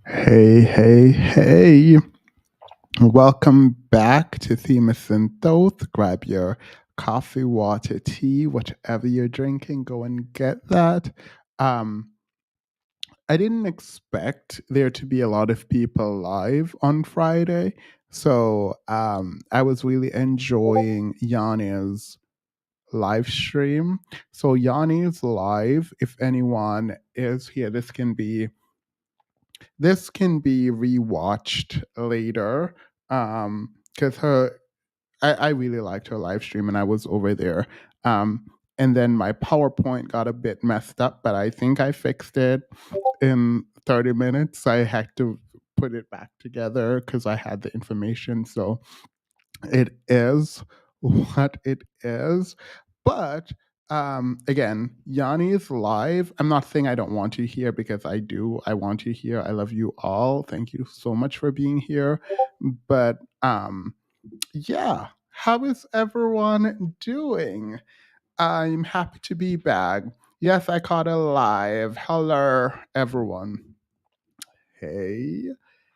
Hey, hey, hey. Welcome back to Themis and Thoth. Grab your coffee, water, tea, whatever you're drinking, go and get that. Um, I didn't expect there to be a lot of people live on Friday. So I was really enjoying Yanni's live stream. So Yanni's live. If anyone is here, this can be rewatched later. Because I really liked her live stream and I was over there. And then my PowerPoint got a bit messed up, but I think I fixed it in 30 minutes. I had to put it back together because I had the information. So it is what it is. But again, Yanni is live. I'm not saying I don't want you here because I do. I want you here. I love you all. Thank you so much for being here. But yeah, how is everyone doing? I'm happy to be back. Yes, I caught a live. Hello, everyone. Hey,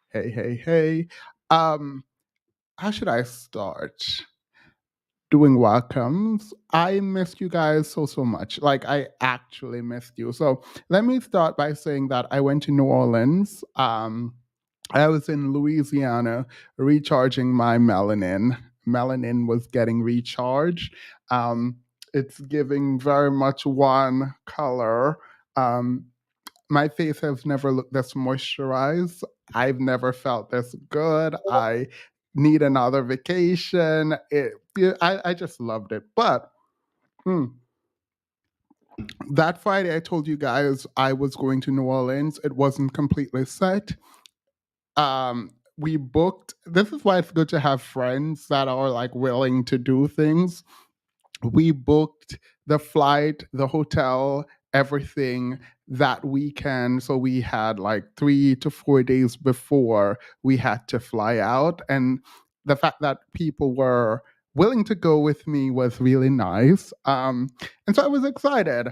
hey, hey, hey. Um, how should I start? Doing welcomes. I missed you guys so much. Like I actually missed you. So let me start by saying that I went to New Orleans. I was in Louisiana recharging my melanin. Melanin was getting recharged. Um, it's giving very much one color. Um, my face has never looked this moisturized. I've never felt this good. I need another vacation. I just loved it. But hmm, that Friday, I told you guys I was going to New Orleans. It wasn't completely set. We booked. This is why it's good to have friends that are like willing to do things. We booked the flight, the hotel, everything that weekend. So we had like 3 to 4 days before we had to fly out. And the fact that people were willing to go with me was really nice. And so I was excited.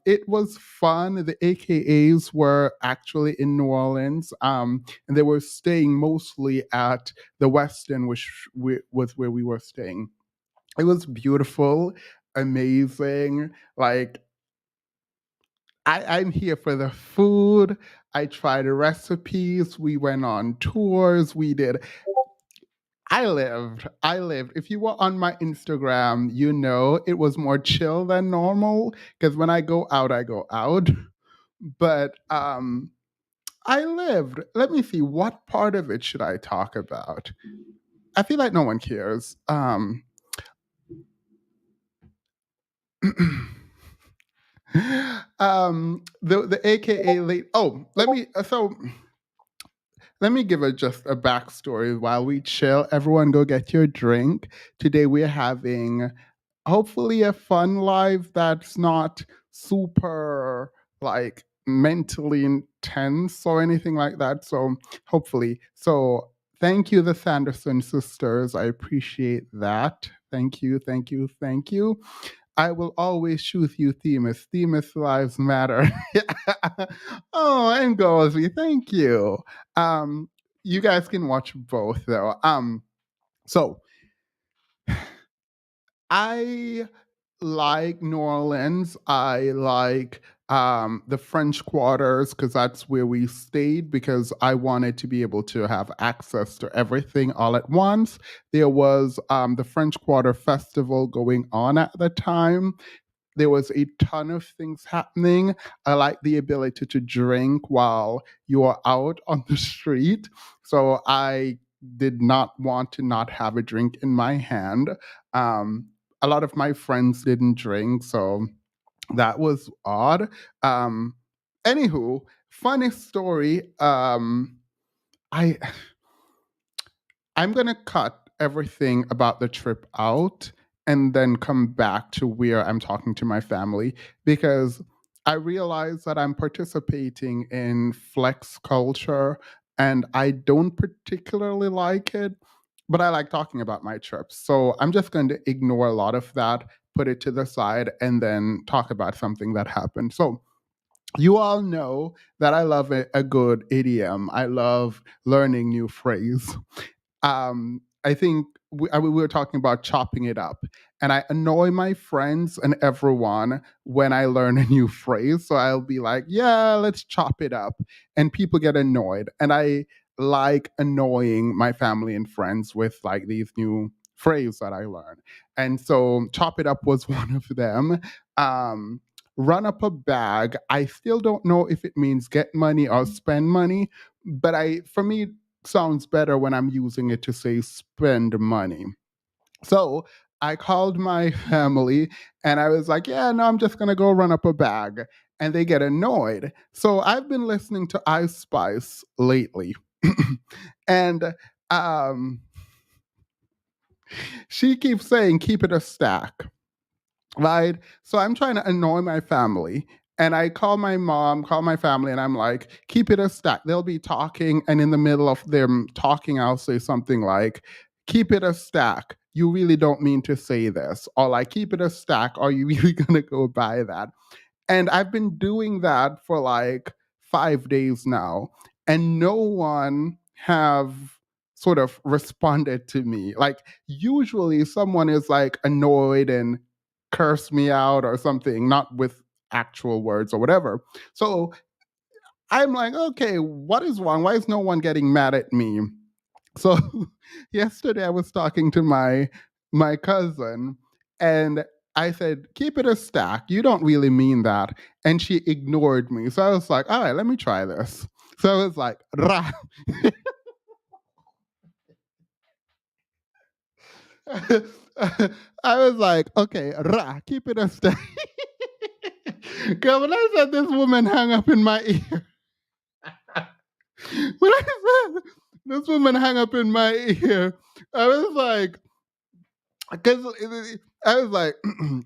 It was fun. The AKAs were actually in New Orleans, and they were staying mostly at the Westin, which was where we were staying. It was beautiful, amazing. Like I'm here for the food. I tried the recipes. We went on tours. We did. I lived. I lived. If you were on my Instagram, you know it was more chill than normal because when I go out, I go out. But I lived. Let me see. What part of it should I talk about? I feel like no one cares. The AKA late. Oh, let me give just a backstory while we chill. Everyone, go get your drink. Today we're having hopefully a fun live that's not super like mentally intense or anything like that. So hopefully, so thank you, the Sanderson sisters. I appreciate that. Thank you, thank you, thank you. I will always choose you, Themis. Themis lives matter. Oh, and Gozi, thank you. Um, you guys can watch both though. So I like New Orleans. I like the French Quarters because that's where we stayed because I wanted to be able to have access to everything all at once. There was the French Quarter Festival going on at the time. There was a ton of things happening. I like the ability to drink while you are out on the street. So I did not want to not have a drink in my hand. Um, a lot of my friends didn't drink, so that was odd. Um, Anywho, funny story. I I'm going to cut everything about the trip out and then come back to where I'm talking to my family because I realize that I'm participating in flex culture and I don't particularly like it, but I like talking about my trips. So I'm just going to ignore a lot of that, put it to the side, and then talk about something that happened. So You all know that I love a good idiom. I love learning new phrase. I think we were talking about chopping it up. And I annoy my friends and everyone when I learn a new phrase. So I'll be like, yeah, let's chop it up. And people get annoyed. And I like annoying my family and friends with like these new phrases that I learn. And so chop it up was one of them. Um, Run up a bag. I still don't know if it means get money or spend money, but for me sounds better when I'm using it to say spend money. So I called my family and I was like, yeah, no, I'm just going to go run up a bag. And they get annoyed. So I've been listening to Ice Spice lately. and um, she keeps saying, keep it a stack. Right? So I'm trying to annoy my family. And I call my mom, call my family, and I'm like, keep it a stack. They'll be talking, and in the middle of them talking, I'll say something like, keep it a stack. You really don't mean to say this. Or like, keep it a stack. Are you really going to go buy that? And I've been doing that for like 5 days now, and no one have sort of responded to me. Like usually someone is like annoyed and curse me out or something, not with actual words or whatever. So I'm like, okay, what is wrong? Why is no one getting mad at me? So yesterday I was talking to my cousin and I said, keep it a stack. You don't really mean that. And she ignored me. So I was like, all right, let me try this. So I was like, Ra. I was like, okay, Ra, keep it a stack. Girl, when I said this woman hung up in my ear, when I said this woman hung up in my ear, I was like, because I was like,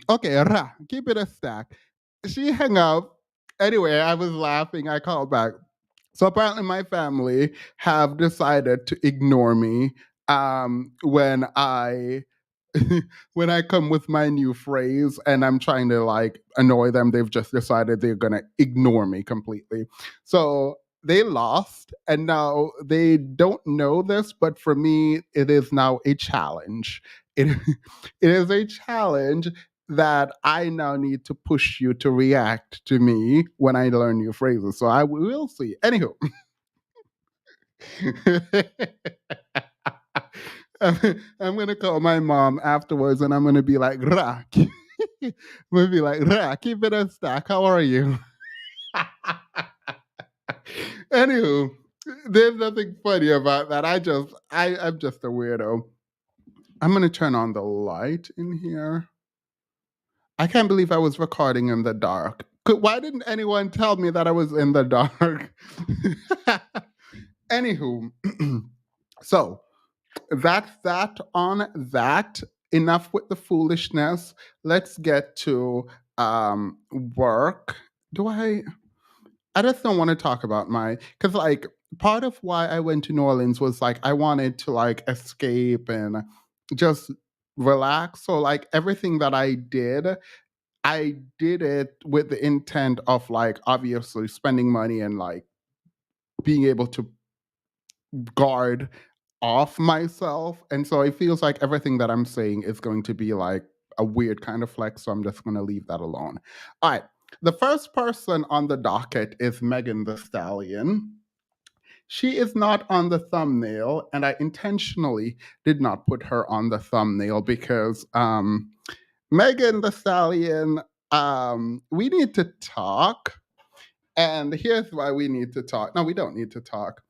okay, Ra, keep it a stack. She hung up. Anyway, I was laughing. I called back. So apparently, my family have decided to ignore me when I when I come with my new phrase and I'm trying to like annoy them. They've just decided they're gonna ignore me completely. So they lost, and now they don't know this, but for me, it is now a challenge. It, it is a challenge that I now need to push you to react to me when I learn new phrases. So I will see. Anywho, I'm gonna call my mom afterwards, and I'm gonna be like, "Ra," I'm gonna be like, "Ra, keep it a stack. How are you?" Anywho, there's nothing funny about that. I'm just a weirdo. I'm gonna turn on the light in here. I can't believe I was recording in the dark. Why didn't anyone tell me that I was in the dark? Anywho, so that's that on that. Enough with the foolishness. Let's get to work. Do I just don't want to talk about my because like part of why I went to New Orleans was like I wanted to like escape and just relax. So like everything that I did it with the intent of like obviously spending money and like being able to guard off myself. And so it feels like everything that I'm saying is going to be like a weird kind of flex. So I'm just going to leave that alone. All right. The first person on the docket is Megan the Stallion. She is not on the thumbnail, and I intentionally did not put her on the thumbnail because Megan the Stallion, we need to talk. And here's why we need to talk. No, we don't need to talk.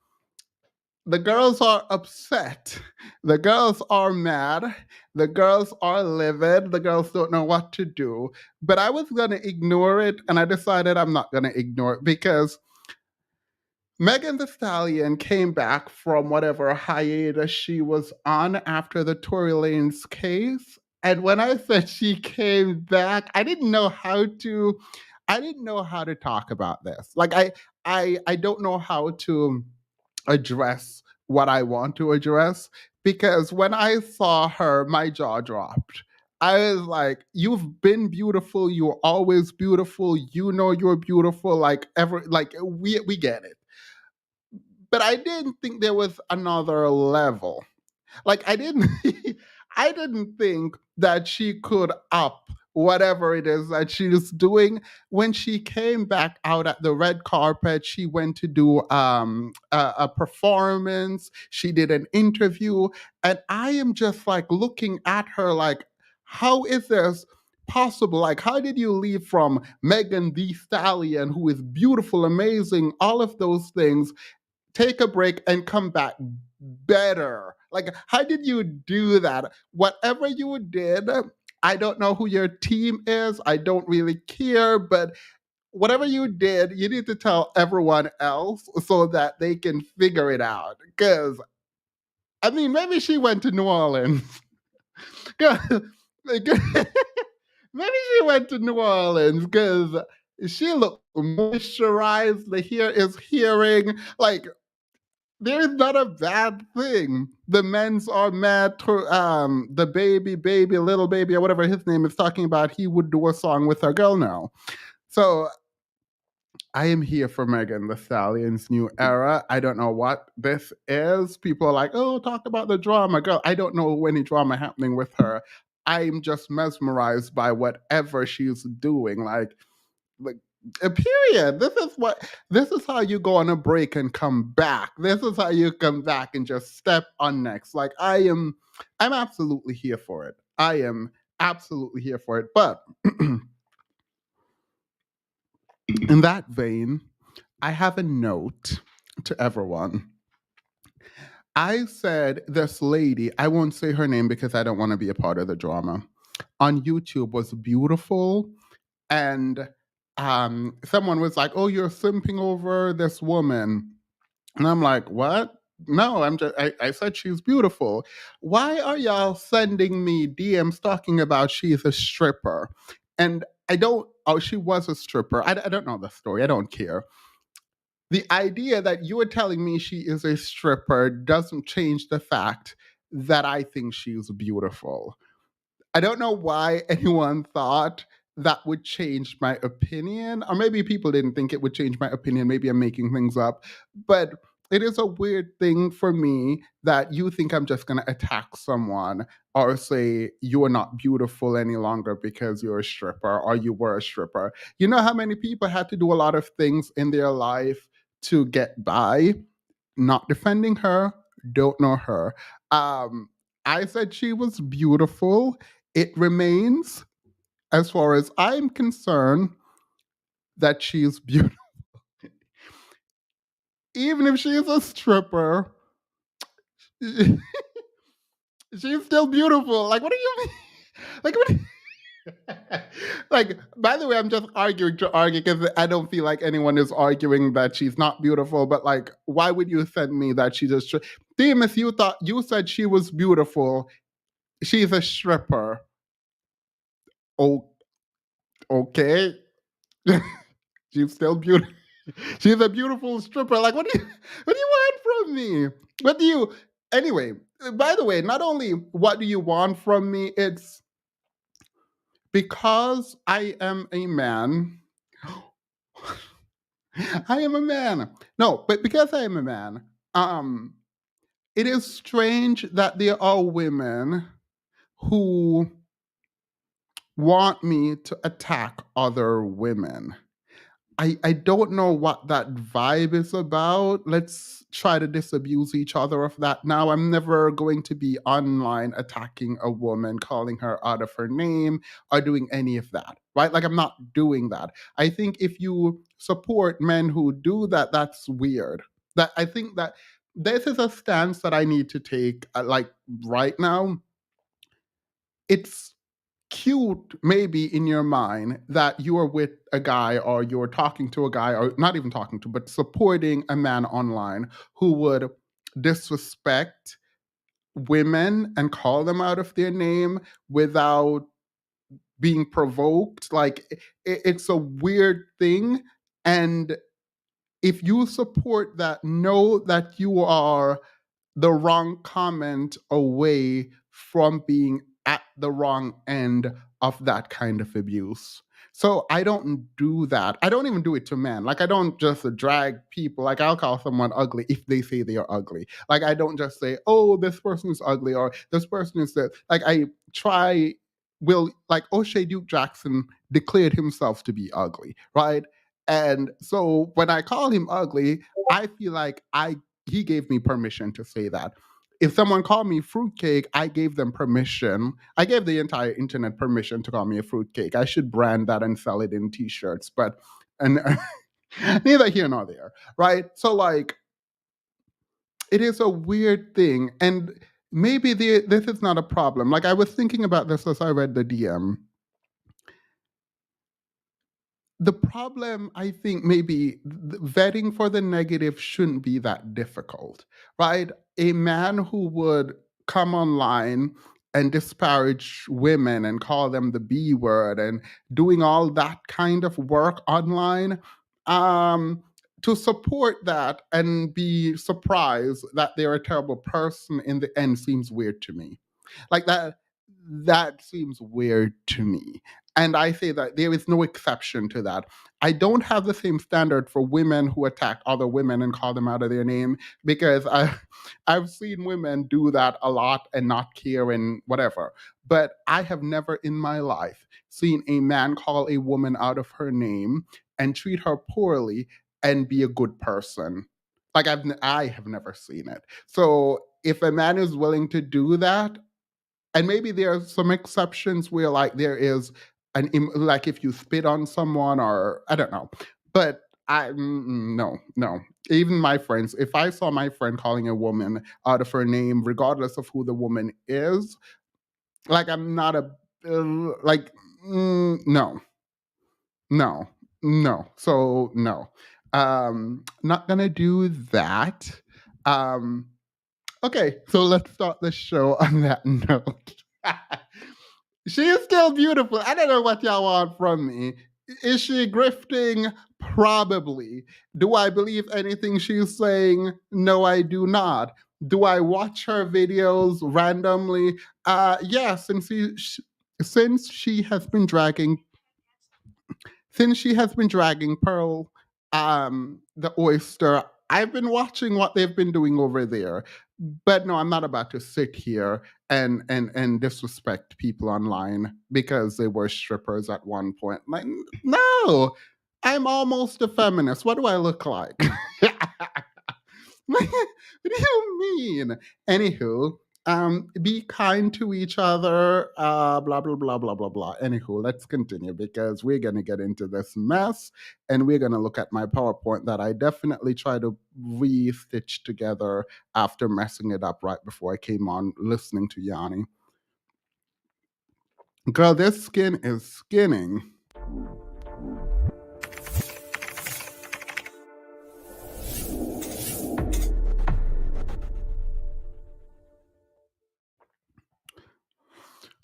The girls are upset. The girls are mad. The girls are livid. The girls don't know what to do. But I was going to ignore it, and I decided I'm not going to ignore it because Megan the Stallion came back from whatever hiatus she was on after the Tory Lanez case. And when I said she came back, I didn't know how to talk about this. Like I don't know how to address what I want to address because when I saw her, my jaw dropped. I was like, you've been beautiful. You're always beautiful. You know you're beautiful. Like ever, like we get it. But I didn't think there was another level. Like I didn't I didn't think that she could up whatever it is that she's doing. When she came back out at the red carpet, she went to do a performance, she did an interview, and I am just like looking at her like, how is this possible? Like, how did you leave from Megan Thee Stallion, who is beautiful, amazing, all of those things, take a break and come back better? Like, how did you do that? Whatever you did, I don't know who your team is. I don't really care, but whatever you did, you need to tell everyone else so that they can figure it out. Because, I mean, maybe she went to New Orleans. Maybe she went to New Orleans because she looked moisturized. The hair is hearing. Like, there is not a bad thing. The men's are mad. The baby, little baby, or whatever his name is talking about, he would do a song with a girl now. So I am here for Megan Thee Stallion's new era. I don't know what this is. People are like, oh, talk about the drama. Girl, I don't know any drama happening with her. I'm just mesmerized by whatever she's doing. Like a period. This is how you go on a break and come back. This is how you come back and just step on next. Like I'm absolutely here for it. I am absolutely here for it. But in that vein, I have a note to everyone. I said this lady, I won't say her name because I don't want to be a part of the drama, on YouTube was beautiful, and someone was like, "Oh, you're simping over this woman," and I'm like, "What? No, I said she's beautiful. Why are y'all sending me DMs talking about she's a stripper?" And I don't. Oh, she was a stripper. I don't know the story. I don't care. The idea that you are telling me she is a stripper doesn't change the fact that I think she's beautiful. I don't know why anyone thought that would change my opinion, or maybe people didn't think it would change my opinion. Maybe I'm making things up, but it is a weird thing for me that you think I'm just going to attack someone or say you are not beautiful any longer because you're a stripper or you were a stripper. You know how many people had to do a lot of things in their life to get by? Not defending her, don't know her. Um, I said she was beautiful. It remains, as far as I'm concerned, that she's beautiful. Even if she's a stripper, she's still beautiful. Like, what do you mean? Like, what? Like, by the way, I'm just arguing to argue because I don't feel like anyone is arguing that she's not beautiful. But like, why would you send me that she's a stripper? Demas, you said she was beautiful. She's a stripper. Oh, okay. She's still beautiful. She's a beautiful stripper. Like, what do you want from me? What do you anyway? By the way, not only what do you want from me, it's because I am a man. I am a man. No, but because I am a man, it is strange that there are women who want me to attack other women. I don't know what that vibe is about. Let's try to disabuse each other of that now. I'm never going to be online attacking a woman, calling her out of her name, or doing any of that, right? Like, I'm not doing that. I think if you support men who do that, that's weird. That I think that this is a stance that I need to take, like right now. It's cute maybe in your mind that you are with a guy or you're talking to a guy, or not even talking to, but supporting a man online who would disrespect women and call them out of their name without being provoked. Like, it's a weird thing. And if you support that, know that you are the wrong comment away from being at the wrong end of that kind of abuse. So I don't do that. I don't even do it to men. Like I don't just drag people. Like I'll call someone ugly if they say they are ugly. Like I don't just say, "Oh, this person is ugly," or "This person is that." Like I try. Will like O'Shea Duke Jackson declared himself to be ugly, right? And so when I call him ugly, I feel like I he gave me permission to say that. If someone called me fruitcake, I gave them permission. I gave the entire internet permission to call me a fruitcake. I should brand that and sell it in t-shirts, but and neither here nor there, right? So like it is a weird thing, and maybe this is not a problem. Like I was thinking about this as I read the DM. The problem, I think, maybe vetting for the negative shouldn't be that difficult, right? A man who would come online and disparage women and call them the B word and doing all that kind of work online, um, to support that and be surprised that they're a terrible person in the end seems weird to me. Like that seems weird to me. And I say that there is no exception to that. I don't have the same standard for women who attack other women and call them out of their name because I've seen women do that a lot and not care and whatever. But I have never in my life seen a man call a woman out of her name and treat her poorly and be a good person. Like I have never seen it. So if a man is willing to do that, and maybe there are some exceptions where like there is like if you spit on someone or I don't know, but no. Even my friends, if I saw my friend calling a woman out of her name, regardless of who the woman is, like I'm not a like no, no, no. So no, not gonna do that. Um, okay, so let's start the show on that note. She is still beautiful. I don't know what y'all want from me. Is she grifting? Probably. Do I believe anything she's saying? No, I do not. Do I watch her videos randomly? Yes, since she has been dragging Pearl, the Oyster, I've been watching what they've been doing over there. But no, I'm not about to sit here and disrespect people online because they were strippers at one point. Like, no, I'm almost a feminist. What do I look like? What do you mean? Anywho, be kind to each other, blah, blah, blah, blah, blah, blah. Anywho, let's continue because we're going to get into this mess and we're going to look at my PowerPoint that I definitely try to re-stitch together after messing it up right before I came on listening to Yanni. Girl, this skin is skinning.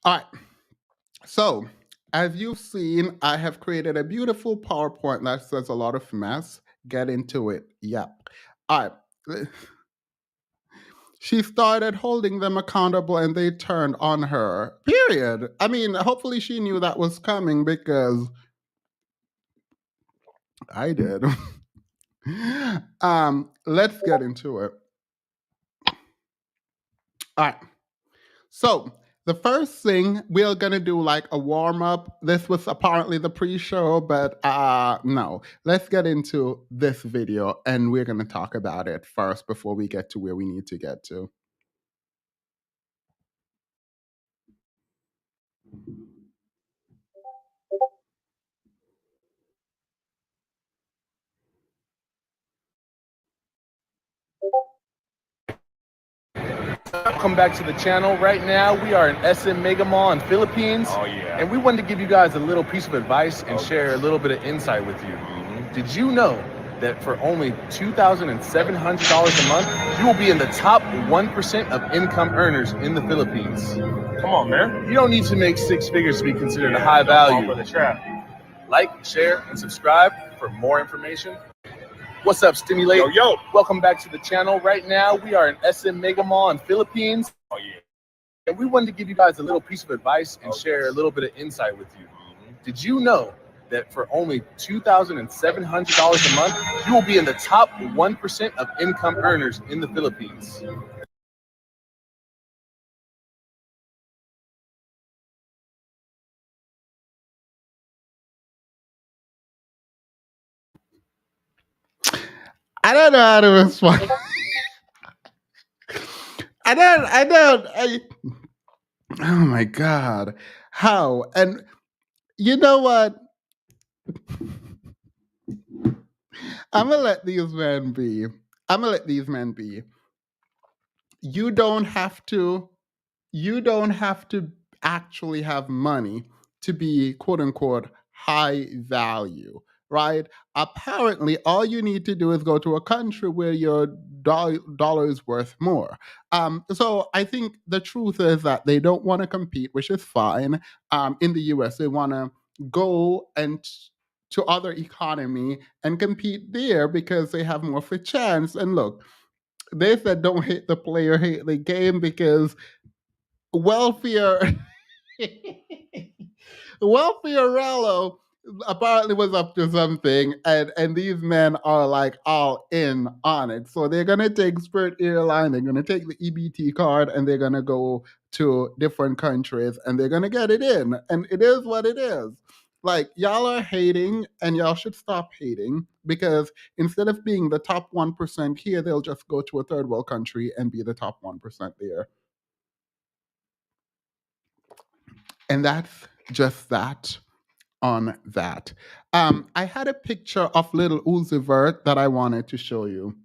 All right. So, as you've seen, I have created a beautiful PowerPoint that says a lot of mess. Get into it. Yep. All right. She started holding them accountable and they turned on her. Period. I mean, hopefully she knew that was coming because I did. Let's get into it. All right. So, the first thing we're gonna do like a warm up. This was apparently the pre-show, but no. Let's get into this video and we're gonna talk about it first before we get to where we need to get to. Welcome back to the channel. Right now, we are in SM Mega Mall in Philippines. Oh, yeah. And we wanted to give you guys a little piece of advice and share a little bit of insight with you. Did you know that for only $2,700 a month, you will be in the top 1% of income earners in the Philippines? Come on, man. You don't need to make six figures to be considered a high value. For the trap. Like, share, and subscribe for more information. What's up, Stimulate? Yo. Welcome back to the channel. Right now, we are in SM Mega Mall in Philippines. Oh, yeah. And we wanted to give you guys a little piece of advice and share a little bit of insight with you. Did you know that for only $2,700 a month, you will be in the top 1% of income earners in the Philippines? I don't know how to respond. Oh my God. How? And you know what? I'm gonna let these men be. I'm gonna let these men be. You don't have to you don't have to actually have money to be quote unquote high value, right? Apparently, all you need to do is go to a country where your dollar is worth more. So I think the truth is that they don't want to compete, which is fine. In the US, they want to go and to other economy and compete there because they have more of a chance. And look, they said don't hate the player, hate the game because wealthier Wealthiarello apparently was up to something, and these men are like all in on it. So they're gonna take Spirit Airline, they're gonna take the EBT card, and they're gonna go to different countries, and they're gonna get it in. And it is what it is. Like y'all are hating, and y'all should stop hating because instead of being the top 1% here, they'll just go to a third world country and be the top 1% there. And that's just that on that. I had a picture of little Uzi Vert that I wanted to show you.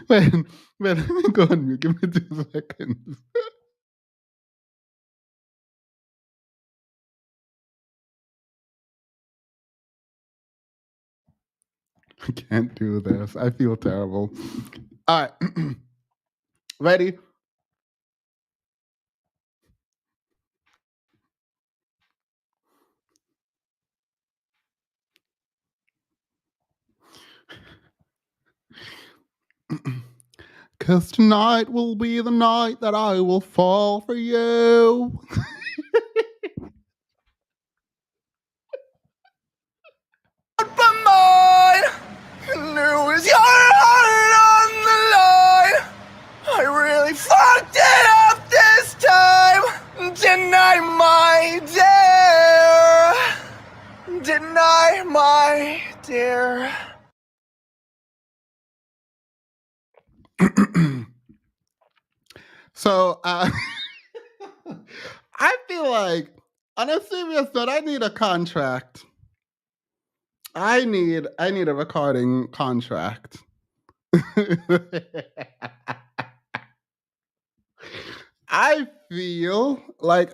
Wait, wait, let me go on mute. Give me 2 seconds. I can't do this. I feel terrible. All right. Ready? Cause tonight will be the night that I will fall for you. But mine, and there was your heart on the line. I really fucked it up this time. Deny my dear. Deny my dear. So I feel like on a serious note, I need a contract. I need a recording contract. I feel like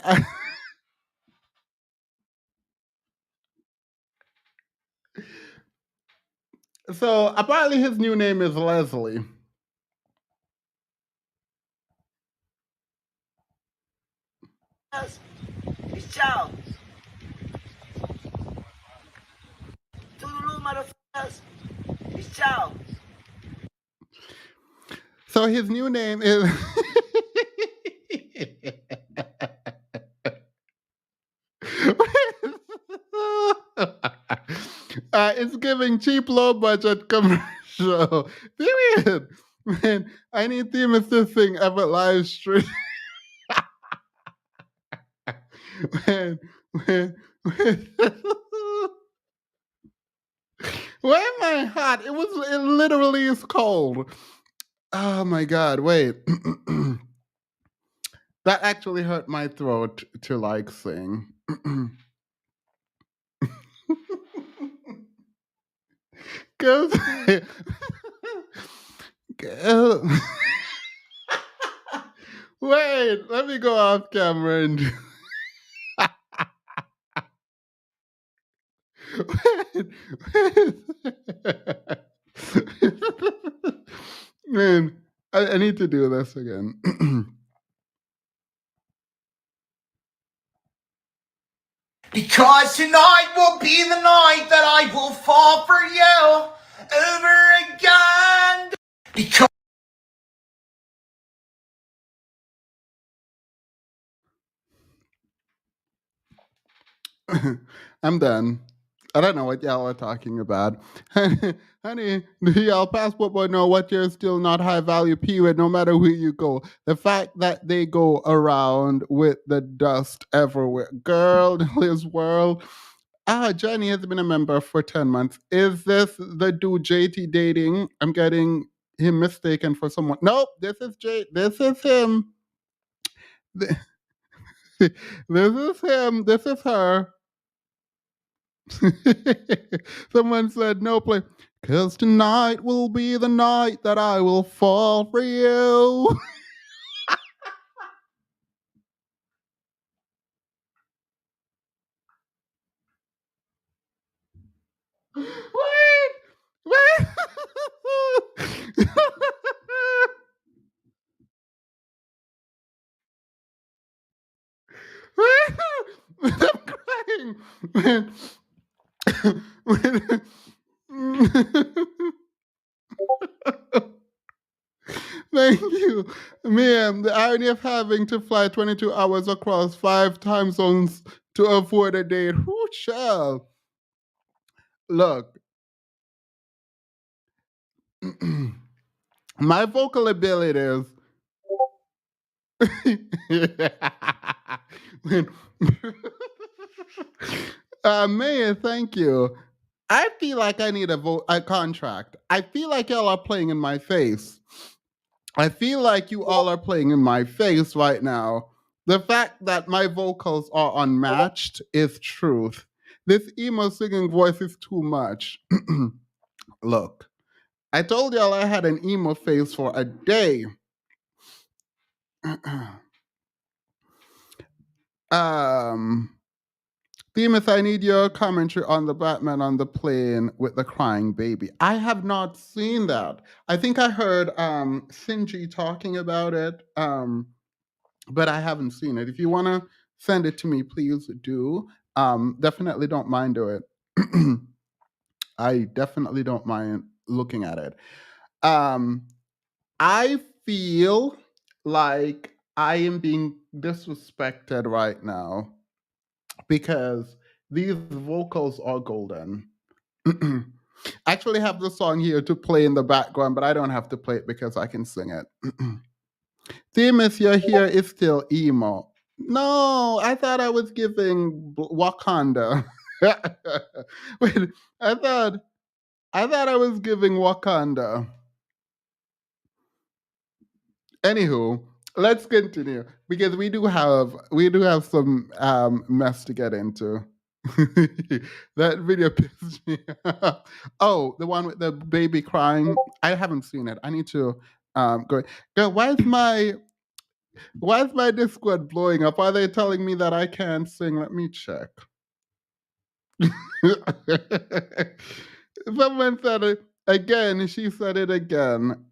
so apparently his new name is Leslie. Ciao. Tululu, motherfuckers. Ciao. So his new name is it's giving cheap, low budget commercial. Period. Man, I need theme assisting ever live stream. man, man, man. Why am I hot? It literally is cold. Oh my god, wait. That actually hurt my throat to like sing. Cause wait, let me go off camera and man, I need to do this again. Because tonight will be the night that I will fall for you over again. Because I'm done. I don't know what y'all are talking about. Honey, do y'all passport boy know what you're still not high value period no matter where you go? The fact that they go around with the dust everywhere. Girl, in this world. Ah, Johnny has been a member for 10 months. Is this the dude JT dating? I'm getting him mistaken for someone. Nope, this is J. This is him. This is him. This is her. Someone said no play. Cause tonight will be the night that I will fall for you. Wait, wait. I'm crying. Thank you. Man, the irony of having to fly 22 hours across 5 time zones to avoid a date. Who shall? Look, my vocal abilities. Man, thank you. I feel like I need a contract. I feel like y'all are playing in my face. I feel like you all are playing in my face right now. The fact that my vocals are unmatched is truth. This emo singing voice is too much. Look, I told y'all I had an emo face for a day. um, Themis, I need your commentary on the Batman on the plane with the crying baby. I have not seen that. I think I heard Shinji talking about it, but I haven't seen it. If you want to send it to me, please do. Definitely don't mind doing it. I definitely don't mind looking at it. Um, I feel like I am being disrespected right now because these vocals are golden. I actually have the song here to play in the background, but I don't have to play it because I can sing it. Themis, your hair is still emo. No, I thought I was giving Wakanda. Wait, I thought I was giving Wakanda. Anywho, let's continue because we do have some mess to get into. That video pissed me off. Oh, the one with the baby crying. I haven't seen it. I need to go. Girl, why is my Discord blowing up? Are they telling me that I can't sing? Let me check. Someone said it again. She said it again.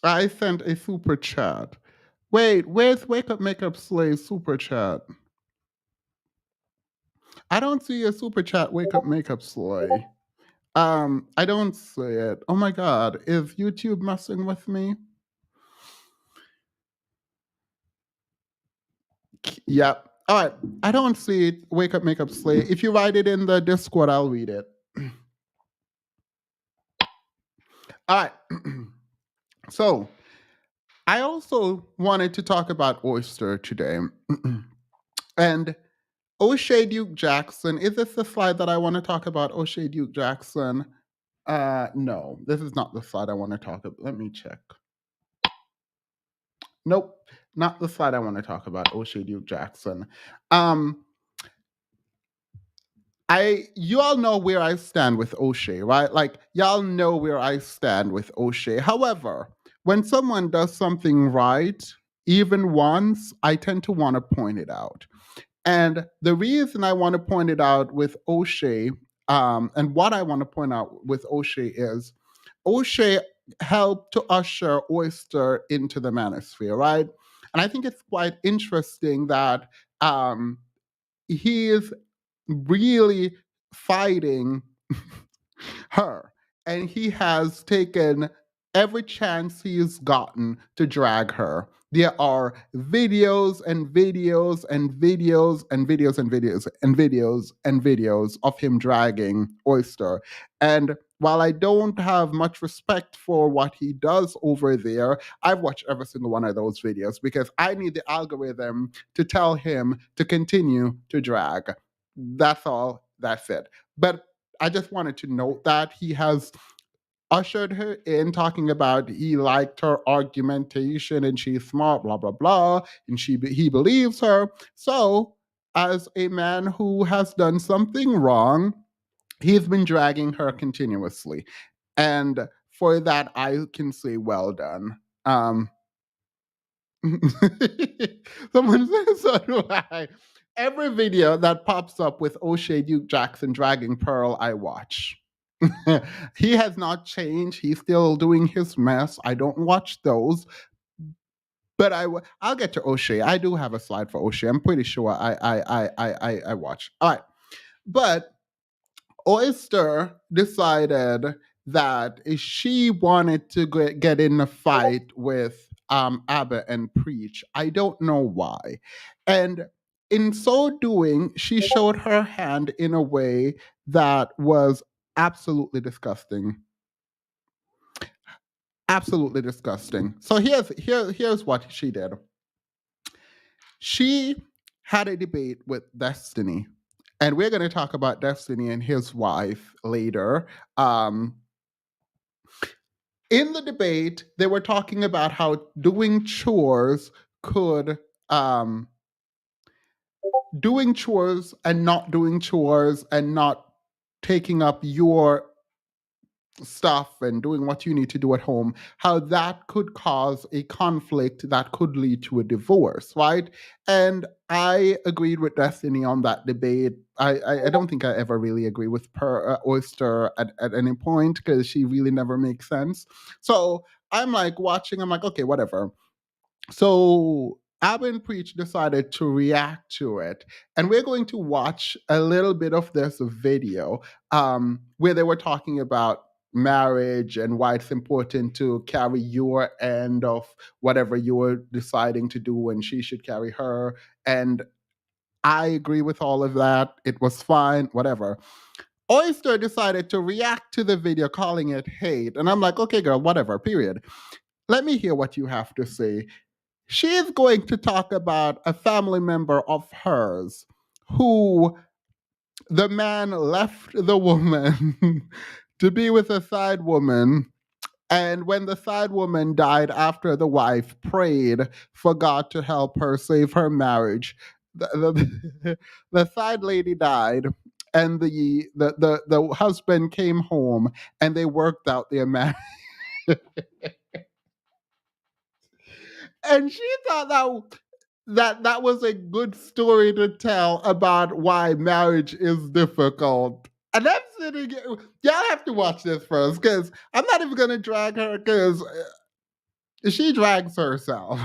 I sent a super chat. Wait, where's Wake Up Makeup Slay super chat? I don't see a super chat Wake Up Makeup Slay. I don't see it. Oh my god, is YouTube messing with me? Yep. All right. I don't see it. Wake Up Makeup Slay. If you write it in the Discord, I'll read it. All right. So, I also wanted to talk about Oyster today. And O'Shea Duke Jackson, is this the slide that I want to talk about? O'Shea Duke Jackson? No, this is not the slide I want to talk about. Let me check. Nope, not the slide I want to talk about. O'Shea Duke Jackson. You all know where I stand with O'Shea, right? Like y'all know where I stand with O'Shea. However, when someone does something right, even once, I tend to want to point it out. And the reason I want to point it out with O'Shea, and what I want to point out with O'Shea is O'Shea helped to usher Oyster into the manosphere, right? And I think it's quite interesting that he is really fighting her. And he has taken every chance he's gotten to drag her There are videos and videos and videos and videos and videos and videos and videos of him dragging Oyster. And while I don't have much respect for what he does over there, I've watched every single one of those videos because I need the algorithm to tell him to continue to drag. That's all. That's it. But I just wanted to note that he has ushered her in talking about he liked her argumentation and she's smart, blah blah blah, and he believes her. So as a man who has done something wrong, he's been dragging her continuously, and for that I can say well done. Someone says so do I. Every video that pops up with O'Shea Duke Jackson dragging Pearl, I watch. He has not changed. He's still doing his mess. I don't watch those, but I'll get to O'Shea. I do have a slide for O'Shea. I'm pretty sure I watch. All right, but Oyster decided that she wanted to get in a fight with Abbott and Preach. I don't know why, and in so doing, she showed her hand in a way that was absolutely disgusting. Absolutely disgusting. So here's what she did. She had a debate with Destiny, and we're going to talk about Destiny and his wife later. In the debate, they were talking about how doing chores could doing chores and not doing chores and not taking up your stuff and doing what you need to do at home, how that could cause a conflict that could lead to a divorce, right? And I agreed with Destiny on that debate. I don't think I ever really agree with Oyster at any point because she really never makes sense. So I'm like watching, I'm like, okay, whatever. So Abin Preach decided to react to it, and we're going to watch a little bit of this video where they were talking about marriage and why it's important to carry your end of whatever you were deciding to do, and she should carry her. And I agree with all of that. It was fine, whatever. Oyster decided to react to the video, calling it hate. And I'm like, okay, girl, whatever, period. Let me hear what you have to say. She is going to talk about a family member of hers who the man left the woman to be with a side woman. And when the side woman died after the wife prayed for God to help her save her marriage, the side lady died, and the husband came home and they worked out their marriage. And she thought that was a good story to tell about why marriage is difficult. And I'm sitting here, y'all have to watch this first because I'm not even gonna drag her because she drags herself.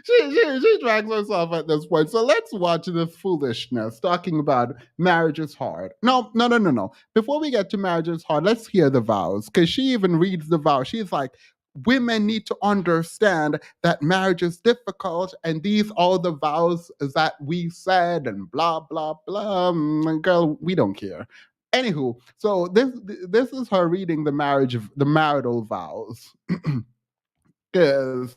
She drags herself at this point. So let's watch this foolishness talking about marriage is hard. No. Before we get to marriage is hard, let's hear the vows because she even reads the vows. She's like, women need to understand that marriage is difficult and these are the vows that we said and blah blah blah. Girl, we don't care. Anywho, so this is her reading the marital vows. Because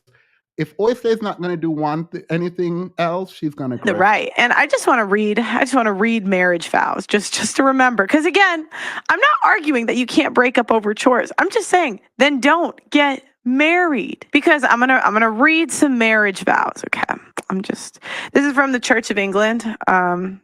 if Oyster is not going to do anything else, she's going to cry. Right. And I just want to read marriage vows just to remember. Because again, I'm not arguing that you can't break up over chores. I'm just saying, then don't get married. Because I'm gonna read some marriage vows. Okay. This is from the Church of England.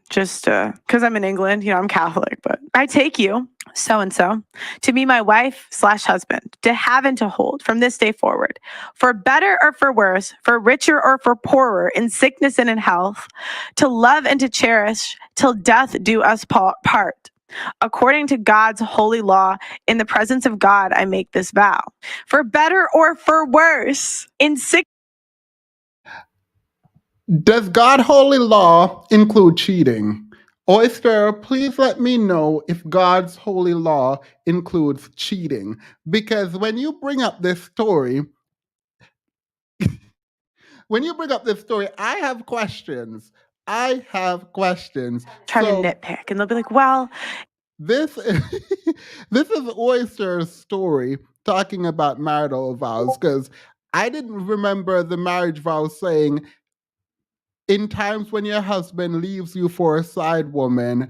Just because I'm in England, I'm Catholic, but I take you, so-and-so, to be my wife/husband, to have and to hold from this day forward, for better or for worse, for richer or for poorer, in sickness and in health, to love and to cherish till death do us part. According to God's holy law, in the presence of God, I make this vow. For better or for worse, in sickness. Does God's holy law include cheating? Oyster, please let me know if God's holy law includes cheating. Because when you bring up this story, when you bring up this story, I have questions. I have questions. Try to So nitpick, and they'll be like, well, this this is Oyster's story talking about marital vows because I didn't remember the marriage vow saying in times when your husband leaves you for a side woman,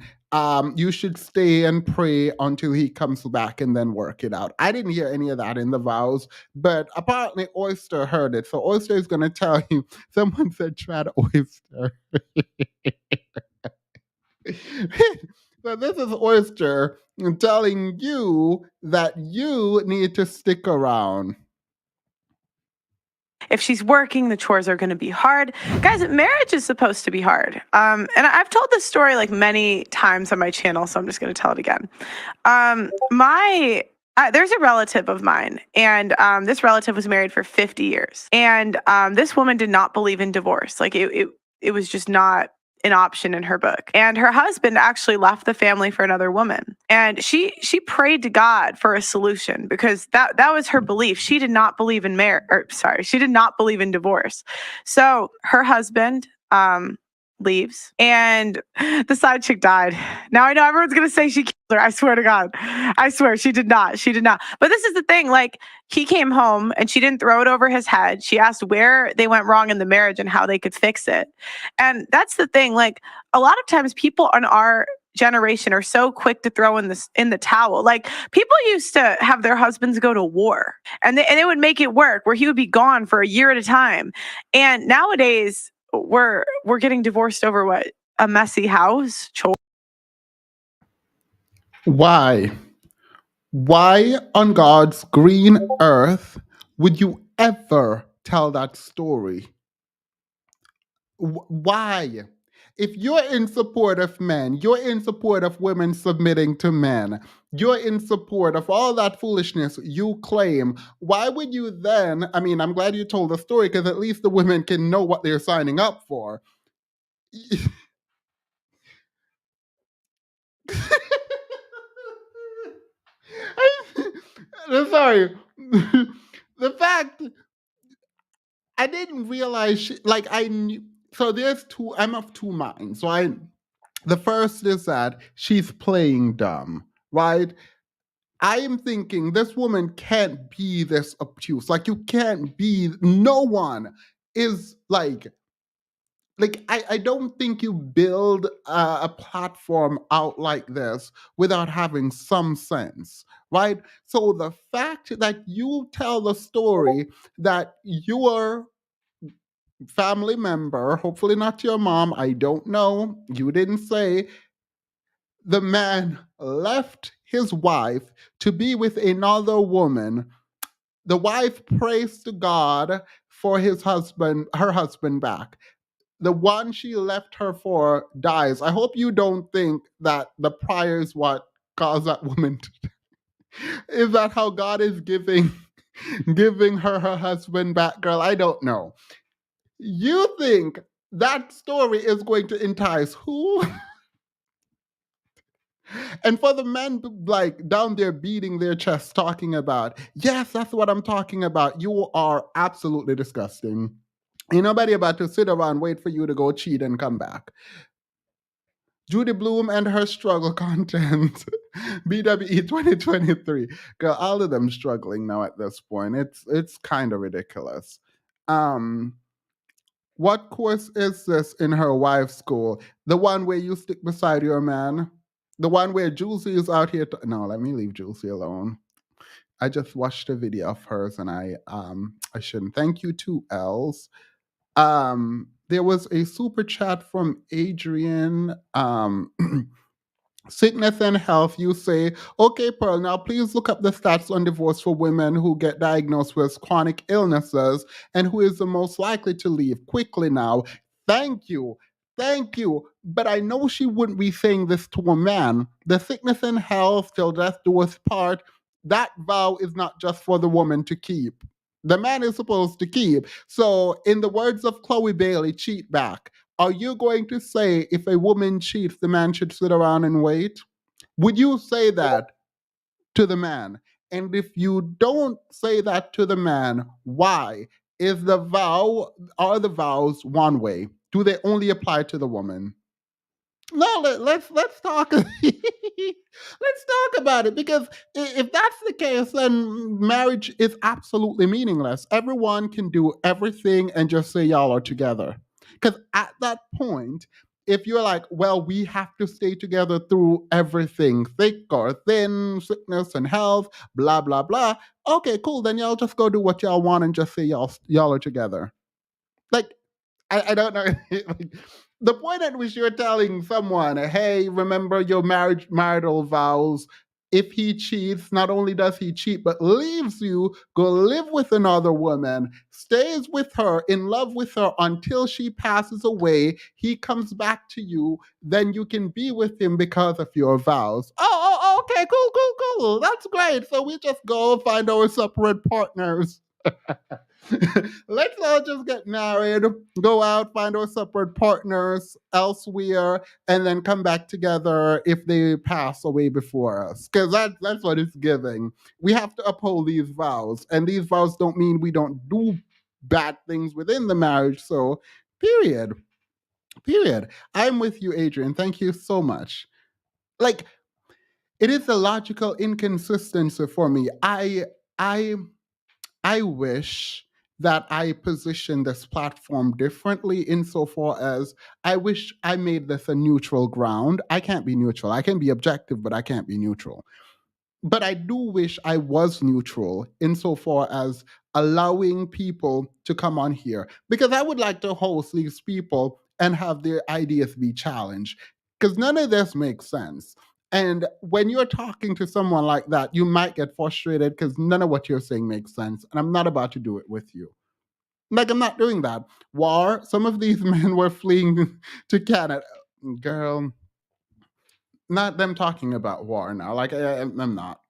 you should stay and pray until he comes back and then work it out. I didn't hear any of that in the vows, but apparently Oyster heard it. So Oyster is going to tell you. Someone said, "Try to Oyster." So this is Oyster telling you that you need to stick around. if she's working, the chores are going to be hard. Guys, marriage is supposed to be hard. And I've told this story like many times on my channel, so I'm just going to tell it again. There's a relative of mine, and this relative was married for 50 years. And this woman did not believe in divorce. Like it was just not an option in her book. And her husband actually left the family for another woman. And she prayed to God for a solution because that was her belief. She did not believe in she did not believe in divorce. So her husband leaves and the side chick died. Now I know everyone's going to say she killed her. I swear to God. I swear she did not. She did not. But this is the thing. Like he came home and she didn't throw it over his head. She asked where they went wrong in the marriage and how they could fix it. And that's the thing. Like a lot of times people in our generation are so quick to throw in the towel. Like people used to have their husbands go to war and they would make it work where he would be gone for a year at a time. And nowadays we're getting divorced over what? A messy house? Why? Why on God's green earth would you ever tell that story? Why? If you're in support of men, you're in support of women submitting to men, you're in support of all that foolishness you claim, why would you then? I mean, I'm glad you told the story because at least the women can know what they're signing up for. I'm sorry. The fact I didn't realize, like I knew. So there's two. I'm of two minds. So the first is that she's playing dumb, right? I am thinking this woman can't be this obtuse. Like you can't be. No one is like I don't think you build a platform out like this without having some sense, right? So the fact that you tell the story that your family member, hopefully not your mom, I don't know, you didn't say, the man left his wife to be with another woman. The wife prays to God for her husband back. The one she left her for dies. I hope you don't think that the prior is what caused that woman to. Is that how God is giving her husband back, girl? I don't know. You think that story is going to entice who? And for the men like down there beating their chest talking about, yes, that's what I'm talking about. You are absolutely disgusting. Ain't nobody about to sit around wait for you to go cheat and come back. Judy Bloom and her struggle content. BWE 2023. Girl, all of them struggling now at this point. It's kind of ridiculous. What course is this in her wife's school? The one where you stick beside your man? The one where Juicy is out here no, let me leave Juicy alone. I just watched a video of hers and I shouldn't. Thank you to Els. There was a super chat from Adrian. Sickness and health, you say, okay, Pearl, now please look up the stats on divorce for women who get diagnosed with chronic illnesses and who is the most likely to leave quickly now. Thank you. Thank you. But I know she wouldn't be saying this to a man. The sickness and health till death do us part, that vow is not just for the woman to keep. The man is supposed to keep. So, in the words of Chloe Bailey, cheat back. Are you going to say if a woman cheats, the man should sit around and wait? Would you say that to the man? And if you don't say that to the man, why? is the vow, are the vows one way? Do they only apply to the woman? No, let's talk. Let's talk about it, because if that's the case, then marriage is absolutely meaningless. Everyone can do everything and just say y'all are together. Because at that point, if you're like, well, we have to stay together through everything, thick or thin, sickness and health, blah blah blah. Okay, cool. Then y'all just go do what y'all want and just say y'all are together. Like, I don't know. Like, the point at which you're telling someone, hey, remember your marital vows. If he cheats, not only does he cheat, but leaves you, go live with another woman, stays with her, in love with her until she passes away. He comes back to you, then you can be with him because of your vows. Okay, cool. That's great. So we just go find our separate partners. Let's all just get married, go out, find our separate partners elsewhere, and then come back together if they pass away before us. Because that's what it's giving. We have to uphold these vows, and these vows don't mean we don't do bad things within the marriage. So, period. Period. I'm with you, Adrian. Thank you so much. Like, it is a logical inconsistency for me. I I wish that I positioned this platform differently, insofar as I wish I made this a neutral ground. I can't be neutral. I can be objective, but I can't be neutral. But I do wish I was neutral, insofar as allowing people to come on here, because I would like to host these people and have their ideas be challenged, because none of this makes sense. And when you're talking to someone like that, you might get frustrated because none of what you're saying makes sense. And I'm not about to do it with you. Like, I'm not doing that. War, some of these men were fleeing to Canada. Girl, not them talking about war now. Like, I'm not.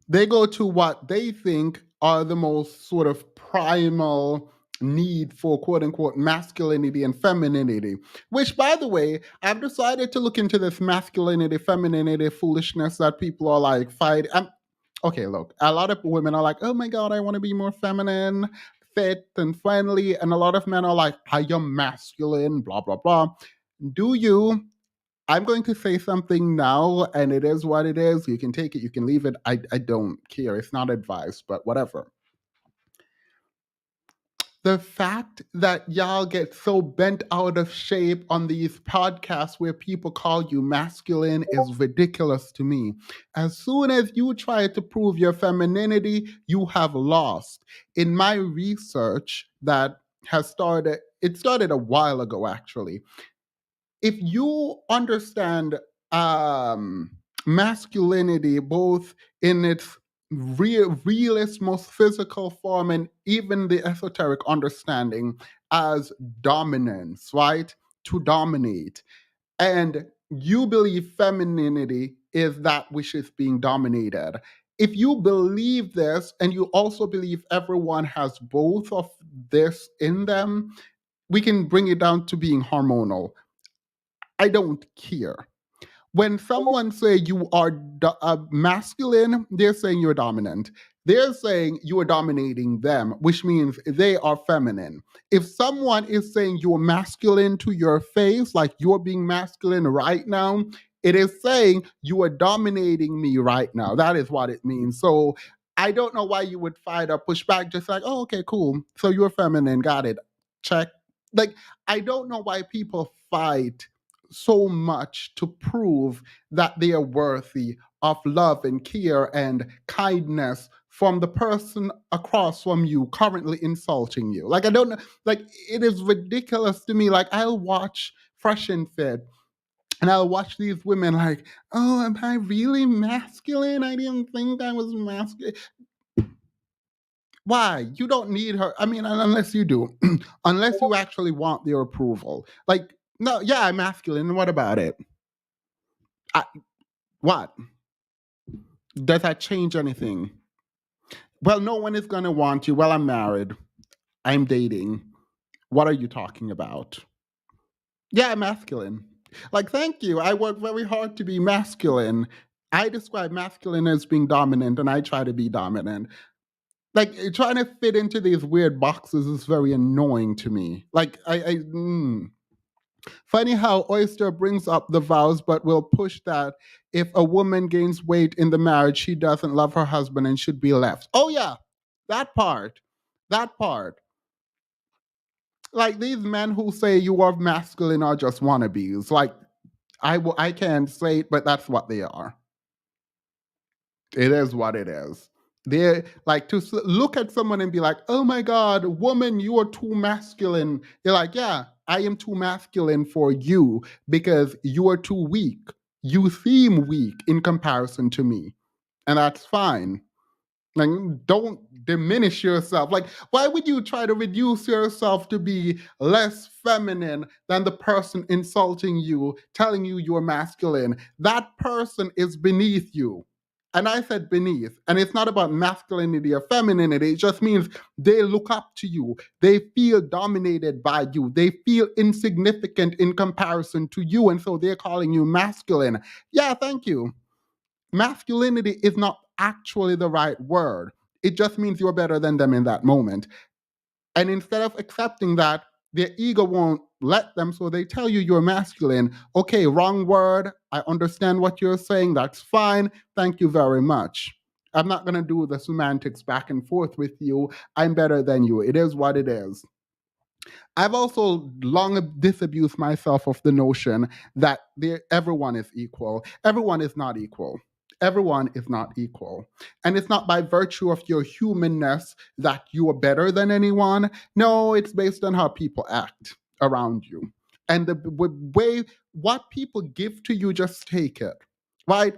They go to what they think are the most sort of primal need for quote unquote masculinity and femininity, which, by the way, I've decided to look into this masculinity, femininity foolishness that people are like fighting. Okay, look, a lot of women are like, oh my God, I want to be more feminine, fit, and friendly. And a lot of men are like, I am masculine, blah, blah, blah. Do you? I'm going to say something now, and it is what it is. You can take it, you can leave it. I don't care. It's not advice, but whatever. The fact that y'all get so bent out of shape on these podcasts where people call you masculine is ridiculous to me. As soon as you try to prove your femininity, you have lost. In my research that has started, it started a while ago actually. If you understand masculinity both in its realist, most physical form, and even the esoteric understanding as dominance, right? To dominate. And you believe femininity is that which is being dominated. If you believe this and you also believe everyone has both of this in them, we can bring it down to being hormonal. I don't care. When someone say you are masculine, they're saying you're dominant. They're saying you are dominating them, which means they are feminine. If someone is saying you're masculine to your face, like you're being masculine right now, it is saying you are dominating me right now. That is what it means. So I don't know why you would fight or push back, just like, oh, okay, cool. So you're feminine, got it. Check. Like, I don't know why people fight so much to prove that they are worthy of love and care and kindness from the person across from you currently insulting you. Like, I don't know, like, it is ridiculous to me. Like, I'll watch Fresh and Fit and I'll watch these women like, oh, am I really masculine? I didn't think I was masculine. Why? You don't need her. I mean, unless you do, unless you actually want their approval. Like, no, yeah, I'm masculine. What about it? I, what? Does that change anything? Well, no one is going to want you. Well, I'm married. I'm dating. What are you talking about? Yeah, I'm masculine. Like, thank you. I work very hard to be masculine. I describe masculine as being dominant, and I try to be dominant. Like trying to fit into these weird boxes is very annoying to me. Like Funny how Oyster brings up the vows, but will push that if a woman gains weight in the marriage, she doesn't love her husband and should be left. Oh yeah, that part, that part. Like these men who say you are masculine are just wannabes. Like I can't say it, but that's what they are. It is what it is. They're like to look at someone and be like, oh my God, woman, you are too masculine. You're like, yeah, I am too masculine for you because you are too weak. You seem weak in comparison to me. And that's fine. Like, don't diminish yourself. Like, why would you try to reduce yourself to be less feminine than the person insulting you, telling you you're masculine? That person is beneath you. And I said beneath. And it's not about masculinity or femininity. It just means they look up to you. They feel dominated by you. They feel insignificant in comparison to you. And so they're calling you masculine. Yeah, thank you. Masculinity is not actually the right word. It just means you're better than them in that moment. And instead of accepting that, their ego won't let them, so they tell you you're masculine. Okay, wrong word. I understand what you're saying. That's fine. Thank you very much. I'm not going to do the semantics back and forth with you. I'm better than you. It is what it is. I've also long disabused myself of the notion that everyone is equal. Everyone is not equal. Everyone is not equal. And it's not by virtue of your humanness that you are better than anyone. No, it's based on how people act around you. And the way what people give to you, just take it, right?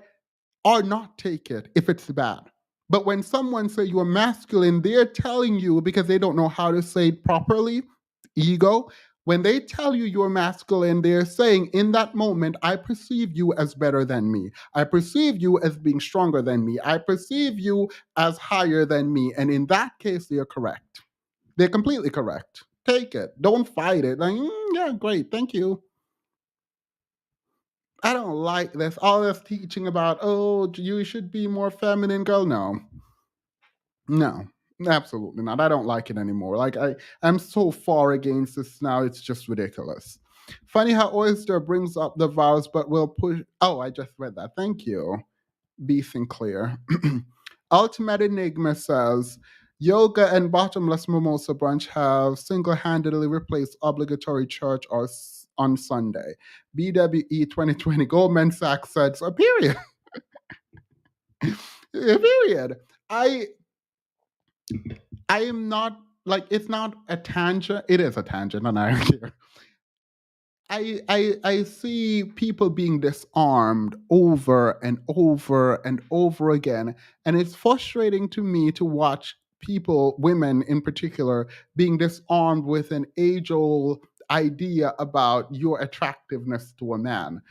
Or not take it if it's bad. But when someone say you're masculine, they're telling you because they don't know how to say it properly, ego. When they tell you you're masculine, they're saying in that moment, I perceive you as better than me. I perceive you as being stronger than me. I perceive you as higher than me. And in that case, they're correct. They're completely correct. Take it. Don't fight it. Like, yeah, great. Thank you. I don't like this. All this teaching about, oh, you should be more feminine, girl. No. No. Absolutely not. I don't like it anymore. Like I'm so far against this now, it's just ridiculous. Funny how Oyster brings up the vows, but will push. Oh, I just read that. Thank you. B. Sinclair. Ultimate Enigma says yoga and bottomless mimosa brunch have single-handedly replaced obligatory church on Sunday. BWE 2020 Goldman Sachs said so. Period. Period. I am not like it's not a tangent. It is a tangent, and I don't care. I see people being disarmed over and over and over again, and it's frustrating to me to watch people, women in particular, being disarmed with an age-old idea about your attractiveness to a man.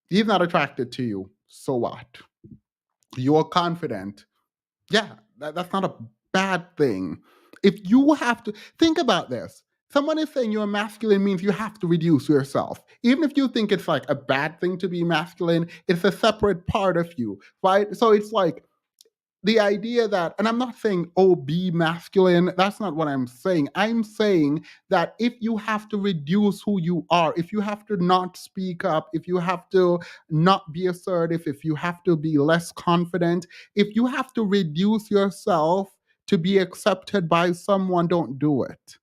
He's not attracted to you, so what? You're confident. Yeah, that's not a bad thing. If you have to think about this, someone is saying you're masculine means you have to reduce yourself. Even if you think it's like a bad thing to be masculine, it's a separate part of you, right? So it's like the idea that, and I'm not saying, oh, be masculine. That's not what I'm saying. I'm saying that if you have to reduce who you are, if you have to not speak up, if you have to not be assertive, if you have to be less confident, if you have to reduce yourself to be accepted by someone, don't do it.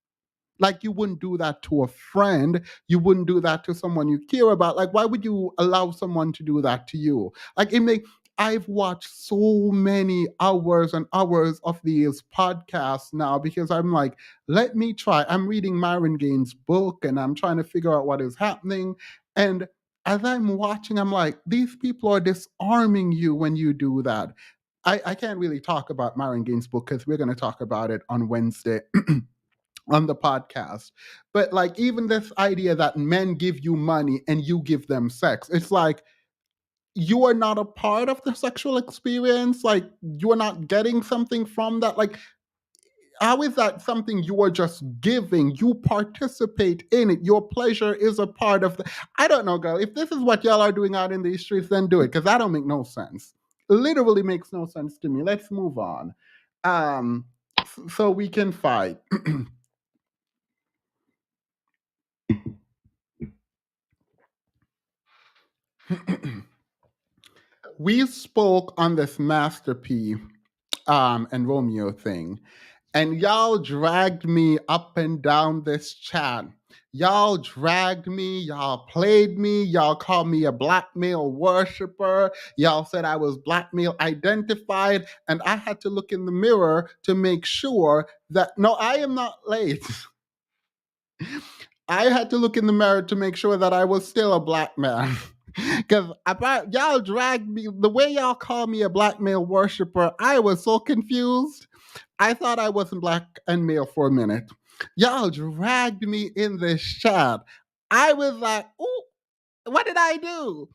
Like you wouldn't do that to a friend. You wouldn't do that to someone you care about. Like, why would you allow someone to do that to you? Like I've watched so many hours and hours of these podcasts now because I'm like, let me try. I'm reading Myron Gayne's book and I'm trying to figure out what is happening. And as I'm watching, I'm like, these people are disarming you when you do that. I can't really talk about Myron Gayne's book because we're going to talk about it on Wednesday. On the podcast. But like even this idea that men give you money and you give them sex, it's like you are not a part of the sexual experience. Like you are not getting something from that. Like how is that something you are just giving? You participate in it. Your pleasure is a part of the. I don't know, girl. If this is what y'all are doing out in these streets, then do it, because that don't make no sense. Literally makes no sense to me. Let's move on. So we can fight. We spoke on this Master P and Romeo thing, and y'all dragged me up and down this chat. Y'all dragged me, y'all played me, y'all called me a blackmail worshiper, y'all said I was blackmail identified, and I had to look in the mirror to make sure that no, I am not late. I had to look in the mirror to make sure that I was still a black man. Because y'all dragged me, the way y'all called me a blackmail worshiper, I was so confused. I thought I wasn't black and male for a minute. Y'all dragged me in this chat. I was like, ooh, what did I do?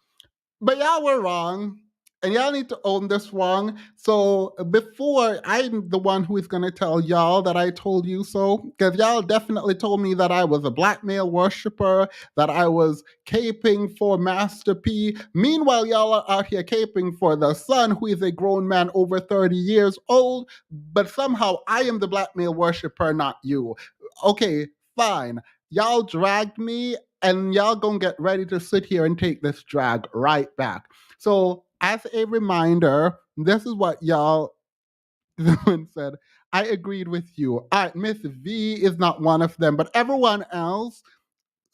But y'all were wrong. And y'all need to own this wrong. So before, I'm the one who is going to tell y'all that I told you so. Because y'all definitely told me that I was a blackmail worshiper, that I was caping for Master P. Meanwhile, y'all are out here caping for the son, who is a grown man over 30 years old. But somehow I am the blackmail worshiper, not you. Okay, fine. Y'all dragged me, and y'all gonna get ready to sit here and take this drag right back. So, as a reminder, this is what y'all said. I agreed with you. All right, Miss V is not one of them, but everyone else,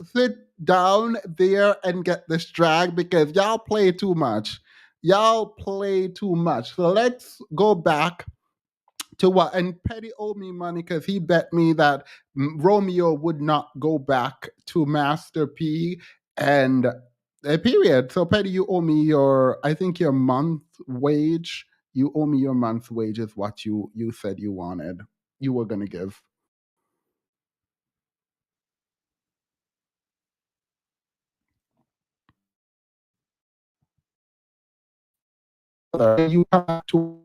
sit down there and get this drag, because y'all play too much. Y'all play too much. So let's go back to what, and Petty owed me money because he bet me that Romeo would not go back to Master P, and period. So Petty, you owe me your, I think your month wage. You owe me your month's wage is what you said you wanted. You were gonna give. You have to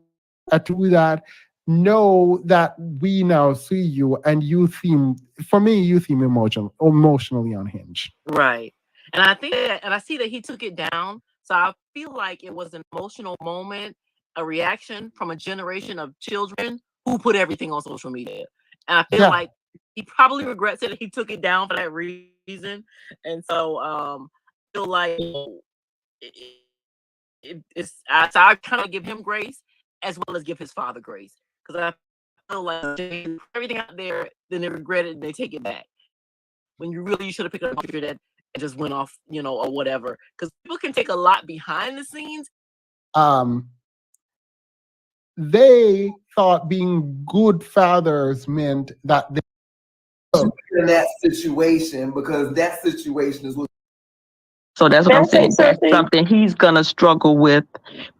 do that. Know that we now see you, and you seem, for me, you seem emotionally unhinged. Right. And I think that, and I see that he took it down. So I feel like it was an emotional moment, a reaction from a generation of children who put everything on social media. And I feel like he probably regrets it that he took it down for that reason. And so I feel like it's so I kind of give him grace as well as give his father grace, because I feel like everything out there, then they regret it and they take it back. When you really should have picked up a picture that just went off, or whatever. Because people can take a lot behind the scenes. They thought being good fathers meant that they in that situation, because that situation is what. So that's what I'm saying. That's something he's gonna struggle with.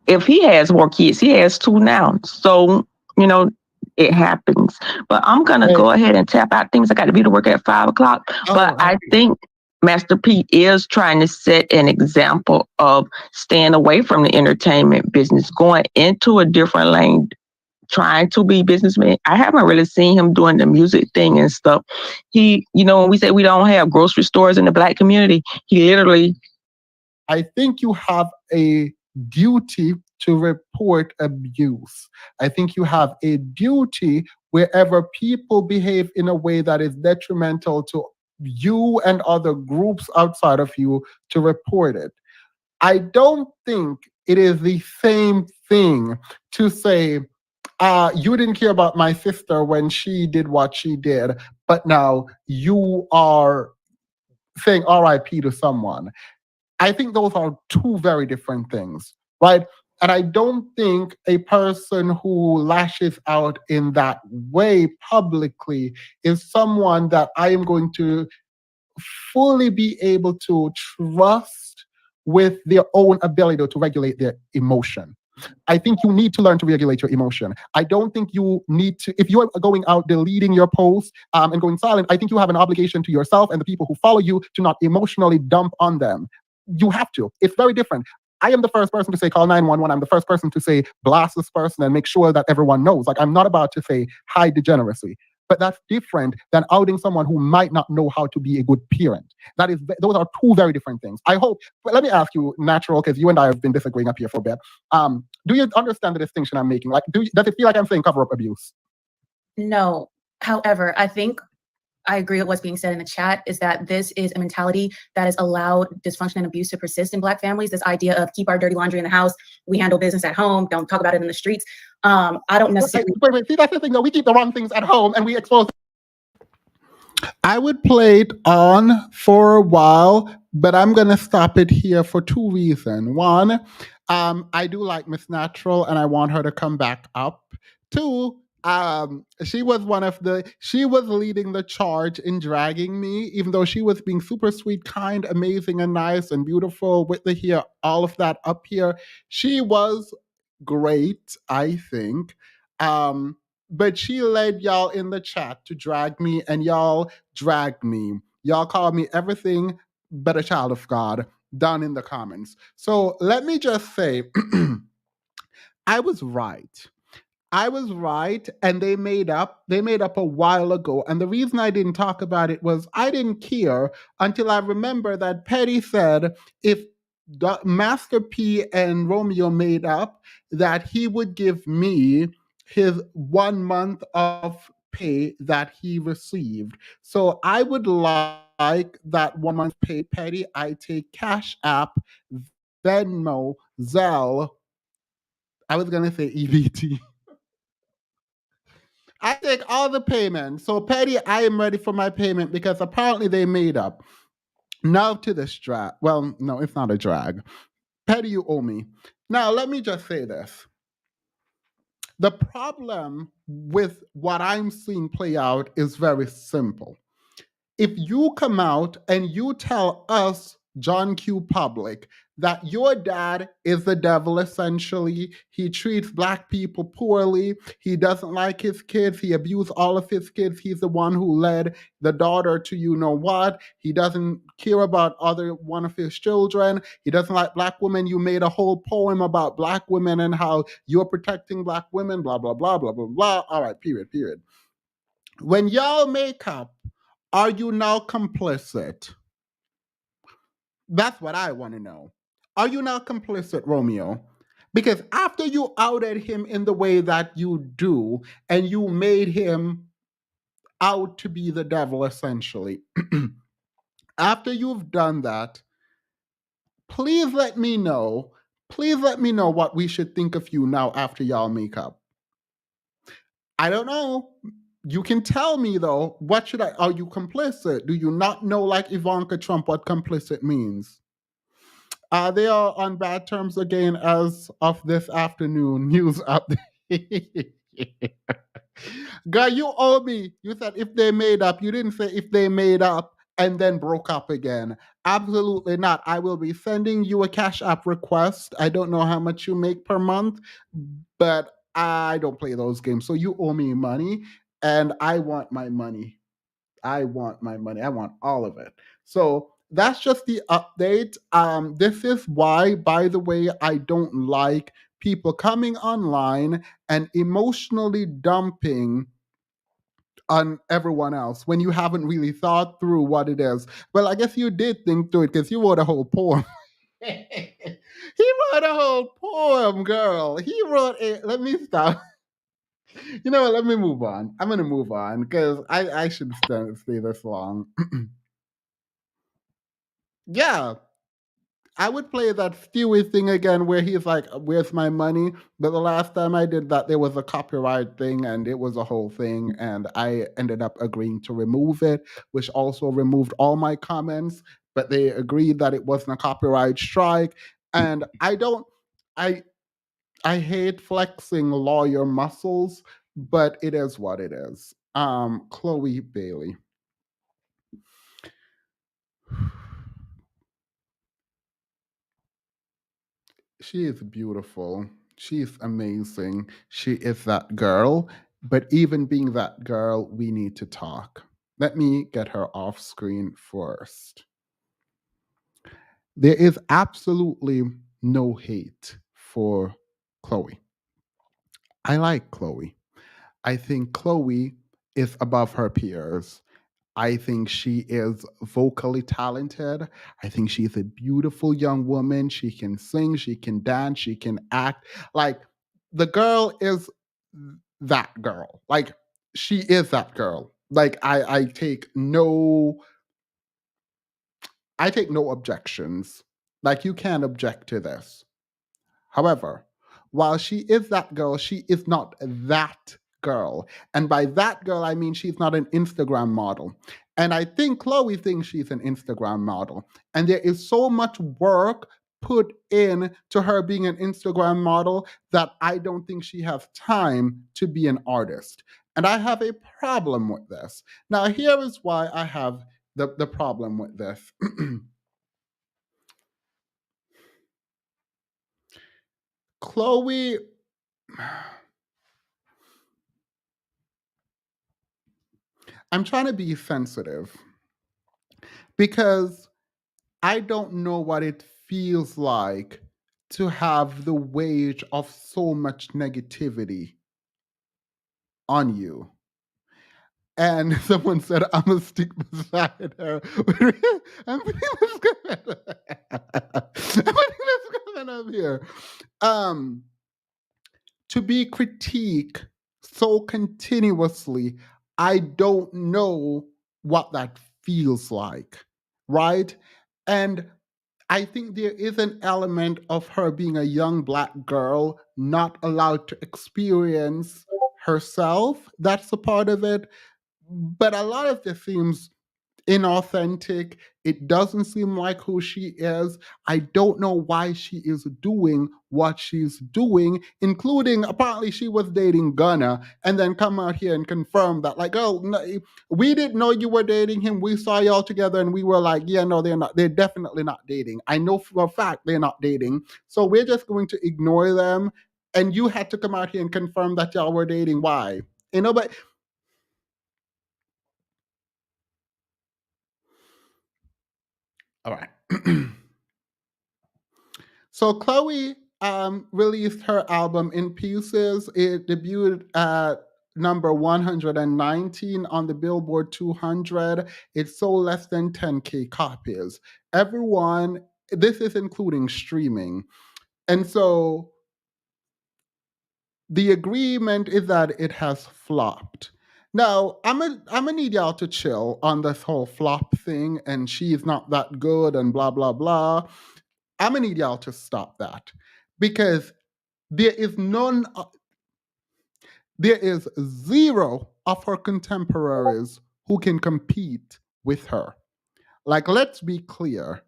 If he has more kids, he has 2 now. So, it happens. But I'm gonna go ahead and tap out things. I got to be to work at 5:00. But I think Master P is trying to set an example of staying away from the entertainment business, going into a different lane, trying to be businessman. I haven't really seen him doing the music thing and stuff. He, when we say we don't have grocery stores in the Black community, he literally. I think you have a duty to report abuse. I think you have a duty wherever people behave in a way that is detrimental to you and other groups outside of you, to report it. I don't think it is the same thing to say, you didn't care about my sister when she did what she did, but now you are saying RIP to someone. I think those are 2 very different things, right? And I don't think a person who lashes out in that way publicly is someone that I am going to fully be able to trust with their own ability to regulate their emotion. I think you need to learn to regulate your emotion. I don't think you need to, if you're going out deleting your posts and going silent, I think you have an obligation to yourself and the people who follow you to not emotionally dump on them. You have to. It's very different. I am the first person to say call 911. I'm the first person to say blast this person and make sure that everyone knows. Like, I'm not about to say hide degeneracy. But that's different than outing someone who might not know how to be a good parent. Those are two very different things. I hope. But let me ask you, Natural, because you and I have been disagreeing up here for a bit. Do you understand the distinction I'm making? Like, does it feel like I'm saying cover up abuse? No. However, I think I agree with what's being said in the chat is that this is a mentality that has allowed dysfunction and abuse to persist in Black families. This idea of keep our dirty laundry in the house, we handle business at home, don't talk about it in the streets. I don't necessarily. Wait. See, that's the thing though. We keep the wrong things at home and we expose. I would play it on for a while, but I'm going to stop it here for two reasons. One, I do like Miss Natural and I want her to come back up. Two, she was leading the charge in dragging me, even though she was being super sweet, kind, amazing, and nice and beautiful with the hair, all of that up here. She was great, I think. But she led y'all in the chat to drag me, and y'all dragged me. Y'all called me everything but a child of God down in the comments. So let me just say, I was right. I was right, and they made up a while ago. And the reason I didn't talk about it was I didn't care until I remember that Petty said if Master P and Romeo made up, that he would give me his 1 month of pay that he received. So I would like that 1 month pay, Petty. I take Cash App, Venmo, Zelle. I was going to say EBT. I take all the payments. So, Petty, I am ready for my payment because apparently they made up. Now to this drag. Well, no, it's not a drag. Petty, you owe me. Now, let me just say this. The problem with what I'm seeing play out is very simple. If you come out and you tell us, John Q. Public, that your dad is the devil, essentially. He treats Black people poorly. He doesn't like his kids. He abused all of his kids. He's the one who led the daughter to you know what. He doesn't care about one of his children. He doesn't like Black women. You made a whole poem about Black women and how you're protecting Black women, blah, blah, blah, blah, blah, blah. All right, period. When y'all make up, are you now complicit? That's what I want to know. Are you now complicit, Romeo? Because after you outed him in the way that you do, and you made him out to be the devil, essentially, after you've done that, please let me know what we should think of you now after y'all make up. I don't know. You can tell me though, are you complicit? Do you not know, like Ivanka Trump, what complicit means? They are on bad terms again as of this afternoon. News update. Girl, you owe me. You said if they made up. You didn't say if they made up and then broke up again. Absolutely not. I will be sending you a Cash App request. I don't know how much you make per month, but I don't play those games. So you owe me money, and I want my money. I want my money. I want all of it. So that's just the update. This is why, by the way, I don't like people coming online and emotionally dumping on everyone else when you haven't really thought through what it is. Well, I guess you did think through it because you wrote a whole poem. He wrote a whole poem, girl. Let me stop. You know what? Let me move on. I'm going to move on because I should stay this long. Yeah, I would play that Stewie thing again where he's like, where's my money? But the last time I did that, there was a copyright thing and it was a whole thing. And I ended up agreeing to remove it, which also removed all my comments. But they agreed that it wasn't a copyright strike. And I hate flexing lawyer muscles, but it is what it is. Chloe Bailey. She is beautiful. She's amazing. She is that girl. But even being that girl, we need to talk. Let me get her off screen first. There is absolutely no hate for Chloe. I like Chloe. I think Chloe is above her peers. I think she is vocally talented. I think she's a beautiful young woman. She can sing, she can dance, she can act. Like, the girl is that girl. Like, she is that girl. Like, I take no objections. Like, you can't object to this. However, while she is that girl, she is not that girl. And by that girl, I mean she's not an Instagram model. And I think Chloe thinks she's an Instagram model. And there is so much work put in to her being an Instagram model that I don't think she has time to be an artist. And I have a problem with this. Now, here is why I have the problem with this. Chloe, I'm trying to be sensitive because I don't know what it feels like to have the weight of so much negativity on you. And someone said, I'm gonna stick beside her. I'm putting this comment. I'm putting this comment up here. To be critiqued so continuously, I don't know what that feels like, right? And I think there is an element of her being a young Black girl, not allowed to experience herself. That's a part of it. But a lot of this seems inauthentic. It doesn't seem like who she is. I don't know why she is doing what she's doing, including apparently she was dating Gunna and then come out here and confirm that, like, oh, no, we didn't know you were dating him. We saw y'all together and we were like, yeah, no, they're not. They're definitely not dating. I know for a fact they're not dating. So we're just going to ignore them. And you had to come out here and confirm that y'all were dating. Why? But all right. So Chloe released her album In Pieces. It debuted at number 119 on the Billboard 200. It sold less than 10K copies. This is including streaming. And so the agreement is that it has flopped. Now, I'm gonna need y'all to chill on this whole flop thing and she's not that good and blah blah blah. I'm gonna need y'all to stop that because there is zero of her contemporaries who can compete with her. Like, let's be clear.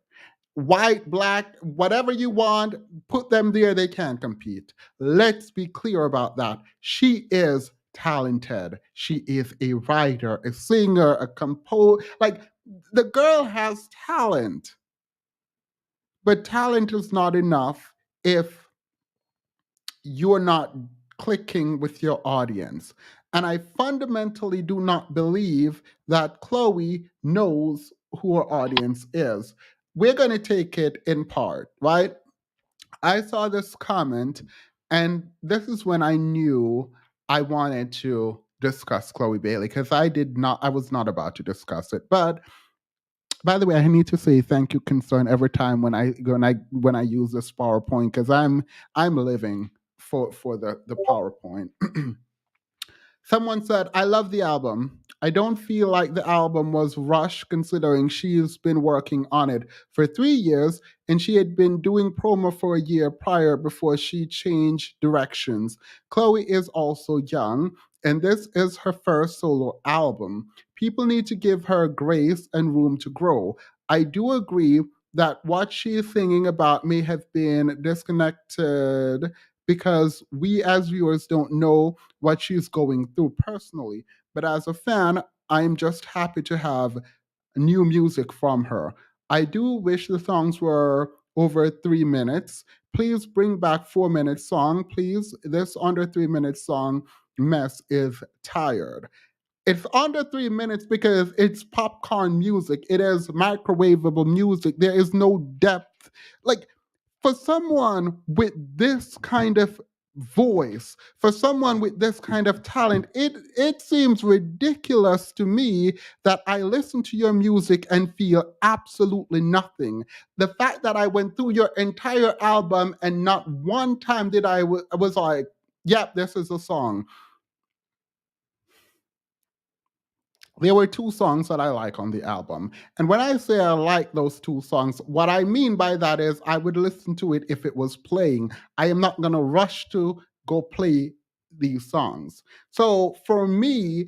White, Black, whatever you want, put them there, they can't compete. Let's be clear about that. She is talented. She is a writer, a singer, a composer. Like, the girl has talent. But talent is not enough if you're not clicking with your audience. And I fundamentally do not believe that Chloe knows who her audience is. We're going to take it in part, right? I saw this comment, and this is when I knew I wanted to discuss Chloe Bailey because I was not about to discuss it. But by the way, I need to say thank you, concern, every time when I use this PowerPoint because I'm living for the PowerPoint. Someone said, I love the album. I don't feel like the album was rushed considering she's been working on it for 3 years and she had been doing promo for a year prior before she changed directions. Chloe is also young and this is her first solo album. People need to give her grace and room to grow. I do agree that what she's singing about may have been disconnected because we as viewers don't know what she's going through personally. But as a fan, I'm just happy to have new music from her. I do wish the songs were over 3 minutes. Please bring back 4-minute song, please. This under 3-minute song mess is tired. It's under 3 minutes because it's popcorn music. It is microwavable music. There is no depth. Like, for someone with this kind of voice, for someone with this kind of talent, it seems ridiculous to me that I listen to your music and feel absolutely nothing. The fact that I went through your entire album and not one time did I was like, yep, this is a song. There were two songs that I like on the album. And when I say I like those two songs, what I mean by that is I would listen to it if it was playing. I am not going to rush to go play these songs. So for me,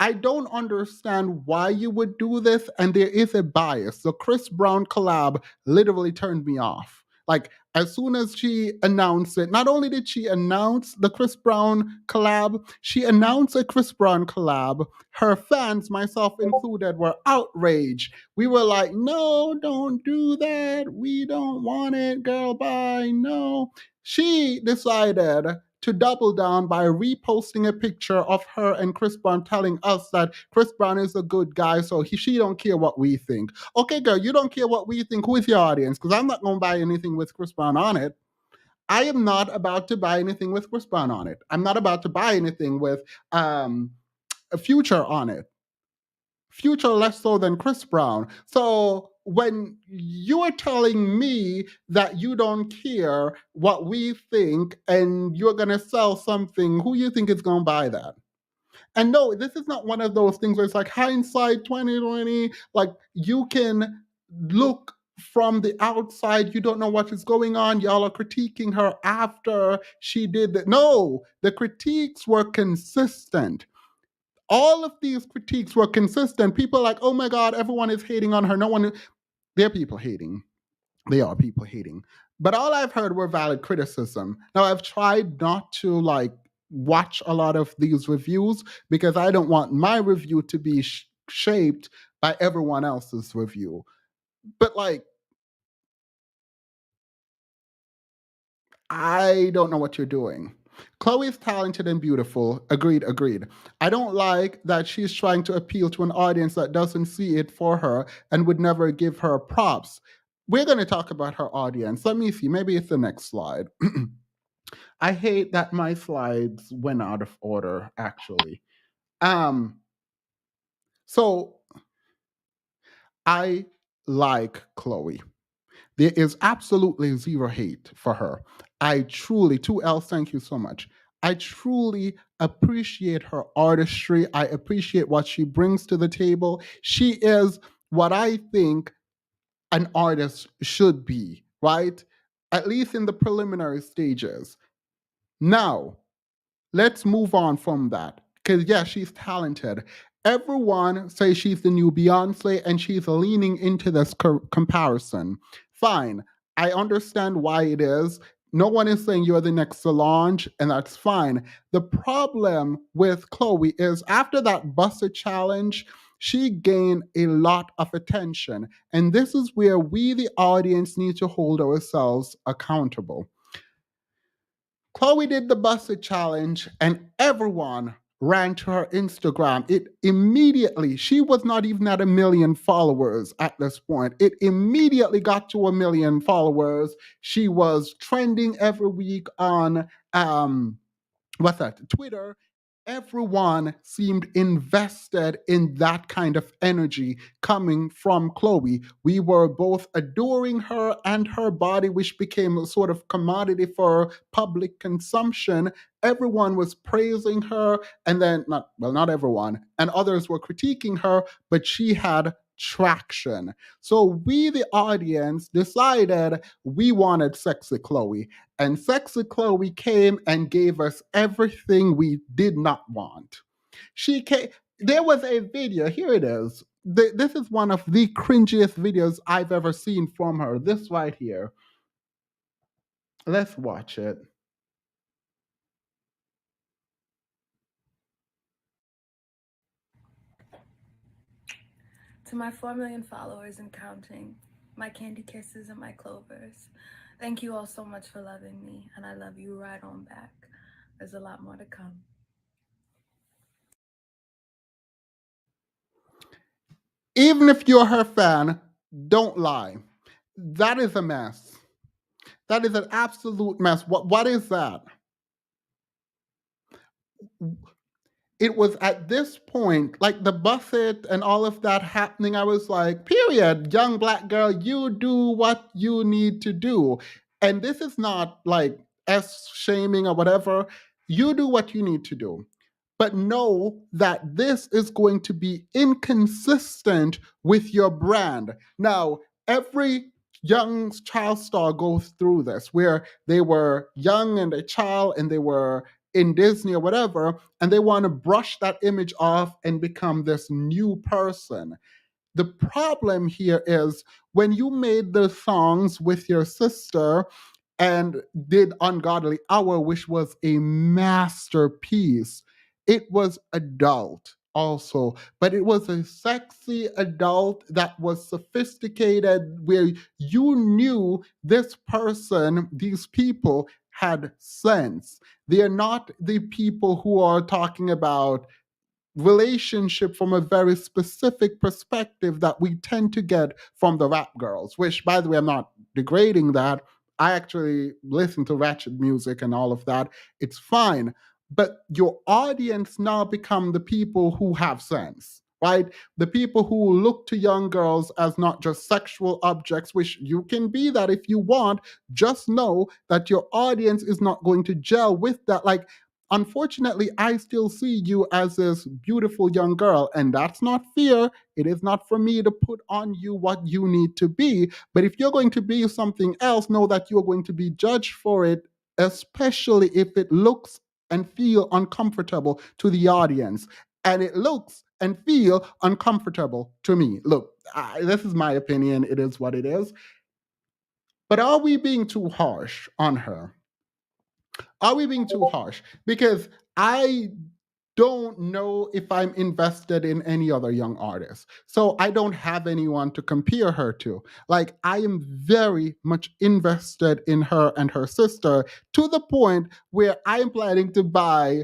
I don't understand why you would do this. And there is a bias. The Chris Brown collab literally turned me off. Like, as soon as she announced it, not only did she announce the Chris Brown collab, she announced a Chris Brown collab. Her fans, myself included, were outraged. We were like, no, don't do that. We don't want it, girl, bye, no. She decided to double down by reposting a picture of her and Chris Brown telling us that Chris Brown is a good guy, so she don't care what we think. Okay, girl, you don't care what we think. Who is your audience? Because I'm not going to buy anything with Chris Brown on it. I am not about to buy anything with Chris Brown on it. I'm not about to buy anything with a Future on it. Future less so than Chris Brown. So when you are telling me that you don't care what we think and you're going to sell something, who you think is going to buy that? And no, this is not one of those things where it's like hindsight 2020. Like, you can look from the outside, you don't know what is going on. Y'all are critiquing her after she did that. No, the critiques were consistent. All of these critiques were consistent. People are like, oh my God, everyone is hating on her. No one, they're people hating. They are people hating. But all I've heard were valid criticism. Now, I've tried not to watch a lot of these reviews because I don't want my review to be shaped by everyone else's review. But I don't know what you're doing. Chloe is talented and beautiful. Agreed. I don't like that she's trying to appeal to an audience that doesn't see it for her and would never give her props. We're going to talk about her audience. Let me see. Maybe it's the next slide. I hate that my slides went out of order, actually. So I like Chloe. There is absolutely zero hate for her. I truly, 2L, thank you so much. I truly appreciate her artistry. I appreciate what she brings to the table. She is what I think an artist should be, right? At least in the preliminary stages. Now, let's move on from that. Because, yeah, she's talented. Everyone says she's the new Beyonce and she's leaning into this comparison. Fine. I understand why it is. No one is saying you're the next Solange, and that's fine. The problem with Chloe is after that Buster challenge, she gained a lot of attention. And this is where we, the audience, need to hold ourselves accountable. Chloe did the Busted challenge and everyone ran to her Instagram. It immediately, she was not even at 1 million followers at this point. It immediately got to 1 million followers. She was trending every week on Twitter. Everyone seemed invested in that kind of energy coming from Chloe. We were both adoring her and her body, which became a sort of commodity for public consumption. Everyone was praising her, and then, not everyone, and others were critiquing her, but she had traction. So we, the audience, decided we wanted Sexy Chloe. And Sexy Chloe came and gave us everything we did not want. She came. There was a video. Here it is. This is one of the cringiest videos I've ever seen from her. This right here. Let's watch it. To my 4 million followers and counting, my candy kisses and my clovers, thank you all so much for loving me, and I love you right on back. There's a lot more to come. Even if you're her fan, don't lie. That is a mess. That is an absolute mess. What is that? It was at this point, like the buffet and all of that happening, I was like, period, young black girl, you do what you need to do. And this is not like S shaming or whatever. You do what you need to do. But know that this is going to be inconsistent with your brand. Now, every young child star goes through this where they were young and a child and they were in Disney or whatever, and they want to brush that image off and become this new person. The problem here is when you made the songs with your sister and did Ungodly Hour, which was a masterpiece, it was adult also, but it was a sexy adult that was sophisticated, where you knew this person, these people had sense. They are not the people who are talking about relationship from a very specific perspective that we tend to get from the rap girls, which, by the way, I'm not degrading that. I actually listen to ratchet music and all of that. It's fine. But your audience now become the people who have sense, right? The people who look to young girls as not just sexual objects, which you can be that if you want. Just know that your audience is not going to gel with that. Like, unfortunately, I still see you as this beautiful young girl, and that's not fear. It is not for me to put on you what you need to be. But if you're going to be something else, know that you're going to be judged for it, especially if it looks and feel uncomfortable to the audience. And it looks and feel uncomfortable to me. Look, this is my opinion. It is what it is. But are we being too harsh on her? Are we being too harsh? Because I don't know if I'm invested in any other young artist. So I don't have anyone to compare her to. Like, I am very much invested in her and her sister, to the point where I'm planning to buy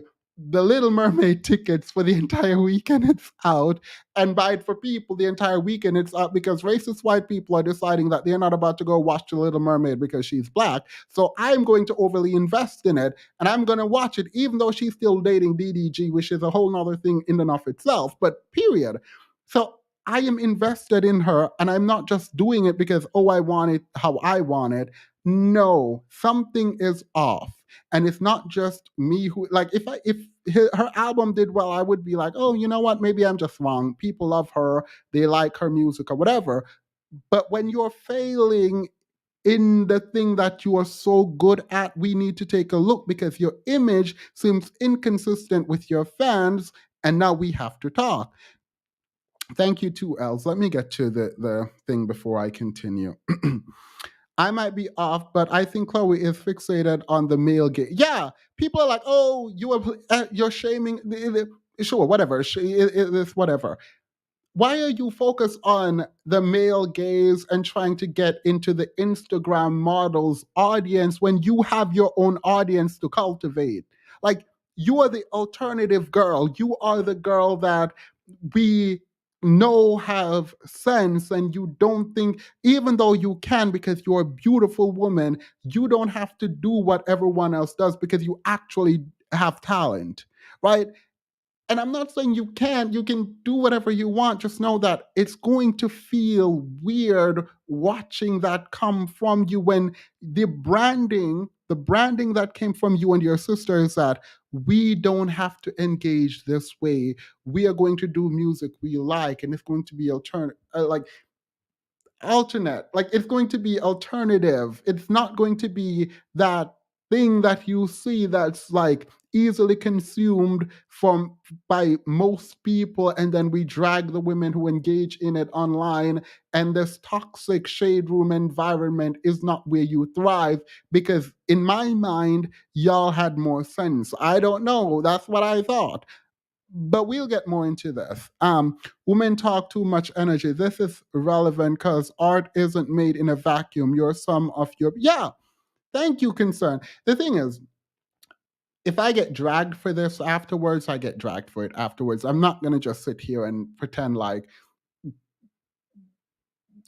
the Little Mermaid tickets for the entire weekend it's out, and buy it for people the entire weekend it's out, because racist white people are deciding that they're not about to go watch the Little Mermaid because she's black. So I'm going to overly invest in it, and I'm going to watch it, even though she's still dating DDG, which is a whole nother thing in and of itself. But period. So I am invested in her, and I'm not just doing it because, oh, I want it how I want it. No, something is off. And it's not just me who, like, if her album did well, I would be like, oh, you know what? Maybe I'm just wrong. People love her. They like her music or whatever. But when you're failing in the thing that you are so good at, we need to take a look, because your image seems inconsistent with your fans, and now we have to talk. Thank you, two Els. Let me get to the thing before I continue. I might be off, but I think Chloe is fixated on the male gaze. Yeah, people are like, "Oh, you're shaming." Sure, whatever. It's whatever. Why are you focused on the male gaze and trying to get into the Instagram models audience when you have your own audience to cultivate? Like, you are the alternative girl. You are the girl that we know have sense, and you don't think, even though you can because you're a beautiful woman, you don't have to do what everyone else does because you actually have talent, right? And I'm not saying you can't, you can do whatever you want. Just know that it's going to feel weird watching that come from you, when the branding that came from you and your sister is that we don't have to engage this way. We are going to do music we like, and it's going to be alternate, like it's going to be alternative. It's not going to be that thing that you see that's like easily consumed from by most people, and then we drag the women who engage in it online, and this toxic shade room environment is not where you thrive, because in my mind y'all had more sense. I don't know, that's what I thought. But we'll get more into this. Women talk too much energy. This is relevant because art isn't made in a vacuum. You're some of your, yeah, thank you, concern. The thing is, if I get dragged for this afterwards, I get dragged for it afterwards. I'm not going to just sit here and pretend like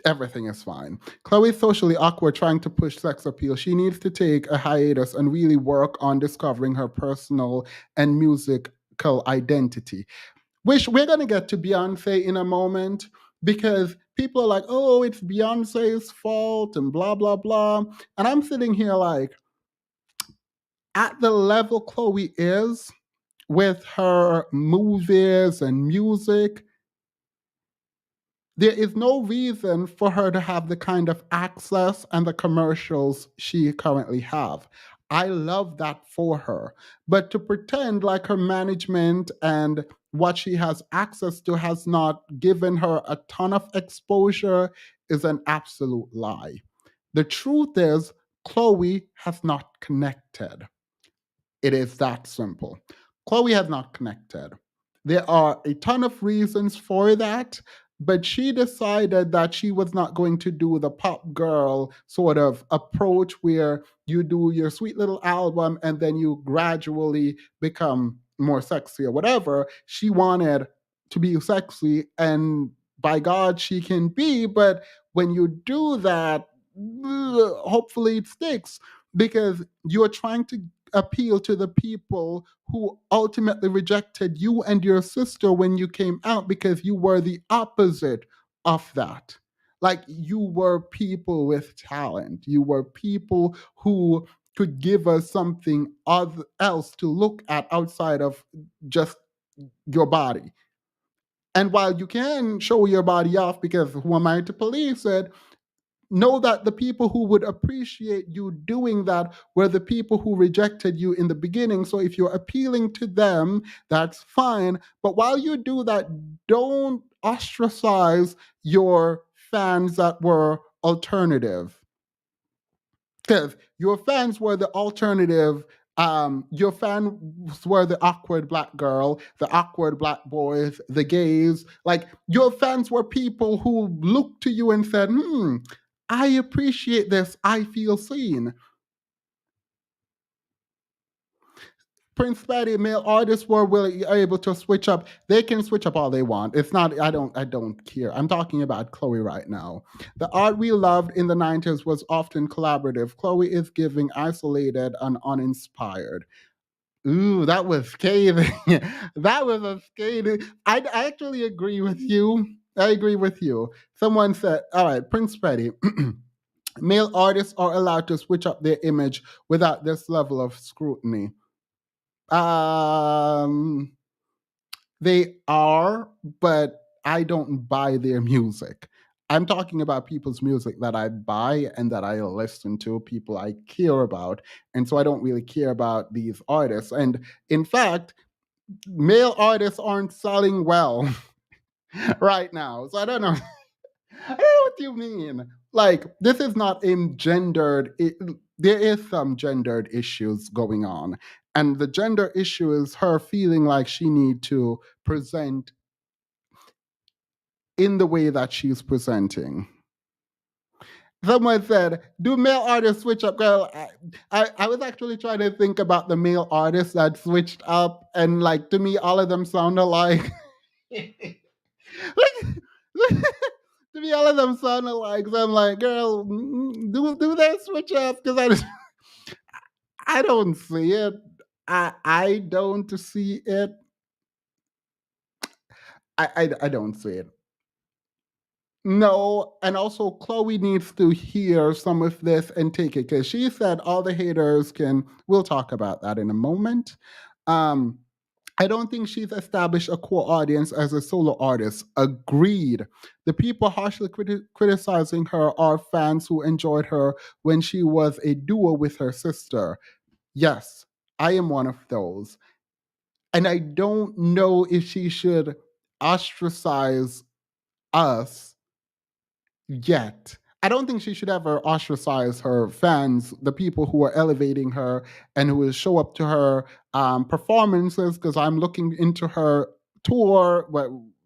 everything is fine. Chloe's socially awkward trying to push sex appeal. She needs to take a hiatus and really work on discovering her personal and musical identity. Which we're going to get to Beyonce in a moment because people are like, oh, it's Beyonce's fault and blah, blah, blah. And I'm sitting here like, at the level Chloe is with her movies and music, there is no reason for her to have the kind of access and the commercials she currently have. I love that for her. But to pretend like her management and what she has access to has not given her a ton of exposure is an absolute lie. The truth is, Chloe has not connected. It is that simple. Chloe has not connected. There are a ton of reasons for that, but she decided that she was not going to do the pop girl sort of approach where you do your sweet little album and then you gradually become more sexy or whatever. She wanted to be sexy, and by God, she can be, but when you do that, hopefully it sticks because you're trying to appeal to the people who ultimately rejected you and your sister when you came out because you were the opposite of that. Like you were people with talent. You were people who could give us something else to look at outside of just your body. And while you can show your body off because who am I to police it, know that the people who would appreciate you doing that were the people who rejected you in the beginning. So if you're appealing to them, that's fine. But while you do that, don't ostracize your fans that were alternative. Because your fans were the alternative. Your fans were the awkward black girl, the awkward black boys, the gays. Like your fans were people who looked to you and said, I appreciate this. I feel seen. Prince Patty, male artists were able to switch up. They can switch up all they want. It's not. I don't care. I'm talking about Chloe right now. The art we loved in the '90s was often collaborative. Chloe is giving isolated and uninspired. Ooh, that was scathing. That was a scathing. I actually agree with you. I agree with you. Someone said, "All right, Prince Patty." Male artists are allowed to switch up their image without this level of scrutiny. Um, they are, but I don't buy their music. I'm talking about people's music that I buy and that I listen to, people I care about. And so I don't really care about these artists. And in fact, male artists aren't selling well right now. So I don't know. I don't know what you mean. Like, this is not there is some gendered issues going on. And the gender issue is her feeling like she need to present in the way that she's presenting. Someone said, do male artists switch up? Girl, I was actually trying to think about the male artists that switched up, and like to me, all of them sound alike. Like, to me, all of them sound alike. So I'm like, girl, do they switch up? Because I don't see it. I don't see it. I don't see it. No, and also Chloe needs to hear some of this and take it because she said all the haters can. We'll talk about that in a moment. Um, I don't think she's established a core audience as a solo artist. Agreed. The people harshly criticizing her are fans who enjoyed her when she was a duo with her sister. Yes, I am one of those. And I don't know if she should ostracize us yet. I don't think she should ever ostracize her fans, the people who are elevating her and who will show up to her performances. Because I'm looking into her tour,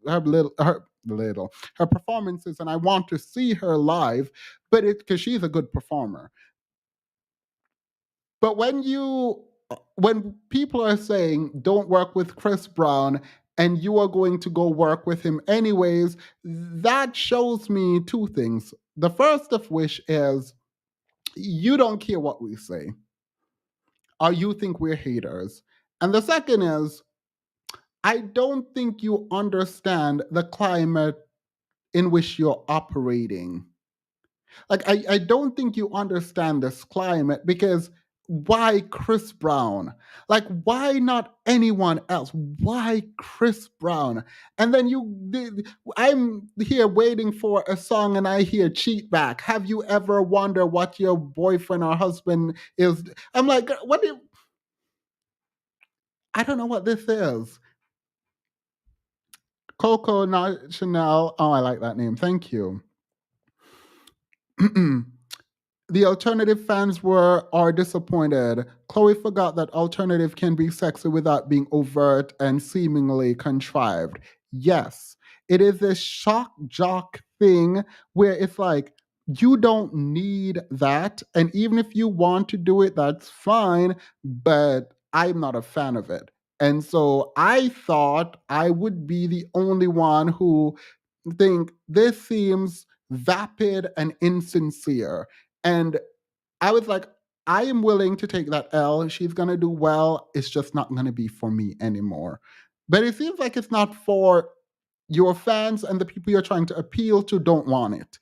her performances, and I want to see her live. But because she's a good performer. But when people are saying don't work with Chris Brown and you are going to go work with him anyways, that shows me two things. The first of which is you don't care what we say, or you think we're haters. And the second is, I don't think you understand the climate in which you're operating. Like, I don't think you understand this climate, because why Chris Brown? Like, why not anyone else? Why Chris Brown? And then I'm here waiting for a song and I hear cheat back. Have you ever wondered what your boyfriend or husband is? I'm like, what? I don't know what this is. Coco not Chanel. Oh, I like that name. Thank you. The alternative fans are disappointed. Chloe forgot that alternative can be sexy without being overt and seemingly contrived. Yes, it is a shock jock thing where it's like you don't need that, and even if you want to do it, that's fine. But I'm not a fan of it, and so I thought I would be the only one who think this seems vapid and insincere. And I was like, I am willing to take that L. She's going to do well. It's just not going to be for me anymore. But it seems like it's not for your fans, and the people you're trying to appeal to don't want it.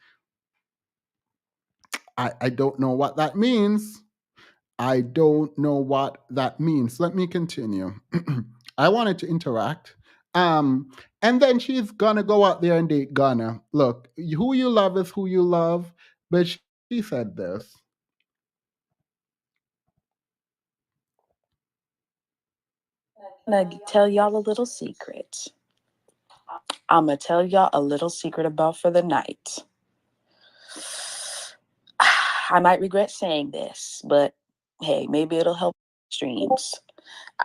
I don't know what that means. I don't know what that means. Let me continue. I wanted to interact. And then she's gonna go out there and date Gunna. Look, who you love is who you love. But she said this. I'm gonna tell y'all a little secret. I'm gonna tell y'all a little secret about for the night. I might regret saying this, but hey, maybe it'll help streams.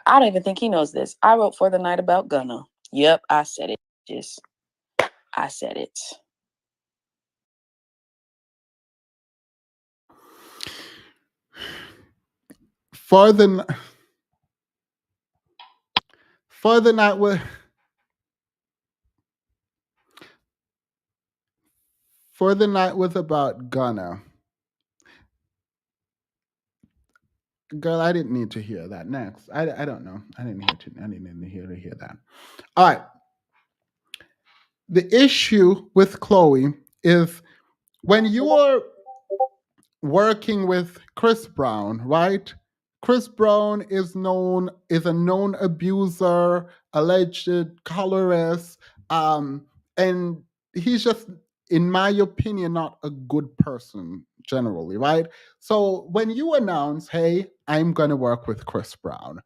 I don't even think he knows this. I wrote for the night about Gunna. Yep, I said it. I said it. For the night with for the night was about Gunna. Girl, I didn't need to hear that. Next, I don't know. I didn't need to hear that. All right. The issue with Chloe is when you are working with Chris Brown, right? Chris Brown is a known abuser, alleged colorist, and he's just, in my opinion, not a good person generally, right? So when you announce, "Hey, I'm gonna work with Chris Brown,"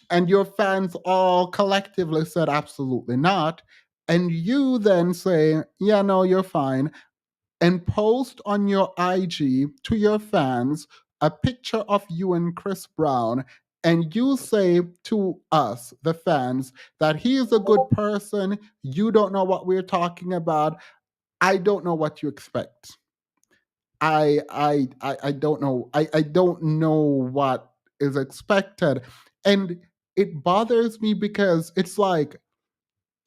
and your fans all collectively said, "Absolutely not," and you then say, "Yeah, no, you're fine," and post on your IG to your fans a picture of you and Chris Brown, and you say to us, the fans, that he is a good person, you don't know what we're talking about, I don't know what you expect. I don't know. I don't know what is expected. And it bothers me because it's like,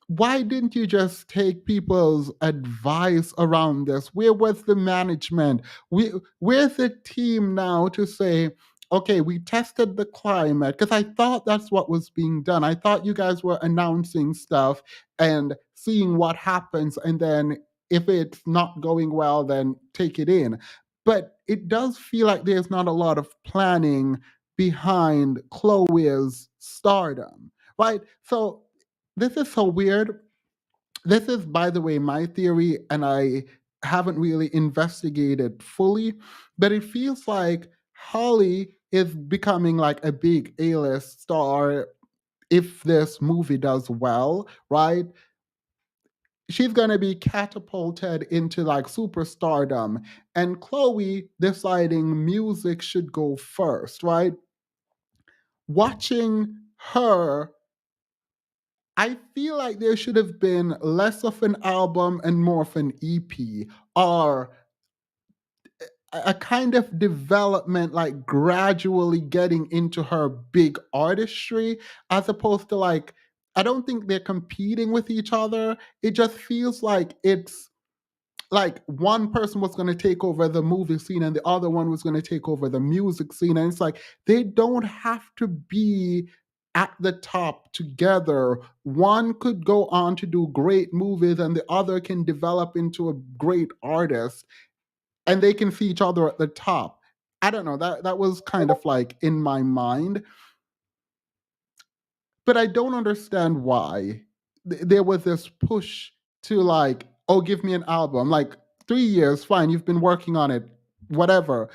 why didn't you just take people's advice around this? Where was the management? Where's the team now to say, okay, we tested the climate? Because I thought that's what was being done. I thought you guys were announcing stuff and seeing what happens. And then if it's not going well, then take it in. But it does feel like there's not a lot of planning behind Chloe's stardom, right? So this is so weird. This is, by the way, my theory, and I haven't really investigated fully, but it feels like Holly is becoming like a big A-list star if this movie does well, right? She's gonna be catapulted into like superstardom, and Chloe deciding music should go first, right? Watching her, I feel like there should have been less of an album and more of an EP, or a kind of development, like gradually getting into her big artistry, as opposed to like I don't think they're competing with each other. It just feels like it's like one person was going to take over the movie scene and the other one was going to take over the music scene. And it's like they don't have to be at the top together. One could go on to do great movies and the other can develop into a great artist, and they can see each other at the top. I don't know. That was kind of like in my mind. But I don't understand why there was this push to like, oh, give me an album. Like 3 years, fine, you've been working on it, whatever.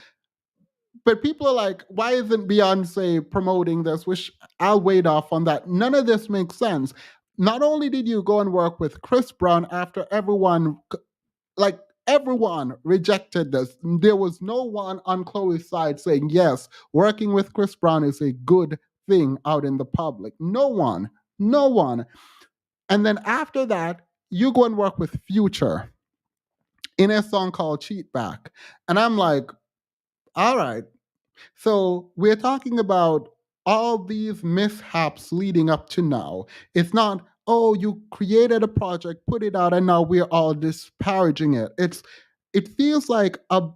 But people are like, why isn't Beyonce promoting this? Which I'll wait off on that. None of this makes sense. Not only did you go and work with Chris Brown after like everyone rejected this. There was no one on Chloe's side saying, yes, working with Chris Brown is a good thing out in the public. No one. No one. And then after that, you go and work with Future in a song called Cheat Back. And I'm like, all right. So we're talking about all these mishaps leading up to now. It's not, oh, you created a project, put it out, and now we're all disparaging it. It feels like a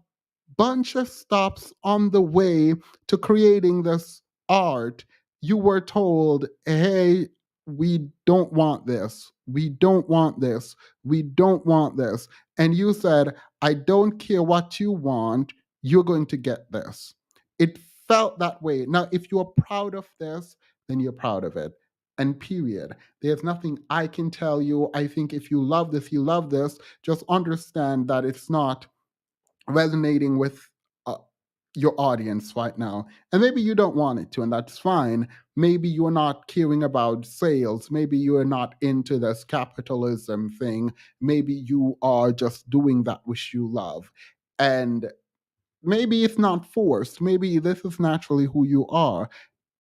bunch of stops on the way to creating this art. You were told, hey, we don't want this. We don't want this. We don't want this. And you said, I don't care what you want. You're going to get this. It felt that way. Now, if you're proud of this, then you're proud of it. And period. There's nothing I can tell you. I think if you love this, you love this. Just understand that it's not resonating with your audience right now. And maybe you don't want it to, and that's fine. Maybe you're not caring about sales. Maybe you're not into this capitalism thing. Maybe you are just doing that which you love. And maybe it's not forced. Maybe this is naturally who you are,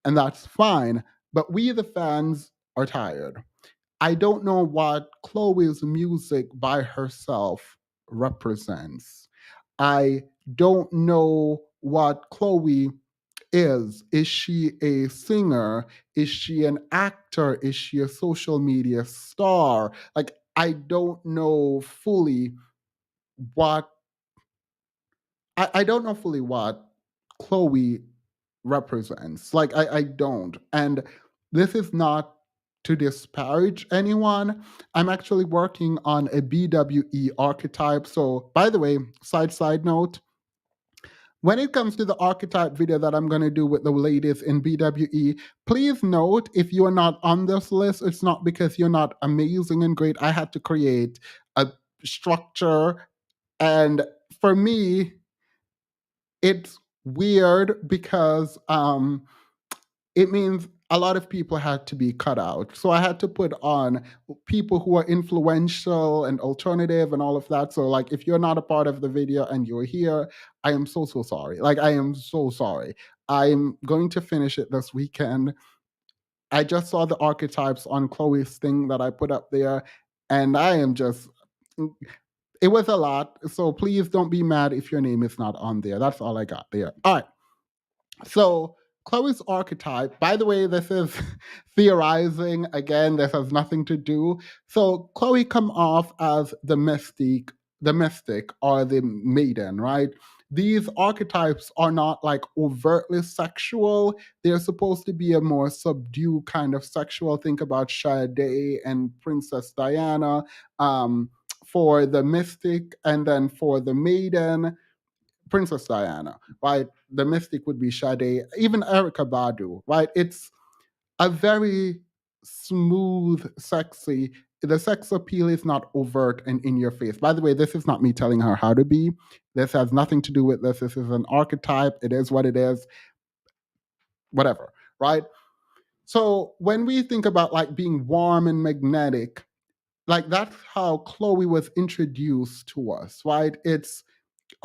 and that's fine. But we, the fans, are tired. I don't know what Chloe's music by herself represents. I don't know what Chloe is. Is she a singer? Is she an actor? Is she a social media star? Like, I don't know fully what I don't know fully what Chloe represents. Like, I don't. And this is not to disparage anyone. I'm actually working on a BWE archetype. So, by the way, side note, when it comes to the archetype video that I'm going to do with the ladies in BWE, please note if you are not on this list, it's not because you're not amazing and great. I had to create a structure. And for me, it's weird because it means a lot of people had to be cut out. So I had to put on people who are influential and alternative and all of that. So like if you're not a part of the video and you're here, I am so sorry. Like I am so sorry. I'm going to finish it this weekend. I just saw the archetypes on Chloe's thing that I put up there, and I am just it was a lot. So please don't be mad if your name is not on there. That's all I got there. All right. So Chloe's archetype, by the way, this is theorizing. Again, this has nothing to do. So Chloe come off as the mystic or the maiden, right? These archetypes are not like overtly sexual. They're supposed to be a more subdued kind of sexual. Think about Sade and Princess Diana for the mystic, and then for the maiden, Princess Diana, right? The mystic would be Sade, even Erica Badu, right? It's a very smooth, sexy. The sex appeal is not overt and in your face. By the way, this is not me telling her how to be. This has nothing to do with this. This is an archetype. It is what it is. Whatever, right? So when we think about like being warm and magnetic, like that's how Chloe was introduced to us, right? It's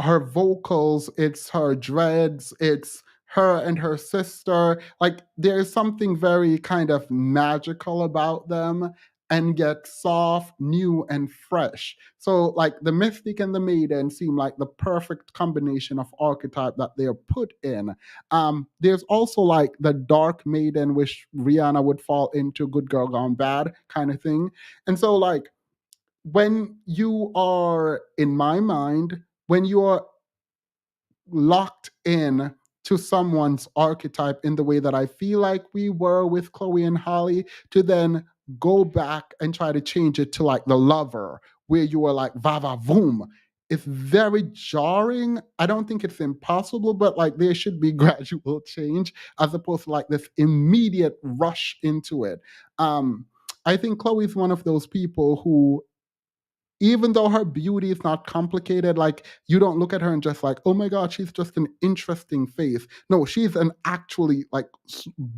her vocals, it's her dreads, it's her and her sister. Like there's something very kind of magical about them. and get soft, new, and fresh. So, like the mystic and the maiden seem like the perfect combination of archetype that they're put in. There's also like the dark maiden, which Rihanna would fall into, good girl gone bad kind of thing. And so, like, when you are, in my mind, when you are locked in to someone's archetype in the way that I feel like we were with Chloe and Holly, to then go back and try to change it to like the lover, where you are like va va voom. It's very jarring. I don't think it's impossible, but like there should be gradual change as opposed to like this immediate rush into it. I think Chloe's one of those people who, even though her beauty is not complicated, like you don't look at her and just like, oh my God, she's just an interesting face. No, she's an actually like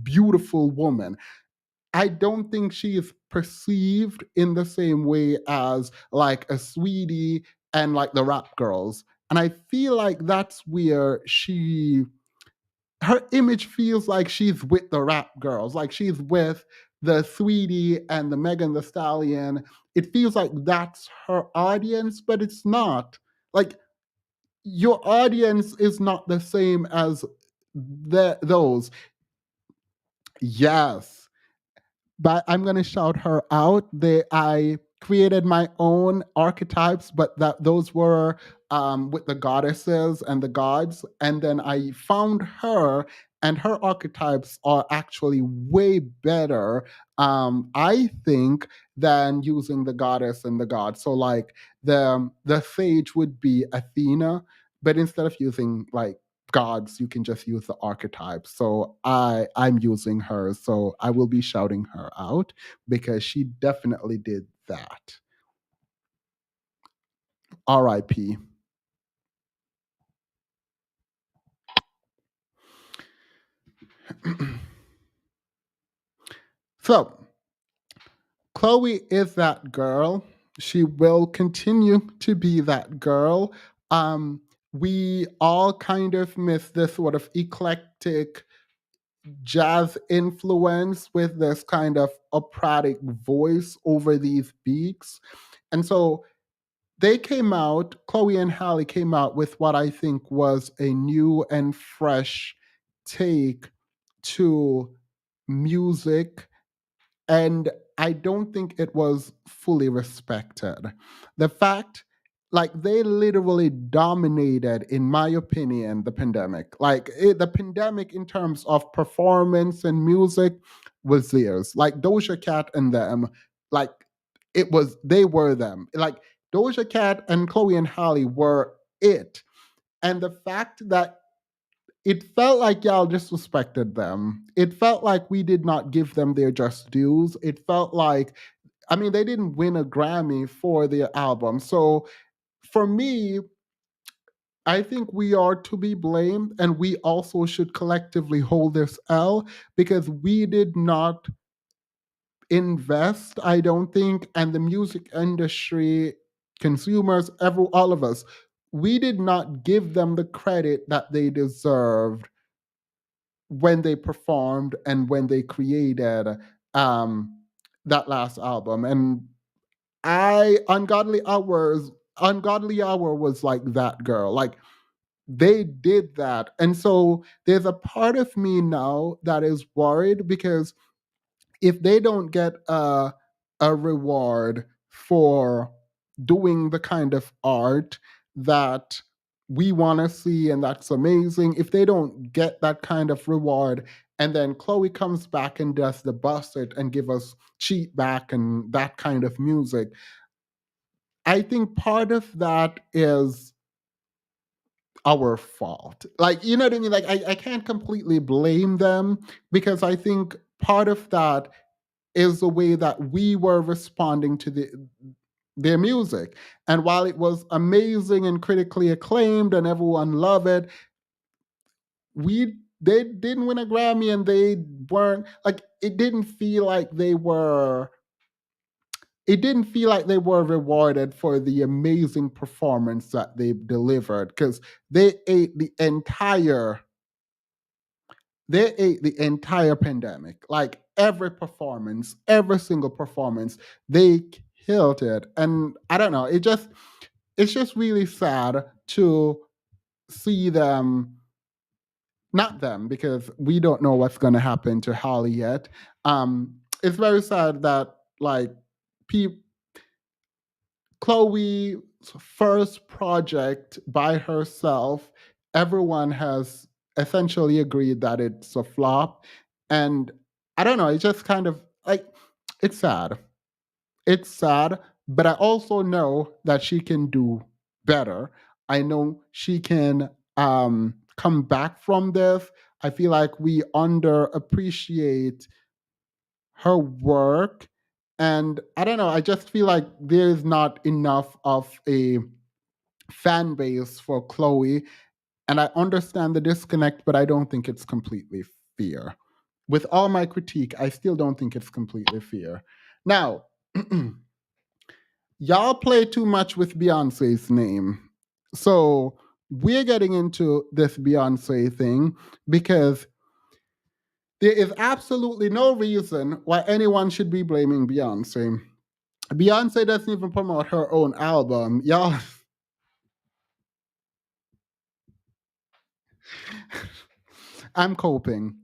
beautiful woman. I don't think she is perceived in the same way as like a Sweetie and like the rap girls. And I feel like that's where her image feels like she's with the rap girls, like she's with the Sweetie and the Megan the Stallion. It feels like that's her audience, but it's not. Like your audience is not the same as those. Yes, but I'm gonna shout her out. I created my own archetypes, but that those were with the goddesses and the gods, and then I found her, and her archetypes are actually way better, I think, than using the goddess and the god. So like the sage would be Athena, but instead of using like gods, you can just use the archetypes. So I'm using her, so I will be shouting her out because she definitely did that. RIP. So Chloe is that girl. She will continue to be that girl. We all kind of miss this sort of eclectic jazz influence with this kind of operatic voice over these beats. And so Chloe and Halle came out with what I think was a new and fresh take to music, and I don't think it was fully respected. The fact, like, they literally dominated, in my opinion, the pandemic. Like, the pandemic in terms of performance and music was theirs. Like, Doja Cat and them, like, they were them. Like, Doja Cat and Chloe and Halle were it. And the fact that it felt like y'all disrespected them. It felt like we did not give them their just dues. It felt like, I mean, they didn't win a Grammy for their album. So for me, I think we are to be blamed, and we also should collectively hold this L because we did not invest, I don't think, and the music industry, consumers, all of us, we did not give them the credit that they deserved when they performed and when they created that last album. And Ungodly Hour was like that girl. Like they did that. And so there's a part of me now that is worried because if they don't get a reward for doing the kind of art that we want to see and that's amazing, if they don't get that kind of reward, and then Chloe comes back and does the bust it and give us cheat back and that kind of music, I think part of that is our fault. Like, you know what I mean? Like, I can't completely blame them because I think part of that is the way that we were responding to their music. And while it was amazing and critically acclaimed and everyone loved it, they didn't win a Grammy, and they weren't like, it didn't feel like they were rewarded for the amazing performance that they delivered because they ate the entire they ate the entire pandemic. Like every performance, every single performance, they killed it. And I don't know, it's just really sad to see them, not them, because we don't know what's going to happen to Holly yet. It's very sad that like people, Chloe's first project by herself, everyone has essentially agreed that it's a flop. And I don't know, it's just kind of like, it's sad. It's sad, but I also know that she can do better. I know she can come back from this. I feel like we underappreciate her work. And I don't know, I just feel like there's not enough of a fan base for Chloe. And I understand the disconnect, but I don't think it's completely fair. With all my critique, I still don't think it's completely fair. Now, y'all play too much with Beyonce's name. So we're getting into this Beyonce thing because there is absolutely no reason why anyone should be blaming Beyonce. Beyonce doesn't even promote her own album. Y'all. I'm coping.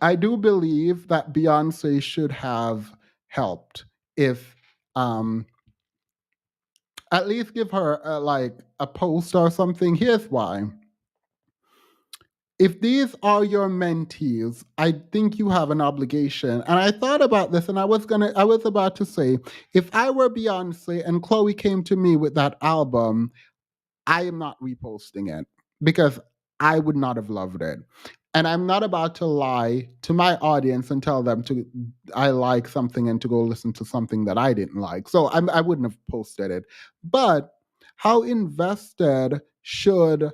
I do believe that Beyonce should have helped if at least give her like a post or something. Here's why. If these are your mentees, I think you have an obligation. And I thought about this and I was about to say, if I were Beyonce and Chloe came to me with that album, I am not reposting it because I would not have loved it. And I'm not about to lie to my audience and tell them I like something and to go listen to something that I didn't like. So I wouldn't have posted it. But how invested should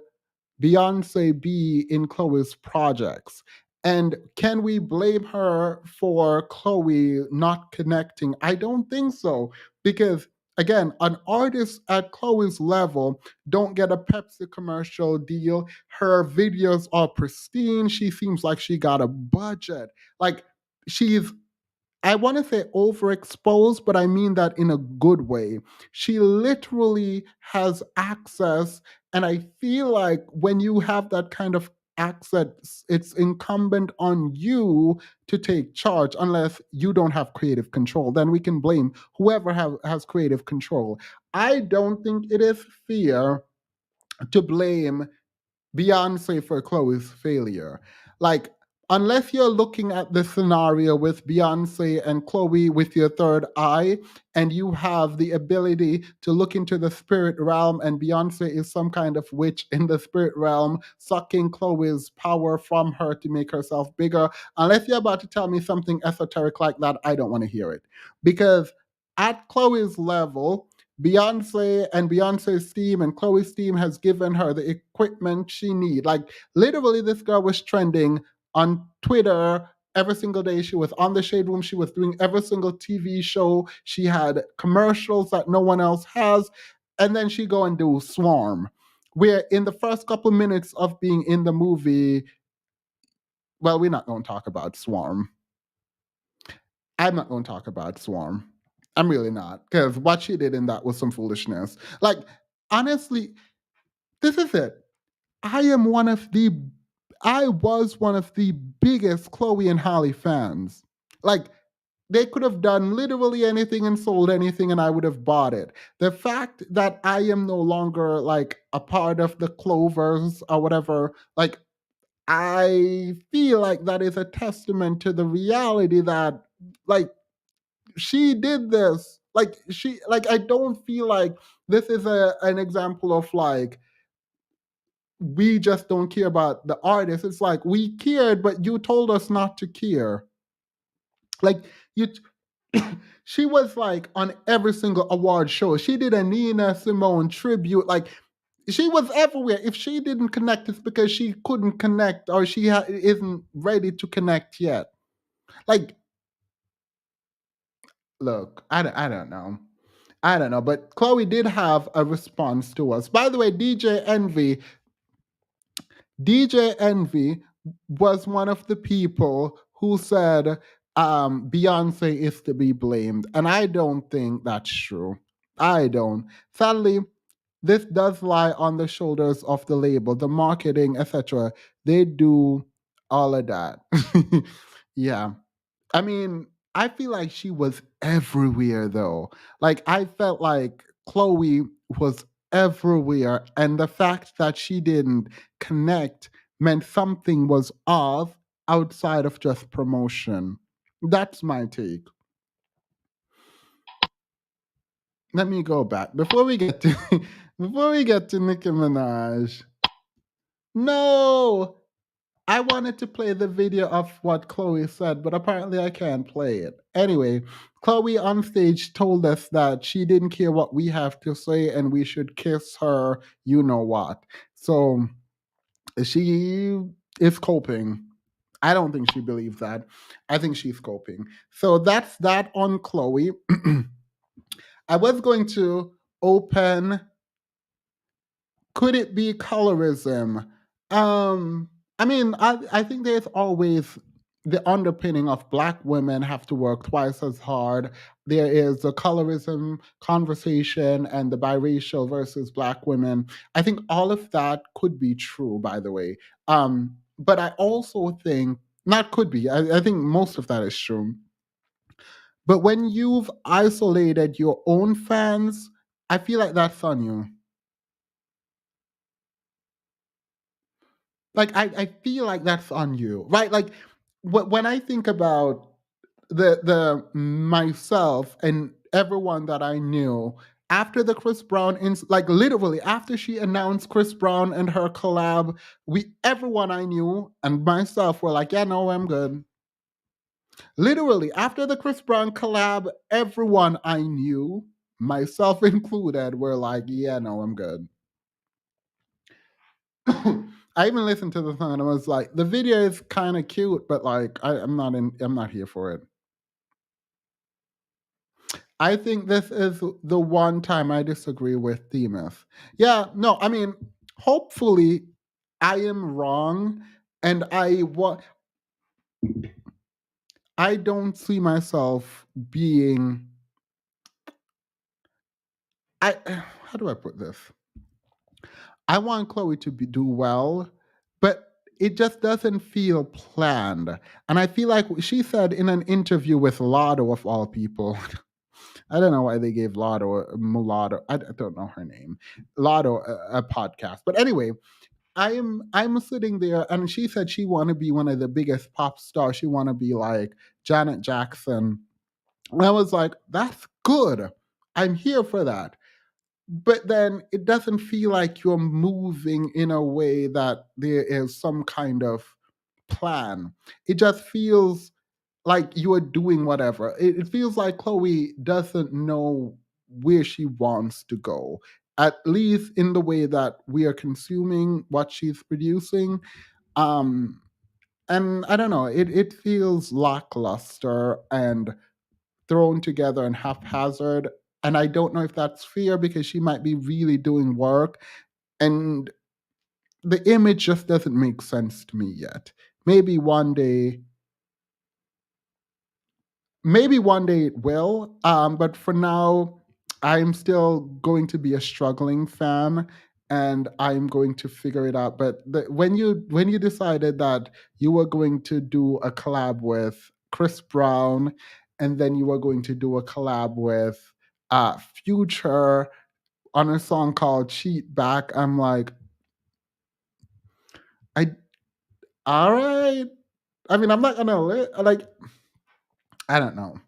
Beyonce be in Chloe's projects? And can we blame her for Chloe not connecting? I don't think so. Because again, an artist at Chloe's level don't get a Pepsi commercial deal. Her videos are pristine. She seems like she got a budget. Like she's, I want to say overexposed, but I mean that in a good way. She literally has access. And I feel like when you have that kind of access, it's incumbent on you to take charge, unless you don't have creative control. Then we can blame whoever has creative control. I don't think it is fair to blame Beyonce for Chloe's failure. Like, unless you're looking at the scenario with Beyonce and Chloe with your third eye, and you have the ability to look into the spirit realm, and Beyonce is some kind of witch in the spirit realm, sucking Chloe's power from her to make herself bigger, unless you're about to tell me something esoteric like that, I don't want to hear it. Because at Chloe's level, Beyonce and Beyonce's team and Chloe's team has given her the equipment she needs. Like literally, this girl was trending on Twitter every single day. She was on the Shade Room. She was doing every single TV show. She had commercials that no one else has. And then she go and do Swarm, where in the first couple minutes of being in the movie, well, we're not going to talk about Swarm. I'm not going to talk about Swarm. I'm really not, because what she did in that was some foolishness. Like, honestly, this is it. I was one of the biggest Chloe and Halle fans. Like, they could have done literally anything and sold anything and I would have bought it. The fact that I am no longer like a part of the Clovers or whatever, like, I feel like that is a testament to the reality that, like, she did this. I don't feel like this is an example of like, we just don't care about the artist. It's like, we cared, but you told us not to care. Like, you, she was like on every single award show. She did a Nina Simone tribute. Like, she was everywhere. If she didn't connect, it's because she couldn't connect or she isn't ready to connect yet. Like, look, I don't know. I don't know, but Chloe did have a response to us. By the way, DJ Envy was one of the people who said Beyonce is to be blamed. And I don't think that's true. I don't. Sadly, this does lie on the shoulders of the label, the marketing, etc. They do all of that. Yeah. I mean, I feel like she was everywhere though. Like I felt like Chloe was everywhere, and the fact that she didn't connect meant something was off outside of just promotion. That's my take. Let me go back before we get to before we get to Nicki Minaj. No, I wanted to play the video of what Chloe said, but apparently I can't play it. Anyway, Chloe on stage told us that she didn't care what we have to say and we should kiss her, you know what. So she is coping. I don't think she believes that. I think she's coping. So that's that on Chloe. I was going to open, could it be colorism? I mean, I think there's always the underpinning of black women have to work twice as hard. There is the colorism conversation and the biracial versus black women. I think all of that could be true, by the way. But I also think, not could be, I think most of that is true. But when you've isolated your own fans, I feel like that's on you. Like I feel like that's on you, right? Like when I think about the myself and everyone that I knew after the Chris Brown like literally after she announced Chris Brown and her collab, everyone I knew and myself were like, yeah, no, I'm good. Literally after the Chris Brown collab, everyone I knew, myself included, were like, yeah, no, I'm good. I even listened to the song and I was like, the video is kind of cute, but like I'm not here for it. I think this is the one time I disagree with Themis. Yeah, no, I mean, hopefully I am wrong and I don't see myself being how do I put this? I want Chloe to do well, but it just doesn't feel planned. And I feel like she said in an interview with Lotto of all people, I don't know why they gave Lotto, Mulatto, I don't know her name, Lotto a podcast. But anyway, I'm sitting there and she said she want to be one of the biggest pop stars. She want to be like Janet Jackson. And I was like, that's good. I'm here for that. But then it doesn't feel like you're moving in a way that there is some kind of plan. It just feels like you are doing whatever. It feels like Chloe doesn't know where she wants to go, at least in the way that we are consuming what she's producing. Um, and I don't know, it feels lackluster and thrown together and haphazard. And I don't know if that's fair because she might be really doing work. And the image just doesn't make sense to me yet. Maybe one day it will. But for now, I'm still going to be a struggling fan and I'm going to figure it out. But when you decided that you were going to do a collab with Chris Brown and then you were going to do a collab with Future on a song called Cheat Back, I'm like, all right. I mean, I'm not gonna like, I don't know.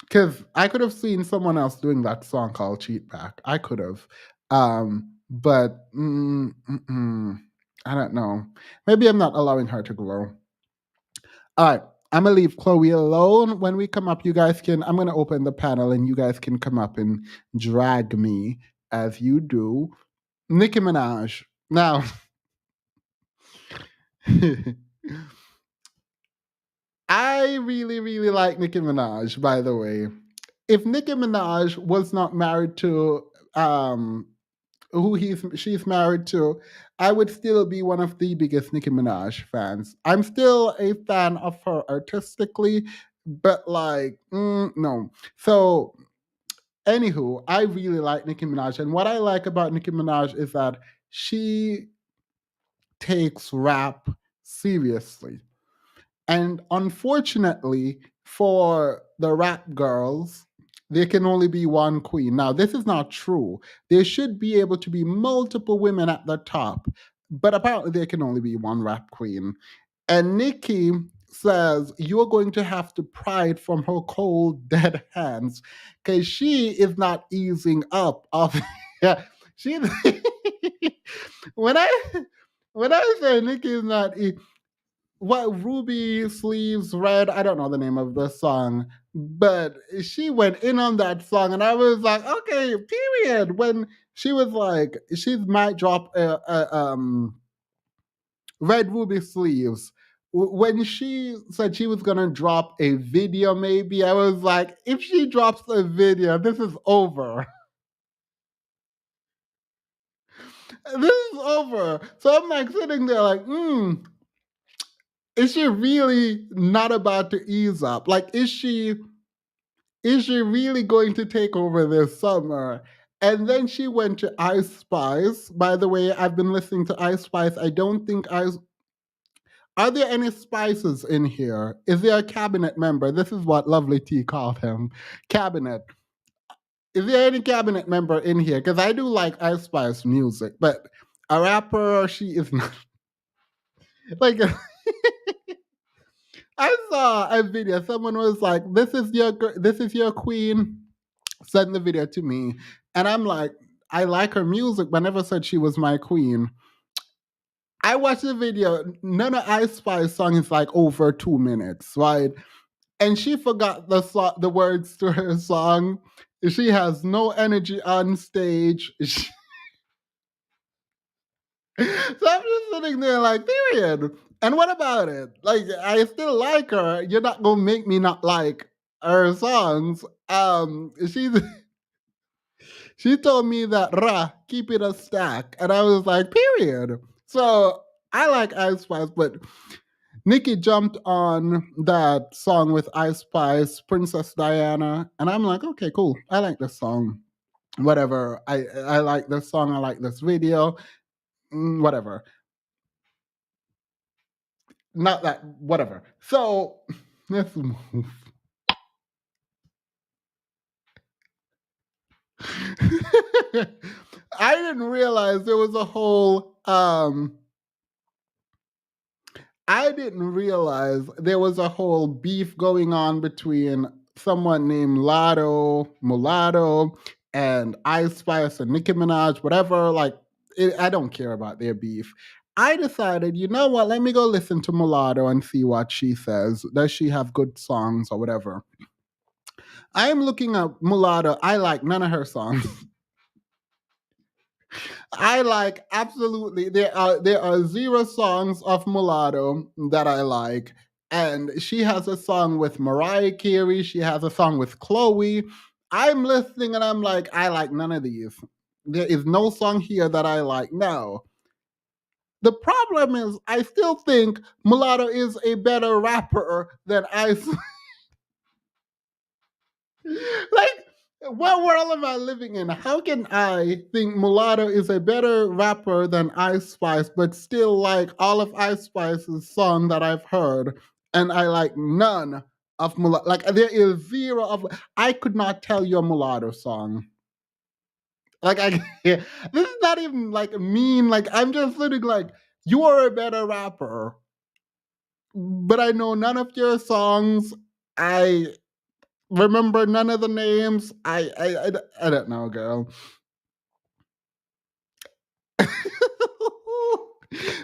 Because I could have seen someone else doing that song called Cheat Back. I could have. But I don't know. Maybe I'm not allowing her to grow. All right. I'm going to leave Chloe alone. When we come up, I'm going to open the panel and you guys can come up and drag me as you do. Nicki Minaj. Now, I really, really like Nicki Minaj, by the way. If Nicki Minaj was not married to who she's married to, I would still be one of the biggest Nicki Minaj fans. I'm still a fan of her artistically, but like, no. So, anywho, I really like Nicki Minaj, and what I like about Nicki Minaj is that she takes rap seriously. And unfortunately, for the rap girls, there can only be one queen. Now, this is not true. There should be able to be multiple women at the top, but apparently there can only be one rap queen. And Nikki says you're going to have to pry it from her cold, dead hands because she is not easing up. Of yeah, she. when I when I say Nikki is not what Ruby Sleeves Red, I don't know the name of the song, but she went in on that song, and I was like, okay, period. When she was like, she might drop a Red Ruby Sleeves. When she said she was gonna drop a video, maybe I was like, if she drops a video, this is over. This is over. So I'm like sitting there like, is she really not about to ease up? Like, is she really going to take over this summer? And then she went to Ice Spice. By the way, I've been listening to Ice Spice. I don't think are there any spices in here? Is there a cabinet member? This is what Lovely T called him. Cabinet. Is there any cabinet member in here? Because I do like Ice Spice music, but a rapper, she is not. Like, I saw a video. Someone was like, this is your queen." Send the video to me, and I'm like, I like her music, but never said she was my queen. I watched the video. None of Ice Spice song is like over 2 minutes, right? And she forgot the words to her song. She has no energy on stage. So I'm just sitting there like, period. And what about it? Like, I still like her. You're not gonna make me not like her songs. She told me that keep it a stack. And I was like, period. So I like Ice Spice, but Nikki jumped on that song with Ice Spice, Princess Diana, and I'm like, okay, cool. I like this song. Whatever. I like this song. I like this video. Whatever. Not that. Whatever. So let's move. I didn't realize there was a whole I didn't realize there was a whole beef going on between someone named Mulatto, and Ice Spice and Nicki Minaj, whatever. Like, I don't care about their beef. I decided, you know what? Let me go listen to Mulatto and see what she says. Does she have good songs or whatever? I am looking at Mulatto. I like none of her songs. I like absolutely. There are zero songs of Mulatto that I like, and she has a song with Mariah Carey. She has a song with Chloe. I'm listening and I'm like, I like none of these. There is no song here that I like. No. The problem is, I still think Mulatto is a better rapper than Ice. Like, what world am I living in? How can I think Mulatto is a better rapper than Ice Spice, but still like all of Ice Spice's song that I've heard, and I like none of Mulatto? Like, there is zero of. I could not tell you a Mulatto song. Like, this is not even like mean. Like, I'm just sitting like, you are a better rapper, but I know none of your songs. I remember none of the names. I don't know, girl.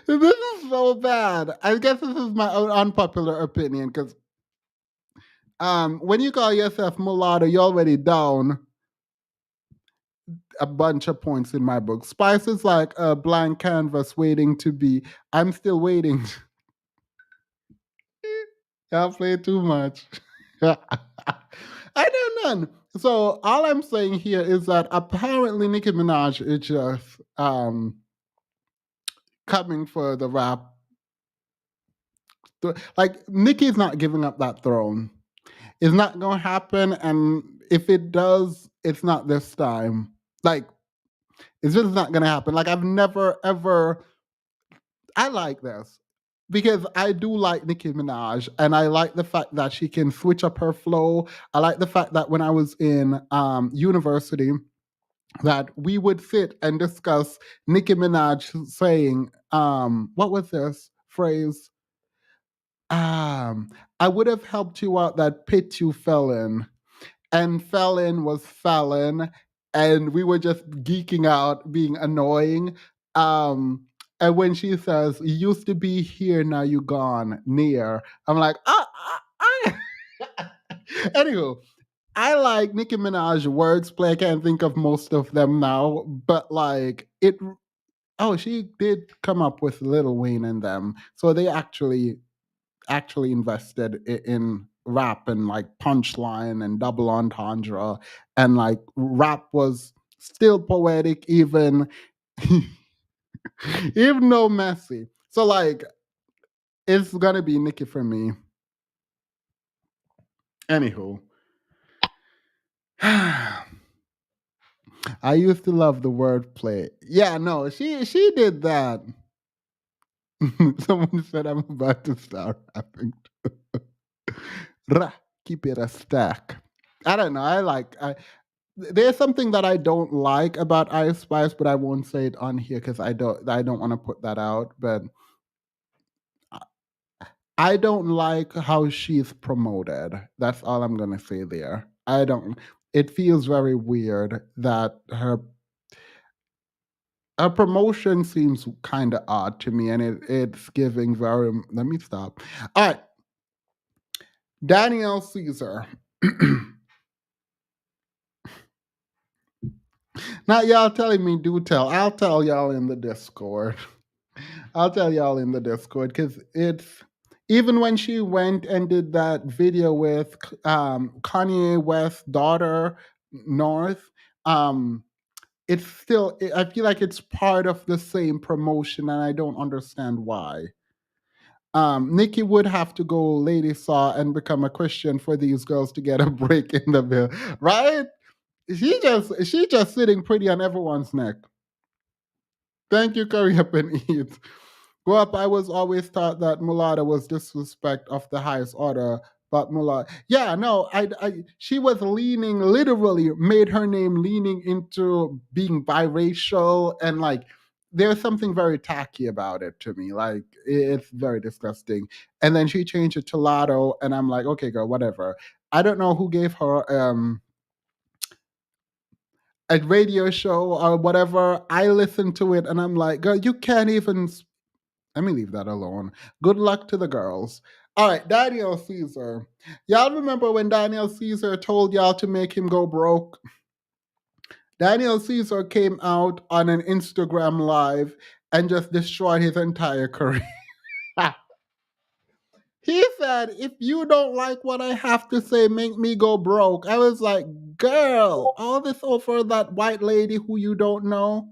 This is so bad. I guess this is my own unpopular opinion because when you call yourself mulatto, you're already down a bunch of points in my book. Spice is like a blank canvas waiting to be. I'm still waiting. Y'all play too much. I don't know. So all I'm saying here is that apparently Nicki Minaj is just coming for the rap. Like Nicki's not giving up that throne. It's not gonna happen, and if it does, it's not this time. Like it's just not gonna happen. Like I've never ever. I like this because I do like Nicki Minaj, and I like the fact that she can switch up her flow. I like the fact that when I was in university, that we would sit and discuss Nicki Minaj saying, what was this phrase? I would have helped you out that pit you fell in. And Fallon was Fallon, and we were just geeking out, being annoying. And when she says, "You used to be here, now you gone near," I'm like, Anywho, I like Nicki Minaj wordplay. I can't think of most of them now, but like it. Oh, she did come up with Lil Wayne and them, so they actually invested in rap and like punchline and double entendre, and like rap was still poetic even even though messy. So like it's gonna be Nicki for me. Anywho, I used to love the wordplay. Yeah, no, she did that. Someone said I'm about to start rapping. Rah, keep it a stack. I don't know. There's something that I don't like about Ice Spice, but I won't say it on here because I don't want to put that out. But I don't like how she's promoted. That's all I'm gonna say there. I don't. It feels very weird that her promotion seems kind of odd to me, and it's giving very. Let me stop. All right, Danielle Caesar. Now y'all telling me do tell. I'll tell y'all in the Discord. I'll tell y'all in the Discord because it's even when she went and did that video with Kanye West's daughter North. It's still. I feel like it's part of the same promotion, and I don't understand why. Nikki would have to go Lady Saw and become a Christian for these girls to get a break in the bill, right? She just sitting pretty on everyone's neck. Thank you, Curry Up and Eat. Grow up, I was always taught that mulatto was disrespect of the highest order. But mulatto, yeah, no, she was leaning, literally made her name leaning into being biracial, and like, there's something very tacky about it to me. Like, it's very disgusting. And then she changed it to Lotto, and I'm like, okay, girl, whatever. I don't know who gave her a radio show or whatever. I listened to it and I'm like, girl, you can't even. Let me leave that alone. Good luck to the girls. All right, Daniel Caesar. Y'all remember when Daniel Caesar told y'all to make him go broke? Daniel Caesar came out on an Instagram live and just destroyed his entire career. He said, if you don't like what I have to say, make me go broke. I was like, girl, all this over that white lady who you don't know.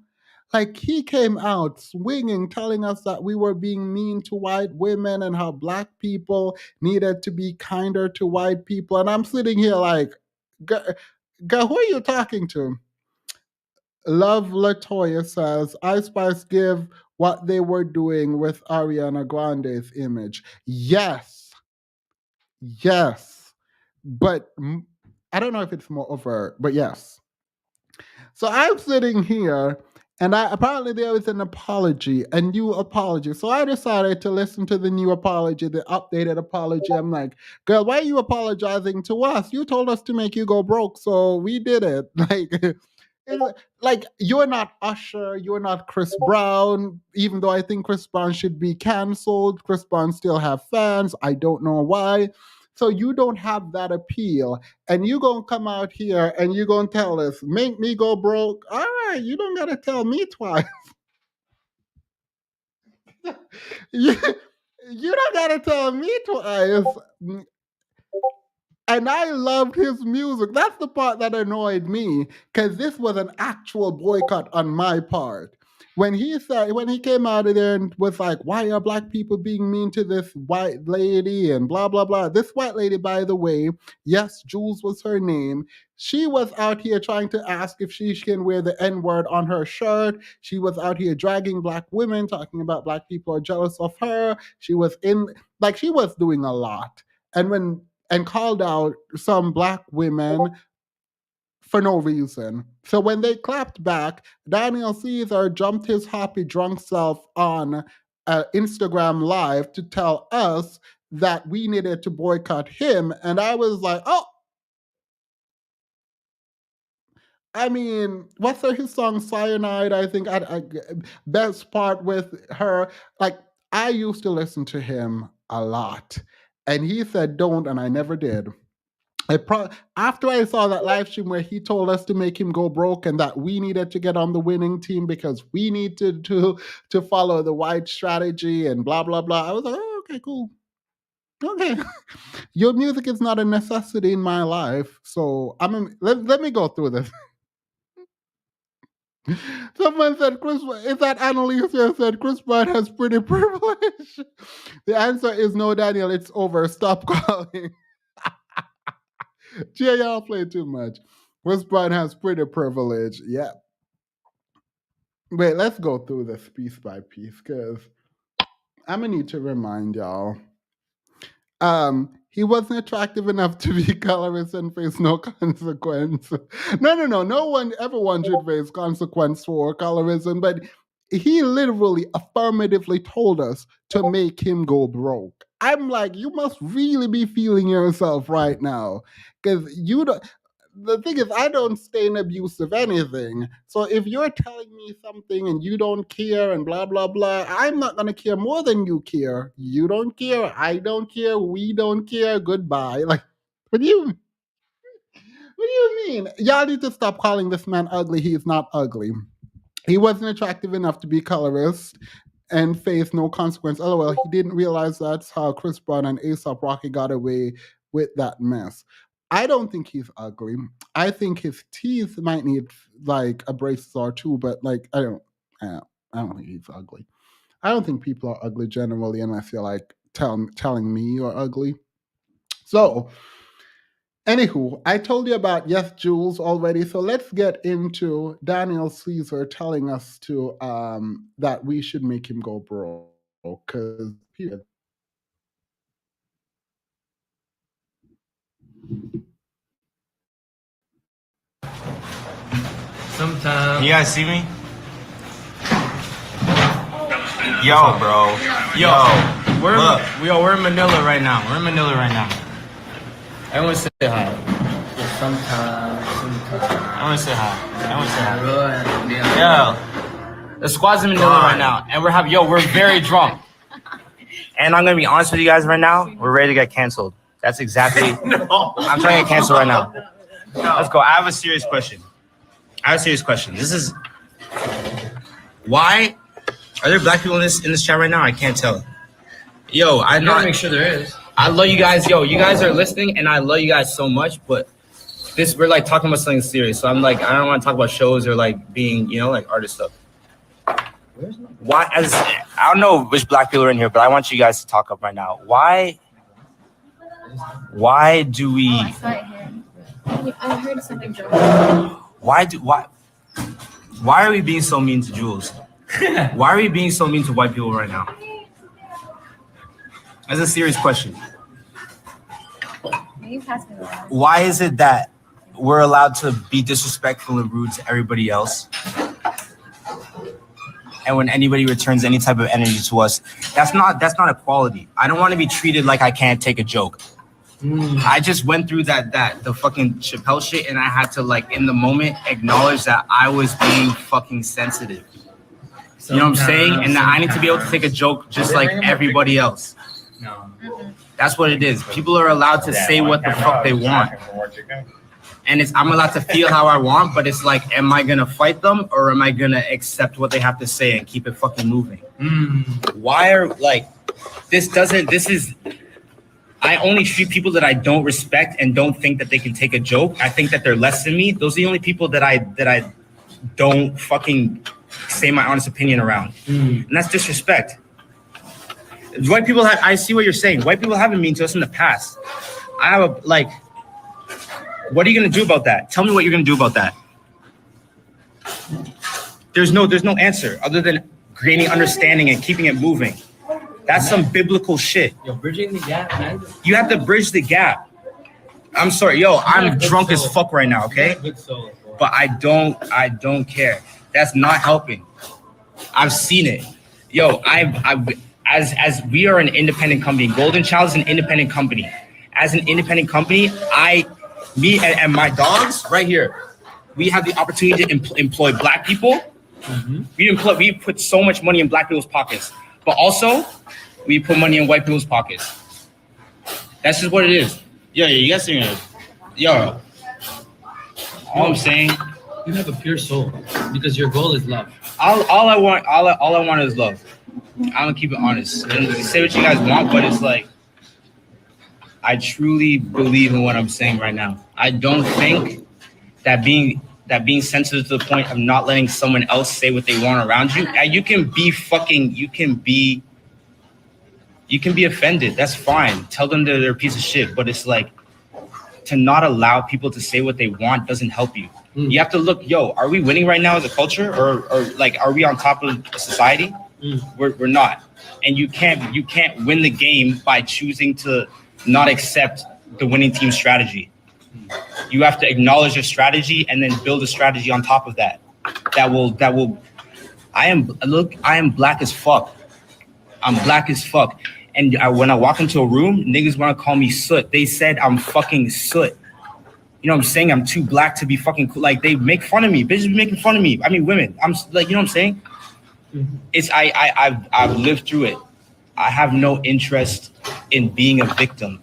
Like, he came out swinging, telling us that we were being mean to white women and how black people needed to be kinder to white people. And I'm sitting here like, girl, who are you talking to? Love Latoya says, Ice Spice give what they were doing with Ariana Grande's image. Yes, but I don't know if it's more overt, but yes. So I'm sitting here, and apparently there was an apology, a new apology. So I decided to listen to the new apology, the updated apology. I'm like, girl, why are you apologizing to us? You told us to make you go broke, so we did it. Like you're not Usher, you're not Chris Brown. Even though I think Chris Brown should be canceled, Chris Brown still have fans. I don't know why. So you don't have that appeal, and you gonna come out here and you gonna tell us, make me go broke. All right, you don't gotta tell me twice. you, you don't gotta tell me twice. And I loved his music. That's the part that annoyed me, because this was an actual boycott on my part. When he came out of there and was like, why are black people being mean to this white lady and blah, blah, blah. This white lady, by the way, yes, Jules was her name. She was out here trying to ask if she can wear the N-word on her shirt. She was out here dragging black women, talking about black people are jealous of her. She was doing a lot. And called out some black women for no reason. So when they clapped back, Daniel Caesar jumped his happy drunk self on Instagram Live to tell us that we needed to boycott him. And I was like, oh, I mean, what's his song Cyanide? I think best part with her. Like, I used to listen to him a lot. And he said don't, and I never did. After I saw that live stream where he told us to make him go broke and that we needed to get on the winning team because we need to follow the white strategy and blah, blah, blah, I was like, oh, okay, cool. Okay. Your music is not a necessity in my life. So let me go through this. Someone said, is that Annalisa said Chris Brown has pretty privilege? The answer is no, Daniel, it's over. Stop calling. Yeah, y'all play too much. Chris Brown has pretty privilege. Yeah. Wait, let's go through this piece by piece because I'm going to need to remind y'all. He wasn't attractive enough to be colorist and face no consequence. No one ever should face consequence for colorism, but he literally affirmatively told us to make him go broke. I'm like, you must really be feeling yourself right now. Because the thing is, I don't stay in abuse of anything. So if you're telling me something and you don't care and blah, blah, blah, I'm not going to care more than you care. You don't care. I don't care. We don't care. Goodbye. Like, what do you mean? Y'all need to stop calling this man ugly. He is not ugly. He wasn't attractive enough to be colorist and face no consequence. LOL, he didn't realize that's how Chris Brown and A$AP Rocky got away with that mess. I don't think he's ugly. I think his teeth might need like a braces or two, but like I don't think he's ugly. I don't think people are ugly generally unless you're like telling me you're ugly. So anywho, I told you about Yes Jules already, so let's get into Daniel Caesar telling us to that we should make him go broke because sometimes. Can you guys see me? Yo, bro. We're in Manila right now. Everyone say hi. Sometimes. I want to say hi. Yeah. The squad's in Manila right now, and we're very drunk. And I'm gonna be honest with you guys right now. We're ready to get canceled. That's exactly. I'm trying to get canceled right now. Let's go. I have a serious question. This is why are there black people in this chat right now? I can't tell. Yo, I gotta make sure there is. I love you guys. Yo, you guys are listening, and I love you guys so much. But we're like talking about something serious. So I'm like, I don't want to talk about shows or like being, like artist stuff. Why? I don't know which black people are in here, but I want you guys to talk up right now. Why do we? I saw it here. I heard something. Why are we being so mean to Jules? Why are we being so mean to white people right now? That's a serious question. Why is it that we're allowed to be disrespectful and rude to everybody else? And when anybody returns any type of energy to us, that's not equality. I don't want to be treated like I can't take a joke. I just went through the fucking Chappelle shit, and I had to like in the moment acknowledge that I was being fucking sensitive. You know what I'm saying? And that I need to be able to take a joke just like everybody else. That's what it is. People are allowed to say what the fuck they want. And I'm allowed to feel how I want, but it's like, am I gonna fight them or am I gonna accept what they have to say and keep it fucking moving? Why are like this is I only treat people that I don't respect and don't think that they can take a joke. I think that they're less than me. Those are the only people that I don't fucking say my honest opinion around. And that's disrespect. White people have, I see what you're saying. White people haven't mean to us in the past. I have a, like, what are you gonna do about that? Tell me what you're gonna do about that. There's no answer other than gaining understanding and keeping it moving. That's some biblical shit. You're bridging the gap, man. You have to bridge the gap. I'm sorry, yo, I'm drunk as fuck right now, okay? But I don't care. That's not helping. I've seen it. Yo, as we are an independent company, Golden Child is an independent company. As an independent company, me and my dogs right here, we have the opportunity to employ black people. We put so much money in black people's pockets, but also we put money in white people's pockets. That's just what it is. Yo, you guys are gonna, yo. All I'm saying, you have a pure soul because your goal is love. All I want is love. I'm gonna keep it honest. And say what you guys want, but it's like I truly believe in what I'm saying right now. I don't think that being sensitive to the point of not letting someone else say what they want around you. You can be offended. That's fine. Tell them that they're a piece of shit. But it's like to not allow people to say what they want doesn't help you. You have to look, yo, are we winning right now as a culture, or like are we on top of society? We're not. And you can't win the game by choosing to not accept the winning team strategy. You have to acknowledge your strategy and then build a strategy on top of that. That will. I am black as fuck. I'm black as fuck. And when I walk into a room, niggas want to call me soot. They said I'm fucking soot. You know what I'm saying? I'm too black to be fucking cool. Like they make fun of me. Bitches be making fun of me. I mean, women. I'm like, you know what I'm saying? It's I've lived through it. I have no interest in being a victim.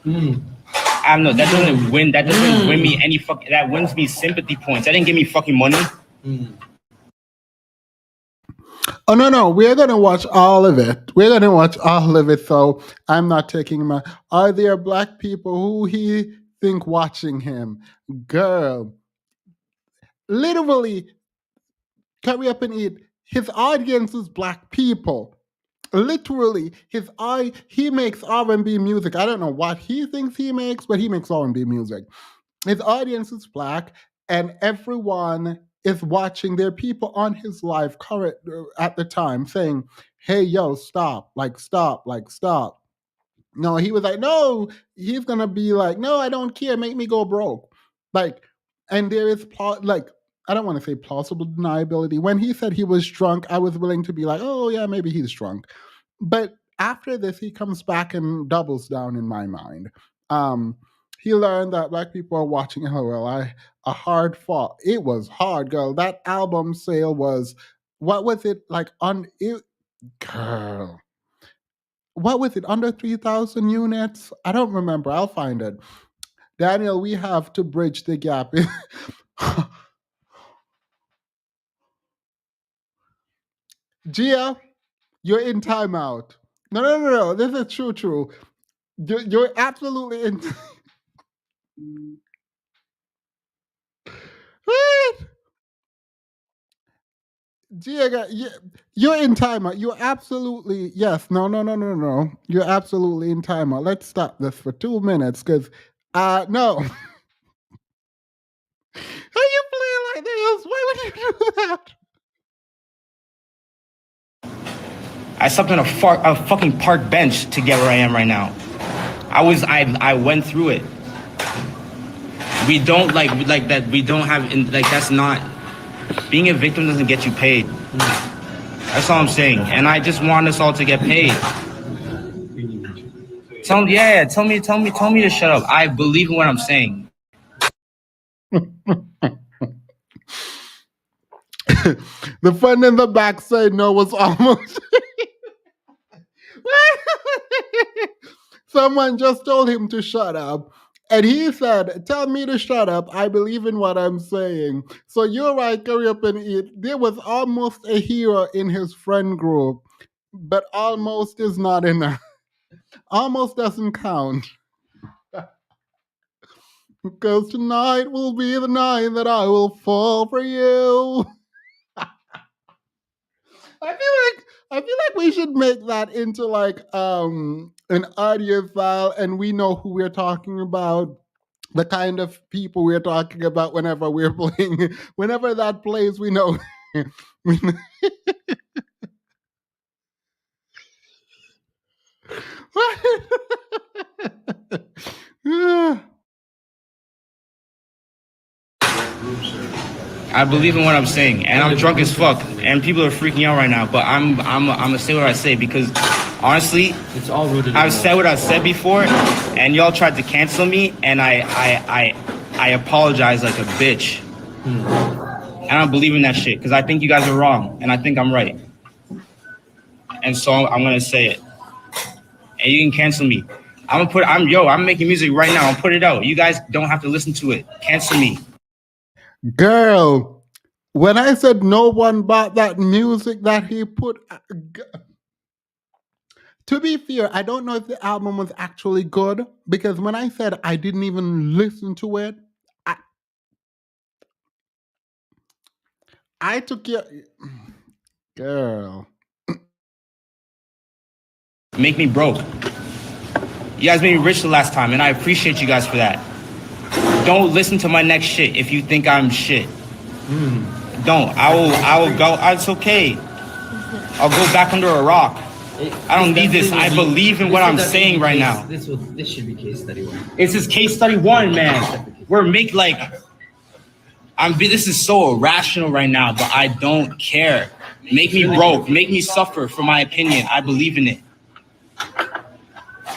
I don't know. That doesn't win. That doesn't win me any fuck. That wins me sympathy points. That didn't give me fucking money. Oh no, we're gonna watch all of it. So I'm not taking my. Are there black people who he think watching him? Girl, literally, hurry up and eat. His audience is black people. Literally, he makes R&B music. I don't know what he thinks he makes, but he makes R&B music. His audience is black, and everyone is watching. Their people on his live current at the time saying, "Hey, yo, stop! Like, stop! Like, stop!" No, he was like, "No." He's gonna be like, "No, I don't care. Make me go broke." Like, and there is like. I don't want to say plausible deniability. When he said he was drunk, I was willing to be like, "Oh yeah, maybe he's drunk." But after this, he comes back and doubles down in my mind. He learned that black people are watching. Oh well, a hard fought. It was hard, girl. That album sale was, what was it like girl? What was it, under 3,000 units? I don't remember. I'll find it. Daniel, we have to bridge the gap. Gia, you're in timeout. No. This is true. You're absolutely in. What? Gia, you're in timeout. You're absolutely, yes. No. You're absolutely in timeout. Let's stop this for 2 minutes, because, no. How you playing like this? Why would you do that? I slept on a fucking park bench to get where I am right now. I went through it. We don't like that. We don't have, like, that's not, being a victim doesn't get you paid. That's all I'm saying. And I just want us all to get paid. Tell me to shut up. I believe in what I'm saying. The friend in the back said no was almost. Someone just told him to shut up. And he said, "Tell me to shut up. I believe in what I'm saying." So you're right, hurry up and eat. There was almost a hero in his friend group, but almost is not enough. almost doesn't count. Because tonight will be the night that I will fall for you. I feel like we should make that into like an audio file, and we know who we're talking about, the kind of people we're talking about whenever we're playing. Whenever that plays, we know. we know. I believe in what I'm saying, and I'm drunk as fuck, and people are freaking out right now. But I'm gonna say what I say because honestly, It's all rooted. I've said what I said before, and y'all tried to cancel me, and I apologize like a bitch. And I don't believe in that shit because I think you guys are wrong, and I think I'm right. And so I'm gonna say it, and you can cancel me. I'm making music right now. I'll put it out. You guys don't have to listen to it. Cancel me. Girl, when I said no one bought that music that he put, to be fair, I don't know if the album was actually good because when I said I didn't even listen to it, I took your girl. Make me broke. You guys made me rich the last time, and I appreciate you guys for that. Don't listen to my next shit if you think I'm shit. Don't. I will go. It's okay. I'll go back under a rock. I don't need this. I believe in what I'm saying right now. This should be case study 1. It's just case study 1, man. This is so irrational right now, but I don't care. Make me broke. Make me suffer for my opinion. I believe in it.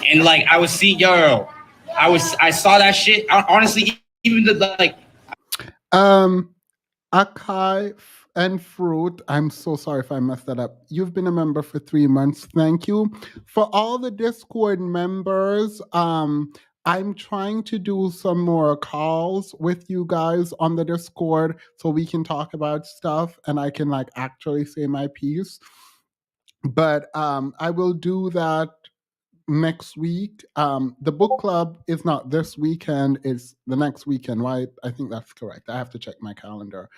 And like I saw that shit. Honestly, even Akai and Fruit, I'm so sorry if I messed that up. You've been a member for 3 months. Thank you. For all the Discord members, I'm trying to do some more calls with you guys on the Discord so we can talk about stuff and I can like actually say my piece. But I will do that next week. The book club is not this weekend, it's the next weekend, right? I think that's correct. I have to check my calendar.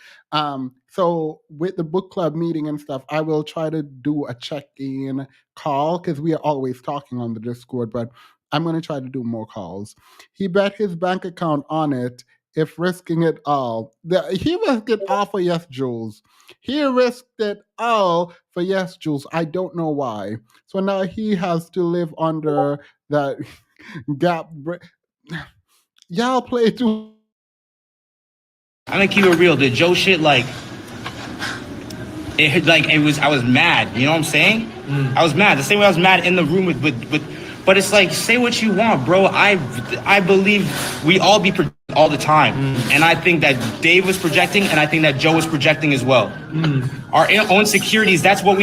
So with the book club meeting and stuff, I will try to do a check-in call because we are always talking on the Discord, but I'm going to try to do more calls. He bet his bank account on it if risking it all. He risked it all for Yes Jules. He risked it all for Yes Jules. I don't know why. So now he has to live under that gap. Y'all play too. I'm gonna keep it real. The Joe shit, I was mad. You know what I'm saying? I was mad. The same way I was mad in the room but it's like, say what you want, bro. I believe we all be all the time, and I think that Dave was projecting, and I think that Joe was projecting as well. Our own insecurities. That's what.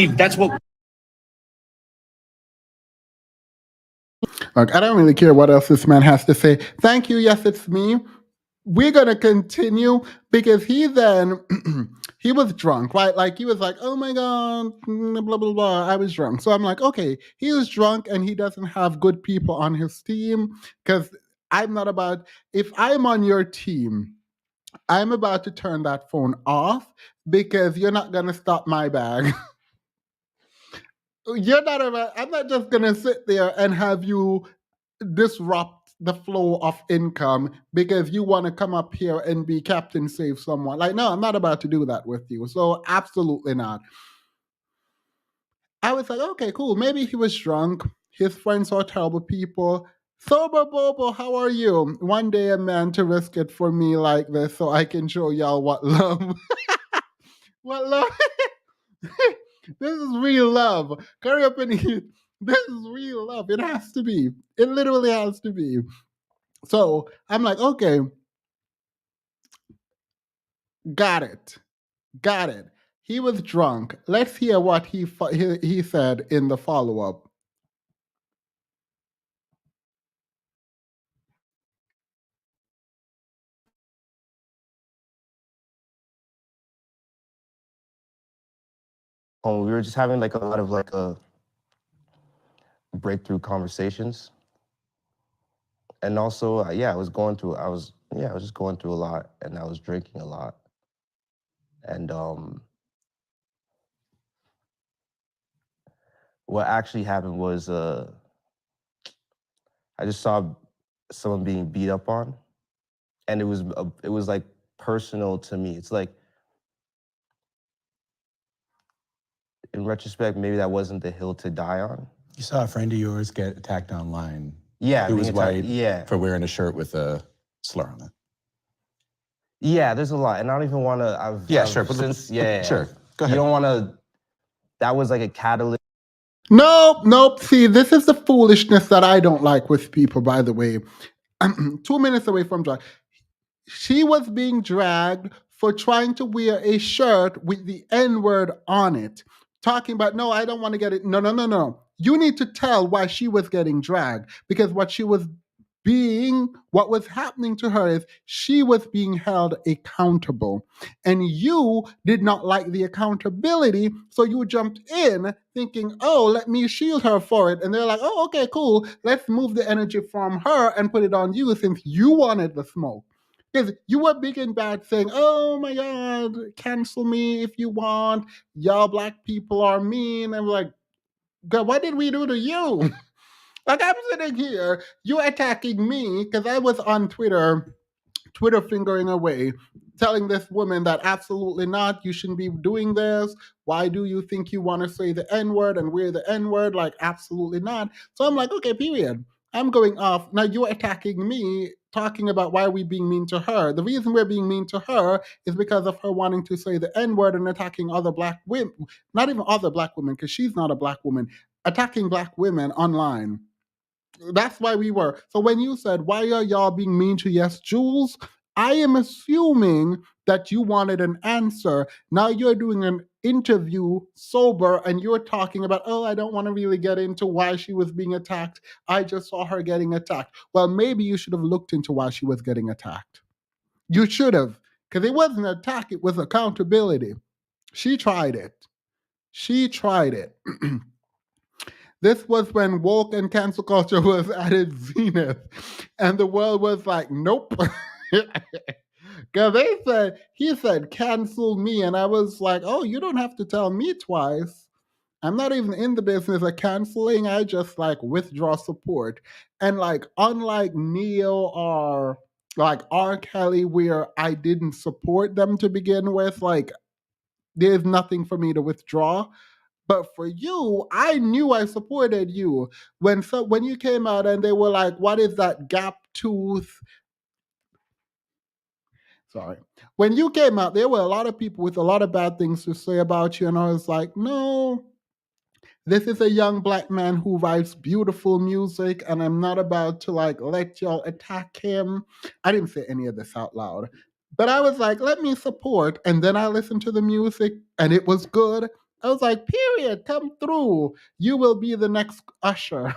Look, I don't really care what else this man has to say. Thank you. Yes, it's me. We're going to continue because he then, he was drunk, right? Like he was like, oh my God, blah, blah, blah. I was drunk. So I'm like, okay, he was drunk and he doesn't have good people on his team because I'm not about, if I'm on your team, I'm about to turn that phone off because you're not going to stop my bag. I'm not just going to sit there and have you disrupt the flow of income because you want to come up here and be Captain Save Someone. Like, no, I'm not about to do that with you. So absolutely not. I was like, okay, cool. Maybe he was drunk. His friends are terrible people. Sober Bobo, how are you? One day a man to risk it for me like this so I can show y'all what love. What love? This is real love. Hurry up and eat. This is real love. It has to be. It literally has to be. So I'm like, okay, got it. He was drunk. Let's hear what he said in the follow-up. We were just having like a lot of breakthrough conversations. And also, I was just going through a lot, and I was drinking a lot. And what actually happened was I just saw someone being beat up on, and it was like personal to me. It's like, in retrospect, maybe that wasn't the hill to die on. You saw a friend of yours get attacked online. Yeah, Who was white for wearing a shirt with a slur on it. Yeah, there's a lot, and I don't even want to. Sure. Sure. Go ahead. You don't want to. That was like a catalyst. Nope. See, this is the foolishness that I don't like with people, by the way. 2 minutes away from drag. She was being dragged for trying to wear a shirt with the N-word on it. Talking about, no, I don't want to get it. No. You need to tell why she was getting dragged. Because what was happening to her is she was being held accountable. And you did not like the accountability, so you jumped in thinking, oh, let me shield her for it. And they're like, oh, okay, cool. Let's move the energy from her and put it on you since you wanted the smoke. Because you were big and bad saying, oh my God, cancel me if you want. Y'all black people are mean. I'm like, God, what did we do to you? Like, I'm sitting here, you attacking me because I was on Twitter fingering away, telling this woman that absolutely not, you shouldn't be doing this. Why do you think you want to say the N-word and wear the N-word? Like, absolutely not. So I'm like, okay, period. I'm going off. Now you're attacking me, talking about why are we being mean to her. The reason we're being mean to her is because of her wanting to say the N-word and attacking other black women. Not even other black women, because she's not a black woman. Attacking black women online. That's why we were. So when you said, why are y'all being mean to Yes Jules? I am assuming that you wanted an answer. Now you're doing an interview sober and you're talking about, oh, I don't want to really get into why she was being attacked. I just saw her getting attacked. Well, maybe you should have looked into why she was getting attacked. You should have, because it wasn't an attack, it was accountability. She tried it. This was when woke and cancel culture was at its zenith, and the world was like, nope. Because he said, cancel me. And I was like, oh, you don't have to tell me twice. I'm not even in the business of canceling. I just like withdraw support. And like, unlike Neil or like R. Kelly, where I didn't support them to begin with, like, there's nothing for me to withdraw. But for you, I knew I supported you. When you came out and they were like, what is that gap tooth? Sorry. When you came out, there were a lot of people with a lot of bad things to say about you. And I was like, no, this is a young black man who writes beautiful music. And I'm not about to like let y'all attack him. I didn't say any of this out loud. But I was like, let me support. And then I listened to the music and it was good. I was like, period, come through. You will be the next Usher.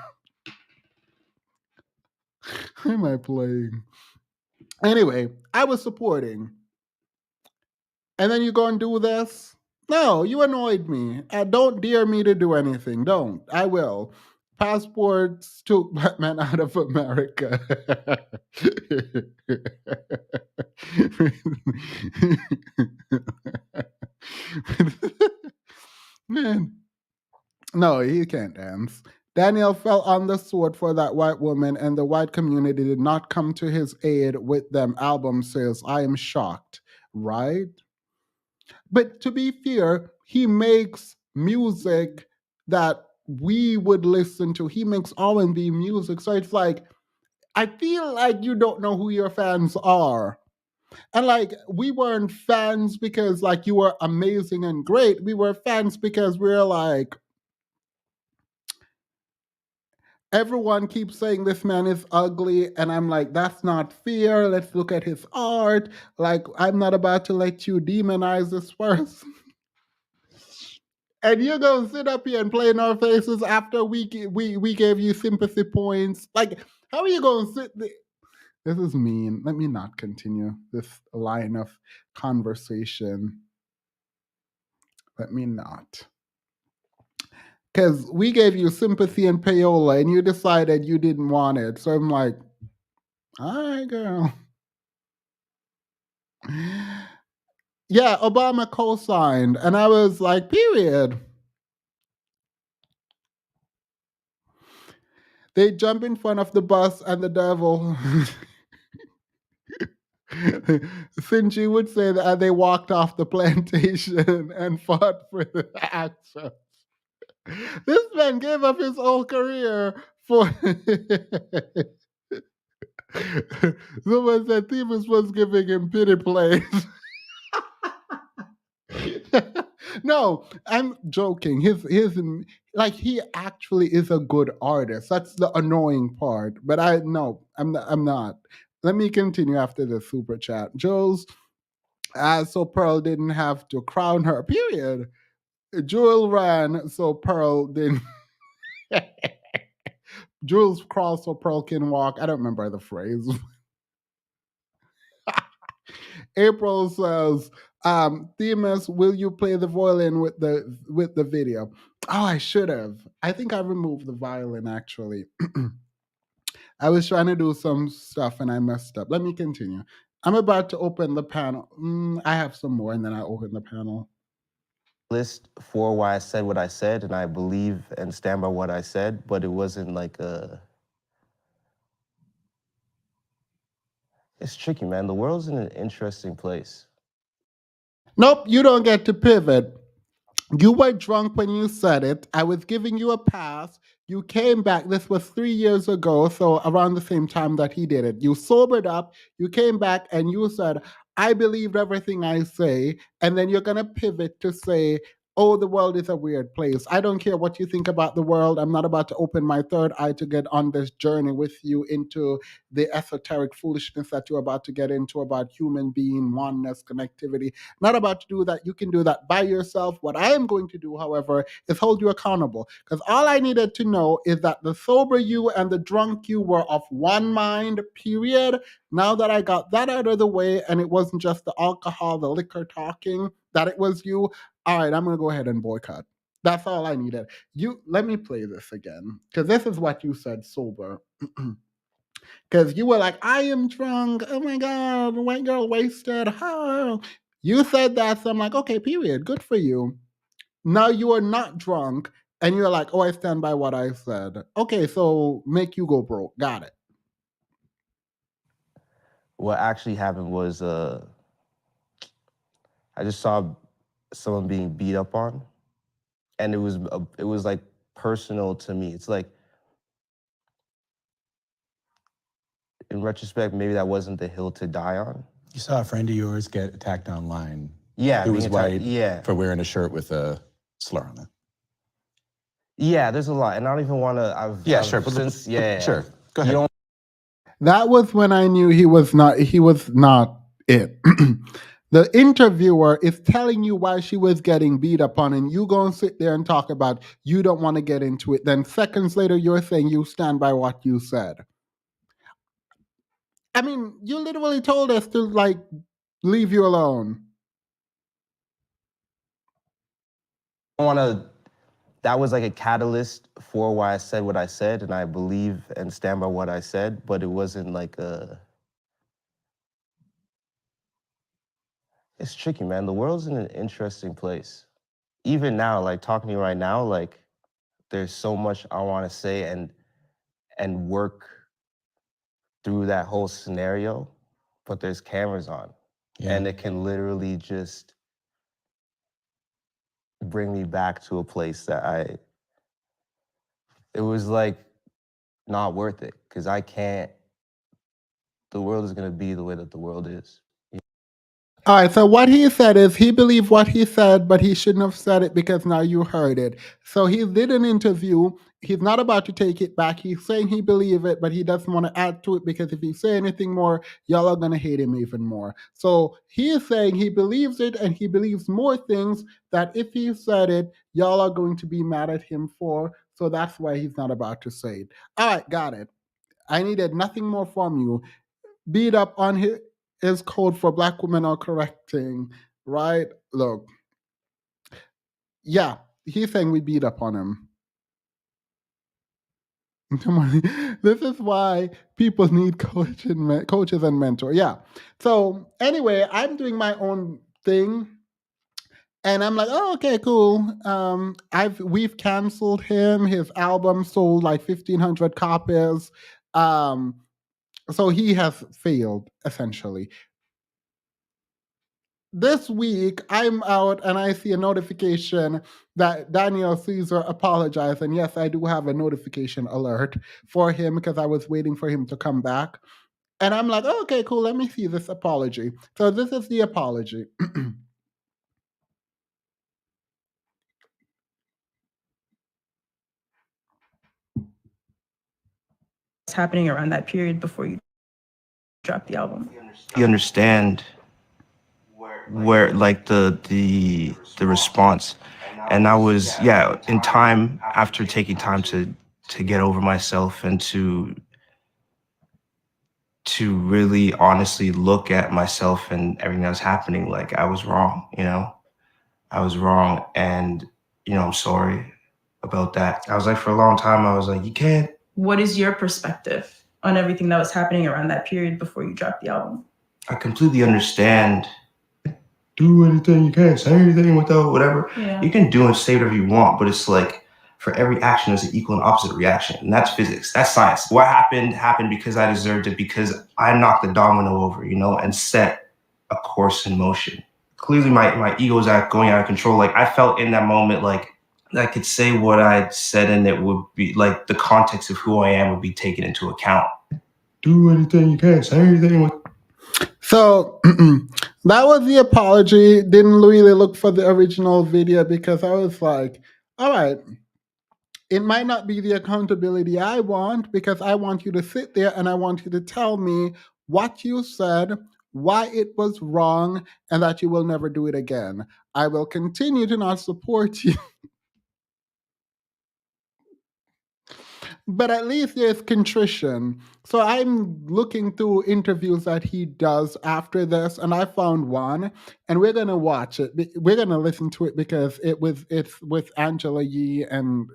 Who am I playing? Anyway, I was supporting. And then you go and do this? No, you annoyed me. Don't dare me to do anything. Don't. I will. Passports took Batman out of America. Man. No, he can't dance. Daniel fell on the sword for that white woman, and the white community did not come to his aid with them album sales. I am shocked, right? But to be fair, he makes music that we would listen to. He makes R&B music. So it's like, I feel like you don't know who your fans are. And like, we weren't fans because like you were amazing and great. We were fans because we're like, everyone keeps saying this man is ugly, and I'm like, that's not fair. Let's look at his art. Like, I'm not about to let you demonize this person. And you're gonna sit up here and play in our faces after we gave you sympathy points. Like, how are you gonna sit there? This is mean. Let me not continue this line of conversation. Let me not. because we gave you sympathy and payola and you decided you didn't want it. So I'm like, all right, girl. Yeah, Obama co-signed. And I was like, period. They jump in front of the bus and the devil. Sinji would say that they walked off the plantation and fought for the access. This man gave up his whole career for. Someone said Thebes was giving him pity plays. No, I'm joking. His like he actually is a good artist. That's the annoying part. But I'm not. Let me continue after the super chat. Jules, so Pearl didn't have to crown her. Period. Jewel ran so Pearl didn't. Jules crawled so Pearl can walk. I don't remember the phrase. April says, Themis, will you play the violin with the video? Oh, I should have. I think I removed the violin actually. I was trying to do some stuff and I messed up. Let me continue. I'm about to open the panel. I have some more and then I open the panel. List for why I said what I said, and I believe and stand by what I said, but it wasn't like a. It's tricky, man. The world's in an interesting place. Nope, you don't get to pivot. You were drunk when you said it. I was giving you a pass. You came back. This was 3 years ago, so around the same time that he did it. You sobered up. You came back and you said, I believed everything I say. And then you're going to pivot to say, oh, the world is a weird place. I don't care what you think about the world. I'm not about to open my third eye to get on this journey with you into the esoteric foolishness that you're about to get into about human being, oneness, connectivity. Not about to do that. You can do that by yourself. What I am going to do, however, is hold you accountable. Because all I needed to know is that the sober you and the drunk you were of one mind, period. Now that I got that out of the way and it wasn't just the alcohol, the liquor talking, that it was you, all right, I'm going to go ahead and boycott. That's all I needed. Let me play this again. Because this is what you said sober. Because you were like, I am drunk. Oh my God, white girl wasted. Oh. You said that, so I'm like, okay, period. Good for you. Now you are not drunk, and you're like, oh, I stand by what I said. Okay, so make you go broke. Got it. What actually happened was I just saw someone being beat up on, and it was like personal to me. It's like, in retrospect, maybe that wasn't the hill to die on. You saw a friend of yours get attacked online. Yeah, Who was white for wearing a shirt with a slur on it. Yeah, there's a lot, and I don't even want to. Sure. Sure. Go ahead. That was when I knew he was not it. The interviewer is telling you why she was getting beat upon, and you go and sit there and talk about you don't want to get into it. Then seconds later, you're saying you stand by what you said. I mean, you literally told us to leave you alone. I want to. That was like a catalyst for why I said what I said, and I believe and stand by what I said, but it wasn't like a. It's tricky, man. The world's in an interesting place. Even now, like talking to you right now, like there's so much I want to say and work through that whole scenario, but there's cameras on, and it can literally just bring me back to a place that it was like not worth it, because I can't. The world is gonna be the way that the world is. All right, so what he said is he believed what he said, but he shouldn't have said it because now you heard it. So he did an interview. He's not about to take it back. He's saying he believed it, but he doesn't want to add to it because if he say anything more, y'all are going to hate him even more. So he is saying he believes it and he believes more things that if he said it, y'all are going to be mad at him for. So that's why he's not about to say it. All right, got it. I needed nothing more from you. Beat up on his code for black women are correcting, right? Look, yeah, he's saying we beat up on him. This is why people need coaches and mentors. Yeah. So anyway, I'm doing my own thing. And I'm like, oh, okay, cool. We've canceled him. His album sold like 1,500 copies. So he has failed essentially. This week, I'm out and I see a notification that Daniel Caesar apologized. And yes, I do have a notification alert for him because I was waiting for him to come back. And I'm like, oh, okay, cool. Let me see this apology. So this is the apology. What's happening around that period before you dropped the album? You understand where like the response, and I was in time after taking time to get over myself and to really honestly look at myself and everything that was happening. Like I was wrong, I was wrong, and I'm sorry about that. I was like, for a long time I was like, you can't. What is your perspective on everything that was happening around that period before you dropped the album? I completely understand. Do anything, you can't say anything without whatever. Yeah. You can do and say whatever you want, but it's like for every action there's an equal and opposite reaction. And that's physics. That's science. What happened because I deserved it, because I knocked the domino over, and set a course in motion. Clearly my ego was going out of control. Like I felt in that moment like I could say what I said and it would be like the context of who I am would be taken into account. Do anything, you can't say anything. So that was the apology. Didn't really look for the original video because I was like, all right, it might not be the accountability I want because I want you to sit there and I want you to tell me what you said, why it was wrong, and that you will never do it again. I will continue to not support you. But at least there's contrition. So I'm looking through interviews that he does after this, and I found one, and we're gonna watch it. We're gonna listen to it because it's with Angela Yee, and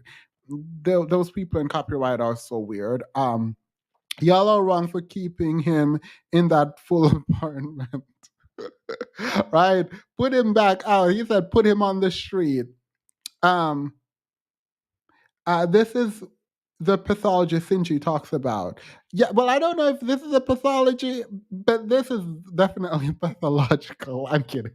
those people in copyright are so weird. Y'all are wrong for keeping him in that full apartment. Right? Put him back out. He said, put him on the street. This is the pathology Sinji talks about. Yeah, well, I don't know if this is a pathology, but this is definitely pathological. I'm kidding.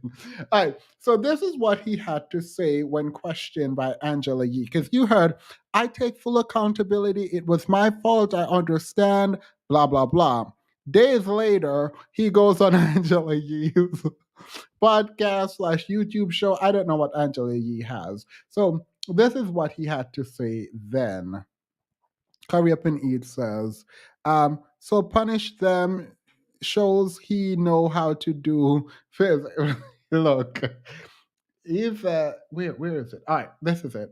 All right, so this is what he had to say when questioned by Angela Yee. Because you heard, I take full accountability. It was my fault. I understand, blah, blah, blah. Days later, he goes on Angela Yee's podcast / YouTube show. I don't know what Angela Yee has. So this is what he had to say then. Curry Up and Eat says, so punish them shows he know how to do. Look, he's where is it? All right, this is it.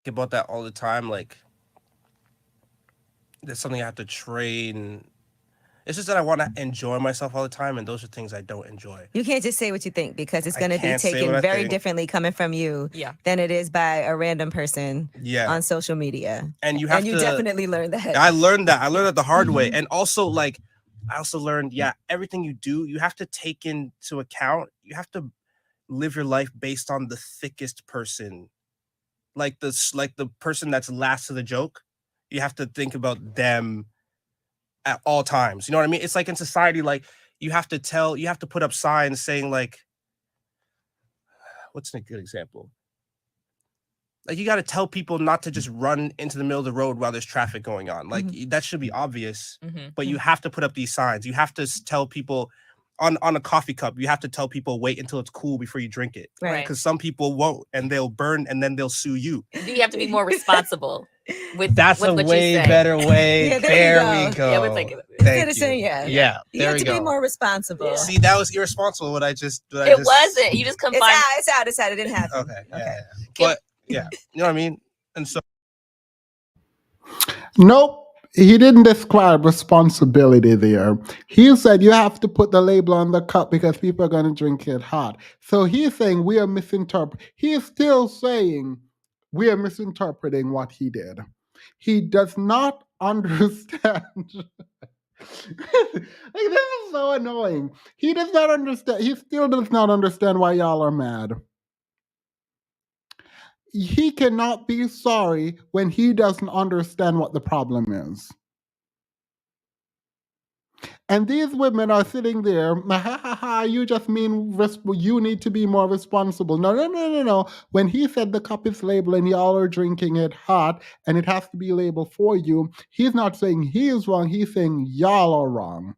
About that all the time, like there's something I have to train. It's just that I want to enjoy myself all the time, and those are things I don't enjoy. You can't just say what you think because it's I going to be can't say taken what I very think. differently coming from you Yeah. than it is by a random person on social media. And you have and you to definitely learned that. I learned that the hard way. And also, like, I also learned, everything you do, you have to take into account, you have to live your life based on the thickest person. Like the person that's last to the joke. You have to think about them at all times. You know what I mean? It's like in society, like you have to put up signs saying like, what's a good example? Like you got to tell people not to just run into the middle of the road while there's traffic going on. Like that should be obvious, but you have to put up these signs. You have to tell people on a coffee cup, you have to tell people wait until it's cool before you drink it. Right. Because some people won't and they'll burn and then they'll sue you. You have to be more responsible with That's with a what way you say. better way. Yeah, there there you we go. go. Yeah, we're thinking of it. Thank Instead of you. saying Yeah, you there have we to go. be more responsible. See, that was irresponsible. What I just It wasn't. You just combined. It's out. It didn't happen. Okay. Yeah. But yeah, you know what I mean? And so Nope. He didn't describe responsibility there. He said you have to put the label on the cup because people are going to drink it hot. So he's saying we are misinterpreting. He is still saying we are misinterpreting what he did. He does not understand. Like, this is so annoying. He does not understand. He still does not understand why y'all are mad. He cannot be sorry when he doesn't understand what the problem is. And these women are sitting there, ha ha ha, you just mean you need to be more responsible. No, no, no, no, no. When he said the cup is labeled and y'all are drinking it hot and it has to be labeled for you, he's not saying he is wrong, he's saying y'all are wrong.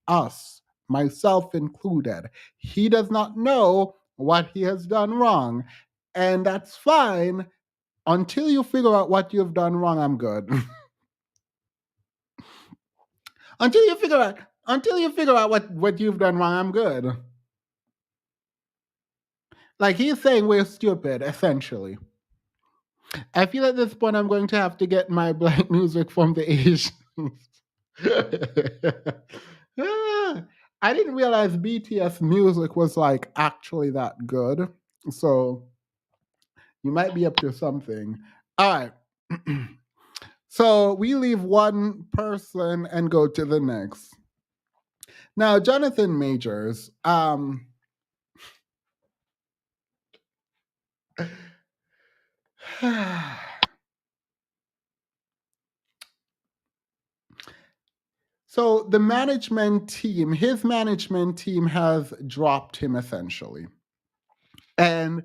Us, myself included. He does not know what he has done wrong. And that's fine. Until you figure out what you've done wrong, I'm good. Until you figure out what you've done wrong, I'm good. Like, he's saying we're stupid, essentially. I feel at this point I'm going to have to get my black music from the Asians. I didn't realize BTS music was like actually that good. So you might be up to something. All right. So we leave one person and go to the next. Now, Jonathan Majors. So the management team, his management team has dropped him essentially. And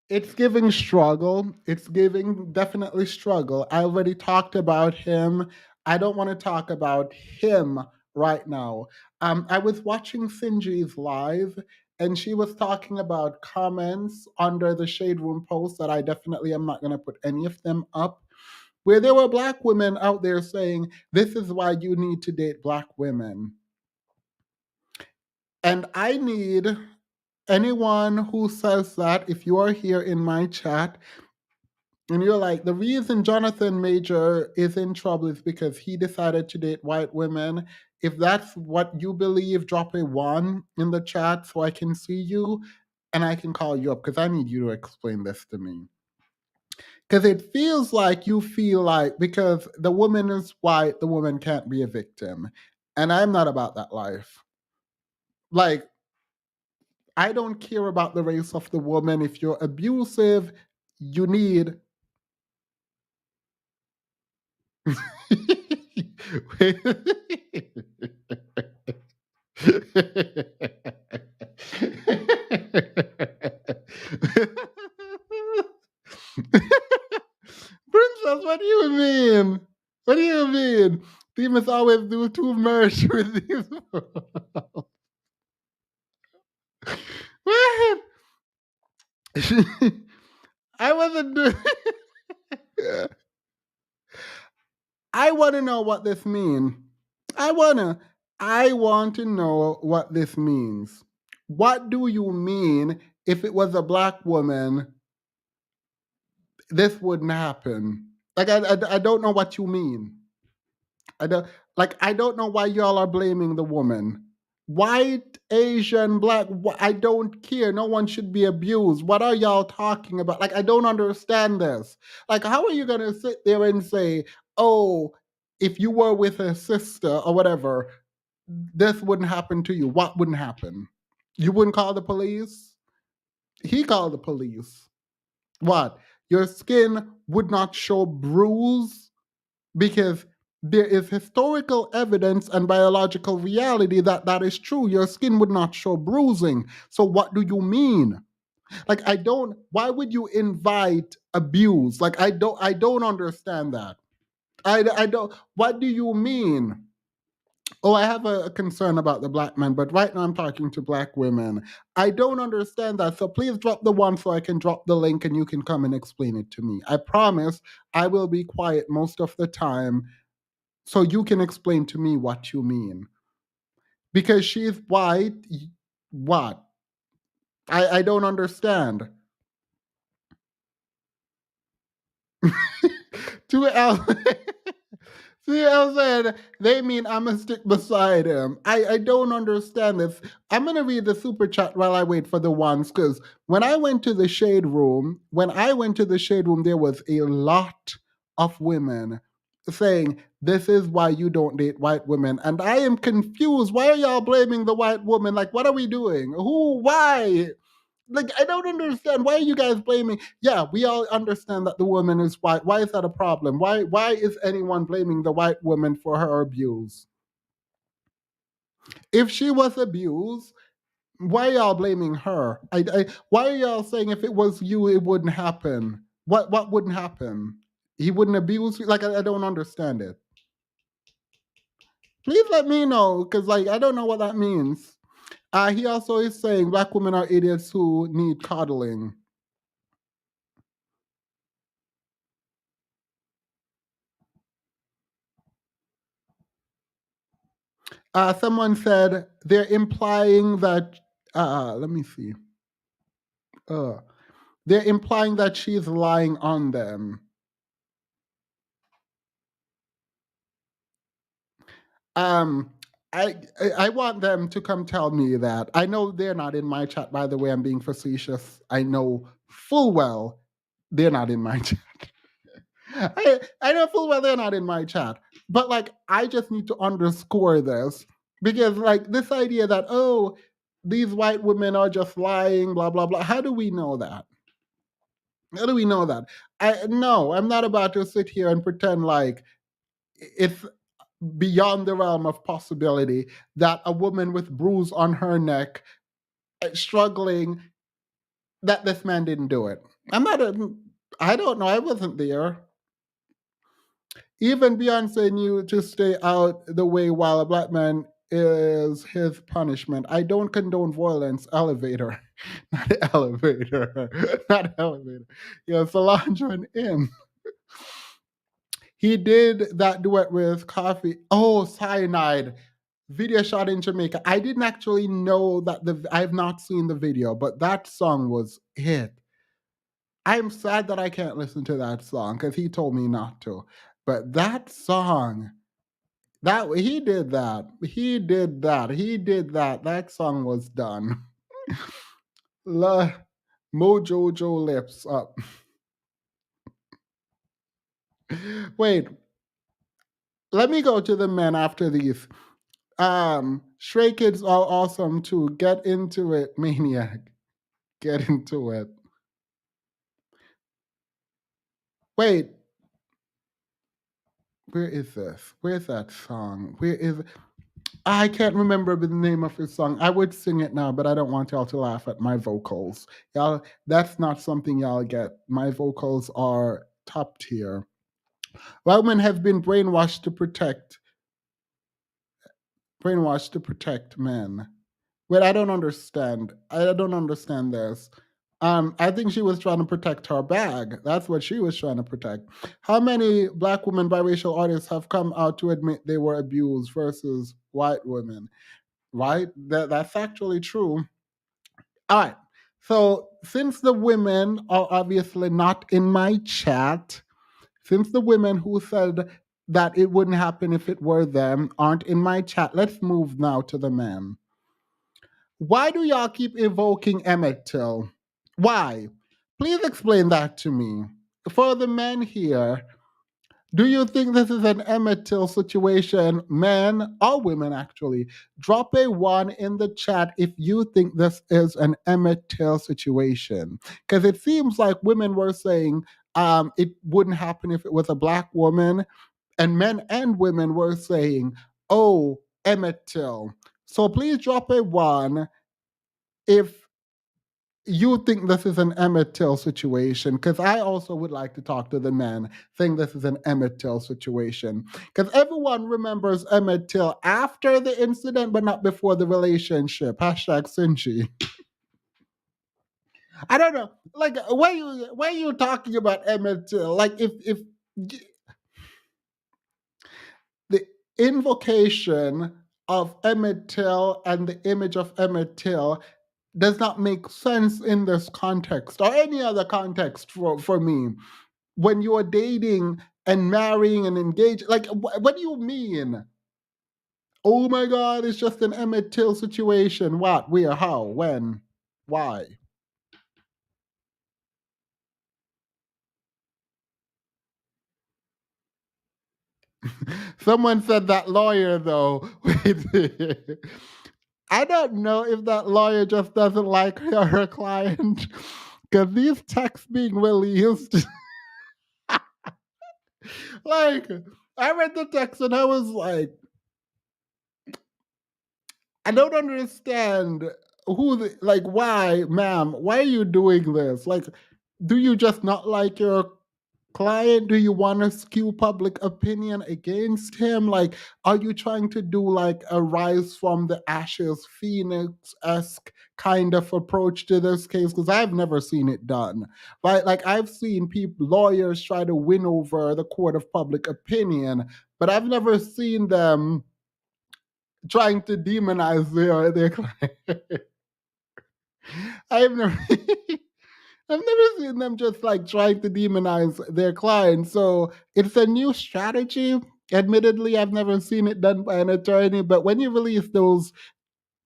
it's giving struggle. It's giving definitely struggle. I already talked about him. I don't want to talk about him right now. I was watching Sinji's live, and she was talking about comments under the Shade Room post that I definitely am not going to put any of them up, where there were Black women out there saying, this is why you need to date Black women. And I need anyone who says that, if you are here in my chat, and you're like, the reason Jonathan Major is in trouble is because he decided to date white women. If that's what you believe, drop a 1 in the chat so I can see you and I can call you up, because I need you to explain this to me. Because it feels like you feel like because the woman is white, the woman can't be a victim. And I'm not about that life. Like, I don't care about the race of the woman. If you're abusive, you need Princess, what do you mean? What do you mean? Demons always do too much with these. What? I wasn't doing. I want to know what this means. I want to know what this means. What do you mean if it was a Black woman, this wouldn't happen? Like, I don't know what you mean. I don't know why y'all are blaming the woman. White, Asian, Black, I don't care. No one should be abused. What are y'all talking about? Like, I don't understand this. Like, how are you going to sit there and say, oh, if you were with a sister or whatever, this wouldn't happen to you? What wouldn't happen? You wouldn't call the police? He called the police. What? Your skin would not show bruise because there is historical evidence and biological reality that that is true. Your skin would not show bruising. So what do you mean? Like, why would you invite abuse? Like, I don't understand that. I don't, what do you mean? Oh, I have a concern about the Black man, but right now I'm talking to Black women. I don't understand that. So please drop the 1 so I can drop the link and you can come and explain it to me. I promise I will be quiet most of the time so you can explain to me what you mean. Because she's white, what? I don't understand. 2 L. See, I said they mean I'm gonna stick beside him. I don't understand this. I'm gonna read the super chat while I wait for the ones, because when I went to the shade room, there was a lot of women saying this is why you don't date white women, and I am confused. Why are y'all blaming the white woman? Like, what are we doing? Who? Why? Like, I don't understand. Why are you guys blaming? Yeah, we all understand that the woman is white. Why is that a problem? Why is anyone blaming the white woman for her abuse? If she was abused, why are y'all blaming her? Why are y'all saying if it was you, it wouldn't happen? What wouldn't happen? He wouldn't abuse you? Like, I don't understand it. Please let me know, because like I don't know what that means. He also is saying black women are idiots who need coddling. Someone said they're implying that. Let me see. They're implying that she's lying on them. Um, I want them to come tell me that. I know they're not in my chat. By the way, I'm being facetious. I know full well they're not in my chat. I know full well they're not in my chat. But like, I just need to underscore this, because like this idea that, oh, these white women are just lying, blah blah blah. How do we know that? How do we know that? No, I'm not about to sit here and pretend like it's beyond the realm of possibility that a woman with bruise on her neck, struggling, that this man didn't do it. I don't know. I wasn't there. Even Beyonce knew to stay out the way while a black man is his punishment. I don't condone violence. Elevator. Not elevator. Not elevator. Yeah, Solange and M. He did that duet with Coffee. Oh, Cyanide. Video shot in Jamaica. I didn't actually know that I've not seen the video, but that song was hit. I'm sad that I can't listen to that song because he told me not to. But that song, he did that. He did that. He did that. That song was done. Mojo Joe lips up. Wait. Let me go to the men after these. Stray Kids are awesome too. Get into it, Maniac. Get into it. Wait. Where is this? Where's that song? Where is I can't remember the name of his song. I would sing it now, but I don't want y'all to laugh at my vocals. Y'all, that's not something y'all get. My vocals are top tier. Women have been brainwashed to protect men. Wait, I don't understand. I don't understand this. I think she was trying to protect her bag. That's what she was trying to protect. How many black women biracial artists have come out to admit they were abused versus white women? Right? That's actually true. All right. So since the women are obviously not in my chat, since the women who said that it wouldn't happen if it were them aren't in my chat, let's move now to the men. Why do y'all keep evoking Emmett Till? Why? Please explain that to me. For the men here, do you think this is an Emmett Till situation? Men or women, actually. Drop a 1 in the chat if you think this is an Emmett Till situation. Because it seems like women were saying it wouldn't happen if it was a black woman. And men and women were saying, oh, Emmett Till. So please drop a 1 if you think this is an Emmett Till situation, because I also would like to talk to the men saying this is an Emmett Till situation. Because everyone remembers Emmett Till after the incident, but not before the relationship. Hashtag Cinchi. I don't know. Like, why are you talking about Emmett Till? Like, if the invocation of Emmett Till and the image of Emmett Till does not make sense in this context or any other context for me. when you're dating and marrying and engaged. Like, what do you mean? Oh my God, it's just an Emmett Till situation. What, where, how, when, why? Someone said that lawyer, though. I don't know if that lawyer just doesn't like her client, because these texts being released. Like, I read the text and I was like, I don't understand why, ma'am, why are you doing this? Like, do you just not like your client? Do you want to skew public opinion against him? Like, are you trying to do like a rise from the ashes phoenix-esque kind of approach to this case? Because I've never seen it done. Right? Like, I've seen lawyers try to win over the court of public opinion, but I've never seen them trying to demonize their client. I've never I've never seen them just like trying to demonize their clients. So it's a new strategy. Admittedly, I've never seen it done by an attorney, but when you release those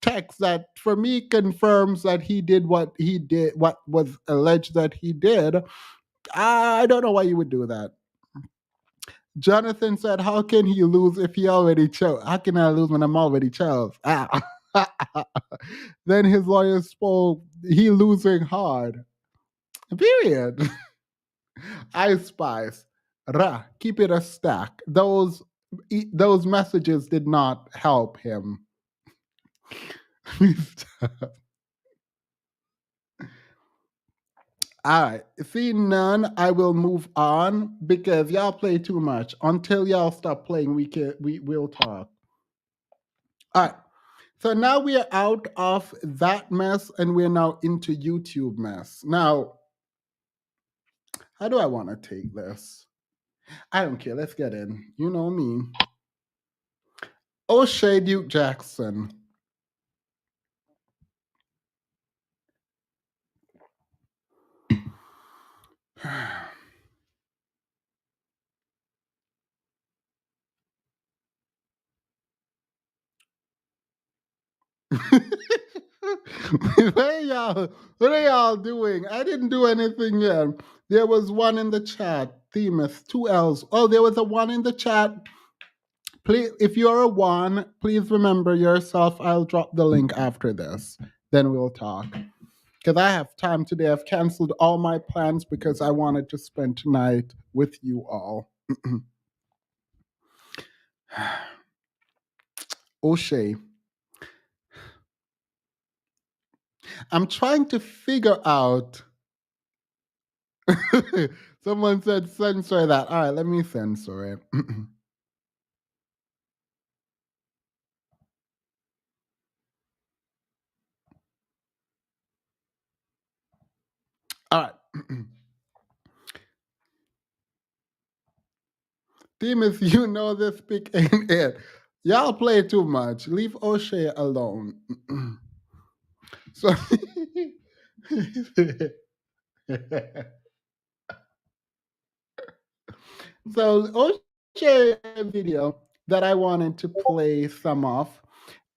texts, that for me confirms that he did what was alleged that he did, I don't know why you would do that. Jonathan said, how can he lose if he already chose? How can I lose when I'm already chose? Ah. Then his lawyer spoke, he losing hard. Period. Ice Spice. Ra, keep it a stack. Those messages did not help him. All right. See none, I will move on because y'all play too much. Until y'all stop playing, we'll talk. All right. So now we are out of that mess and we're now into YouTube mess. Now, how do I want to take this? I don't care. Let's get in. You know me. O'Shea Duke Jackson. What are y'all doing? I didn't do anything yet. There was one in the chat. Themis, 2 L's. Oh, there was a one in the chat. Please, if you're a one, please remember yourself. I'll drop the link after this. Then we'll talk. Because I have time today. I've canceled all my plans because I wanted to spend tonight with you all. O'Shea. I'm trying to figure out. Someone said censor that. All right, let me censor it. All right. Themis, you know this pick ain't it. Y'all play too much. Leave O'Shea alone. So, so O'Shea video that I wanted to play some of,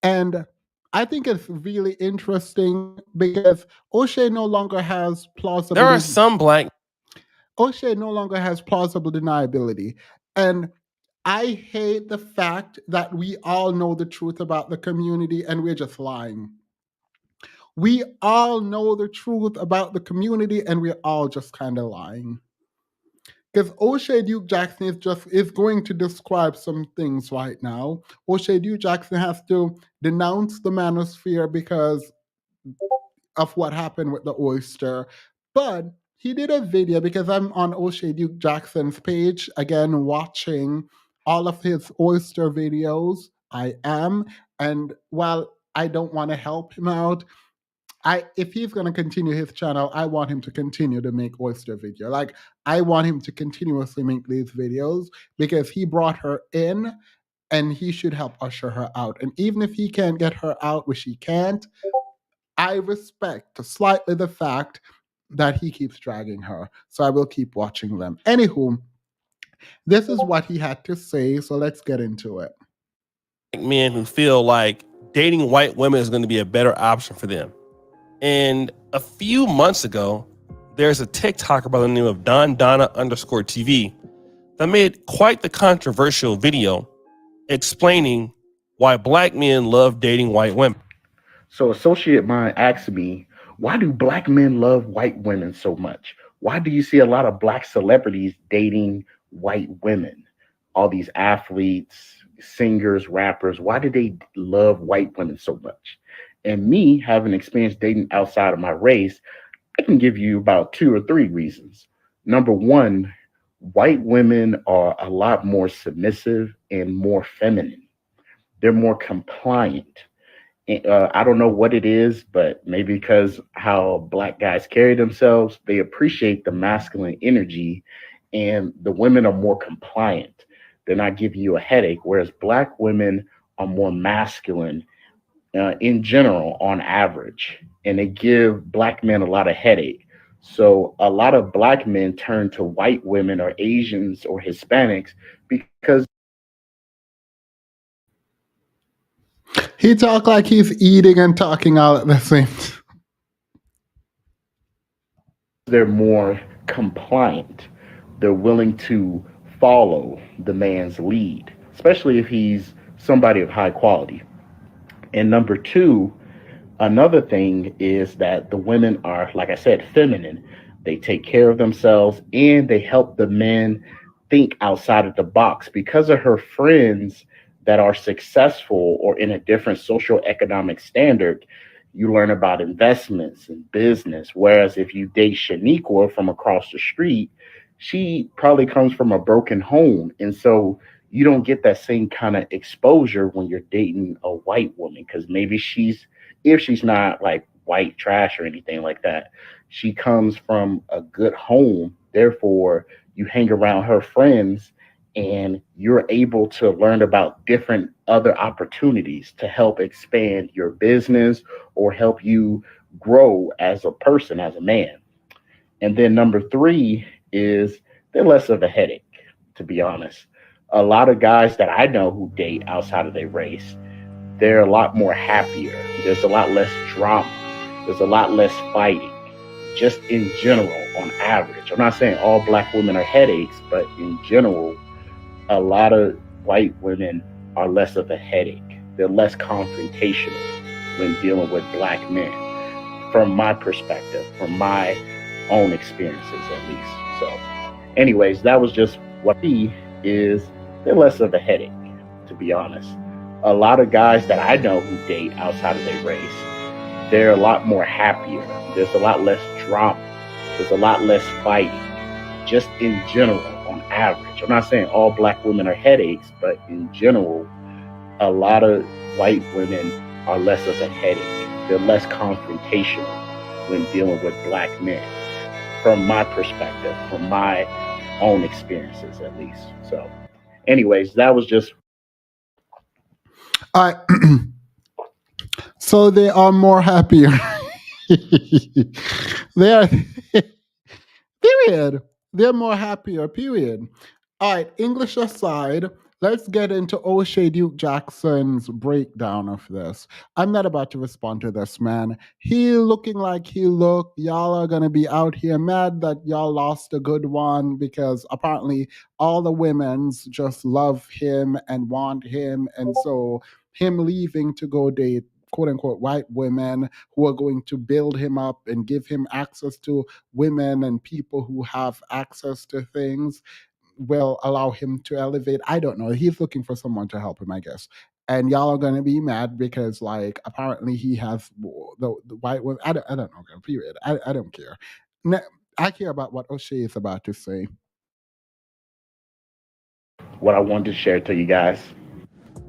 and I think it's really interesting because O'Shea no longer has plausible. There are some black. O'Shea no longer has plausible deniability, and I hate the fact that we all know the truth about the community and we're just lying. We all know the truth about the community and we're all just kind of lying. Because O'Shea Duke Jackson is going to describe some things right now. O'Shea Duke Jackson has to denounce the manosphere because of what happened with the Oyster. But he did a video because I'm on O'Shea Duke Jackson's page, again, watching all of his Oyster videos. I am. And while I don't want to help him out, if he's going to continue his channel, I want him to continue to make Oyster video. Like, I want him to continuously make these videos because he brought her in and he should help usher her out. And even if he can't get her out, which he can't, I respect slightly the fact that he keeps dragging her. So I will keep watching them. Anywho, this is what he had to say. So let's get into it. Men who feel like dating white women is going to be a better option for them. And a few months ago, there's a TikToker by the name of Donna_TV that made quite the controversial video explaining why black men love dating white women. So associate mine asked me, why do black men love white women so much? Why do you see a lot of black celebrities dating white women? All these athletes, singers, rappers, why do they love white women so much? And me having experience dating outside of my race, I can give you about 2 or 3 reasons. Number one, white women are a lot more submissive and more feminine. They're more compliant. I don't know what it is, but maybe because how black guys carry themselves, they appreciate the masculine energy, and the women are more compliant. They're not giving you a headache, whereas black women are more masculine in general, on average, and they give black men a lot of headache. So a lot of black men turn to white women or Asians or Hispanics because he talk like he's eating and talking all at the same time. They're more compliant. They're willing to follow the man's lead, especially if he's somebody of high quality. And number two, another thing is that the women are, like I said, feminine. They take care of themselves and they help the men think outside of the box because of her friends that are successful or in a different social economic standard. You learn about investments and business. Whereas if you date Shaniqua from across the street, she probably comes from a broken home. And so you don't get that same kind of exposure when you're dating a white woman, because maybe if she's not like white trash or anything like that, she comes from a good home. Therefore, you hang around her friends and you're able to learn about different other opportunities to help expand your business or help you grow as a person, as a man. And then number three is they're less of a headache, to be honest. A lot of guys that I know who date outside of their race, they're a lot more happier. There's a lot less drama. There's a lot less fighting, just in general, on average. I'm not saying all black women are headaches, but in general, a lot of white women are less of a headache. They're less confrontational when dealing with black men, from my perspective, from my own experiences at least. So anyways, that was just what he is. They're less of a headache, to be honest. A lot of guys that I know who date outside of their race, they're a lot more happier. There's a lot less drama. There's a lot less fighting, just in general, on average. I'm not saying all black women are headaches, but in general, a lot of white women are less of a headache. They're less confrontational when dealing with black men, from my perspective, from my own experiences at least. So anyways, that was just so they are more happier. They are period. They're more happier, period. All right, English aside, let's get into O'Shea Duke Jackson's breakdown of this. I'm not about to respond to this, man. He looking like he looked. Y'all are going to be out here mad that y'all lost a good one because apparently all the women's just love him and want him. And so him leaving to go date quote unquote white women who are going to build him up and give him access to women and people who have access to things will allow him to elevate. I don't know. He's looking for someone to help him, I guess. And y'all are going to be mad because, like, apparently he has the white women. I don't know. Period. I don't care. I care about what O'Shea is about to say. What I wanted to share to you guys.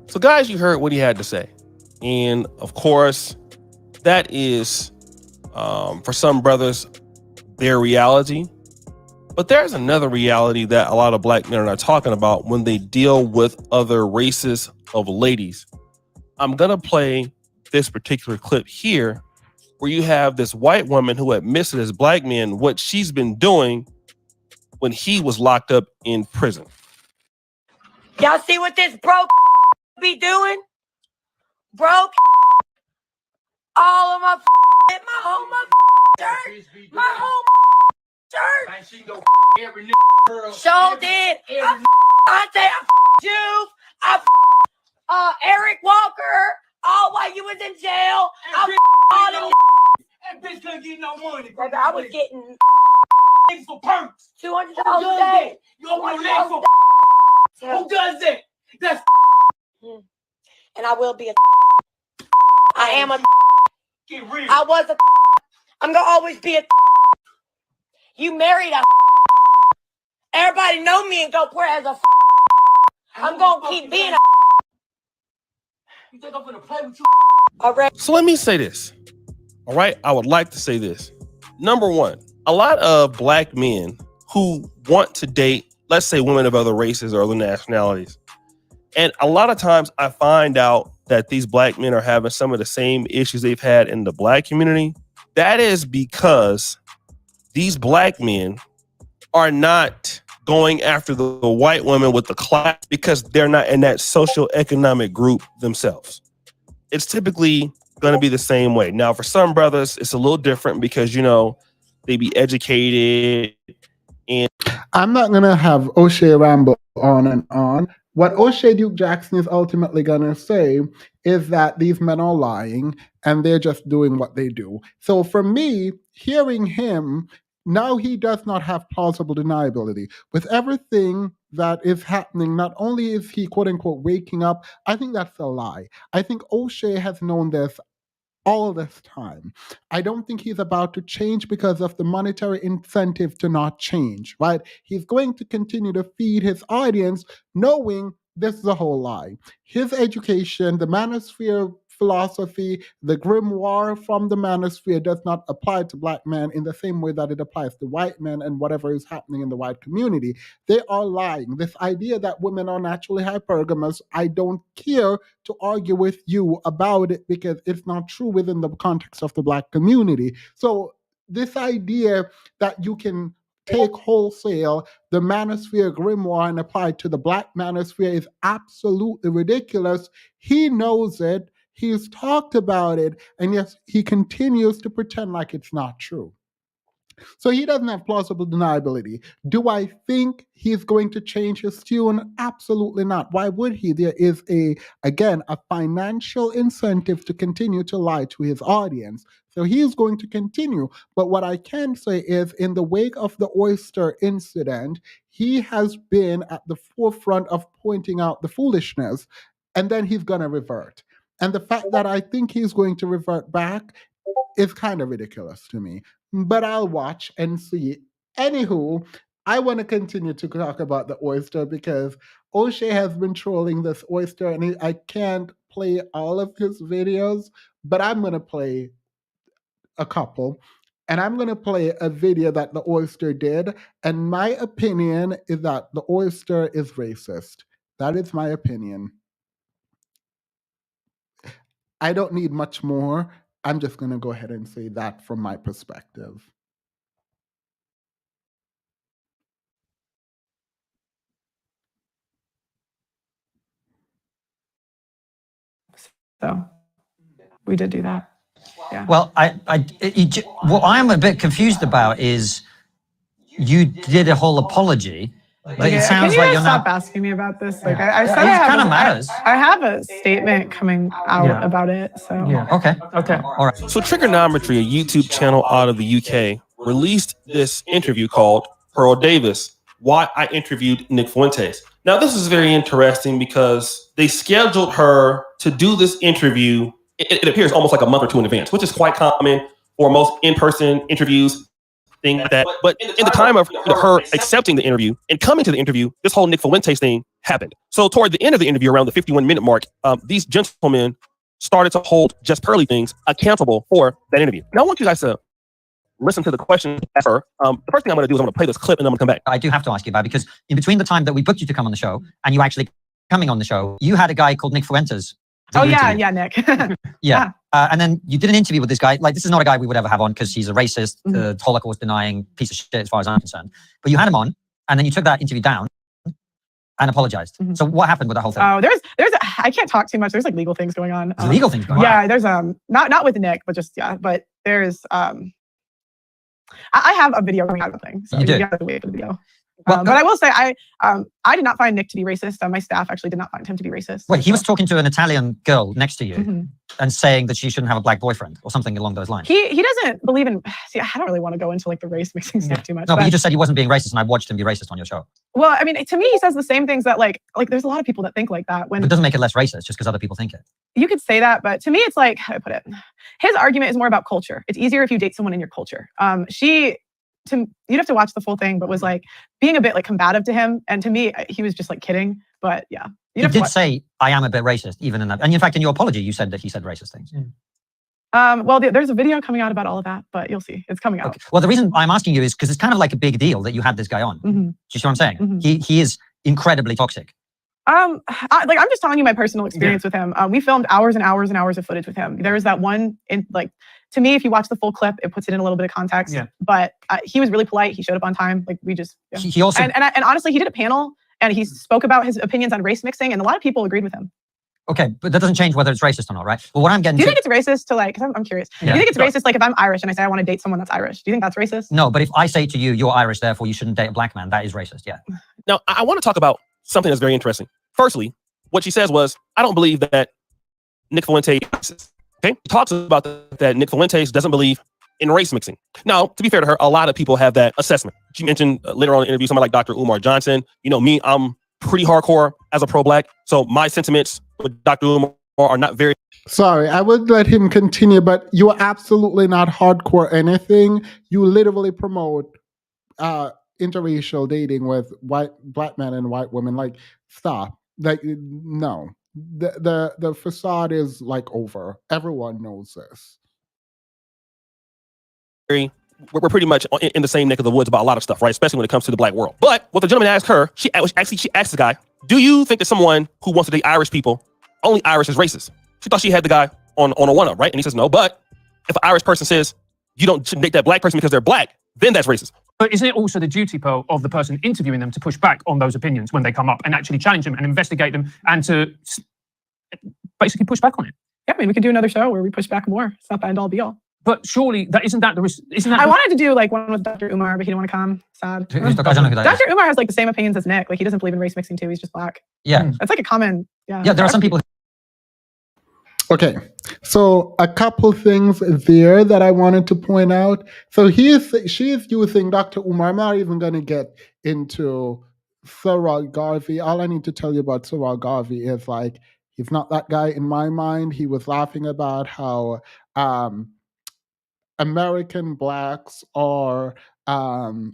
So, guys, you heard what he had to say. And, of course, that is, for some brothers, their reality. But there's another reality that a lot of black men are not talking about when they deal with other races of ladies. I'm going to play this particular clip here where you have this white woman who admits to this black man what she's been doing when he was locked up in prison. Y'all see what this broke be doing? Broke all of my whole shirt. My whole shirt. Show did. I say I you. I Eric Walker. All while you was in jail. I all them. That bitch couldn't get no money. Baby, I was getting for perks. $200 a day. You open your leg for who does that? That's and I will be a I am a get real. I was a I'm gonna always be a you married a everybody know me and go where as a I'm gonna keep being a you think I'm gonna play with you? already. So let me say this. All right, I would like to say this. Number one, a lot of black men who want to date, let's say, women of other races or other nationalities. And a lot of times I find out that these black men are having some of the same issues they've had in the black community. That is because these black men are not going after the white women with the class because they're not in that socioeconomic group themselves. It's typically going to be the same way. Now, for some brothers, it's a little different because, you know, they be educated. And I'm not going to have O'Shea ramble on and on. What O'Shea Duke Jackson is ultimately going to say is that these men are lying and they're just doing what they do. So for me, hearing him, now he does not have plausible deniability. With everything that is happening, not only is he quote unquote waking up, I think that's a lie. I think O'Shea has known this all this time. I don't think he's about to change because of the monetary incentive to not change, right? He's going to continue to feed his audience knowing this is a whole lie. His education, the manosphere philosophy, the grimoire from the manosphere does not apply to black men in the same way that it applies to white men and whatever is happening in the white community. They are lying. This idea that women are naturally hypergamous, I don't care to argue with you about it because it's not true within the context of the black community. So this idea that you can take wholesale the manosphere grimoire and apply it to the black manosphere is absolutely ridiculous. He knows it. He's talked about it, and yes, he continues to pretend like it's not true. So he doesn't have plausible deniability. Do I think he's going to change his tune? Absolutely not. Why would he? There is a financial incentive to continue to lie to his audience. So he's going to continue. But what I can say is in the wake of the Oyster incident, he has been at the forefront of pointing out the foolishness, and then he's going to revert. And the fact that I think he's going to revert back is kind of ridiculous to me. But I'll watch and see. Anywho, I want to continue to talk about the Oyster because O'Shea has been trolling this Oyster, and I can't play all of his videos, but I'm going to play a couple. And I'm going to play a video that the Oyster did. And my opinion is that the Oyster is racist. That is my opinion. I don't need much more. I'm just going to go ahead and say that from my perspective. So we did do that. Yeah. Well, what I'm a bit confused about is you did a whole apology, but it sounds like you're stop not. asking me about this. Like I said, It kind of matters. I have a statement coming out about it. So Okay. All right. So Trigonometry, a YouTube channel out of the UK, released this interview called Pearl Davis, Why I Interviewed Nick Fuentes. Now, this is very interesting because they scheduled her to do this interview. It appears almost like a month or two in advance, which is quite common for most in-person interviews, things like that. But in the time of her accepting the interview and coming to the interview, this whole Nick Fuentes thing happened. So toward the end of the interview, around the 51-minute mark, these gentlemen started to hold Just Pearly Things accountable for that interview. Now, I want you guys to listen to the question asked her. The first thing I'm going to do is I'm going to play this clip and then I'm going to come back. I do have to ask you about, because in between the time that we booked you to come on the show and you actually coming on the show, you had a guy called Nick Fuentes. Oh yeah, Nick. Yeah. And then you did an interview with this guy. Like, this is not a guy we would ever have on because he's a racist, Holocaust denying piece of shit as far as I'm concerned. But you had him on, and then you took that interview down and apologized. So what happened with that whole thing? Oh, I can't talk too much. There's like legal things going on. Legal things going on? Yeah, there's not with Nick, but just but there's I have a video coming out of the thing. So you have to wait for the video. But I will say, I did not find Nick to be racist. My staff actually did not find him to be racist. Wait, he was talking to an Italian girl next to you and saying that she shouldn't have a black boyfriend or something along those lines. He doesn't believe in. See, I don't really want to go into like the race mixing stuff too much. No, but you just said he wasn't being racist, and I watched him be racist on your show. Well, I mean, to me, he says the same things that like there's a lot of people that think like that. When But it doesn't make it less racist just because other people think it. You could say that, but to me, it's like, how do I put it? His argument is more about culture. It's easier if you date someone in your culture. You'd have to watch the full thing, but was like being a bit like combative to him. And to me, he was just like kidding. But yeah. He did say, I am a bit racist, even in that. And in fact, in your apology, you said that he said racist things. Well, there's a video coming out about all of that, but you'll see. It's coming out. Okay. Well, the reason I'm asking you is because it's kind of like a big deal that you had this guy on. Do you see what I'm saying? He is incredibly toxic. I'm just telling you my personal experience with him. We filmed hours and hours and hours of footage with him. There was that one, to me, if you watch the full clip, it puts it in a little bit of context. Yeah. But he was really polite. He showed up on time. Like we just. Yeah. He also and honestly, he did a panel and he spoke about his opinions on race mixing, and a lot of people agreed with him. Okay, but that doesn't change whether it's racist or not, right? Well, what I'm getting. Do you think it's racist to because I'm curious. Yeah. Do you think it's racist if I'm Irish and I say I want to date someone that's Irish? Do you think that's racist? No, but if I say to you, you're Irish, therefore you shouldn't date a black man, that is racist. Yeah. Now, I want to talk about something that's very interesting. Firstly, what she says was, I don't believe that Nick Fuentes is racist. Okay? He talks about that Nick Fuentes doesn't believe in race mixing. Now, to be fair to her, a lot of people have that assessment. She mentioned later on in the interview, somebody like Dr. Umar Johnson. You know, me, I'm pretty hardcore as a pro-black. So my sentiments with Dr. Umar are not very... Sorry, I would let him continue, but you are absolutely not hardcore anything. You literally promote interracial dating with black men and white women. Like, stop. Like, no. The facade is like over. Everyone knows this. We're pretty much in the same neck of the woods about a lot of stuff, right? Especially when it comes to the black world. But what the gentleman asked her, she asked the guy, do you think that someone who wants to date Irish people, only Irish, is racist? She thought she had the guy on a one-up, right? And he says no. But if an Irish person says you shouldn't date that black person because they're black, then that's racist. But isn't it also the duty, Pearl, of the person interviewing them to push back on those opinions when they come up and actually challenge them and investigate them and to basically push back on it? Yeah, I mean, we could do another show where we push back more. It's not the end all be all. But surely isn't that I wanted to do like one with Dr. Umar, but he didn't want to come. Sad. I don't know who that is. Dr. Umar has like the same opinions as Nick. Like he doesn't believe in race mixing too. He's just black. Yeah. That's like a common. Yeah. Yeah, there are some people. Okay, so a couple things there that I wanted to point out. So she is using Dr. Umar. I'm not even going to get into Sarah Garvey. All I need to tell you about Sarah Garvey is like, he's not that guy in my mind. He was laughing about how American blacks are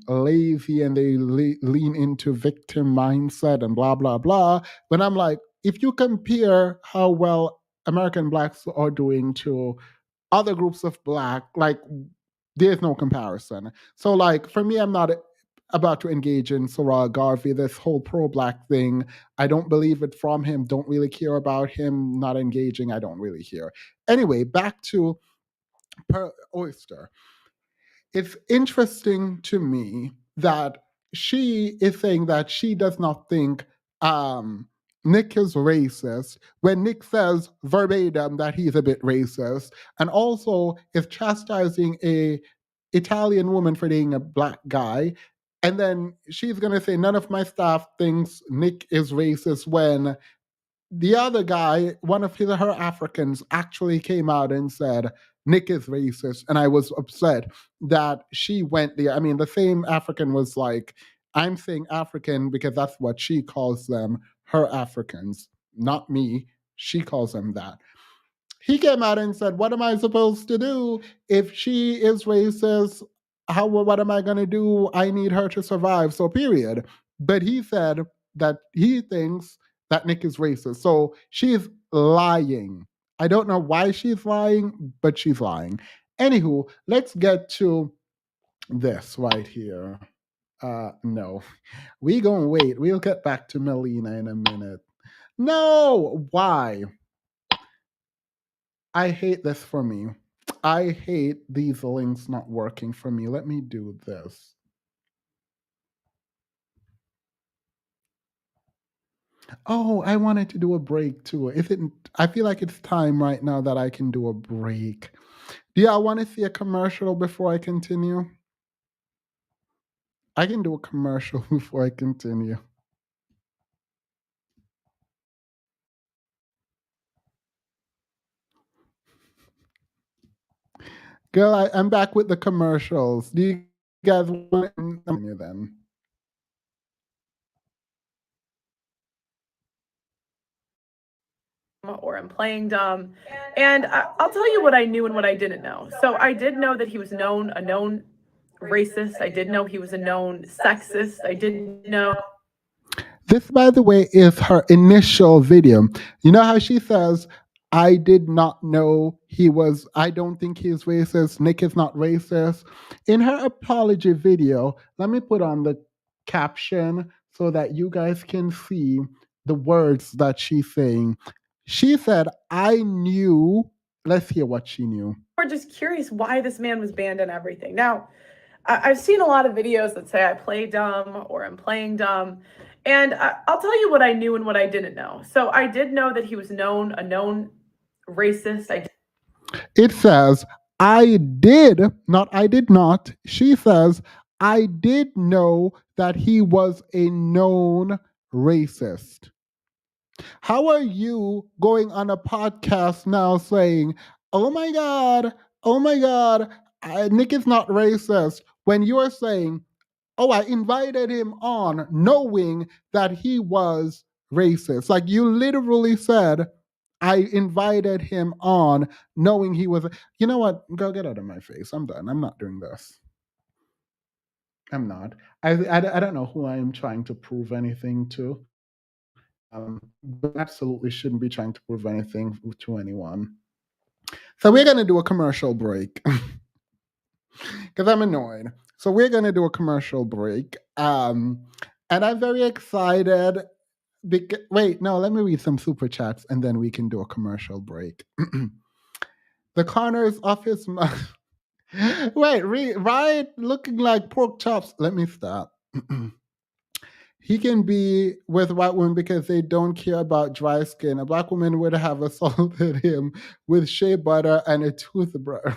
lazy and they lean into victim mindset and blah, blah, blah. But I'm like, if you compare how well American blacks are doing to other groups of black, like there's no comparison. So like for me, I'm not about to engage in Sarah Garvey, this whole pro-black thing. I don't believe it from him, don't really care about him, not engaging, I don't really hear. Anyway, back to Oyster. It's interesting to me that she is saying that she does not think Nick is racist when Nick says verbatim that he's a bit racist, and also is chastising a Italian woman for dating a black guy. And then she's going to say none of my staff thinks Nick is racist when the other guy, one of her Africans, actually came out and said Nick is racist. And I was upset that she went there. I mean, the same African was like, I'm saying African because that's what she calls them, her Africans, not me. She calls them that. He came out and said, what am I supposed to do if she is racist? What am I going to do? I need her to survive. So period. But he said that he thinks that Nick is racist. So she's lying. I don't know why she's lying, but she's lying. Anywho, let's get to this right here. No, we gonna wait. We'll get back to Melina in a minute. No, why? I hate this for me. I hate these links not working for me. Let me do this. Oh, I wanted to do a break too. I feel like it's time right now that I can do a break. Do y'all want to see a commercial before I continue? I can do a commercial before I continue. Girl, I'm back with the commercials. Do you guys want to continue then? Or I'm playing dumb. And I'll tell you what I knew and what I didn't know. So I did know that he was a known racist. I did know he was a known sexist. I did know. This, by the way, is her initial video. You know how she says, I did not know I don't think he's racist. Nick is not racist. In her apology video, let me put on the caption so that you guys can see the words that she's saying. She said, I knew. Let's hear what she knew. We're just curious why this man was banned and everything. Now, I've seen a lot of videos that say I play dumb or I'm playing dumb. And I'll tell you what I knew and what I didn't know. So I did know that he was a known racist. It says, I did not. She says, I did know that he was a known racist. How are you going on a podcast now saying, oh my God, Nick is not racist, when you're saying, oh, I invited him on knowing that he was racist. Like you literally said, I invited him on knowing he was. You know what? Go get out of my face. I'm done. I'm not doing this. I'm not. I don't know who I am trying to prove anything to. But absolutely shouldn't be trying to prove anything to anyone. So we're going to do a commercial break because I'm annoyed. So we're going to do a commercial break. And I'm very excited. Wait, no, let me read some super chats and then we can do a commercial break. The corners of his mouth. Wait, right? Looking like pork chops. Let me stop. He can be with white women because they don't care about dry skin. A black woman would have assaulted him with shea butter and a toothbrush.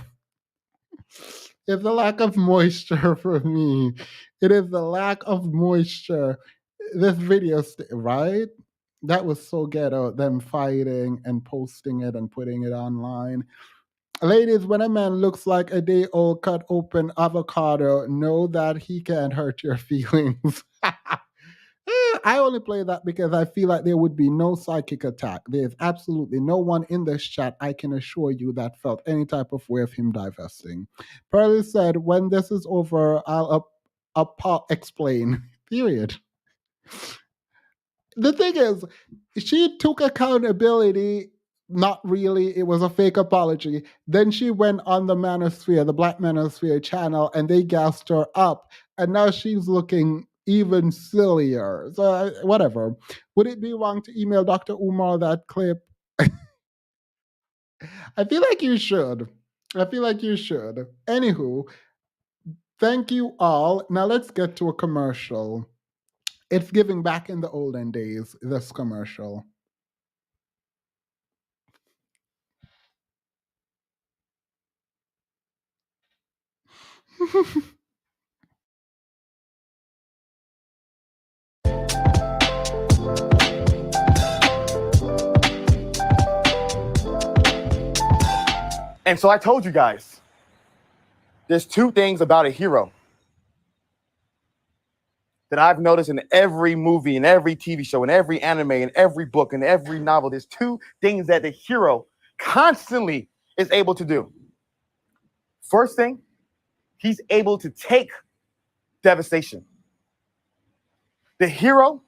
It's the lack of moisture for me. It is the lack of moisture. This video, right? That was so ghetto, them fighting and posting it and putting it online. Ladies, when a man looks like a day-old cut open avocado, know that he can't hurt your feelings. I only play that because I feel like there would be no psychic attack. There's absolutely no one in this chat, I can assure you, that felt any type of way of him divesting. Pearlie said, when this is over, I'll explain. Period. The thing is, she took accountability. Not really. It was a fake apology. Then she went on the Manosphere, the Black Manosphere channel, and they gassed her up. And now she's looking even sillier. So whatever. Would it be wrong to email Dr. Umar that clip? I feel like you should. Anywho, thank you all. Now let's get to a commercial. It's giving back in the olden days, this commercial. And so I told you guys, there's two things about a hero that I've noticed in every movie, in every TV show, in every anime, in every book, in every novel. There's two things that the hero constantly is able to do. First thing, he's able to take devastation. The hero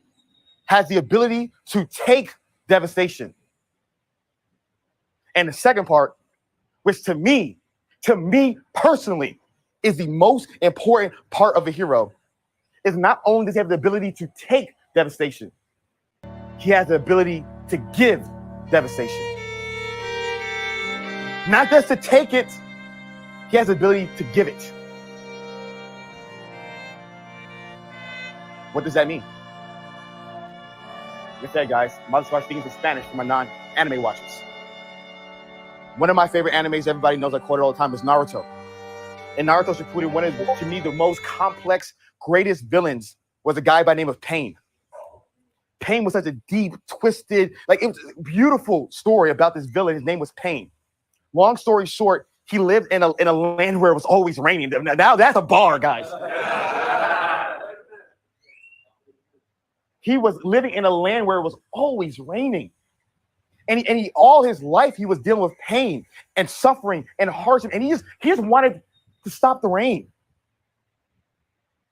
has the ability to take devastation. And the second part, which to me personally, is the most important part of a hero, is not only does he have the ability to take devastation, he has the ability to give devastation. Not just to take it, he has the ability to give it. What does that mean? Like I said, guys, I'm about to start speaking in Spanish for my non-anime watchers. One of my favorite animes, everybody knows I quote it all the time, is Naruto. And Naruto Shippuden, one of, to me, the most complex, greatest villains was a guy by the name of Pain. Pain was such a deep, twisted, like it was a beautiful story about this villain. His name was Pain. Long story short, he lived in a land where it was always raining. Now that's a bar, guys. He was living in a land where it was always raining. And he all his life, he was dealing with pain and suffering and hardship. And he just wanted to stop the rain.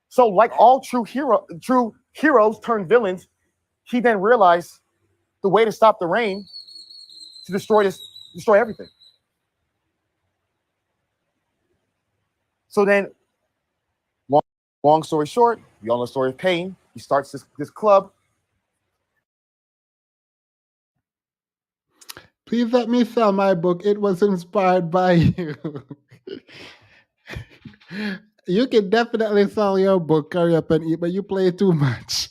So like all true heroes turned villains, he then realized the way to stop the rain to destroy everything. So then, long story short, we all know the story of Pain. He starts this club. Please let me sell my book. It was inspired by you. You can definitely sell your book, Hurry Up and Eat, but you play too much.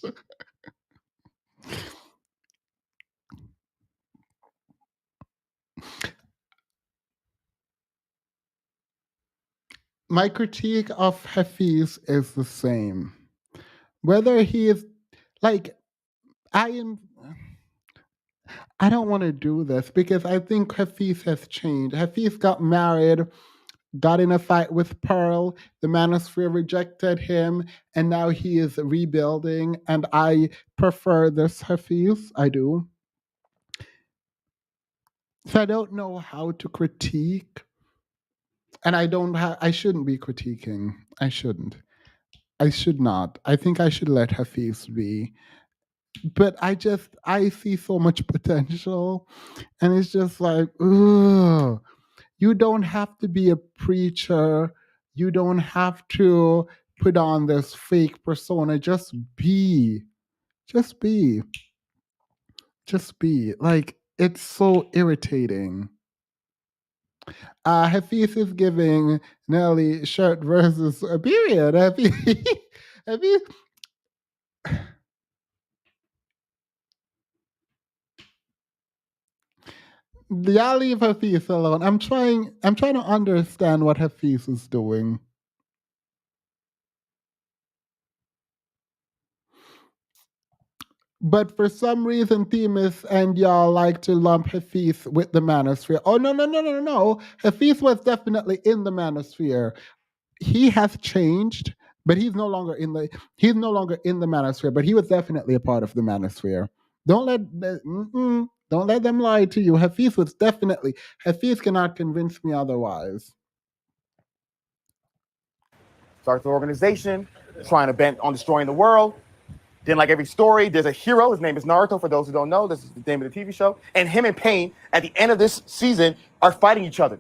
My critique of Hafiz is the same. Whether he is like, I don't want to do this because I think Hafiz has changed. Hafiz got married, got in a fight with Pearl. The manosphere rejected him, and now he is rebuilding. And I prefer this Hafiz. I do. So I don't know how to critique. And I shouldn't be critiquing. I shouldn't. I should not. I think I should let Hafiz be. But I see so much potential. And it's just like, ugh. You don't have to be a preacher. You don't have to put on this fake persona. Just be. Just be. Just be. Like, it's so irritating. Hafiz is giving Nelly shirt versus a period. Hafiz, y'all leave Hafiz alone. I'm trying to understand what Hafiz is doing. But for some reason, Themis and y'all like to lump Hafiz with the manosphere. Oh, no. Hafiz was definitely in the manosphere. He has changed, but he's no longer in the manosphere, but he was definitely a part of the manosphere. Don't let them lie to you. Hafiz cannot convince me otherwise. Starts the organization, trying to bent on destroying the world. Then, like every story, there's a hero. His name is Naruto, for those who don't know. This is the name of the TV show. And him and Pain, at the end of this season, are fighting each other.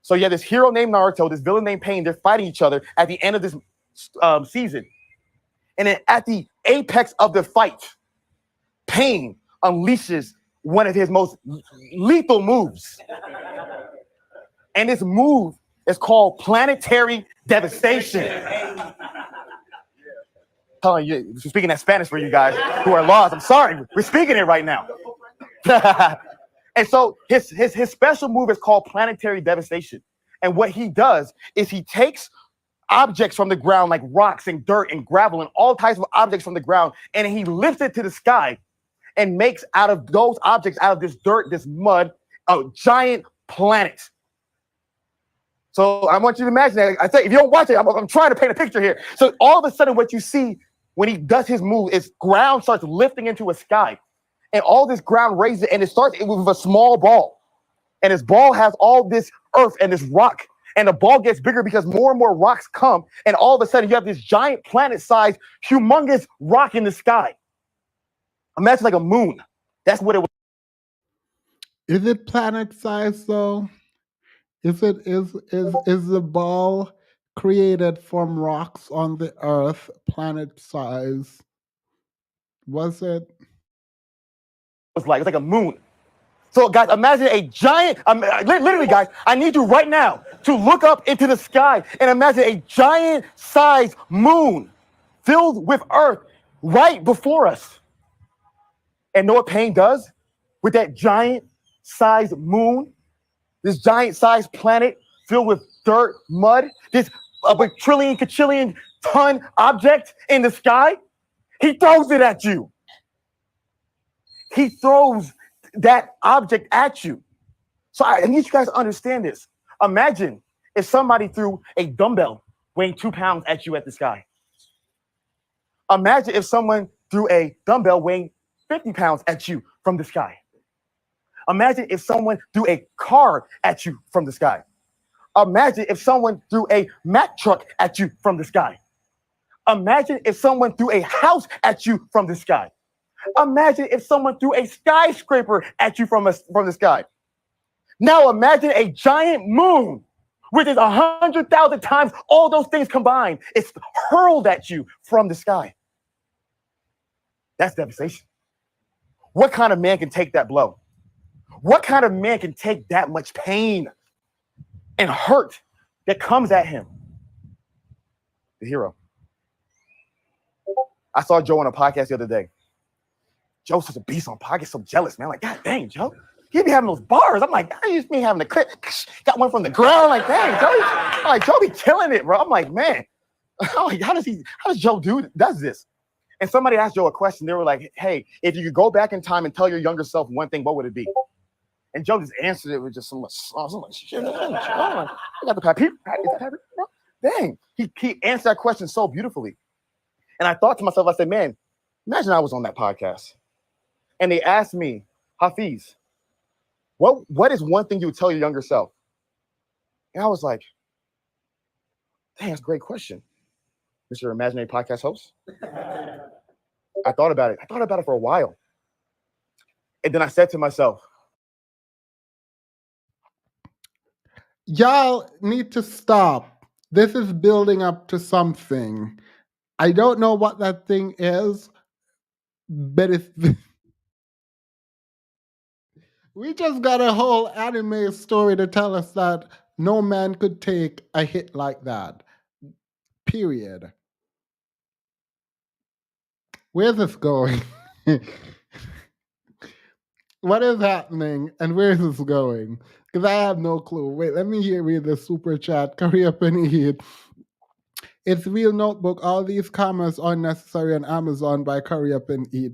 So you have this hero named Naruto, this villain named Pain. They're fighting each other at the end of this season. And then at the apex of the fight, Pain unleashes one of his most lethal moves. And this move is called planetary devastation. Telling you, speaking that Spanish for you guys who are lost. I'm sorry, we're speaking it right now. And so his special move is called planetary devastation. And what he does is he takes objects from the ground, like rocks and dirt and gravel and all types of objects from the ground, and he lifts it to the sky and makes out of those objects, out of this dirt, this mud, a giant planet. So I want you to imagine that. I say, if you don't watch it, I'm trying to paint a picture here. So all of a sudden, what you see when he does his move is ground starts lifting into a sky. And all this ground raises, and it starts with a small ball. And this ball has all this earth and this rock. And the ball gets bigger because more and more rocks come. And all of a sudden, you have this giant planet-sized, humongous rock in the sky. Imagine like a moon. That's what it was. Is it planet-sized, though? Is the ball created from rocks on the earth planet size? Was it? It's like a moon. So guys, imagine a giant, literally guys, I need you right now to look up into the sky and imagine a giant sized moon filled with earth right before us. And know what pain does with that giant sized moon, this giant sized planet filled with dirt, mud, this trillion, quadrillion ton object in the sky? He throws it at you. He throws that object at you. So I need you guys to understand this. Imagine if somebody threw a dumbbell weighing 2 pounds at you at the sky. Imagine if someone threw a dumbbell weighing 50 pounds at you from the sky. Imagine if someone threw a car at you from the sky. Imagine if someone threw a Mack truck at you from the sky. Imagine if someone threw a house at you from the sky. Imagine if someone threw a skyscraper at you from the sky. Now imagine a giant moon, which is 100,000 times all those things combined. It's hurled at you from the sky. That's devastation. What kind of man can take that blow? What kind of man can take that much pain and hurt that comes at him? The hero. I saw Joe on a podcast the other day. Joe's such a beast on podcast. So jealous, man. Like, God dang, Joe. He be having those bars. I'm like, I used to be having a clip. Got one from the ground. Like, dang, Joe be killing it, bro. I'm like, man. I'm like, how does Joe does this? And somebody asked Joe a question. They were like, hey, if you could go back in time and tell your younger self one thing, what would it be? And Joe just answered it with just so much shit. I got the paper. Dang. He answered that question so beautifully. And I thought to myself, I said, man, imagine I was on that podcast. And they asked me, Hafiz, what is one thing you would tell your younger self? And I was like, dang, that's a great question, Mr. Imaginary Podcast host. I thought about it for a while. And then I said to myself, y'all need to stop. This is building up to something. I don't know what that thing is, but it's... We just got a whole anime story to tell us that no man could take a hit like that. Period. Where's this going? What is happening and where is this going? Because I have no clue. Wait, let me read the super chat. Hurry up and eat. It's Real Notebook. All these commas are necessary on Amazon by Hurry Up and Eat.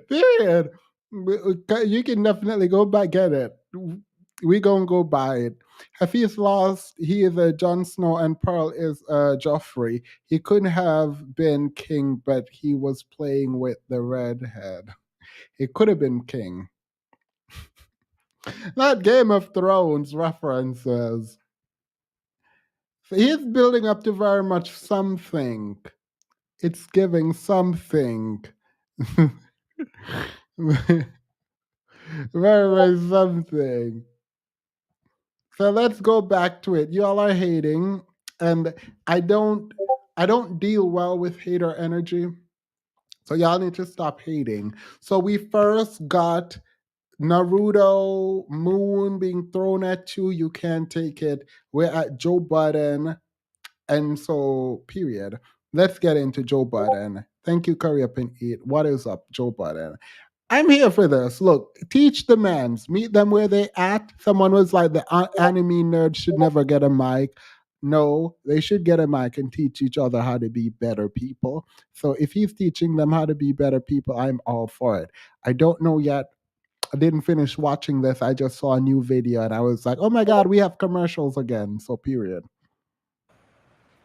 Period. You can definitely go back get it. We gonna go buy it. Hafiz lost. He is a Jon Snow and Pearl is a Joffrey. He couldn't have been king, but he was playing with the redhead. He could have been king. Not Game of Thrones references. So he's building up to very much something. It's giving something. Very much something. So let's go back to it. Y'all are hating, and I don't deal well with hater energy. So y'all need to stop hating. So we first got Naruto Moon being thrown at you. You can't take it. We're at Joe Budden. And so, period. Let's get into Joe Budden. Thank you, Curry Up and Eat. What is up, Joe Budden? I'm here for this. Look, teach the mans. Meet them where they at. Someone was like, the anime nerd should never get a mic. No, they should get a mic and teach each other how to be better people. So if he's teaching them how to be better people, I'm all for it. I don't know yet. I didn't finish watching this. I just saw a new video and I was like, oh my God, we have commercials again. So period.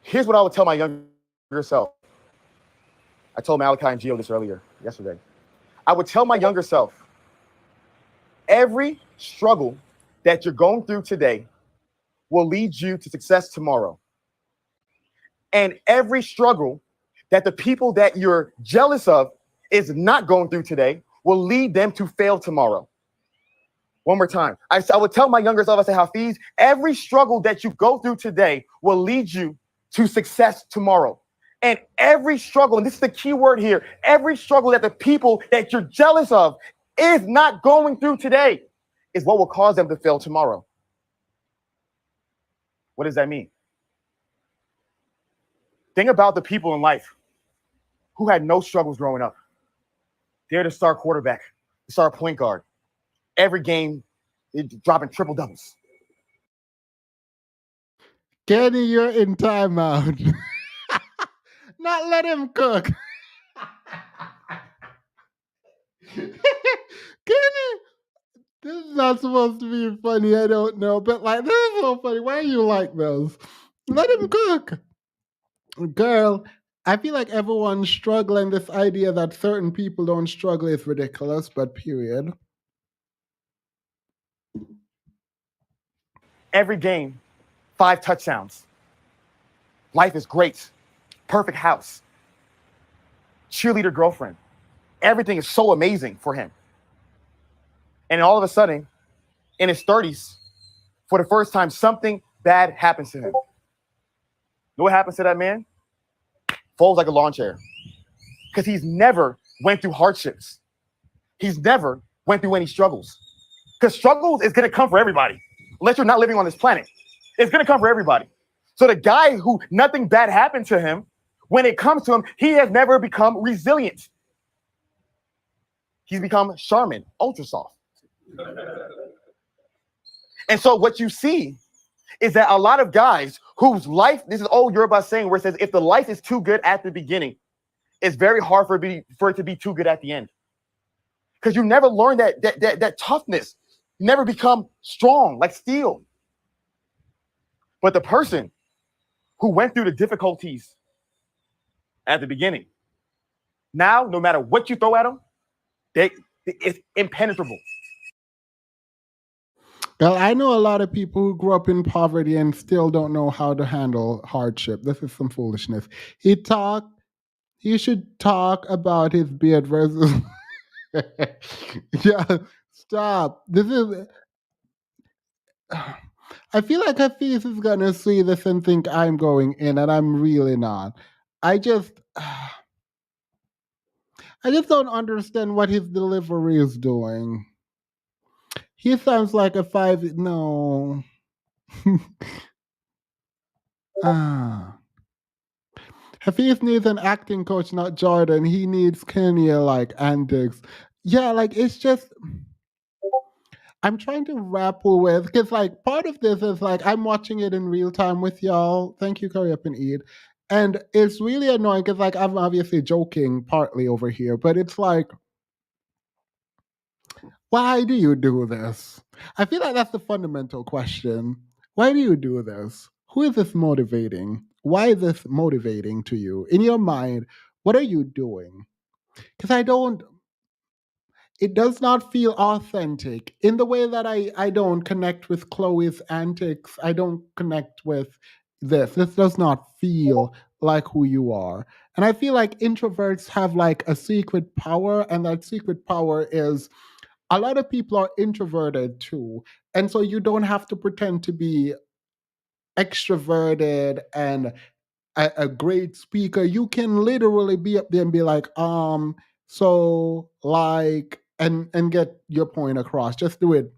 Here's what I would tell my younger self. I told Malachi and Gio this yesterday. I would tell my younger self, every struggle that you're going through today will lead you to success tomorrow. And every struggle that the people that you're jealous of is not going through today will lead them to fail tomorrow. One more time. I would tell my younger self, I say, Hafiz, every struggle that you go through today will lead you to success tomorrow. And every struggle, and this is the key word here, every struggle that the people that you're jealous of is not going through today is what will cause them to fail tomorrow. What does that mean? Think about the people in life who had no struggles growing up. They're the star quarterback, the star point guard. Every game, they're dropping triple doubles. Kenny, you're in timeout. Not let him cook. Kenny, this is not supposed to be funny. I don't know, but like this is so funny. Why are you like this? Let him cook. Girl, I feel like everyone's struggling. This idea that certain people don't struggle is ridiculous, but period. Every game, 5 touchdowns. Life is great. Perfect house. Cheerleader girlfriend. Everything is so amazing for him. And all of a sudden, in his 30s, for the first time, something bad happens to him. Know what happens to that man? Folds like a lawn chair. Because he's never went through hardships. He's never went through any struggles. Because struggles is going to come for everybody. Unless you're not living on this planet. It's going to come for everybody. So the guy who nothing bad happened to him, when it comes to him, he has never become resilient. He's become Charmin, ultra soft. And so what you see is that a lot of guys whose life, this is old Yoruba saying where it says, if the life is too good at the beginning, it's very hard for it to be too good at the end. Because you never learn that toughness. You never become strong like steel. But the person who went through the difficulties at the beginning, now, no matter what you throw at them, it's impenetrable. Well, I know a lot of people who grew up in poverty and still don't know how to handle hardship. This is some foolishness. He should talk about his beard versus. Yeah, stop. This is. I feel like Hafiz is gonna see this and think I'm going in, and I'm really not. I just don't understand what his delivery is doing. He sounds like a 5. No. Hafiz needs an acting coach, not Jordan. He needs Kenya like antics. Yeah, like it's just. I'm trying to grapple with because like part of this is like I'm watching it in real time with y'all. Thank you, Curry Up and Eat. And it's really annoying because like I'm obviously joking partly over here, but it's like, why do you do this? I feel like that's the fundamental question. Why do you do this? Who is this motivating? Why is this motivating to you? In your mind, what are you doing? Because it does not feel authentic in the way that I don't connect with Chloe's antics. I don't connect with this. This does not feel like who you are. And I feel like introverts have like a secret power, and that secret power is a lot of people are introverted too. And so you don't have to pretend to be extroverted and a great speaker. You can literally be up there and be like, so like, and get your point across. Just do it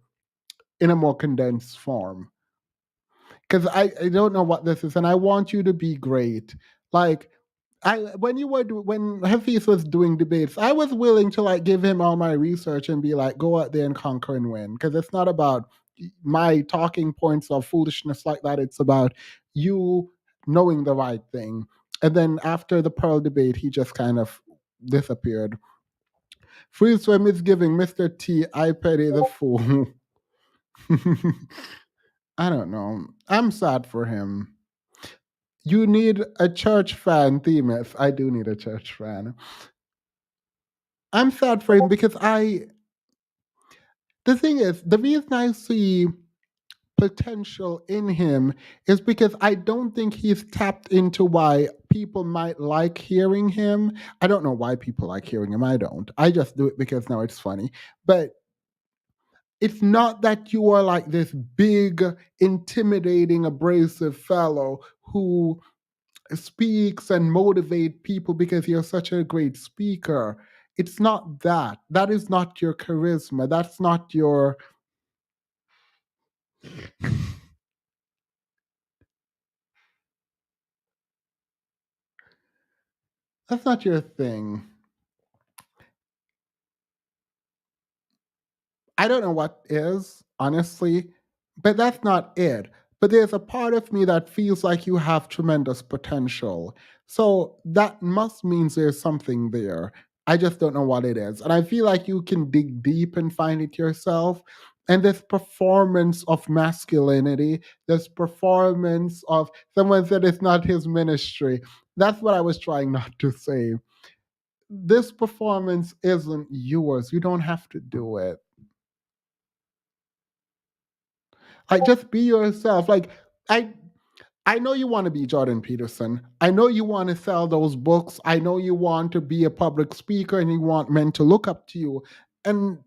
in a more condensed form. Because I don't know what this is, and I want you to be great. Like, when Hafiz was doing debates, I was willing to like give him all my research and be like, go out there and conquer and win. Because it's not about my talking points or foolishness like that. It's about you knowing the right thing. And then after the Pearl debate, he just kind of disappeared. Freeze for misgiving, Mr. T, I pity the fool. I don't know. I'm sad for him. You need a church fan, Themis. I do need a church fan. I'm sad for him because the thing is, the reason I see potential in him is because I don't think he's tapped into why people might like hearing him. I don't know why people like hearing him. I don't. I just do it because now it's funny. But it's not that you are like this big, intimidating, abrasive fellow who speaks and motivate people because you're such a great speaker. It's not that. That is not your charisma. That's not your. That's not your thing. I don't know what is, honestly, but that's not it. But there's a part of me that feels like you have tremendous potential. So that must mean there's something there. I just don't know what it is. And I feel like you can dig deep and find it yourself. And this performance of masculinity, this performance of someone said it's not his ministry. That's what I was trying not to say. This performance isn't yours. You don't have to do it. Like, just be yourself. Like, I know you want to be Jordan Peterson. I know you want to sell those books. I know you want to be a public speaker and you want men to look up to you. And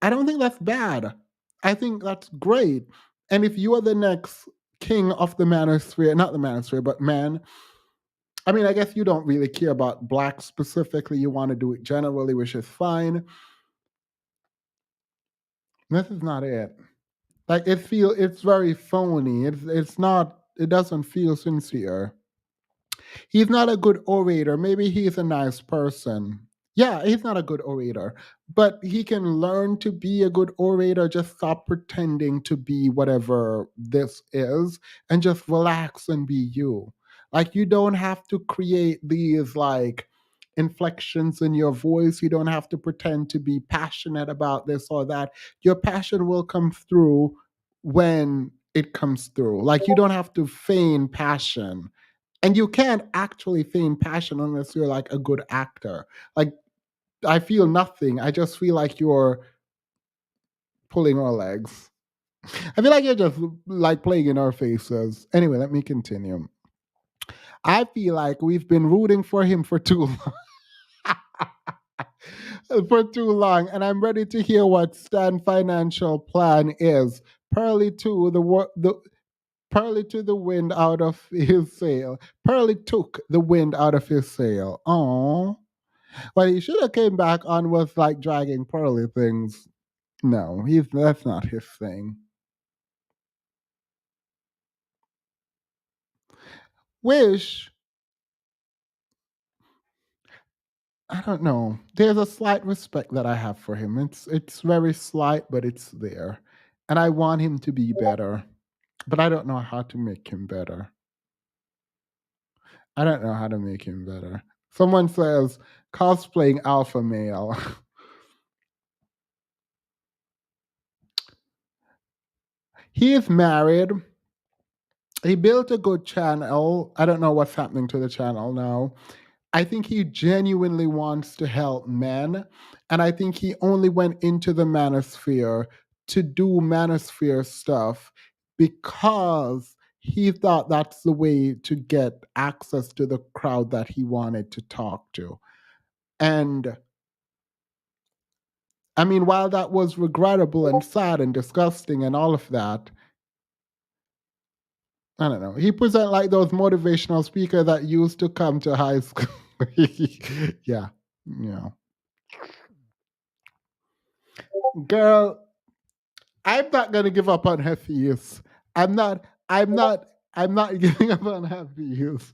I don't think that's bad. I think that's great. And if you are the next king of the manosphere, not the manosphere, but man, I mean, I guess you don't really care about black specifically. You want to do it generally, which is fine. This is not it. Like, it's very phony. It's not, it doesn't feel sincere. He's not a good orator. Maybe he's a nice person. Yeah, he's not a good orator, but he can learn to be a good orator. Just stop pretending to be whatever this is and just relax and be you. Like, you don't have to create these like inflections in your voice. You don't have to pretend to be passionate about this or that. Your passion will come through when it comes through. Like, you don't have to feign passion. And you can't actually feign passion unless you're like a good actor. Like, I feel nothing. I just feel like you're pulling our legs. I feel like you're just like playing in our faces. Anyway, let me continue. I feel like we've been rooting for him for too long. For too long, and I'm ready to hear what Stan's financial plan is. Pearly to the wind out of his sail. Pearly took the wind out of his sail. Oh, well, he should have came back on with like dragging Pearly things. No, that's not his thing. Wish, I don't know. There's a slight respect that I have for him. It's very slight, but it's there, and I want him to be better, but I don't know how to make him better. I don't know how to make him better. Someone says cosplaying alpha male. He is married. He built a good channel. I don't know what's happening to the channel now. I think he genuinely wants to help men. And I think he only went into the manosphere to do manosphere stuff because he thought that's the way to get access to the crowd that he wanted to talk to. And I mean, while that was regrettable and sad and disgusting and all of that, I don't know. He present like those motivational speakers that used to come to high school. Yeah. Girl, I'm not gonna give up on Hafiz. I'm not giving up on Hafiz.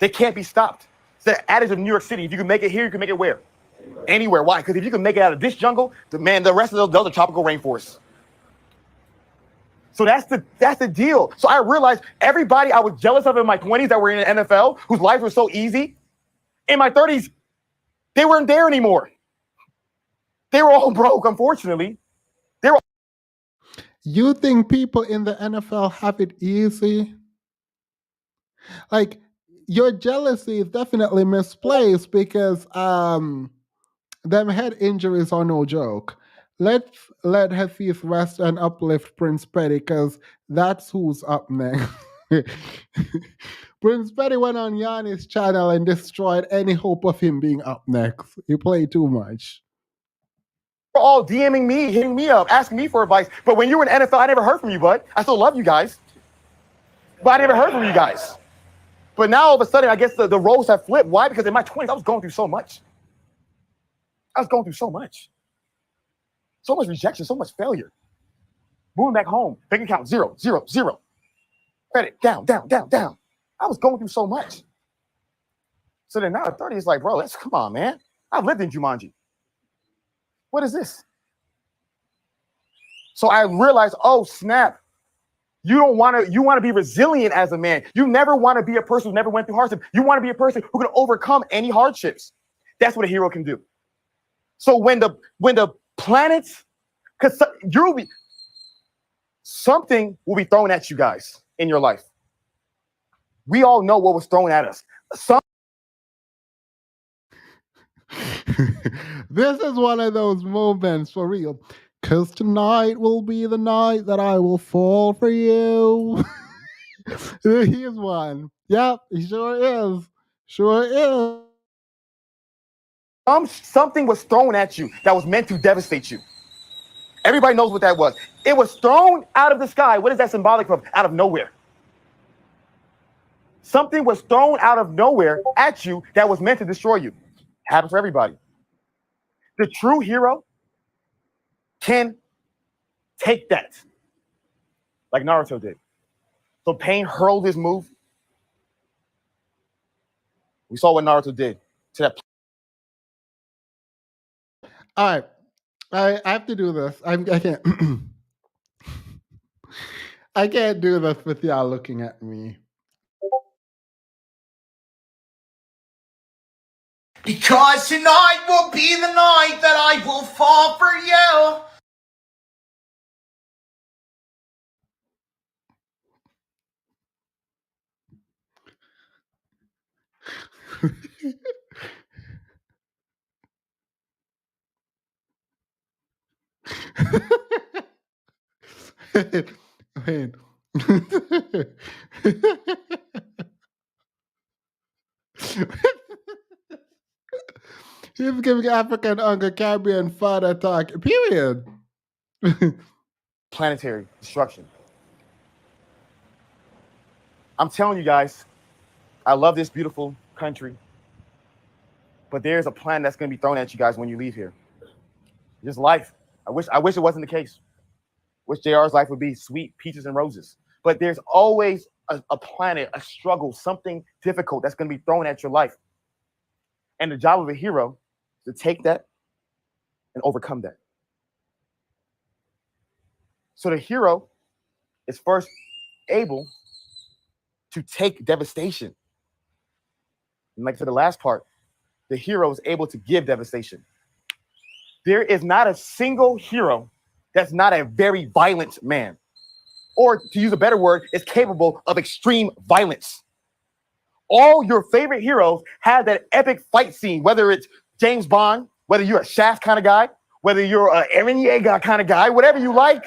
They can't be stopped. It's the adage of New York City. If you can make it here, you can make it where? Anywhere. Why? Because if you can make it out of this jungle, the rest of those are tropical rainforests. So that's the deal. So I realized everybody I was jealous of in my 20s that were in the NFL, whose lives were so easy, in my 30s, they weren't there anymore. They were all broke, unfortunately. You think people in the NFL have it easy? Like, your jealousy is definitely misplaced because them head injuries are no joke. Let's let Hafiz rest and uplift Prince Petty because that's who's up next. Prince Petty went on Yanni's channel and destroyed any hope of him being up next. He played too much. They're all DMing me, hitting me up, asking me for advice. But when you were in NFL, I never heard from you, bud. I still love you guys. But I never heard from you guys. But now all of a sudden, I guess the roles have flipped. Why? Because in my 20s, I was going through so much. I was going through so much. So much rejection, so much failure. Moving back home, bank account 0, 0, 0. Credit down, down, down, down. I was going through so much. So then now at 30, it's like, bro, come on, man. I've lived in Jumanji. What is this? So I realized, oh, snap. You want to be resilient as a man. You never want to be a person who never went through hardship. You want to be a person who can overcome any hardships. That's what a hero can do. So when the planets, because something will be thrown at you guys in your life. We all know what was thrown at us. This is one of those moments for real. Because tonight will be the night that I will fall for you. Here's one. Yep, he sure is. Sure is. Something was thrown at you that was meant to devastate you. Everybody knows what that was. It was thrown out of the sky. What is that symbolic of? Out of nowhere. Something was thrown out of nowhere at you that was meant to destroy you. Happens for everybody. The true hero can take that, like Naruto did. So Pain hurled his move. We saw what Naruto did to that. All right. I have to do this. I can't. I can't do this with y'all looking at me. Because tonight will be the night that I will fall for you. Wait. He's giving African Uncle Caribbean father talk. Period. Planetary destruction. I'm telling you guys, I love this beautiful country, but there's a plan that's going to be thrown at you guys when you leave here. Just life. I wish it wasn't the case. Wish JR's life would be sweet peaches and roses. But there's always a planet, a struggle, something difficult that's going to be thrown at your life. And the job of a hero is to take that and overcome that. So the hero is first able to take devastation. And like for the last part, the hero is able to give devastation. There is not a single hero that's not a very violent man. Or to use a better word, is capable of extreme violence. All your favorite heroes have that epic fight scene, whether it's James Bond, whether you're a Shaft kind of guy, whether you're an Eren Yeager kind of guy, whatever you like.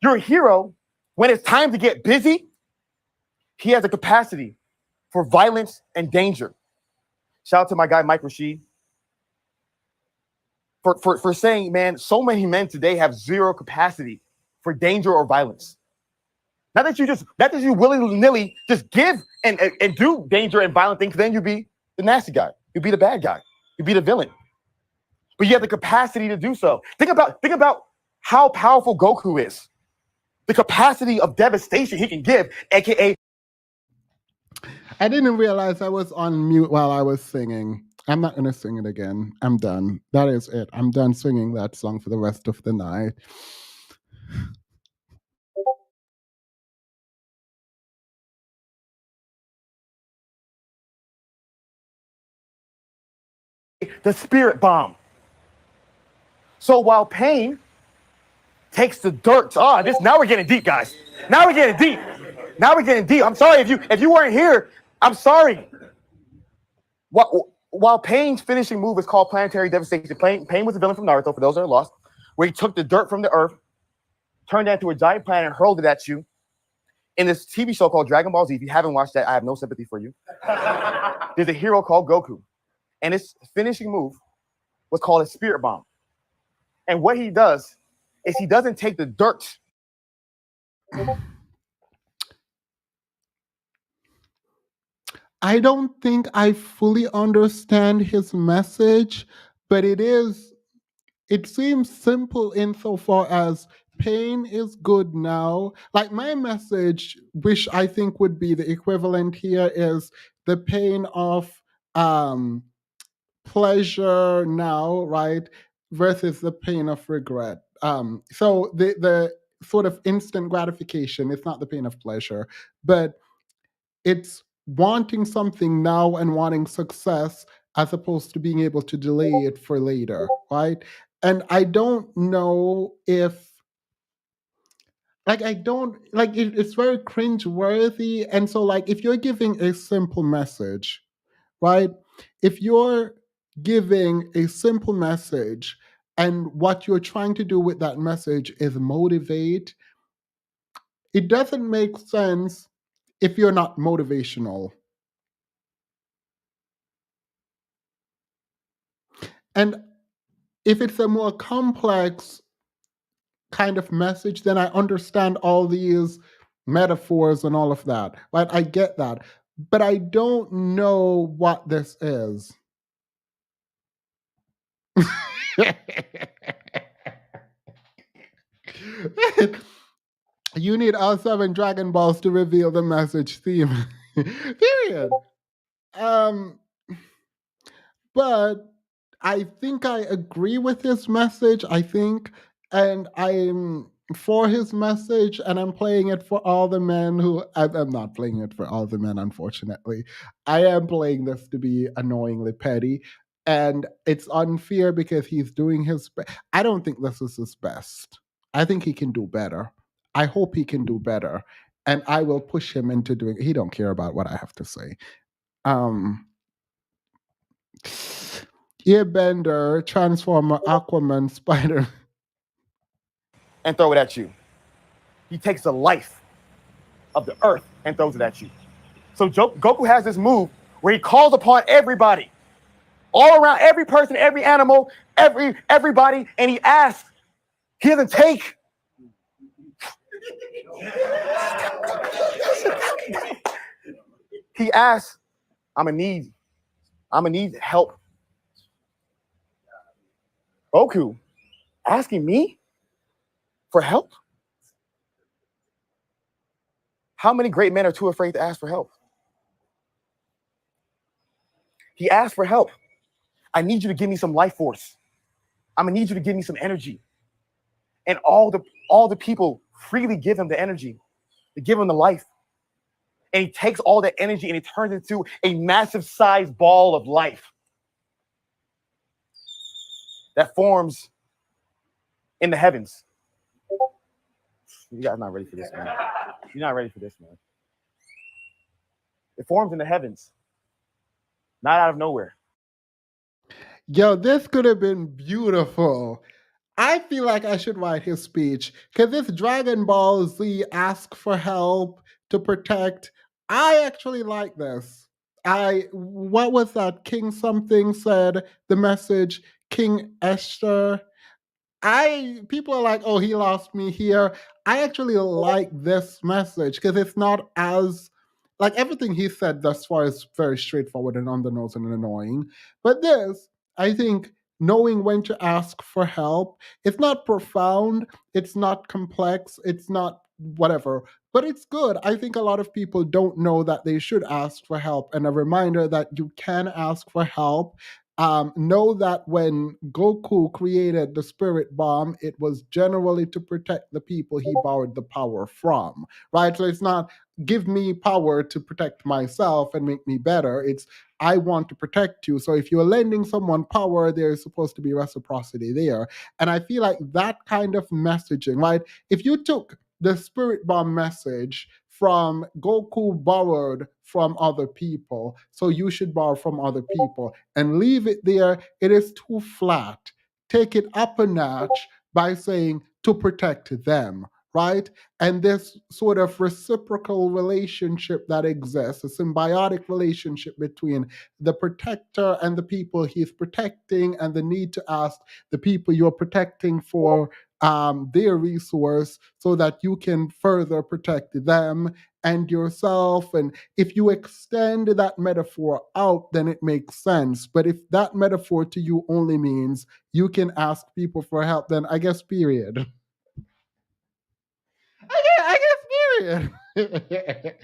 Your hero, when it's time to get busy, he has a capacity for violence and danger. Shout out to my guy, Mike Rashid, for saying, man, so many men today have zero capacity for danger or violence. Not that you willy-nilly just give and do danger and violent things, then you be the nasty guy. You be the bad guy. You be the villain. But you have the capacity to do so. Think about how powerful Goku is. The capacity of devastation he can give, aka. I didn't realize I was on mute while I was singing. I'm not going to sing it again. I'm done. That is it. I'm done singing that song for the rest of the night. The spirit bomb. So while Pain takes the dirt, now we're getting deep, guys. Now we're getting deep. I'm sorry if you weren't here. I'm sorry. While Pain's finishing move is called planetary devastation. Pain was a villain from Naruto, for those that are lost, where he took the dirt from the earth, turned that into a giant planet, and hurled it at you. In this TV show called Dragon Ball Z, if you haven't watched that, I have no sympathy for you. There's a hero called Goku. And his finishing move was called a spirit bomb. And what he does is he doesn't take the dirt. I don't think I fully understand his message, but it seems simple insofar as pain is good now. Like my message, which I think would be the equivalent here, is the pain of pleasure now, right? Versus the pain of regret. So the sort of instant gratification, it's not the pain of pleasure, but it's wanting something now and wanting success as opposed to being able to delay it for later, right? And I don't know if I don't like it's very cringe worthy. And so like if you're giving a simple message, right? If you're giving a simple message and what you're trying to do with that message is motivate, it doesn't make sense if you're not motivational. And if it's a more complex kind of message, then I understand all these metaphors and all of that, right? I get that. But I don't know what this is. You need all 7 Dragon Balls to reveal the message theme. Period. But I think I agree with his message, and I'm for his message, and I'm playing it for all the men who. I'm not playing it for all the men, unfortunately. I am playing this to be annoyingly petty, and it's unfair because he's doing his best. I don't think this is his best. I think he can do better. I hope he can do better, and I will push him into doing. He don't care about what I have to say. Airbender, Transformer, Aquaman, Spider. And throw it at you. He takes the life of the earth and throws it at you. So Goku has this move where he calls upon everybody, all around, every person, every animal, everybody, and he asks. He doesn't take. He asks, I'm gonna need help. Goku asking me for help? How many great men are too afraid to ask for help? He asked for help. I need you to give me some life force. I'm gonna need you to give me some energy. And all the people freely give him the energy. They give him the life. And he takes all that energy and he turns it into a massive sized ball of life that forms in the heavens. You guys are not ready for this, man. You're not ready for this, man. It forms in the heavens, not out of nowhere. Yo, this could have been beautiful. I feel like I should write his speech because this Dragon Ball Z ask for help to protect. I actually like this. What was that? King something said the message. King Esther. People are like, oh, he lost me here. I actually like this message because it's not as like everything he said thus far is very straightforward and on the nose and annoying. But this, I think, knowing when to ask for help, it's not profound, it's not complex, it's not whatever, but it's good. I think a lot of people don't know that they should ask for help, and a reminder that you can ask for help. Know that when Goku created the spirit bomb, it was generally to protect the people he borrowed the power from, right? So it's not give me power to protect myself and make me better. It's I want to protect you. So if you're lending someone power, there's supposed to be reciprocity there. And I feel like that kind of messaging, right? If you took the spirit bomb message from Goku borrowed from other people, so you should borrow from other people and leave it there, it is too flat. Take it up a notch by saying to protect them, right? And this sort of reciprocal relationship that exists, a symbiotic relationship between the protector and the people he's protecting, and the need to ask the people you're protecting for their resource so that you can further protect them. and yourself. And if you extend that metaphor out, then it makes sense. But if that metaphor to you only means you can ask people for help, then I guess period. I guess period.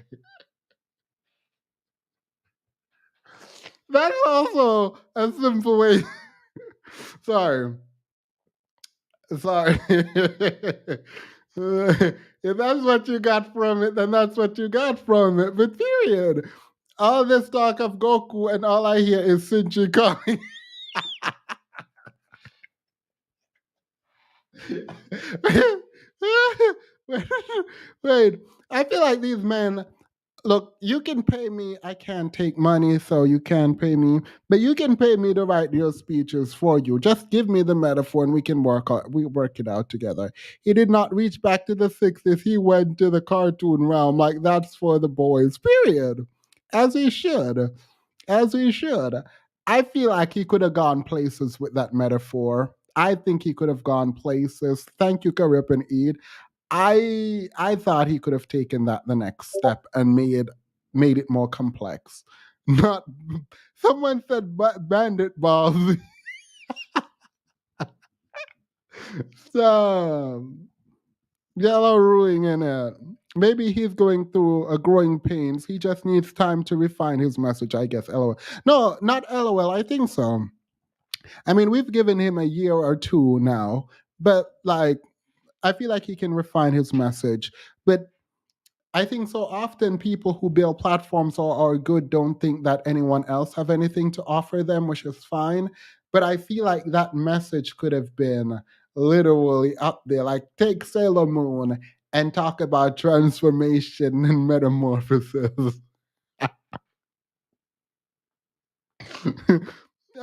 That's also a simple way. Sorry. If that's what you got from it, then that's what you got from it. But period. All this talk of Goku and all I hear is Shinji calling. Wait, I feel like these men, look, you can pay me. I can't take money, so you can't pay me. But you can pay me to write your speeches for you. Just give me the metaphor, and we can work it out together. He did not reach back to the 60s. He went to the cartoon realm. Like, that's for the boys. Period. As he should. As he should. I feel like he could have gone places with that metaphor. I think he could have gone places. Thank you, Karip and Eid. I thought he could have taken that the next step and made it more complex. Not someone said bandit balls. So yellow ruling in it. Maybe he's going through a growing pains. He just needs time to refine his message, I guess. LOL. No, not LOL. I think so. I mean, we've given him a year or two now, but like, I feel like he can refine his message. But I think so often people who build platforms or are good don't think that anyone else have anything to offer them, which is fine. But I feel like that message could have been literally up there. Like, take Sailor Moon and talk about transformation and metamorphosis.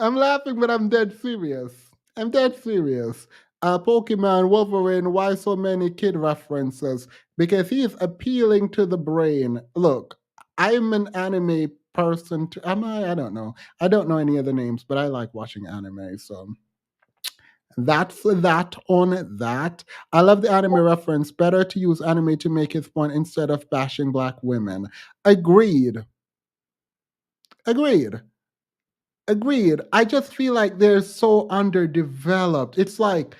I'm laughing, but I'm dead serious. I'm dead serious. Pokemon, Wolverine, why so many kid references? Because he's appealing to the brain. Look, I'm an anime person. Am I? I don't know. I don't know any other names, but I like watching anime. So that's that on that. I love the anime reference. Better to use anime to make his point instead of bashing black women. Agreed. Agreed. Agreed. I just feel like they're so underdeveloped. It's like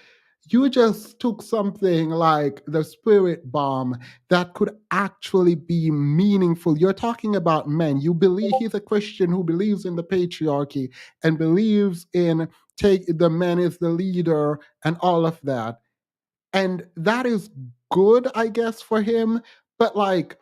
you just took something like the spirit bomb that could actually be meaningful. You're talking about men. You believe he's a Christian who believes in the patriarchy and believes in take the man is the leader and all of that. And that is good, I guess, for him. But like,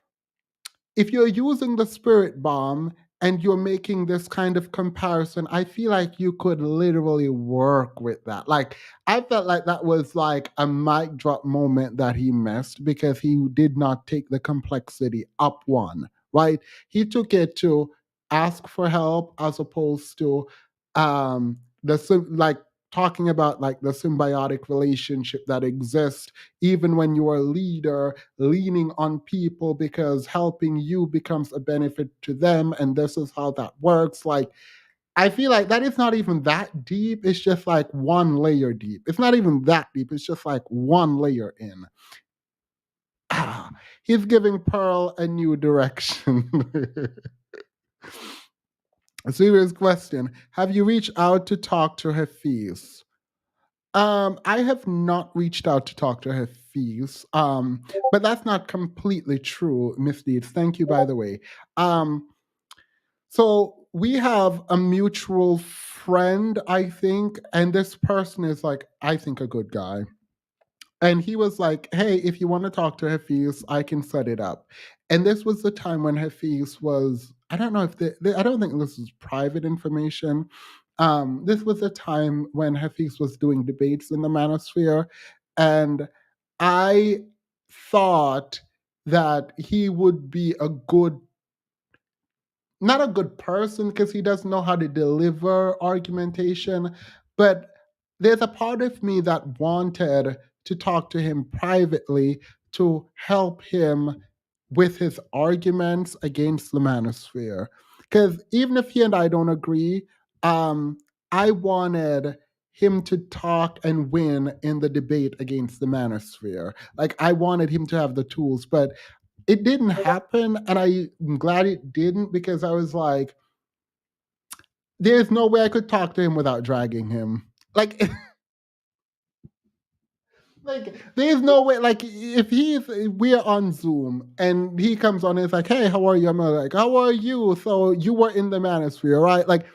if you're using the spirit bomb and you're making this kind of comparison, I feel like you could literally work with that. Like, I felt like that was like a mic drop moment that he missed because he did not take the complexity up one, right? He took it to ask for help as opposed to like talking about like the symbiotic relationship that exists even when you're a leader, leaning on people because helping you becomes a benefit to them, and this is how that works. Like, I feel like that is not even that deep. It's just like one layer deep. It's not even that deep. It's just like one layer in. He's giving Pearl a new direction. A serious question. Have you reached out to talk to Hafiz? I have not reached out to talk to Hafiz, but that's not completely true, Miss Deeds. Thank you, by the way. So we have a mutual friend, I think, and this person is like, I think, a good guy. And he was like, hey, if you want to talk to Hafiz, I can set it up. And this was the time when Hafiz was, I don't know if I don't think this is private information. This was the time when Hafiz was doing debates in the manosphere. And I thought that he would be a good, not a good person because he doesn't know how to deliver argumentation, but there's a part of me that wanted to talk to him privately to help him with his arguments against the manosphere. Because even if he and I don't agree, I wanted him to talk and win in the debate against the manosphere. Like, I wanted him to have the tools, but it didn't happen, and I'm glad it didn't, because I was like, there's no way I could talk to him without dragging him. Like, like there's no way. Like, if we're on Zoom and he comes on and it's like, hey, how are you? I'm like, how are you? So you were in the manosphere, right? Like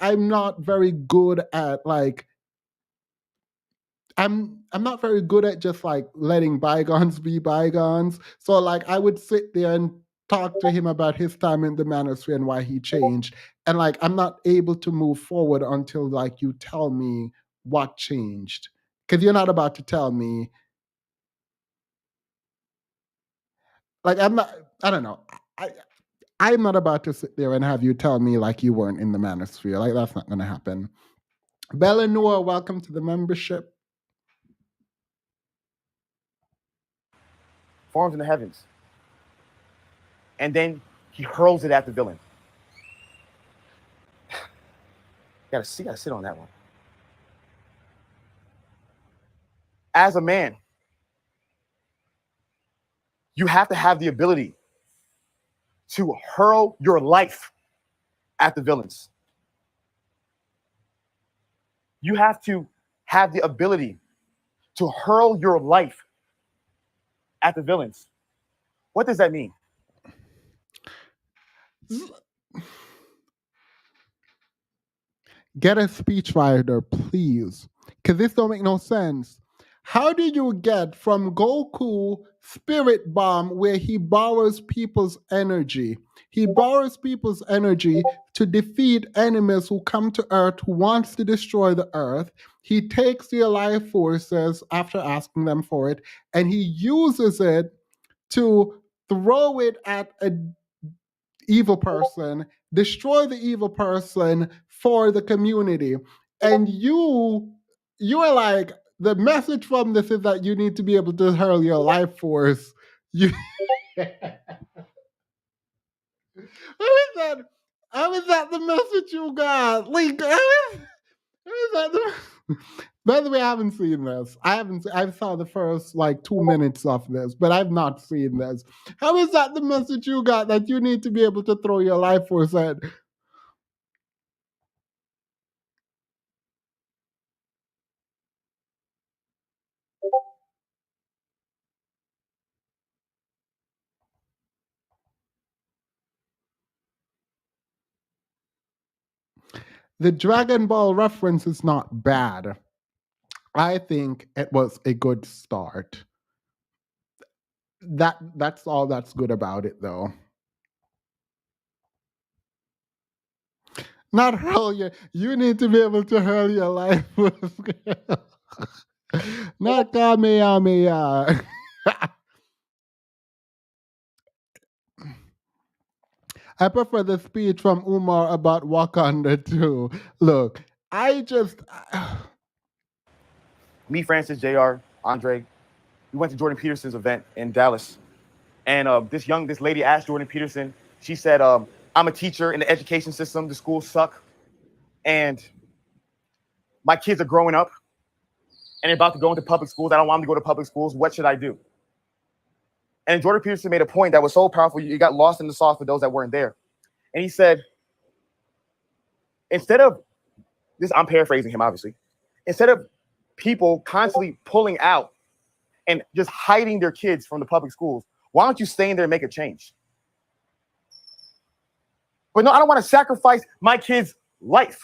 I'm not very good at like, I'm not very good at just like letting bygones be bygones. So like I would sit there and talk to him about his time in the manosphere and why he changed. And like I'm not able to move forward until like you tell me what changed. Because you're not about to tell me. Like I don't know. I'm not about to sit there and have you tell me like you weren't in the manosphere. Like that's not gonna happen. Bella Noor, welcome to the membership. Forms in the heavens. And then he hurls it at the villain. You gotta sit on that one. As a man, you have to have the ability to hurl your life at the villains. You have to have the ability to hurl your life at the villains. What does that mean? Get a speechwriter, please. Because this don't make no sense. How do you get from Goku Spirit Bomb, where he borrows people's energy? He borrows people's energy to defeat enemies who come to Earth, who wants to destroy the Earth. He takes their life forces after asking them for it, and he uses it to throw it at a evil person, destroy the evil person for the community. And you are like, the message from this is that you need to be able to hurl your life force. You how is that the message you got? Like, how is that the by the way, I haven't seen this. I saw the first like 2 minutes of this, but I've not seen this. How is that the message you got, that you need to be able to throw your life force at? The Dragon Ball reference is not bad. I think it was a good start. That's all that's good about it, though. Not hurl your. You need to be able to hurl your life. Not Kamehameha. I prefer the speech from Umar about Wakanda too. Look, I just. Me, Francis, JR, Andre, we went to Jordan Peterson's event in Dallas. And this lady asked Jordan Peterson, she said, I'm a teacher in the education system. The schools suck. And my kids are growing up and they're about to go into public schools. I don't want them to go to public schools. What should I do? And Jordan Peterson made a point that was so powerful, you got lost in the sauce for those that weren't there. And he said, instead of this, I'm paraphrasing him, obviously, instead of people constantly pulling out and just hiding their kids from the public schools, why don't you stay in there and make a change? But no, I don't want to sacrifice my kid's life.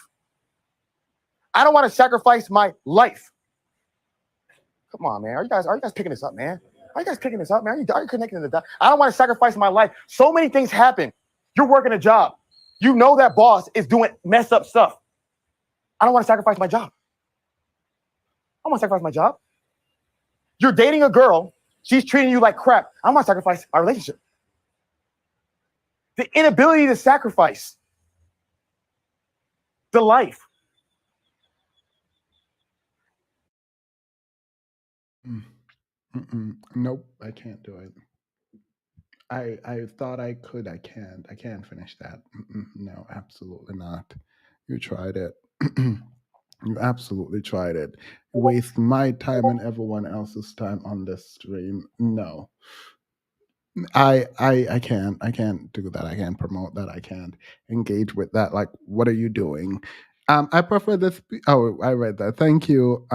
I don't want to sacrifice my life. Come on, man. Are you guys picking this up, man? Are you guys picking this up, man? Are you connecting the dots? I don't want to sacrifice my life. So many things happen. You're working a job. You know that boss is doing messed up stuff. I don't want to sacrifice my job. I don't want to sacrifice my job. You're dating a girl. She's treating you like crap. I don't want to sacrifice our relationship. The inability to sacrifice the life. Nope, I can't do it. I thought I could. I can't. I can't finish that. No, absolutely not. You tried it. You absolutely tried it. Waste my time and everyone else's time on this stream. No. I can't do that. I can't promote that. I can't engage with that. Like, what are you doing? I prefer this. Oh, I read that. Thank you.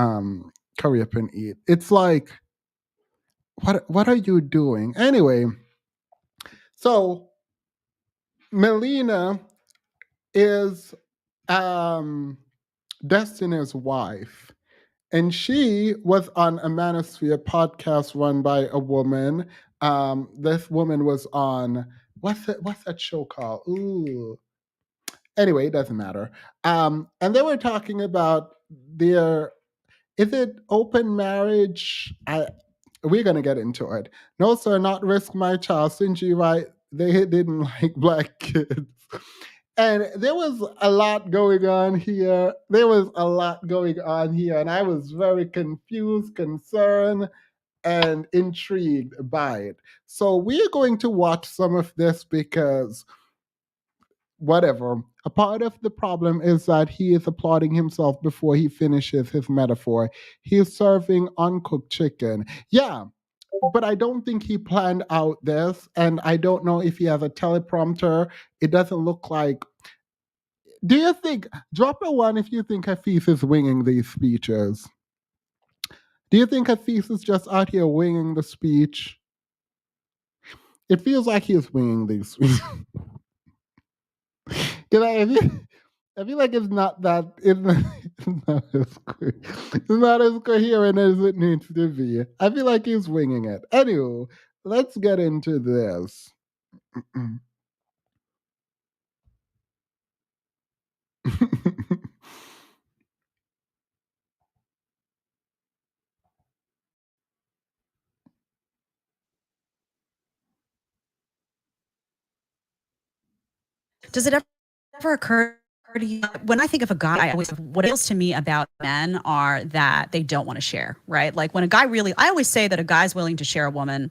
Curry up and eat. It's like, what are you doing? Anyway, so Melina is Destiny's wife. And she was on a Manosphere podcast run by a woman. This woman was on what's that show called? Ooh. Anyway, it doesn't matter. And they were talking about their is it open marriage? We're gonna get into it. No, sir, not risk my child. Sinji, right? They didn't like black kids. And there was a lot going on here. And I was very confused, concerned, and intrigued by it. So we're going to watch some of this because whatever. A part of the problem is that he is applauding himself before he finishes his metaphor. He is serving uncooked chicken. Yeah, but I don't think he planned out this, and I don't know if he has a teleprompter. It doesn't look like. Do you think, drop a one if you think Hafiz is winging these speeches? Do you think Hafiz is just out here winging the speech? It feels like he's winging these speeches. I feel like it's not that, it's not as coherent as it needs to be. I feel like he's winging it. Anyway, let's get into this. Does it ever occur to you, when I think of a guy, I always, what appeals to me about men are that they don't want to share, right? Like when a guy really, I always say that a guy's willing to share a woman.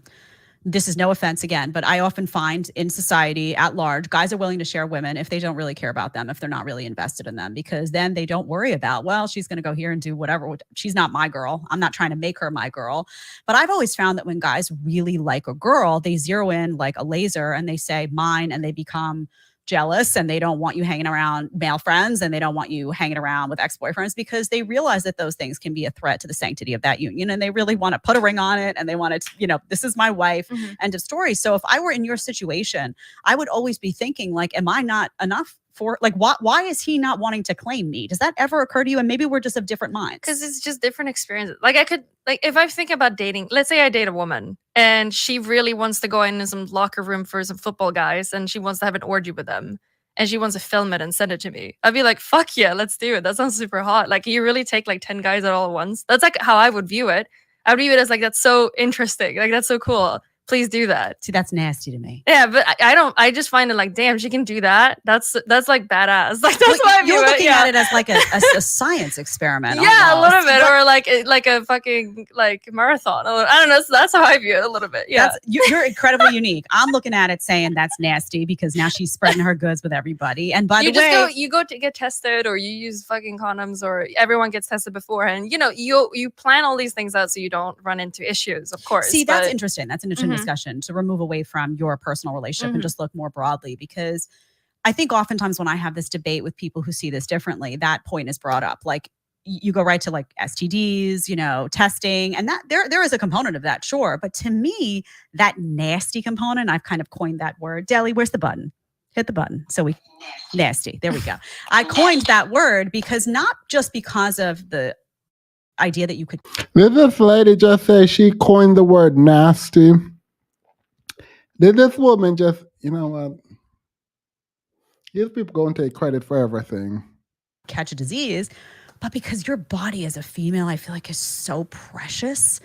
This is no offense again, but I often find in society at large, guys are willing to share women if they don't really care about them, if they're not really invested in them, because then they don't worry about, well, she's going to go here and do whatever. She's not my girl. I'm not trying to make her my girl. But I've always found that when guys really like a girl, they zero in like a laser and they say mine, and they become jealous, and they don't want you hanging around male friends, and they don't want you hanging around with ex-boyfriends, because they realize that those things can be a threat to the sanctity of that union, and they really want to put a ring on it, and they want to, this is my wife, end of story. So if I were in your situation, I would always be thinking like, am I not enough for, like, why is he not wanting to claim me? Does that ever occur to you? And maybe we're just of different minds. Because it's just different experiences. Like I could, like if I think about dating, let's say I date a woman and she really wants to go in some locker room for some football guys and she wants to have an orgy with them and she wants to film it and send it to me. I'd be like, fuck yeah, let's do it. That sounds super hot. Like you really take like 10 guys out all at once. That's like how I would view it. I would view it as like, that's so interesting. Like that's so cool. Please do that. See, that's nasty to me. Yeah, but I just find it like, damn, she can do that. That's like badass. Like that's why I view You're it. looking Yeah. at it as like a science experiment. Yeah, a almost. little bit, or like a fucking like marathon. I don't know. So that's how I view it a little bit. Yeah, You're incredibly unique. I'm looking at it saying that's nasty because now she's spreading her goods with everybody. And by you the way, you go to get tested, or you use fucking condoms, or everyone gets tested beforehand. You know, you plan all these things out so you don't run into issues. Of course. see, that's but- interesting. That's an interesting Mhm. discussion to remove away from your personal relationship Mhm. and just look more broadly, because I think oftentimes when I have this debate with people who see this differently, that point is brought up. Like you go right to like STDs, testing, and that there is a component of that, sure. But to me, that nasty component, I've kind of coined that word. Deli, where's the button? Hit the button. So we nasty. There we go. I coined that word because not just because of the idea that you could. Did this lady just say she coined the word nasty? Did this woman just, you know what? These people go and take credit for everything. Catch a disease, but because your body as a female, I feel like is so precious.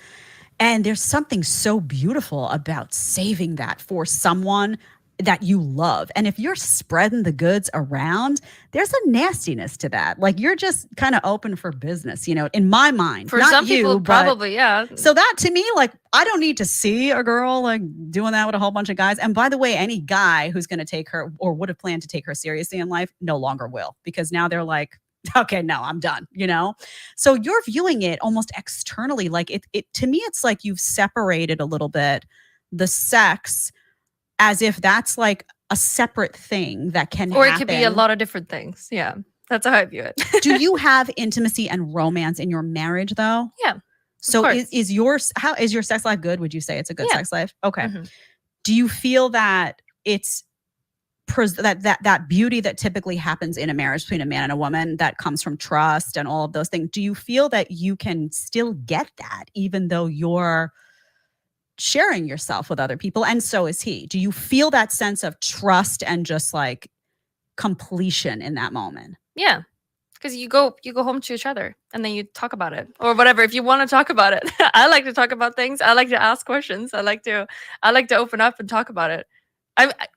And there's something so beautiful about saving that for someone that you love. And if you're spreading the goods around, there's a nastiness to that. Like you're just kind of open for business, in my mind. For Not some you, people, but- probably, yeah. So that to me, like, I don't need to see a girl like doing that with a whole bunch of guys. And by the way, any guy who's going to take her or would have planned to take her seriously in life no longer will, because now they're like, okay, no, I'm done, So you're viewing it almost externally. Like it to me, it's like you've separated a little bit the sex as if that's like a separate thing that can Or happen. it could be a lot of different things. Yeah. That's how I view it. Do you have intimacy and romance in your marriage though? Yeah. So is your sex life good? Would you say it's a good sex life? Okay. Mm-hmm. Do you feel that it's that beauty that typically happens in a marriage between a man and a woman that comes from trust and all of those things? Do you feel that you can still get that even though you're sharing yourself with other people, and so is he? Do you feel that sense of trust and just like completion in that moment? Yeah. Because you go home to each other and then you talk about it or whatever. If you want to talk about it, I like to talk about things. I like to ask questions. I like to open up and talk about it.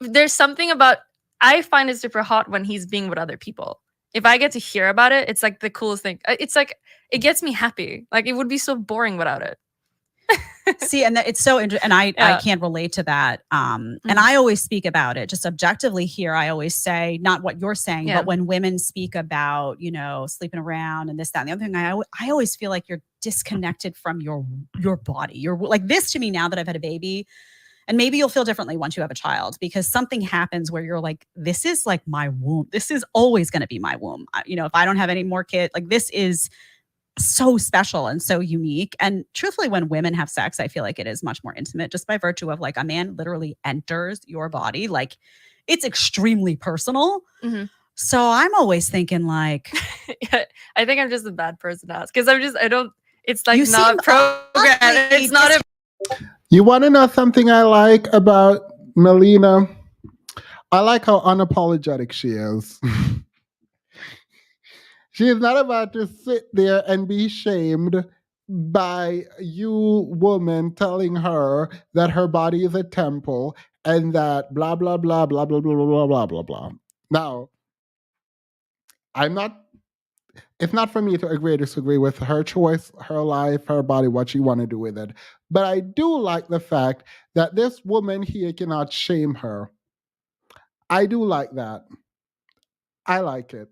There's something about, I find it super hot when he's being with other people. If I get to hear about it, it's like the coolest thing. It's like, it gets me happy. Like it would be so boring without it. See, and it's so interesting, and I can't relate to that. And I always speak about it just objectively here. I always say, not what you're saying, but when women speak about, you know, sleeping around and this, that, and the other thing, I always feel like you're disconnected from your body. You're like this to me now that I've had a baby, and maybe you'll feel differently once you have a child, because something happens where you're like, this is like my womb. This is always going to be my womb. You know, if I don't have any more kids, like this is so special and so unique. And truthfully, when women have sex, I feel like it is much more intimate just by virtue of like a man literally enters your body. Like it's extremely personal. Mm-hmm. So I'm always thinking like, I think I'm just a bad person to ask because it's like not programmed. It's not You want to know something I like about Melina? I like how unapologetic she is. She is not about to sit there and be shamed by you woman telling her that her body is a temple and that blah, blah, blah, blah, blah, blah, blah, blah, blah, blah. Now, it's not for me to agree or disagree with her choice, her life, her body, what she want to do with it. But I do like the fact that this woman here cannot shame her. I do like that. I like it.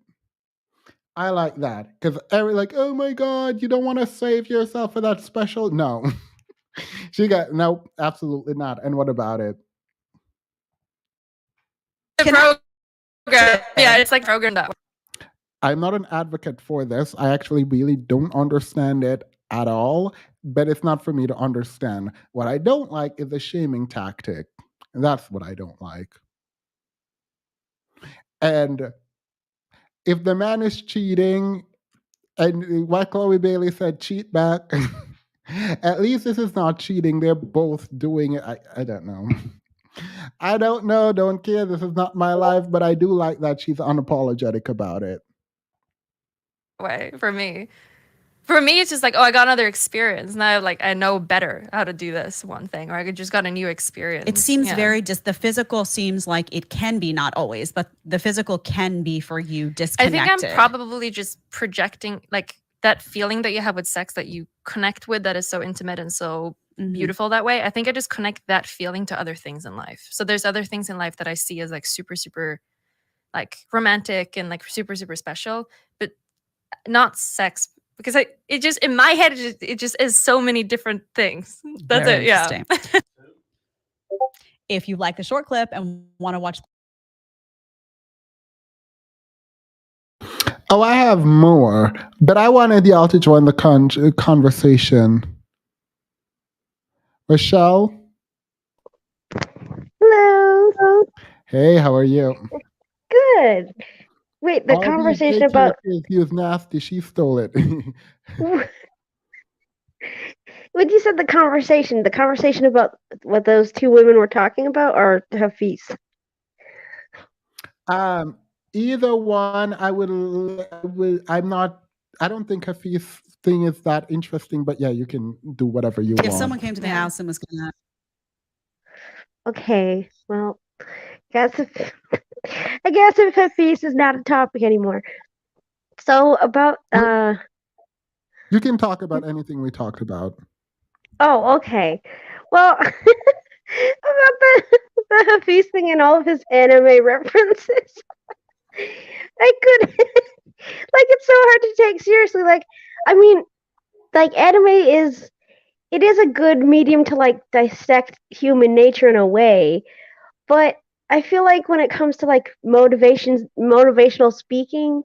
I like that because like, oh my God, you don't want to save yourself for that special. No, no, absolutely not. And what about it? Yeah, it's like programmed that way. I'm not an advocate for this. I actually really don't understand it at all, but it's not for me to understand. What I don't like is the shaming tactic. That's what I don't like. And if the man is cheating, and what Chloe Bailey said, cheat back. At least this is not cheating. They're both doing it. I don't know. I don't know. Don't care. This is not my life. But I do like that she's unapologetic about it. Way for me. For me, it's just like, oh, I got another experience. Now, like, I know better how to do this one thing, or I just got a new experience. It seems very the physical seems like it can be, not always, but the physical can be for you disconnected. I think I'm probably just projecting like that feeling that you have with sex that you connect with that is so intimate and so beautiful that way. I think I just connect that feeling to other things in life. So there's other things in life that I see as like super, super like romantic and like super, super special, but not sex. Because it just in my head it just is so many different things. That's Very it. Yeah. If you like the short clip and want to watch. Oh, I have more, but I wanted y'all to join the conversation. Rochelle? Hello. Hey, how are you? Good. Wait, the All conversation about he was nasty. She stole it. when you said the conversation about what those two women were talking about, or Hafiz? Either one. I don't think Hafiz thing is that interesting, but yeah, you can do whatever you want. If someone came to the house and was gonna. Okay, well, I guess if Hafiz is not a topic anymore. So about You can talk about anything we talked about. Oh, okay. Well, about the Hafiz thing and all of his anime references, I could like it's so hard to take seriously. Like, I mean, like anime is it is a good medium to like dissect human nature in a way, but I feel like when it comes to like motivational speaking,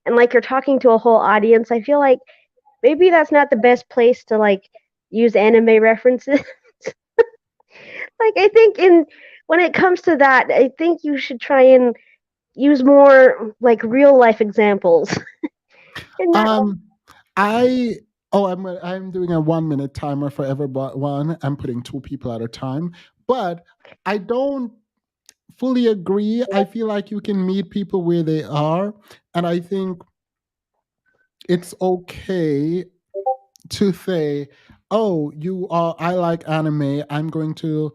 and like you're talking to a whole audience, I feel like maybe that's not the best place to like use anime references. Like I think when it comes to that, I think you should try and use more like real life examples. I'm doing a 1 minute timer for everyone. I'm putting 2 people at a time, but I don't fully agree. I feel like you can meet people where they are, and I think it's okay to say, "Oh, I like anime. I'm going to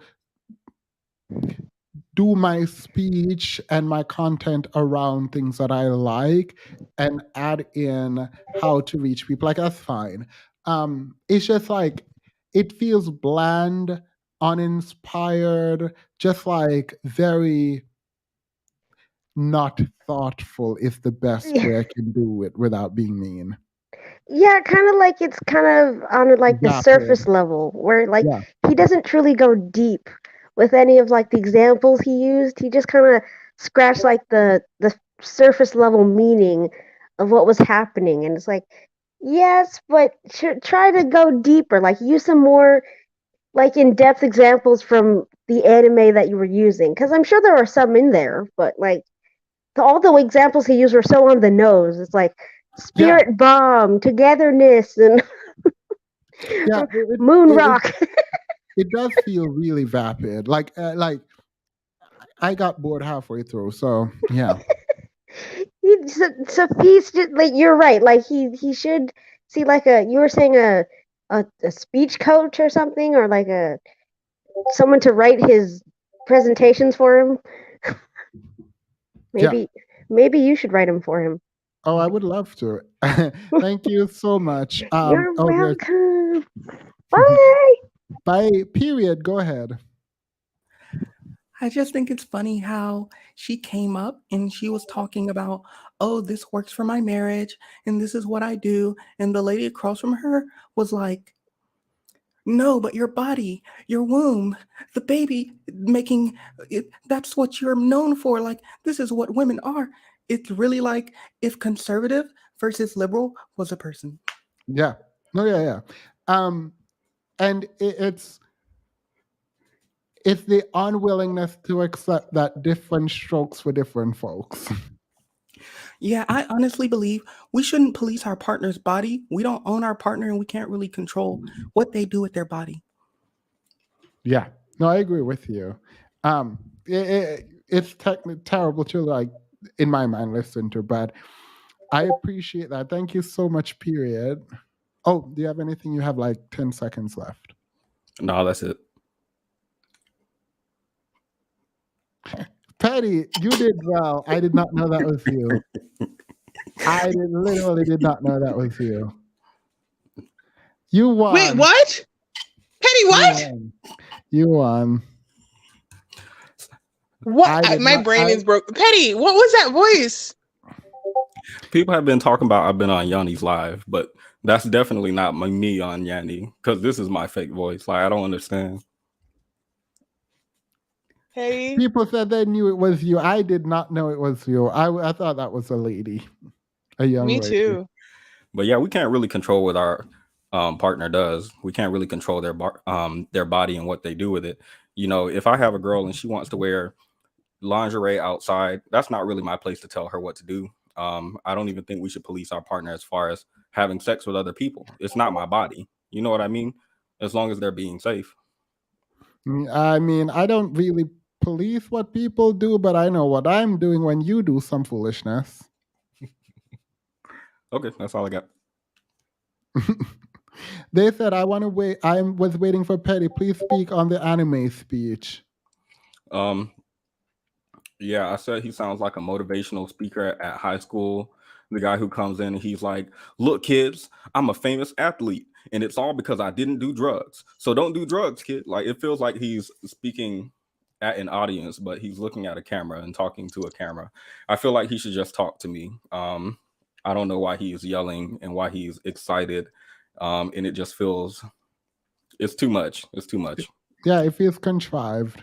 do my speech and my content around things that I like and add in how to reach people." Like, that's fine. It's just like, it feels bland, uninspired, just like very not thoughtful is the best way I can do it without being mean. Yeah, kind of like it's kind of on like the Vapid. surface level where like Yeah. he doesn't truly go deep with any of like the examples he used. He just kind of scratched like the surface level meaning of what was happening, and it's like, yes, but try to go deeper. Like use some more like in-depth examples from the anime that you were using, because I'm sure there are some in there, but like all the examples he used were so on the nose. It's like spirit bomb, togetherness, and Yeah, moon rock. It does feel really vapid. Like I got bored halfway through. So yeah. So he's just like, you're right. Like he should see like you were saying a speech coach or something, or like someone to write his presentations for him. Maybe you should write them for him. Oh, I would love to. Thank you so much. You're there's- welcome. Bye. Bye. Period. Go ahead. I just think it's funny how she came up and she was talking about, oh, this works for my marriage and this is what I do. And the lady across from her was like, no, but your body, your womb, the baby making it, that's what you're known for. Like, this is what women are. It's really like if conservative versus liberal was a person. Yeah. No, yeah. And it's the unwillingness to accept that different strokes for different folks. Yeah, I honestly believe we shouldn't police our partner's body. We don't own our partner and we can't really control what they do with their body. Yeah. No, I agree with you. It's terrible to, like, in my mind, listen to, but I appreciate that. Thank you so much, period. Oh, do you have anything? You have like 10 seconds left. No, that's it. Patty, you did well. I did not know that was you. I literally did not know that was you. You won. Wait, what? Petty, what? You won. What? My brain is broke. Petty, what was that voice? People have been talking about I've been on Yanni's live, but that's definitely not me on Yanni, because this is my fake voice. Like, I don't understand. Petty. People said they knew it was you. I did not know it was you. I thought that was a lady, a young lady. Me too. But yeah, we can't really control what our partner does. We can't really control their body and what they do with it. You know, if I have a girl and she wants to wear lingerie outside, that's not really my place to tell her what to do. I don't even think we should police our partner as far as having sex with other people. It's not my body. You know what I mean? As long as they're being safe. I mean, I don't really police what people do, but I know what I'm doing when you do some foolishness. Okay, that's all I got. They said, I want to wait. I was waiting for Petty. Please speak on the anime speech. Yeah, I said he sounds like a motivational speaker at high school. The guy who comes in and he's like, look, kids, I'm a famous athlete, and it's all because I didn't do drugs. So don't do drugs, kid. Like, it feels like he's speaking at an audience, but he's looking at a camera and talking to a camera. I feel like he should just talk to me. I don't know why he is yelling and why he's excited. And it just feels It's too much. It's too much. Yeah, it feels contrived.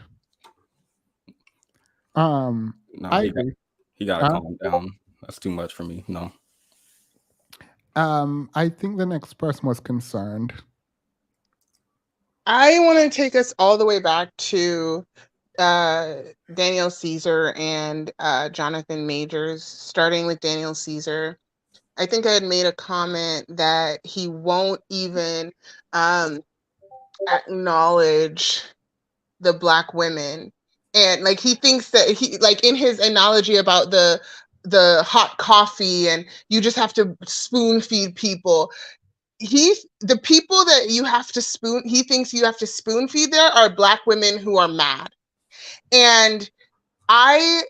No, I agree. he got to calm down. That's too much for me. No. I think the next person was concerned. I want to take us all the way back to Daniel Caesar and Jonathan Majors, starting with Daniel Caesar. I think I had made a comment that he won't even acknowledge the Black women. And like he thinks that he, like in his analogy about the hot coffee and you just have to spoon feed people, the people that you have to he thinks you have to spoon feed there are Black women who are mad. And I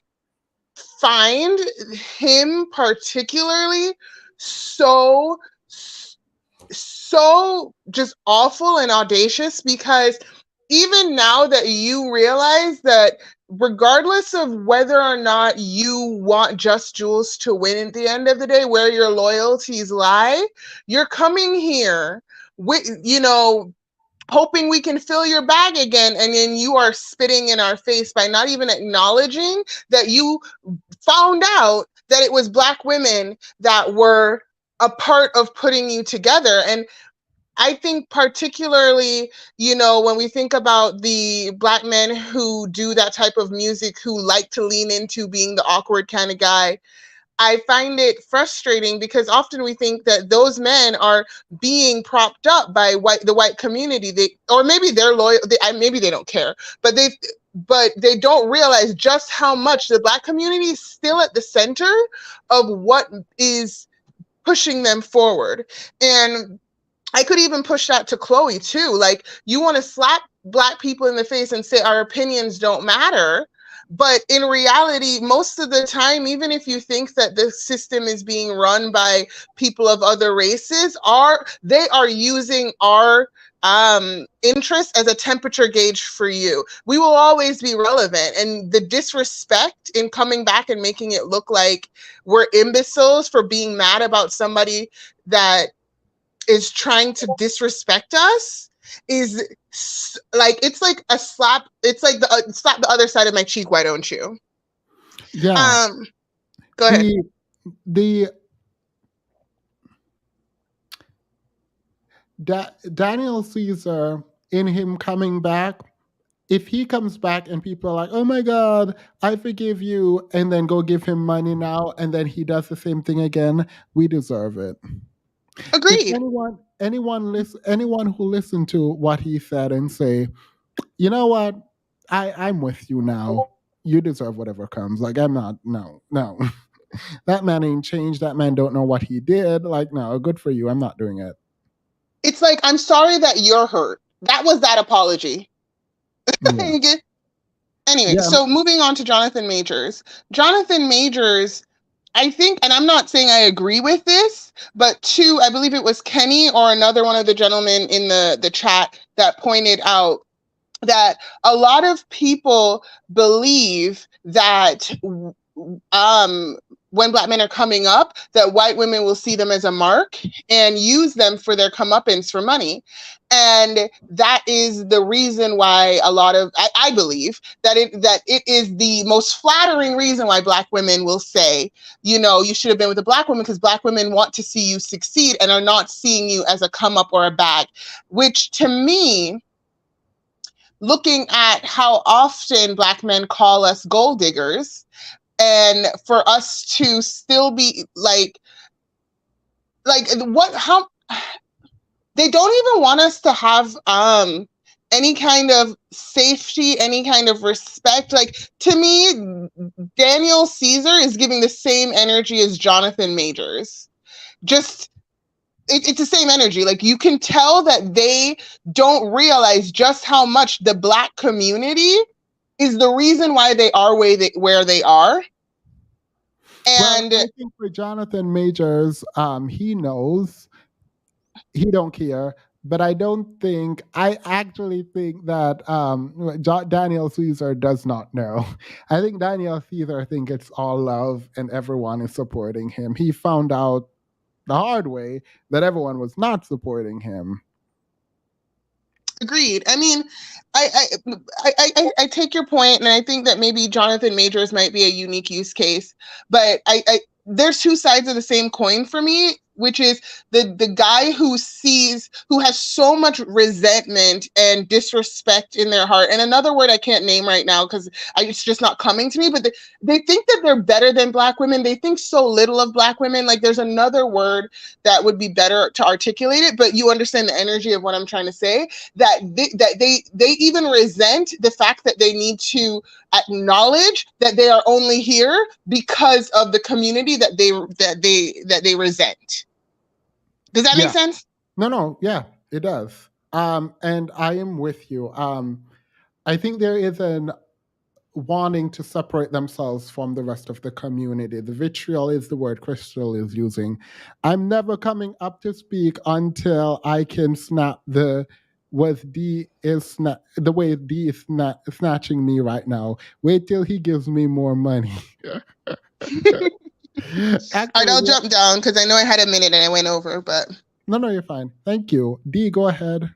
find him particularly so just awful and audacious, because even now that you realize that regardless of whether or not you want Just Jules to win at the end of the day, where your loyalties lie, you're coming here with, hoping we can fill your bag again, and then you are spitting in our face by not even acknowledging that you found out that it was Black women that were a part of putting you together. And I think particularly, when we think about the Black men who do that type of music, who like to lean into being the awkward kind of guy, I find it frustrating because often we think that those men are being propped up by the white community. Or maybe they're loyal, maybe they don't care, but they don't realize just how much the Black community is still at the center of what is pushing them forward. And I could even push that to Chloe too. Like, you want to slap Black people in the face and say our opinions don't matter. But in reality, most of the time, even if you think that the system is being run by people of other races, they are using our interest as a temperature gauge for you. We will always be relevant. And the disrespect in coming back and making it look like we're imbeciles for being mad about somebody that is trying to disrespect us is like, it's like a slap. It's like slap the other side of my cheek. Why don't you? Yeah. Go ahead. Daniel Caesar, in him coming back, if he comes back and people are like, oh my God, I forgive you, and then go give him money now, and then he does the same thing again, we deserve it. Agreed. If anyone who listened to what he said and say, you know what, I'm with you now. You deserve whatever comes. Like, I'm not, no. That man ain't changed. That man don't know what he did. Like, no, good for you. I'm not doing it. It's like, I'm sorry that you're hurt. That was that apology. Yeah. Anyway, so moving on to Jonathan Majors. Jonathan Majors, I think, and I'm not saying I agree with this, but I believe it was Kenny or another one of the gentlemen in the chat that pointed out that a lot of people believe that when Black men are coming up, that white women will see them as a mark and use them for their comeuppance for money. And that is the reason why I believe that it is the most flattering reason why Black women will say, you should have been with a Black woman, because Black women want to see you succeed and are not seeing you as a come up or a bag, which to me, looking at how often Black men call us gold diggers, and for us to still be like how they don't even want us to have any kind of safety, any kind of respect. Like, to me, Daniel Caesar is giving the same energy as Jonathan Majors. Just it's the same energy. Like, you can tell that they don't realize just how much the Black community is the reason why they are where they are. And I think for Jonathan Majors, he knows, he don't care. But I actually think that Daniel Caesar does not know. I think Daniel Caesar thinks it's all love and everyone is supporting him. He found out the hard way that everyone was not supporting him. Agreed. I mean, I take your point, and I think that maybe Jonathan Majors might be a unique use case. But there's two sides of the same coin for me, which is the guy who has so much resentment and disrespect in their heart. And another word I can't name right now because it's just not coming to me. But they think that they're better than Black women. They think so little of Black women. Like there's another word that would be better to articulate it, but you understand the energy of what I'm trying to say. That they even resent the fact that they need to acknowledge that they are only here because of the community that they resent. Does that make sense? No, yeah, it does. And I am with you. I think there is an wanting to separate themselves from the rest of the community. The vitriol is the word Crystal is using. I'm never coming up to speak until I can snap the way Dee is snatching me right now. Wait till he gives me more money. I'll jump down because I know I had a minute and I went over, but no, you're fine. Thank you. Dee, go ahead.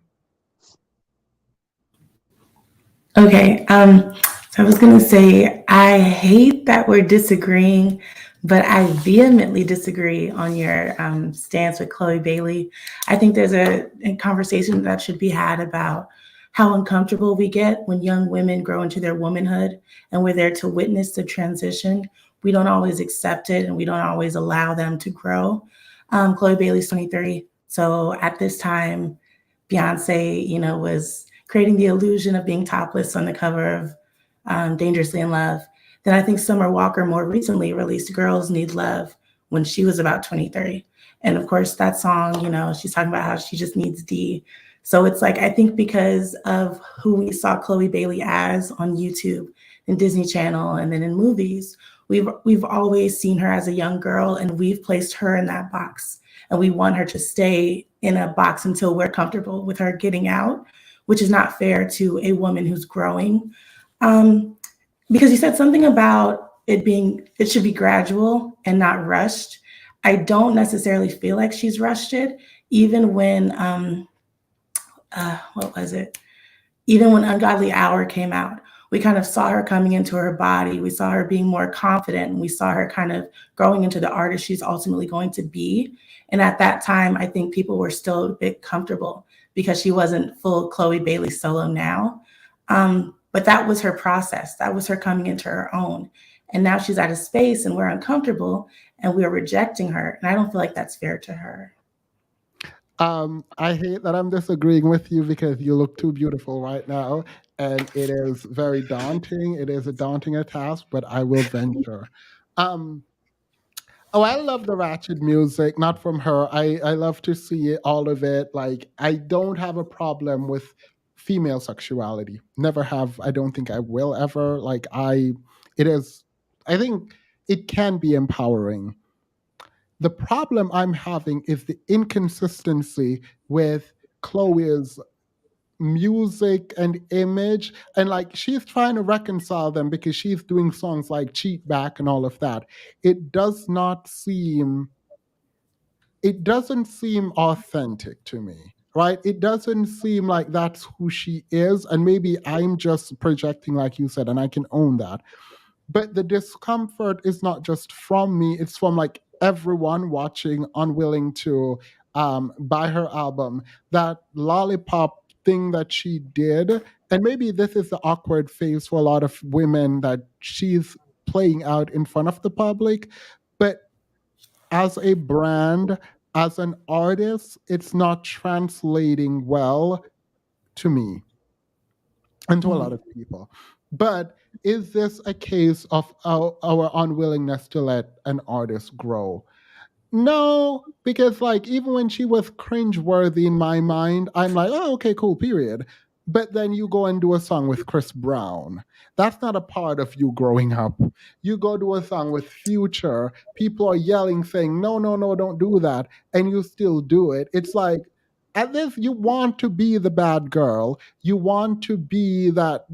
Okay. So I was going to say, I hate that we're disagreeing, but I vehemently disagree on your stance with Chloe Bailey. I think there's a conversation that should be had about how uncomfortable we get when young women grow into their womanhood and we're there to witness the transition. We don't always accept it and we don't always allow them to grow. Chloe Bailey's 23. So at this time, Beyonce, was creating the illusion of being topless on the cover of Dangerously in Love. Then I think Summer Walker more recently released Girls Need Love when she was about 23. And of course, that song, she's talking about how she just needs D. So it's like, I think because of who we saw Chloe Bailey as on YouTube and Disney Channel and then in movies, we've always seen her as a young girl and we've placed her in that box. And we want her to stay in a box until we're comfortable with her getting out, which is not fair to a woman who's growing. Because you said something about it should be gradual and not rushed. I don't necessarily feel like she's rushed it, even when, Even when Ungodly Hour came out, we kind of saw her coming into her body. We saw her being more confident, and we saw her kind of growing into the artist she's ultimately going to be. And at that time, I think people were still a bit comfortable because she wasn't full Chloe Bailey solo now. But that was her process. That was her coming into her own. And now she's at a space and we're uncomfortable and we're rejecting her. And I don't feel like that's fair to her. I hate that I'm disagreeing with you because you look too beautiful right now. And it is very daunting. It is a daunting task, but I will venture. I love the ratchet music, not from her. I love to see all of it. Like, I don't have a problem with female sexuality. Never have. I don't think I will ever. I think it can be empowering. The problem I'm having is the inconsistency with Chloe's music and image, and she's trying to reconcile them because she's doing songs like Cheat Back and all of that. It doesn't seem authentic to me, right? It doesn't seem like that's who she is, and maybe I'm just projecting, like you said, and I can own that. But the discomfort is not just from me, it's from everyone watching, unwilling to buy her album. That lollipop thing that she did, and maybe this is the awkward phase for a lot of women that she's playing out in front of the public, but as a brand, as an artist, it's not translating well to me and to a lot of people. But is this a case of our unwillingness to let an artist grow? No, because even when she was cringeworthy in my mind, I'm like, oh, okay, cool, period. But then you go and do a song with Chris Brown. That's not a part of you growing up. You go do a song with Future. People are yelling, saying, no, don't do that. And you still do it. It's like, at this, you want to be the bad girl. You want to be that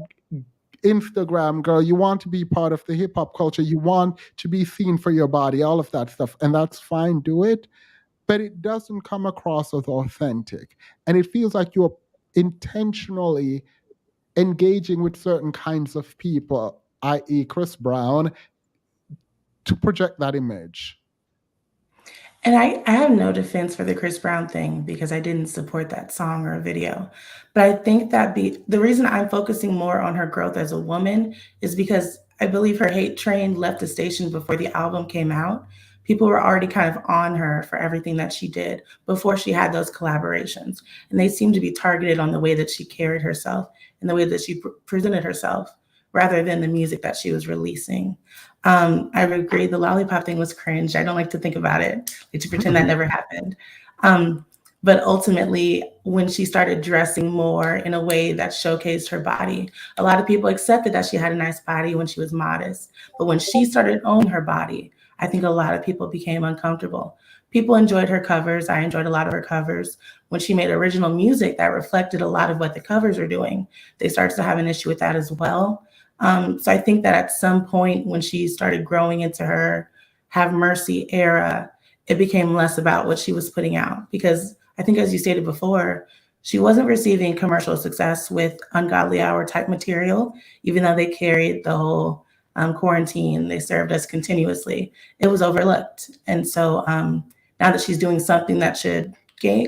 Instagram girl. You want to be part of the hip hop culture. You want to be seen for your body, all of that stuff. And that's fine, do it. But it doesn't come across as authentic. And it feels like you're intentionally engaging with certain kinds of people, i.e., Chris Brown, to project that image. And I have no defense for the Chris Brown thing because I didn't support that song or video. But I think that the reason I'm focusing more on her growth as a woman is because I believe her hate train left the station before the album came out. People were already kind of on her for everything that she did before she had those collaborations. And they seemed to be targeted on the way that she carried herself and the way that she presented herself rather than the music that she was releasing. I agree the lollipop thing was cringe. I don't like to think about it, like to pretend that never happened. But ultimately, when she started dressing more in a way that showcased her body, a lot of people accepted that she had a nice body when she was modest. But when she started owning her body, I think a lot of people became uncomfortable. People enjoyed her covers. I enjoyed a lot of her covers. When she made original music that reflected a lot of what the covers are doing, they started to have an issue with that as well. So I think that at some point when she started growing into her Have Mercy era, it became less about what she was putting out. Because I think, as you stated before, she wasn't receiving commercial success with Ungodly Hour type material, even though they carried the whole quarantine. They served us continuously. It was overlooked. And so now that she's doing something that should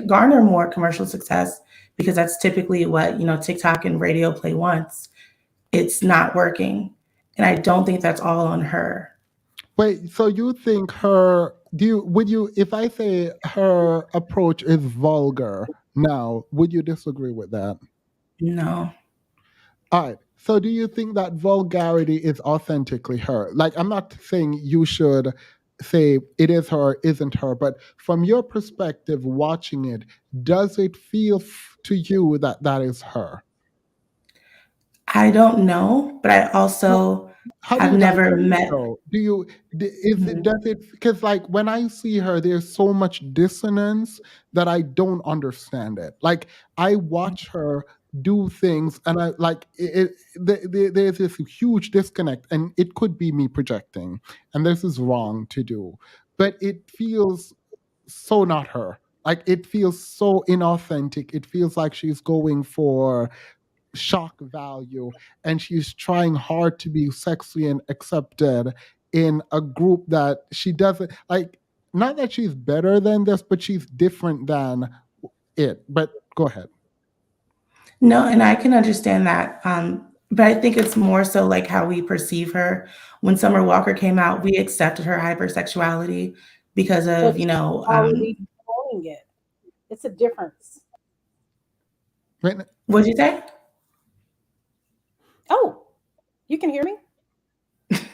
garner more commercial success, because that's typically what TikTok and radio play wants, it's not working. And I don't think that's all on her. Wait, so you think if I say her approach is vulgar now, would you disagree with that? No. All right. So do you think that vulgarity is authentically her? Like, I'm not saying you should say it is her, isn't her, but from your perspective, watching it, does it feel to you that that is her? I don't know, but I also have never met. Does it, because like when I see her, there's so much dissonance that I don't understand it. Like I watch her do things and I like there's this huge disconnect, and it could be me projecting, and this is wrong to do, but it feels so not her. Like it feels so inauthentic. It feels like she's going for shock value, and she's trying hard to be sexy and accepted in a group that she doesn't like. Not that she's better than this, but she's different than it. But go ahead. No, and I can understand that. But I think it's more so like how we perceive her. When Summer Walker came out, we accepted her hypersexuality because of, already owning it. It's a difference. What'd you say? Oh, you can hear me?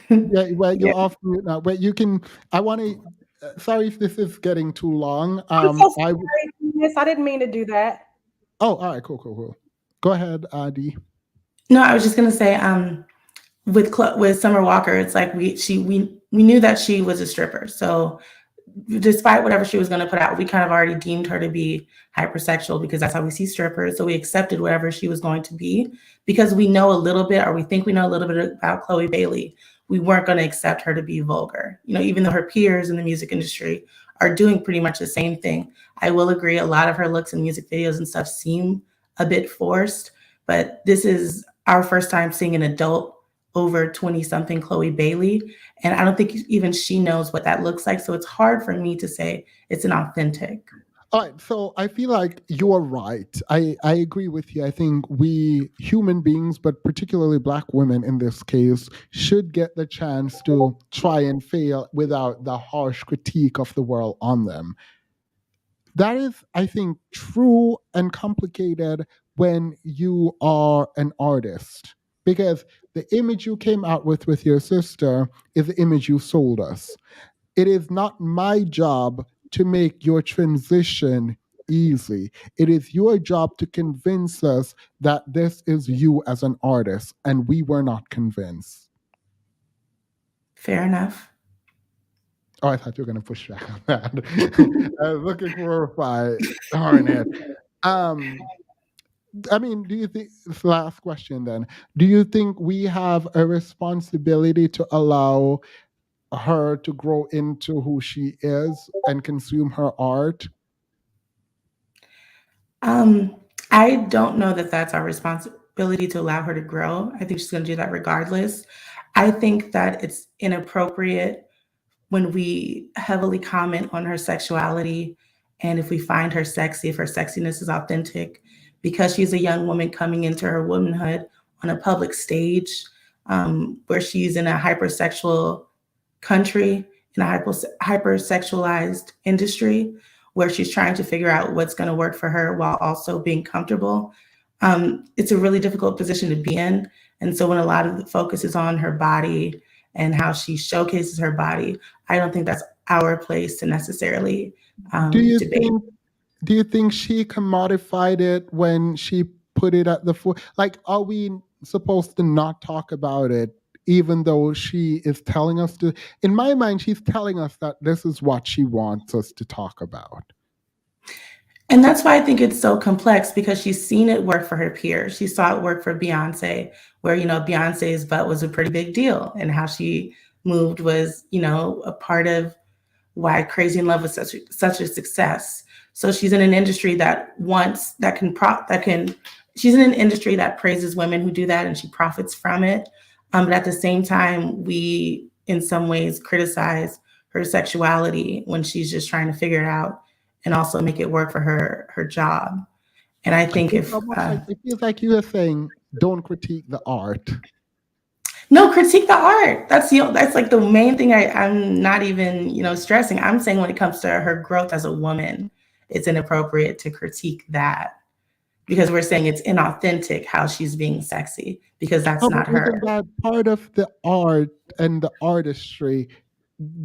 Yeah, well, you're off mute now. But you can. I want to. Sorry if this is getting too long. I'm so sorry, I didn't mean to do that. Oh, all right, cool. Go ahead, Dee. No, I was just gonna say, with Summer Walker, it's like we knew that she was a stripper. So despite whatever she was going to put out, we kind of already deemed her to be hypersexual because that's how we see strippers. So we accepted whatever she was going to be because we know a little bit, or we think we know a little bit about Chloe Bailey. We weren't going to accept her to be vulgar, even though her peers in the music industry are doing pretty much the same thing. I will agree, a lot of her looks in music videos and stuff seem a bit forced, but this is our first time seeing an adult over 20-something Chloe Bailey. And I don't think even she knows what that looks like. So it's hard for me to say it's an authentic. All right, so I feel like you're right. I agree with you. I think we human beings, but particularly Black women in this case, should get the chance to try and fail without the harsh critique of the world on them. That is, I think, true and complicated when you are an artist, because the image you came out with your sister is the image you sold us. It is not my job to make your transition easy. It is your job to convince us that this is you as an artist, and we were not convinced. Fair enough. Oh, I thought you were going to push back on that. I was looking for a reply. Darn it. I mean, do you think, last question then, do you think we have a responsibility to allow her to grow into who she is and consume her art? I I don't know that that's our responsibility to allow her to grow. I think she's going to do that regardless. I think that it's inappropriate when we heavily comment on her sexuality and if we find her sexy, if her sexiness is authentic, because she's a young woman coming into her womanhood on a public stage, where she's in a hypersexual country, in a hypersexualized industry, where she's trying to figure out what's going to work for her while also being comfortable. It's a really difficult position to be in. And so when a lot of the focus is on her body and how she showcases her body, I don't think that's our place to necessarily debate. Do you think she commodified it when she put it at the fore? Like, are we supposed to not talk about it, even though she is telling us to? In my mind, she's telling us that this is what she wants us to talk about. And that's why I think it's so complex, because she's seen it work for her peers. She saw it work for Beyonce, where, Beyonce's butt was a pretty big deal, and how she moved was, a part of why Crazy in Love was such a success. So she's in an industry she's in an industry that praises women who do that, and she profits from it. But at the same time, we in some ways criticize her sexuality when she's just trying to figure it out and also make it work for her job. And I think it feels like you are saying, don't critique the art. No, critique the art. That's like the main thing I'm not even, stressing. I'm saying when it comes to her growth as a woman, it's inappropriate to critique that, because we're saying it's inauthentic how she's being sexy, because that's not her. Isn't that part of the art and the artistry?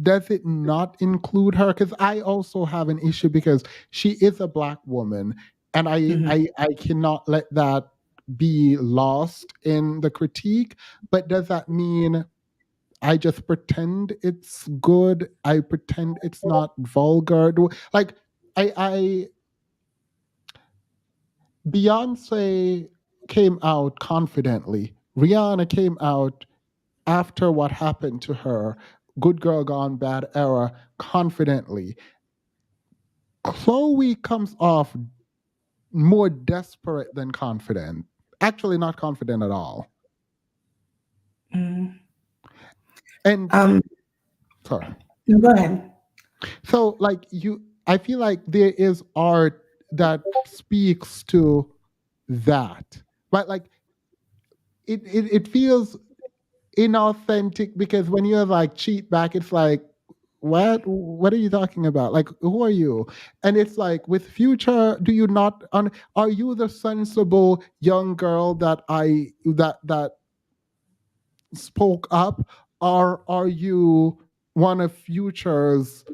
Does it not include her? Because I also have an issue, because she is a Black woman, and I cannot let that be lost in the critique. But does that mean I just pretend it's good? I pretend it's not vulgar? Like, Beyonce came out confidently. Rihanna came out after what happened to her, Good Girl Gone Bad era, confidently. Chloe comes off more desperate than confident. Actually, not confident at all. Mm. And sorry. No, go ahead. So, I feel like there is art that speaks to that, but it feels inauthentic, because when you're like cheat back, it's like, what are you talking about? Like, who are you? And it's like, with Future, do you not are you the sensible young girl that that spoke up, or are you one of Future's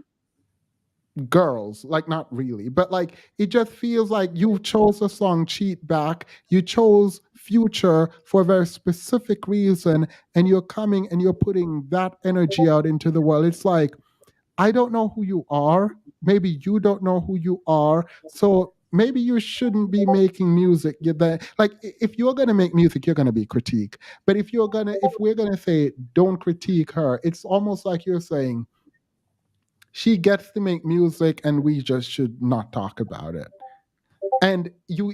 girls? Like, not really, but it just feels like you chose the song Cheat Back, you chose Future for a very specific reason, and you're coming and you're putting that energy out into the world. It's like, I don't know who you are, maybe you don't know who you are, so maybe you shouldn't be making music. If you're going to make music, you're going to be critiqued. But if we're going to say don't critique her, it's almost like you're saying she gets to make music and we just should not talk about it. And you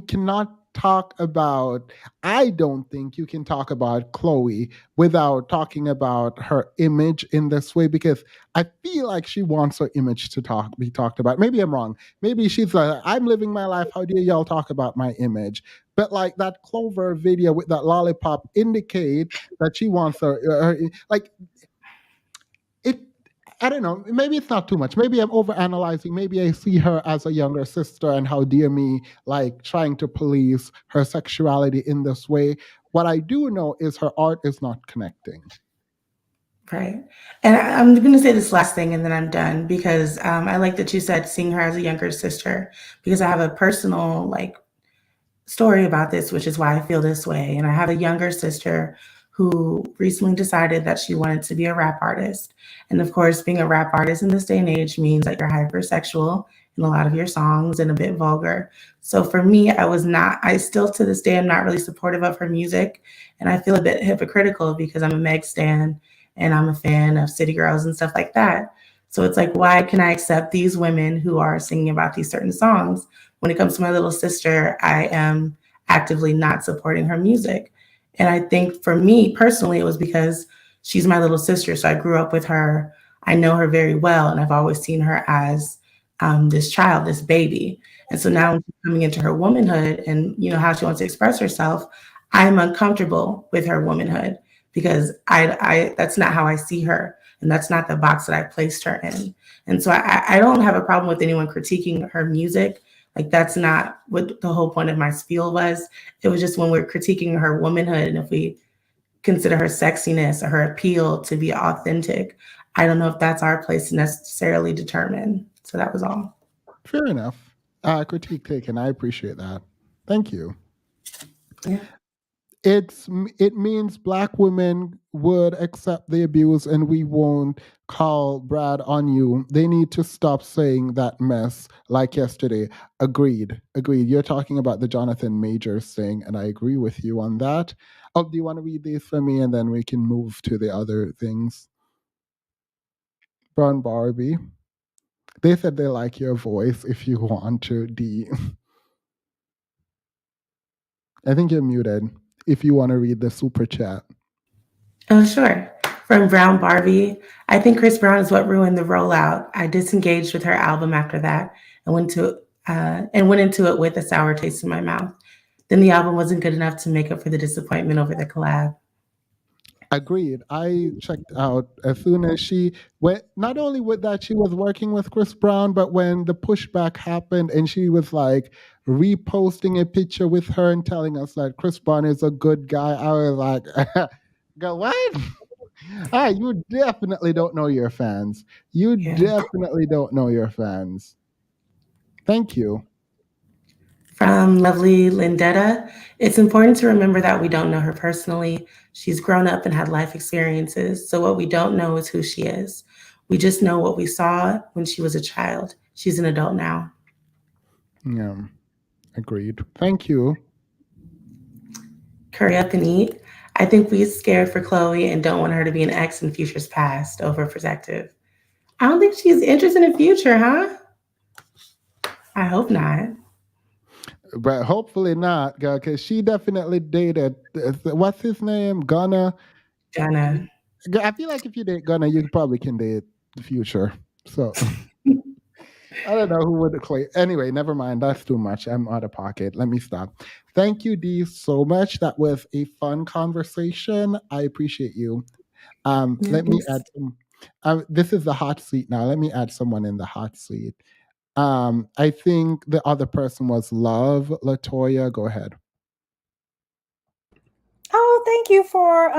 cannot talk about, I don't think you can talk about Chloe without talking about her image in this way, because I feel like she wants her image to be talked about. Maybe I'm wrong. Maybe she's like, I'm living my life, how dare y'all talk about my image? But that Clover video with that lollipop indicate that she wants her I don't know. Maybe it's not too much. Maybe I'm overanalyzing. Maybe I see her as a younger sister, and how dare me trying to police her sexuality in this way. What I do know is her art is not connecting. Right. And I'm going to say this last thing and then I'm done, because I like that you said seeing her as a younger sister, because I have a personal story about this, which is why I feel this way. And I have a younger sister who recently decided that she wanted to be a rap artist. And of course, being a rap artist in this day and age means that you're hypersexual in a lot of your songs and a bit vulgar. So for me, I still to this day, I'm not really supportive of her music. And I feel a bit hypocritical, because I'm a Meg stan and I'm a fan of City Girls and stuff like that. So it's like, why can I accept these women who are singing about these certain songs? When it comes to my little sister, I am actively not supporting her music. And I think for me personally, it was because she's my little sister. So I grew up with her. I know her very well. And I've always seen her as this child, this baby. And so now coming into her womanhood and, you know, how she wants to express herself, I'm uncomfortable with her womanhood because I that's not how I see her. And that's not the box that I placed her in. And so I don't have a problem with anyone critiquing her music. Like, that's not what the whole point of my spiel was. It was just when we're critiquing her womanhood, and if we consider her sexiness or her appeal to be authentic, I don't know if that's our place to necessarily determine. So that was all. Fair enough. Critique taken. I appreciate that. Thank you. Yeah. It means Black women would accept the abuse and we won't call Brad on you. They need to stop saying that mess like yesterday. Agreed. You're talking about the Jonathan Majors thing, and I agree with you on that. Oh, do you want to read these for me and then we can move to the other things? Brown Barbie. They said they like your voice if you want to, D. I think you're muted if you want to read the super chat. Oh, sure. From Brown Barbie, I think Chris Brown is what ruined the rollout. I disengaged with her album after that and went into it with a sour taste in my mouth. Then the album wasn't good enough to make up for the disappointment over the collab. Agreed. I checked out as soon as she went, not only with that she was working with Chris Brown, but when the pushback happened and she was like reposting a picture with her and telling us that Chris Brown is a good guy, I was like, go, what? You definitely don't know your fans. You definitely don't know your fans. Thank you. From lovely Lindetta, it's important to remember that we don't know her personally. She's grown up and had life experiences. So what we don't know is who she is. We just know what we saw when she was a child. She's an adult now. Yeah, agreed. Thank you. Hurry up and eat. I think we're scared for Chloe and don't want her to be an ex in Future's past, overprotective. I don't think she's interested in Future, huh? I hope not. But hopefully not, girl, because she definitely dated, what's his name? Gunna. I feel like if you date Gunna, you probably can date the Future. So I don't know who would claim. Anyway, never mind. That's too much. I'm out of pocket. Let me stop. Thank you, Dee, so much. That was a fun conversation. I appreciate you. Let me add some. This is the hot seat now. Let me add someone in the hot seat. I think the other person was Love. Latoya, go ahead. Oh, thank you for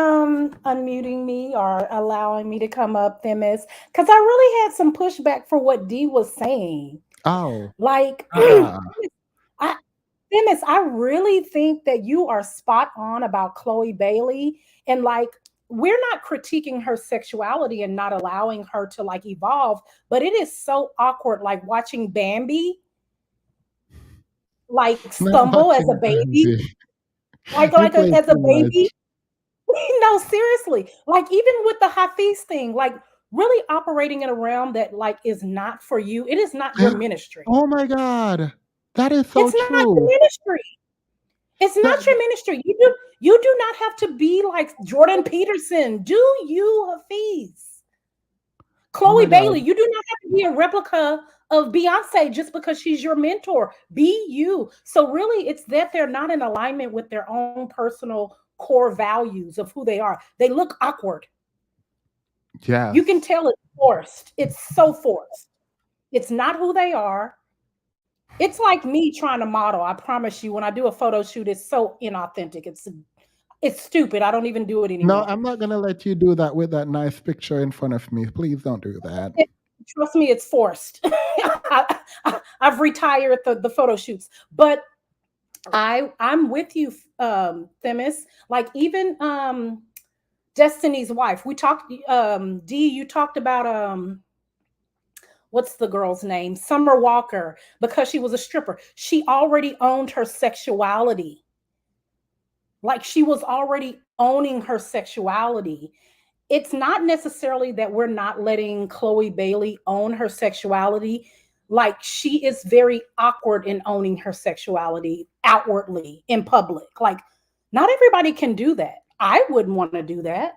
unmuting me or allowing me to come up, Themis, because I really had some pushback for what Dee was saying. Oh. Like, Themis, I really think that you are spot on about Chloe Bailey. And like, we're not critiquing her sexuality and not allowing her to like evolve, but it is so awkward, like watching Bambi like stumble as a baby. Like as a baby. No, seriously. Like even with the Hafiz thing, like really operating in a realm that like is not for you. It is not your ministry. Oh my God. That is so true. It's not your ministry. It's not your ministry. You do not have to be like Jordan Peterson. Do you, Hafiz? Chloe Bailey, you do not have to be a replica of Beyonce just because she's your mentor. Be you. So really, it's that they're not in alignment with their own personal core values of who they are. They look awkward. Yeah. You can tell it's forced. It's so forced. It's not who they are. It's like me trying to model. I promise you, when I do a photo shoot, it's so inauthentic. It's stupid. I don't even do it anymore. No, I'm not going to let you do that with that nice picture in front of me. Please don't do that. Trust me, it's forced. I've retired the photo shoots, but I'm with you, Themis. Like even Destiny's Wife. We talked. Dee, you talked about what's the girl's name? Summer Walker, because she was a stripper. She already owned her sexuality. Like she was already owning her sexuality. it's not necessarily that we're not letting Chloe Bailey own her sexuality. Like, she is very awkward in owning her sexuality outwardly in public. Like, not everybody can do that. I wouldn't want to do that.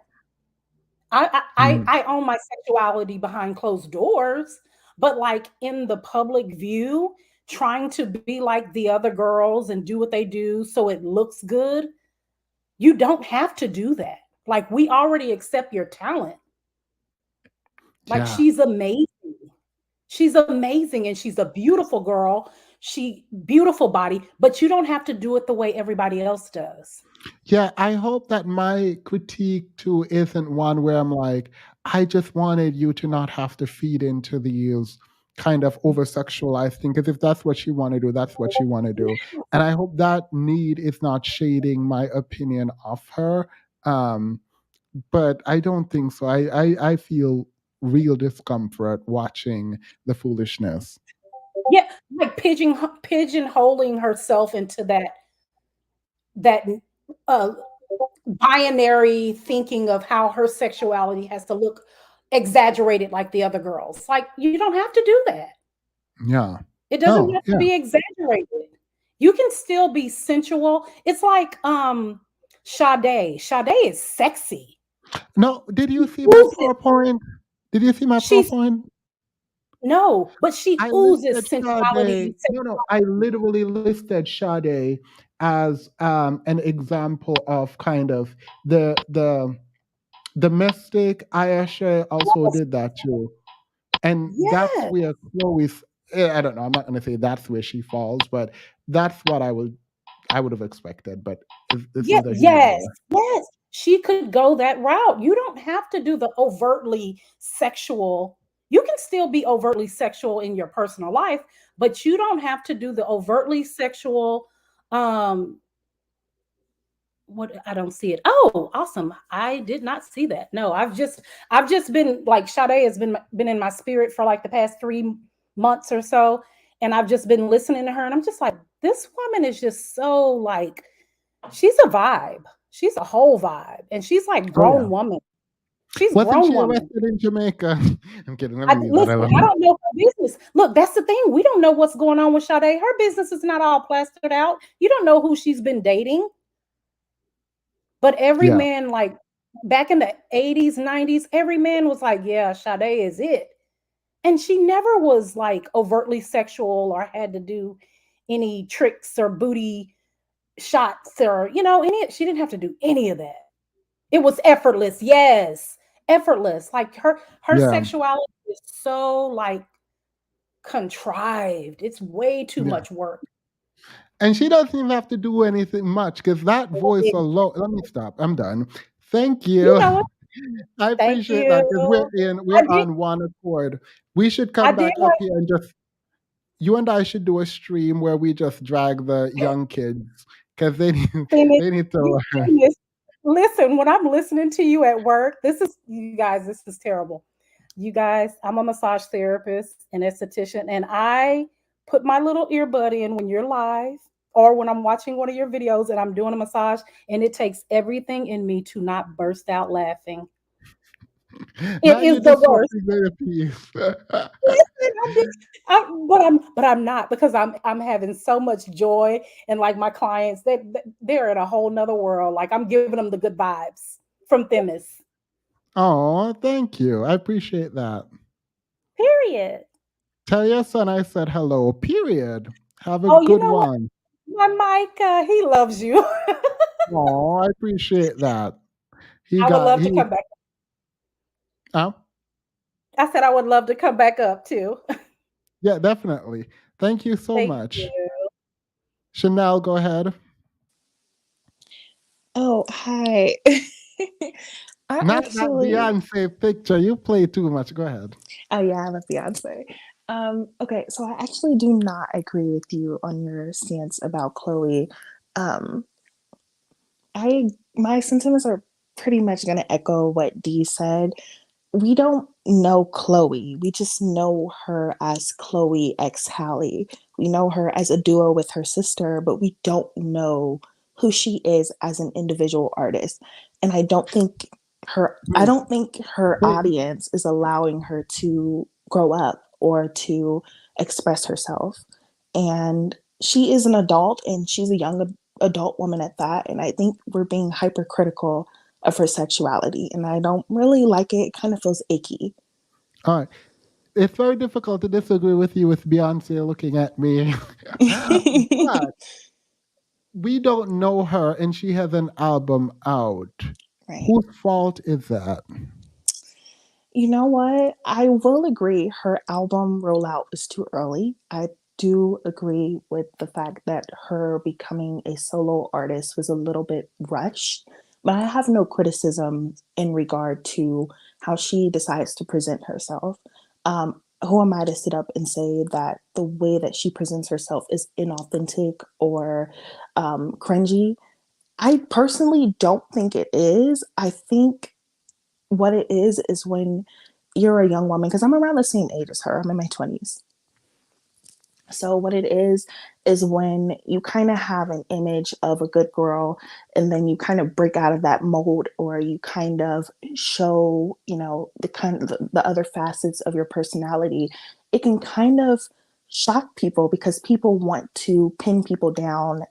I own my sexuality behind closed doors, but like in the public view, trying to be like the other girls and do what they do so it looks good, you don't have to do that. Like, we already accept your talent. Like, Yeah. she's amazing. She's amazing and she's a beautiful girl. Beautiful body, but you don't have to do it the way everybody else does. Yeah, I hope that my critique too isn't one where I'm like, I just wanted you to not have to feed into these kind of over sexualized things. Because if that's what you want to do, that's what you want to do. And I hope that need is not shading my opinion of her. But I don't think so. I feel real discomfort watching the foolishness. Yeah, like pigeonholing herself into that binary thinking of how her sexuality has to look exaggerated like the other girls. Like, you don't have to do that. Yeah. It doesn't No, have to yeah. be exaggerated. You can still be sensual. It's like Sade. Sade is sexy. No, did you see my PowerPoint? Did you see my PowerPoint? No, but she I oozes listed sensuality. Sade. No, I literally listed Sade as an example of kind of the domestic. Ayesha also did that too, and that's Yes. where Chloe's. I don't know. I'm not going to say that's where she falls, but that's what I would have expected. But it's Yeah, neither here nor yes, there. yes. She could go that route. You don't have to do the overtly sexual. You can still be overtly sexual in your personal life, but you don't have to do the overtly sexual. What, I don't see it. Oh, awesome. I did not see that. No, I've just been like, Sade has been in my spirit for like the past 3 months or so, and I've just been listening to her, and I'm just like, this woman is just so like, she's a vibe. She's a whole vibe, and she's like Oh yeah. grown woman. She's Wasn't grown she woman. arrested in Jamaica? I'm kidding. Let me leave that Listen, I alone. don't know her business. Look, that's the thing. We don't know what's going on with Sade. Her business is not all plastered out. You don't know who she's been dating. But every Yeah. man, like back in the 80s, 90s, every man was like, yeah, Sade is it. And she never was like overtly sexual or had to do any tricks or booty shots or, she didn't have to do any of that. It was effortless. Yes. Effortless. Like her Yeah. sexuality is so like contrived. It's way too Yeah. much work. And she doesn't even have to do anything much because that voice alone. Let me stop. I'm done. Thank you. You know it. I Thank appreciate that because you. we're on one accord. We should I come did back up here and just you and I should do a stream where we just drag the young kids because they need to. Listen, when I'm listening to you at work, this is terrible. You guys, I'm a massage therapist and esthetician, and I put my little earbud in when you're live or when I'm watching one of your videos and I'm doing a massage, and it takes everything in me to not burst out laughing. It Now is you're the worst. disrupting their peace. Listen, but I'm not, because I'm having so much joy, and like my clients, they're in a whole nother world. Like, I'm giving them the good vibes from Themis. Oh, thank you. I appreciate that. Period. Tell your son I said hello. Period. Have a Oh, you good know what? one. My Mike, he loves you. Oh, I appreciate that. I would love to come back. Huh? I said I would love to come back up too. Yeah, definitely. Thank you so Thank much. you. Chanel, go ahead. Oh, hi. I Not that actually, Beyonce picture. You play too much. Go ahead. oh yeah, I'm a Beyonce. Okay, so I actually do not agree with you on your stance about Chloe. Um, my sentiments are pretty much gonna echo what Dee said. We don't know Chloe. We just know her as Chloe X Halle. We know her as a duo with her sister, but we don't know who she is as an individual artist. And I don't think I don't think her audience is allowing her to grow up or to express herself. And she is an adult, and she's a young adult woman at that. And I think we're being hypercritical of her sexuality, and I don't really like it. It kind of feels icky. All right. It's very difficult to disagree with you with Beyonce looking at me. But we don't know her, and she has an album out. Right. Whose fault is that? You know what? I will agree her album rollout is too early. I do agree with the fact that her becoming a solo artist was a little bit rushed, but I have no criticism in regard to how she decides to present herself. Who am I to sit up and say that the way that she presents herself is inauthentic or cringy? I personally don't think it is. I think what it is when you're a young woman, because I'm around the same age as her, I'm in my 20s. So what it is when you kind of have an image of a good girl, and then you kind of break out of that mold, or you kind of show, the other facets of your personality. It can kind of shock people because people want to pin people down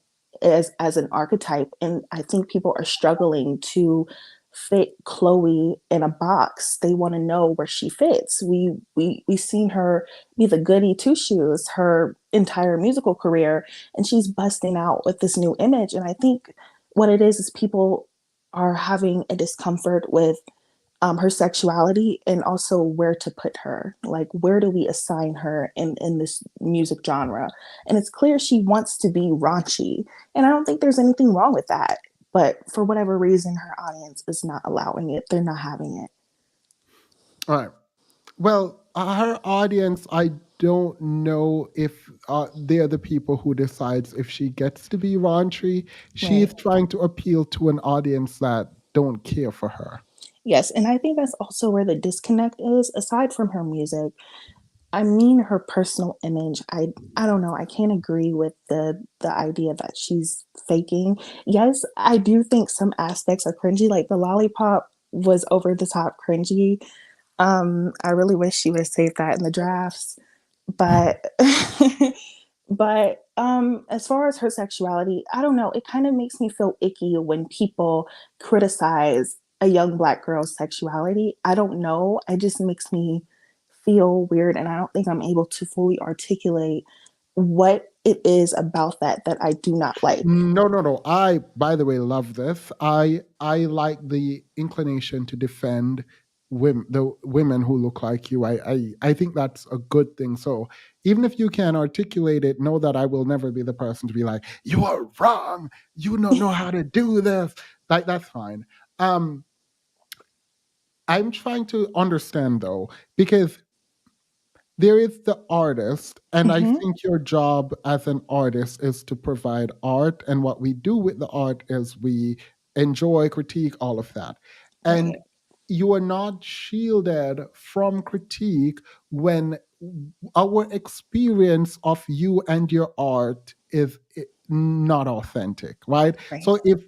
as an archetype, and I think people are struggling to fit Chloe in a box. They want to know where she fits. We've seen her be the goody two shoes her entire musical career, and she's busting out with this new image. And I think what it is people are having a discomfort with her sexuality, and also where to put her. Like, where do we assign her in this music genre? And it's clear she wants to be raunchy, and I don't think there's anything wrong with that. But for whatever reason, her audience is not allowing it. They're not having it. All right. Well, her audience, I don't know if they're the people who decides if she gets to be raunchy. She's trying to appeal to an audience that don't care for her. Yes, and I think that's also where the disconnect is. Aside from her music, I mean her personal image. I don't know. I can't agree with the idea that she's faking. Yes, I do think some aspects are cringy. Like the lollipop was over the top cringy. I really wish she would have saved that in the drafts. But but as far as her sexuality, I don't know. It kind of makes me feel icky when people criticize a young Black girl's sexuality. I don't know. It just makes me feel weird, and I don't think I'm able to fully articulate what it is about that I do not like. No. I, by the way, love this. I like the inclination to defend the women who look like you. I think that's a good thing. So even if you can articulate it, know that I will never be the person to be like, you are wrong. You don't know how to do this. Like, that's fine. I'm trying to understand though, because there is the artist, and I think your job as an artist is to provide art, and what we do with the art is we enjoy, critique, all of that. And you are not shielded from critique when our experience of you and your art is not authentic, right? So if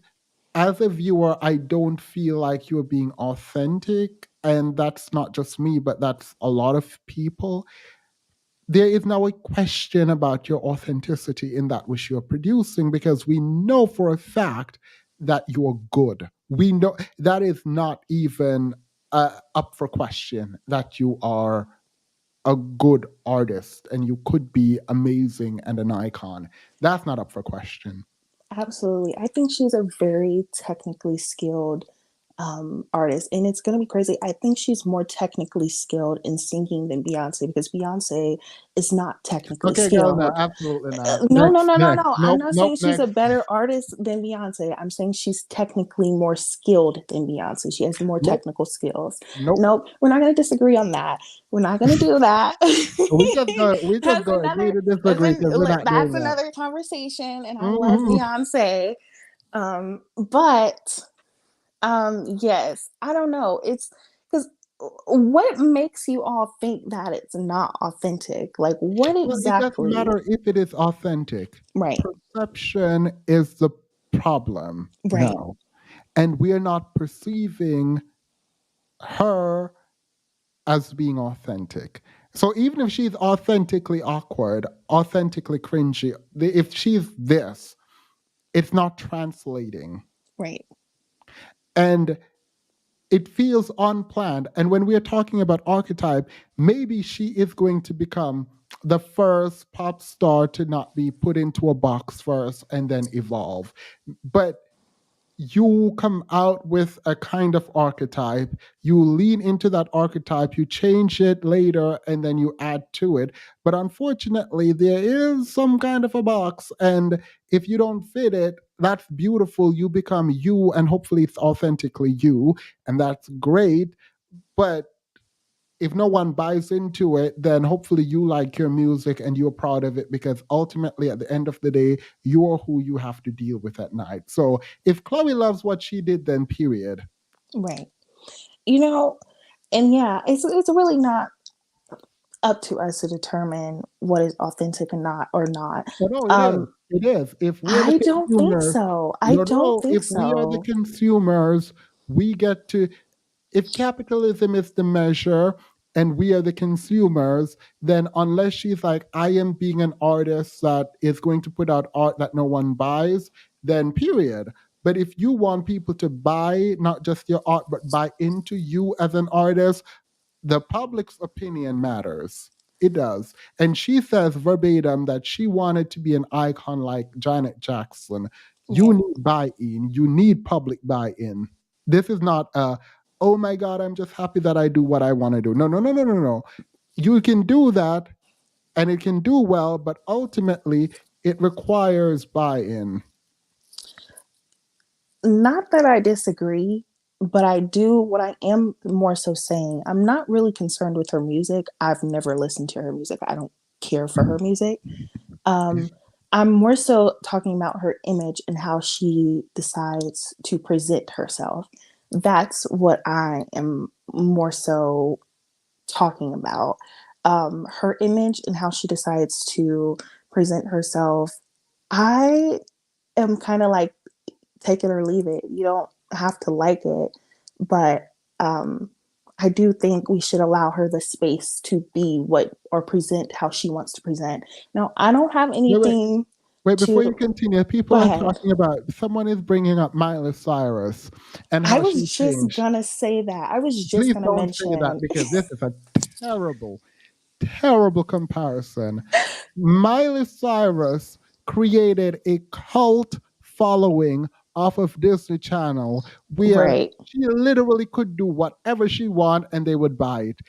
as a viewer, I don't feel like you're being authentic, and that's not just me, but that's a lot of people. There is now a question about your authenticity in that which you're producing, because we know for a fact that you're good. We know that is not even up for question, that you are a good artist and you could be amazing and an icon. That's not up for question. Absolutely. I think she's a very technically skilled artist, and it's going to be crazy. I think she's more technically skilled in singing than Beyonce, because Beyonce is not technically skilled. Girl, no, absolutely not. No. Next. I'm not saying Nope, she's a next. better artist than Beyonce. I'm saying she's technically more skilled than Beyonce. She has more technical skills. Nope. We're not going to disagree on that. We're not going to do that. we just go agree to disagree, because we're not doing That's that. another conversation, and I love Beyonce. But yes, I don't know. It's because what makes you all think that it's not authentic? Like, what exactly? It doesn't matter if it is authentic. Right. Perception is the problem now. And we are not perceiving her as being authentic. So even if she's authentically awkward, authentically cringy, if she's this, it's not translating. Right. And it feels unplanned. And when we are talking about archetype, maybe she is going to become the first pop star to not be put into a box first and then evolve. But you come out with a kind of archetype, you lean into that archetype, you change it later, and then you add to it. But unfortunately, there is some kind of a box, and if you don't fit it, that's beautiful. You become you, and hopefully it's authentically you, and that's great. But if no one buys into it, then hopefully you like your music and you're proud of it, because ultimately at the end of the day, you're who you have to deal with at night. So if Chloe loves what she did, then period. Right. You know, and yeah, it's really not up to us to determine what is authentic and not or not. Oh, no, it is. It is. If we're the I don't think consumers, so. I don't think if we are the so. consumers, we get to, if capitalism is the measure and we are the consumers, then unless she's like, I am being an artist that is going to put out art that no one buys, then period. But if you want people to buy not just your art, but buy into you as an artist, the public's opinion matters. It does. And she says verbatim that she wanted to be an icon like Janet Jackson. You need buy-in. You need public buy-in. This is not a, oh my God, I'm just happy that I do what I want to do. No. You can do that and it can do well, but ultimately it requires buy-in. Not that I disagree, but I do, what I am more so saying, I'm not really concerned with her music. I've never listened to her music. I don't care for her music. I'm more so talking about her image and how she decides to present herself. That's what I am more so talking about. Her image and how she decides to present herself. I am kind of like, take it or leave it. You don't have to like it, but I do think we should allow her the space to be what or present how she wants to present. Now, I don't have anything. Wait, before you continue, people Go are ahead. talking about, someone is bringing up Miley Cyrus and I how was she just changed. gonna say that. I was just Please gonna don't mention say that, because this is a terrible comparison. Miley Cyrus created a cult following off of Disney Channel where Right. she literally could do whatever she want and they would buy it.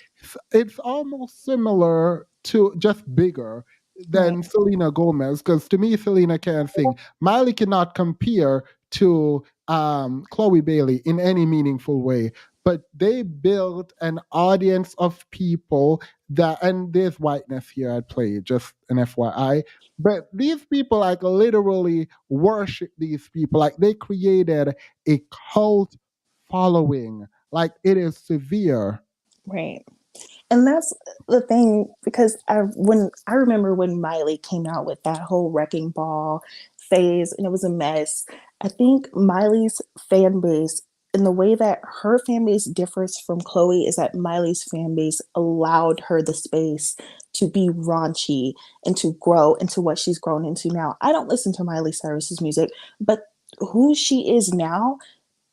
It's almost similar to, just bigger than Selena Gomez, because to me, Selena can't sing. Miley cannot compare to Chloe Bailey in any meaningful way. But they built an audience of people that, and there's whiteness here at play, just an FYI. But these people like literally worship these people. Like they created a cult following. Like it is severe. Right. And that's the thing, because I remember when Miley came out with that whole wrecking ball phase and it was a mess. I think Miley's fan base, and the way that her fan base differs from Chloe, is that Miley's fan base allowed her the space to be raunchy and to grow into what she's grown into now. I don't listen to Miley Cyrus's music, but who she is now,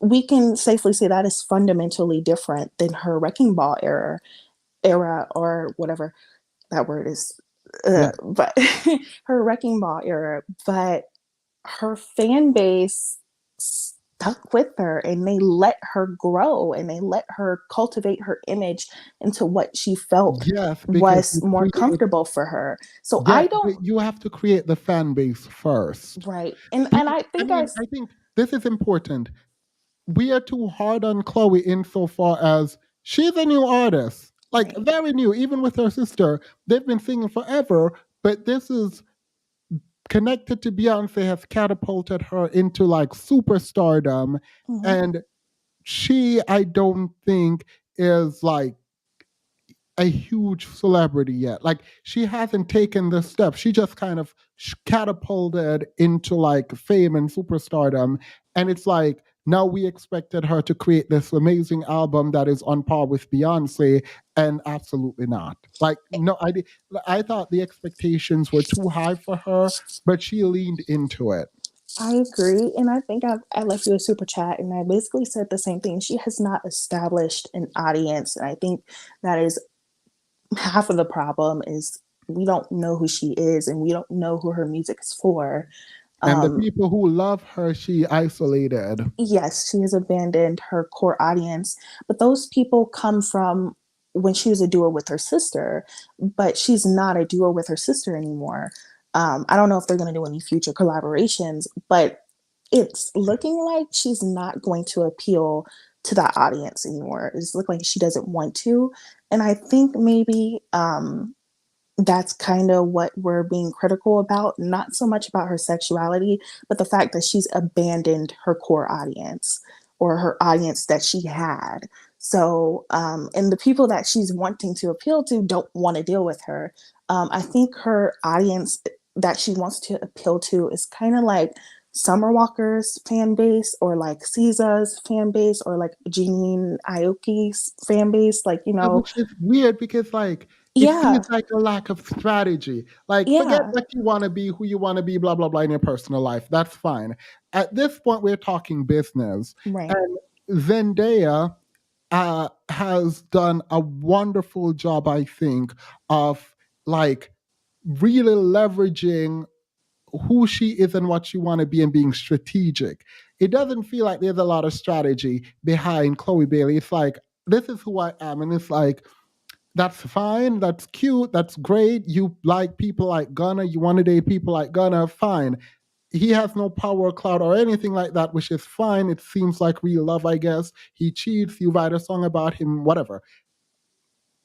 we can safely say that is fundamentally different than her wrecking ball era or whatever that word is. But her wrecking ball era, but her fan base stuck with her and they let her grow and they let her cultivate her image into what she felt was more comfortable for her. So I don't. You have to create the fan base first. Right. And I think I think this is important. We are too hard on Chloe insofar as she's a new artist, like very new, even with her sister. They've been singing forever, but this is connected to Beyonce, has catapulted her into like superstardom. And she, I don't think, is like a huge celebrity yet. Like she hasn't taken the step. She just kind of catapulted into like fame and superstardom. And it's like Now we expected her to create this amazing album that is on par with Beyonce, and absolutely not. Like, no, I thought the expectations were too high for her, but she leaned into it. I agree. And I think I left you a super chat and I basically said the same thing. She has not established an audience. And I think that is half of the problem is we don't know who she is and we don't know who her music is for. And the people who love her, she isolated. Yes, she has abandoned her core audience. But those people come from when she was a duo with her sister, but she's not a duo with her sister anymore. I don't know if they're going to do any future collaborations, but it's looking like she's not going to appeal to that audience anymore. It's looking like she doesn't want to. And I think maybe that's kind of what we're being critical about, not so much about her sexuality, but the fact that she's abandoned her core audience or her audience that she had. So, and the people that she's wanting to appeal to don't want to deal with her. I think her audience that she wants to appeal to is kind of like Summer Walker's fan base or like Caesar's fan base or like Jeanine Aoki's fan base. Like, you know, which is weird because like, it feels like a lack of strategy. Like, forget what you want to be, who you want to be, blah, blah, blah in your personal life. That's fine. At this point, we're talking business. Right. And Zendaya has done a wonderful job, I think, of like really leveraging who she is and what she want to be and being strategic. It doesn't feel like there's a lot of strategy behind Chloe Bailey. It's like, this is who I am. And it's like, that's fine. That's cute. That's great. You like people like Gunna. You want to date people like Gunna. Fine. He has no power, clout, or anything like that, which is fine. It seems like real love, I guess. He cheats. You write a song about him, whatever.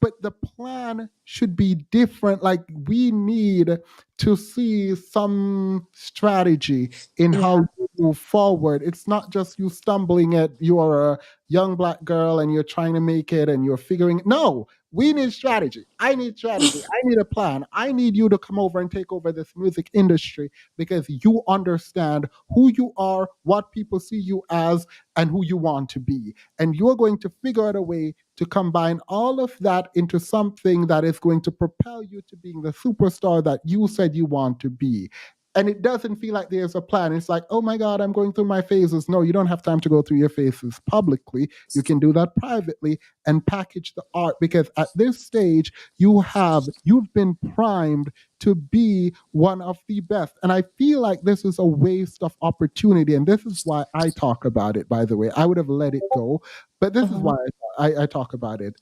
But the plan should be different. Like, we need to see some strategy in how you move forward. It's not just you stumbling at you're a young Black girl and you're trying to make it and you're figuring. No, we need strategy. I need strategy. I need a plan. I need you to come over and take over this music industry because you understand who you are, what people see you as, and who you want to be. And you're going to figure out a way to combine all of that into something that is going to propel you to being the superstar that you said you want to be. And it doesn't feel like there's a plan. It's like, oh my God, I'm going through my phases. No, you don't have time to go through your phases publicly. You can do that privately and package the art because at this stage, you've been primed to be one of the best. And I feel like this is a waste of opportunity. And this is why I talk about it, by the way. I would have let it go, but this is why I talk about it.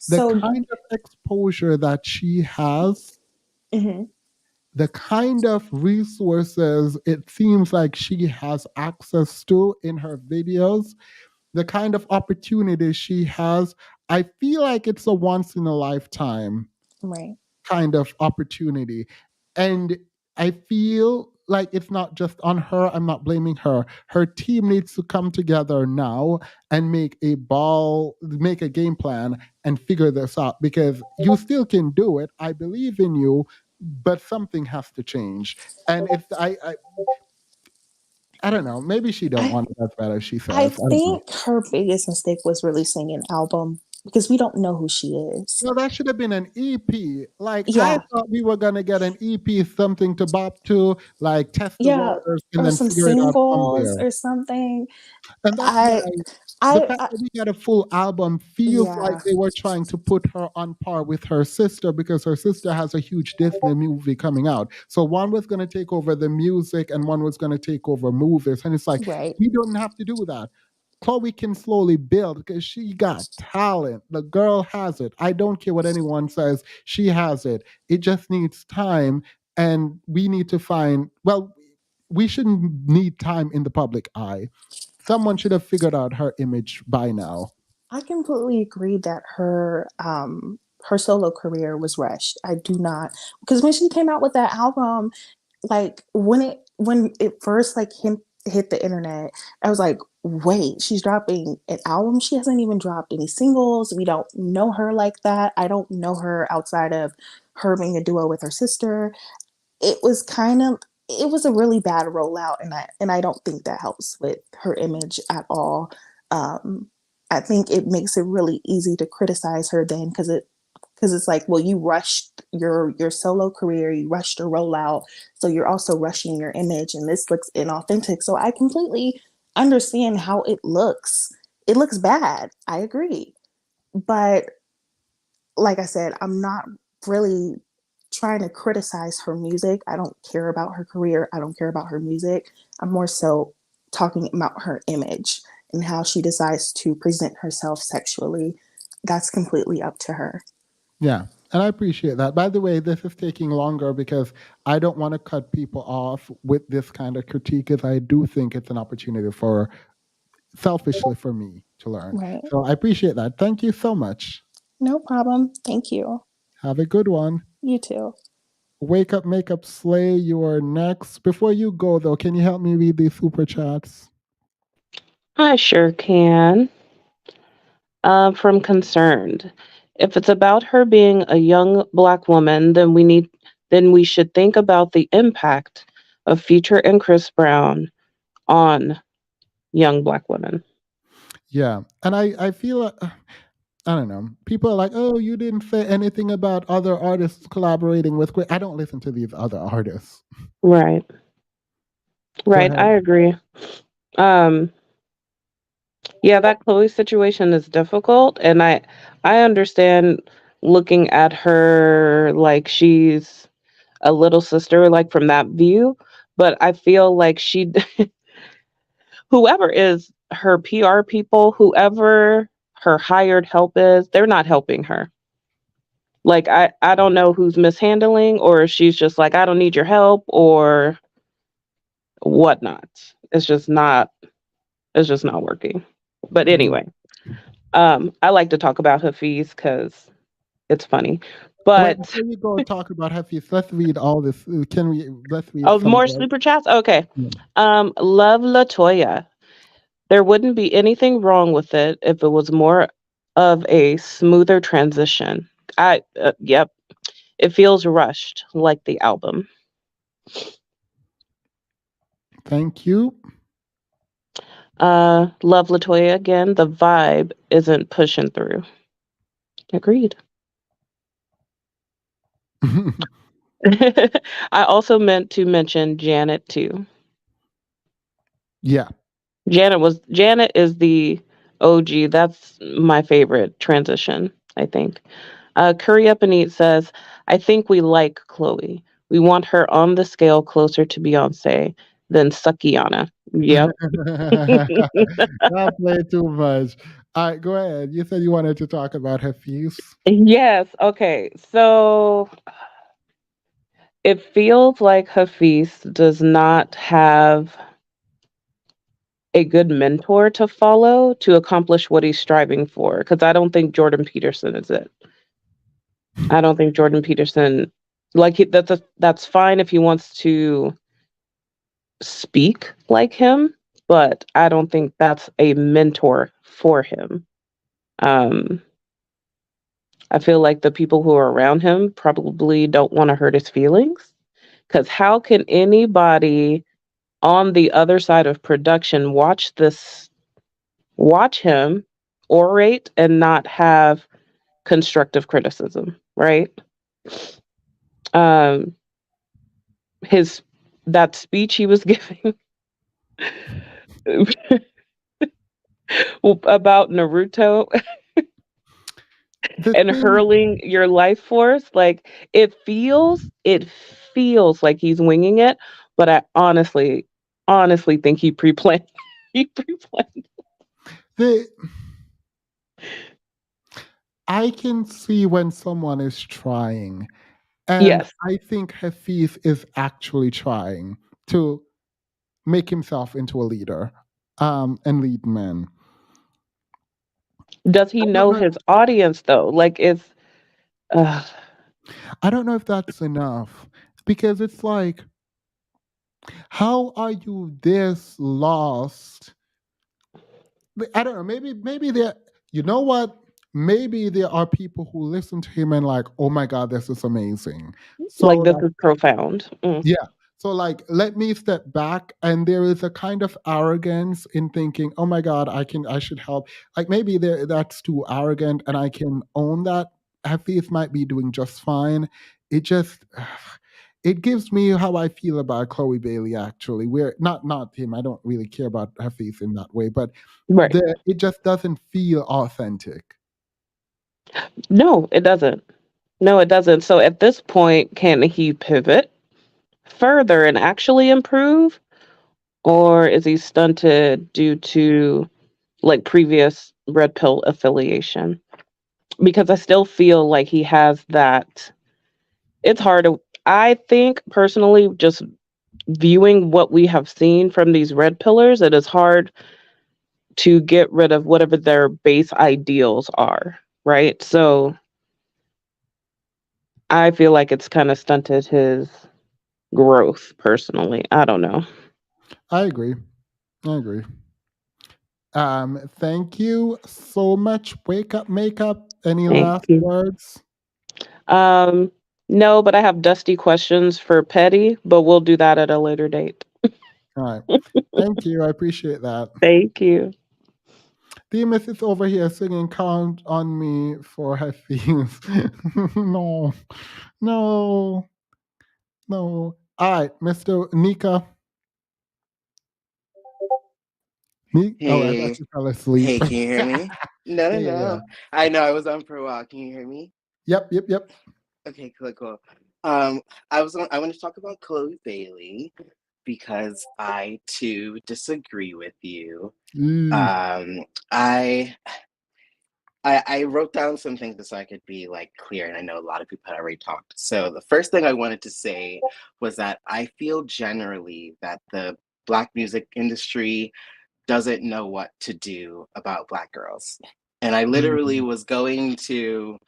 The kind of exposure that she has, the kind of resources it seems like she has access to in her videos, the kind of opportunities she has, I feel like it's a once in a lifetime kind of opportunity. And I feel like it's not just on her. I'm not blaming her. Her team needs to come together now and make a game plan and figure this out because you still can do it. I believe in you, but something has to change. And if I don't know, maybe she don't want it as bad as she says. I think her biggest mistake was releasing an album because we don't know who she is. Well, that should have been an EP. Like, I thought we were going to get an EP, something to bop to, like test the waters and or then some figure it out from singles there. or something. And that's why the fact that we got a full album feels like they were trying to put her on par with her sister because her sister has a huge Disney movie coming out. So one was going to take over the music and one was going to take over movies. And it's like, we don't have to do that. Chloe can slowly build because she got talent. The girl has it. I don't care what anyone says. She has it. It just needs time. And we need to find, we shouldn't need time in the public eye. Someone should have figured out her image by now. I completely agree that her solo career was rushed. I do not, because when she came out with that album, like when it first like hit the internet, I was like, wait, she's dropping an album? She hasn't even dropped any singles. We don't know her like that. I don't know her outside of her being a duo with her sister. It was kind of it was a really bad rollout, and I don't think that helps with her image at all. I think it makes it really easy to criticize her then because it's like, well, you rushed your solo career, you rushed your rollout, so you're also rushing your image, and this looks inauthentic. So I completely understand how it looks. It looks bad. I agree, but like I said, I'm not really trying to criticize her music. I don't care about her career. I don't care about her music. I'm more so talking about her image and how she decides to present herself sexually. That's completely up to her. Yeah. And I appreciate that. By the way, this is taking longer because I don't want to cut people off with this kind of critique, because I do think it's an opportunity for, selfishly for me, to learn. Right. So I appreciate that. Thank you so much. No problem. Thank you. Have a good one. You too. Wake Up, Makeup, Slay, you are next. Before you go, though, can you help me read these super chats? I sure can. From Concerned. If it's about her being a young Black woman, then we should think about the impact of Future and Chris Brown on young Black women. Yeah. And I feel, I don't know. People are like, oh, you didn't say anything about other artists collaborating with. I don't listen to these other artists. Right. Right. ahead. I agree. Yeah, that Chloe situation is difficult, and I understand looking at her like she's a little sister, like from that view, but I feel like she whoever is her PR people, whoever her hired help is, they're not helping her. Like I don't know who's mishandling, or if she's just like, I don't need your help or whatnot. It's just not working. But anyway, I like to talk about Hafiz because it's funny. Wait, But before you go talk about Hafiz, let's read all this. Let's read oh, some more of the- super chats? Okay. Yeah. Love Latoya. There wouldn't be anything wrong with it if it was more of a smoother transition. Yep. It feels rushed, like the album. Thank you. Love Latoya again. The vibe isn't pushing through. Agreed. I also meant to mention Janet too. Yeah. Janet is the OG. That's my favorite transition, I think. Curry Up and Eat says, I think we like Chloe. We want her on the scale closer to Beyonce than Sukiana. Yep. Not play too much. All right, go ahead. You said you wanted to talk about Hafiz. Yes. Okay. So it feels like Hafiz does not have a good mentor to follow to accomplish what he's striving for. Because I don't think Jordan Peterson is it. I don't think Jordan Peterson, that's fine if he wants to speak like him, but I don't think that's a mentor for him. I feel like the people who are around him probably don't want to hurt his feelings. Because how can anybody on the other side of production watch him orate and not have constructive criticism, right? That speech he was giving about Naruto and hurling your life force, like it feels like he's winging it, but I honestly think he pre-planned. I can see when someone is trying. And yes. I think Hafiz is actually trying to make himself into a leader and lead men. Does he know his audience though? Like I don't know if that's enough, because it's like, how are you this lost? I don't know. Maybe there. You know what? Maybe there are people who listen to him and like, oh my God, this is amazing. So like this is profound. Yeah. So like, let me step back, and there is a kind of arrogance in thinking, oh my God, I should help. Like maybe that's too arrogant, and I can own that. Hafiz might be doing just fine. It just it gives me how I feel about Chloe Bailey. Actually, we're not him. I don't really care about Hafiz in that way, but Right. it just doesn't feel authentic. No, it doesn't. No, it doesn't. So at this point, can he pivot further and actually improve? Or is he stunted due to like previous red pill affiliation? Because I still feel like he has that. It's hard to, I think personally, just viewing what we have seen from these red pillars, it is hard to get rid of whatever their base ideals are, right? So I feel like it's kind of stunted his growth personally. I don't know. I agree. I agree. Thank you so much. Wake up, makeup. Any Thank last you. words? Um, no, but I have dusty questions for Petty, but we'll do that at a later date. All right. Thank you. I appreciate that. Thank you. Demas is over here singing Count on Me for Hafiz. No, no, no. All right, Mr. Nika. Oh, I thought Hey, you fell asleep. hey, can you hear me? No, no, Yeah. no. I know I was on for a while. Can you hear me? Yep. Okay, cool, cool. I want to talk about Chloe Bailey because I too disagree with you. Mm. I I wrote down some things just so I could be like clear, and I know a lot of people had already talked. So the first thing I wanted to say was that I feel generally that the Black music industry doesn't know what to do about Black girls. And I literally Mm. was going to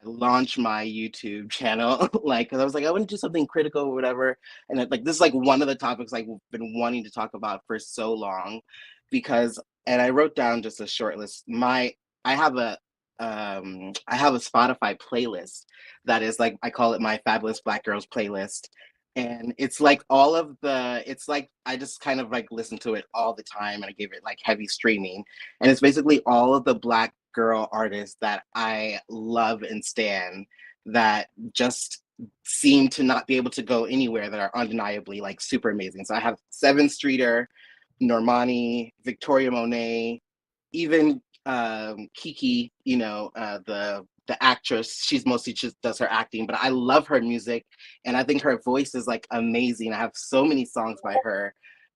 launch my YouTube channel, like, because I was like, I want to do something critical or whatever. And like, this is like one of the topics I've been wanting to talk about for so long, because, and I wrote down just a short list. I have a, I have a Spotify playlist that is like, I call it my Fabulous Black Girls playlist. And it's like all of it's like, I just kind of like listen to it all the time, and I give it like heavy streaming. And it's basically all of the Black girl artists that I love and stan that just seem to not be able to go anywhere, that are undeniably like super amazing. So I have Seven Streeter, Normani, Victoria Monet, even Kiki, the actress. She's mostly just does her acting, but I love her music, and I think her voice is like amazing. I have so many songs by her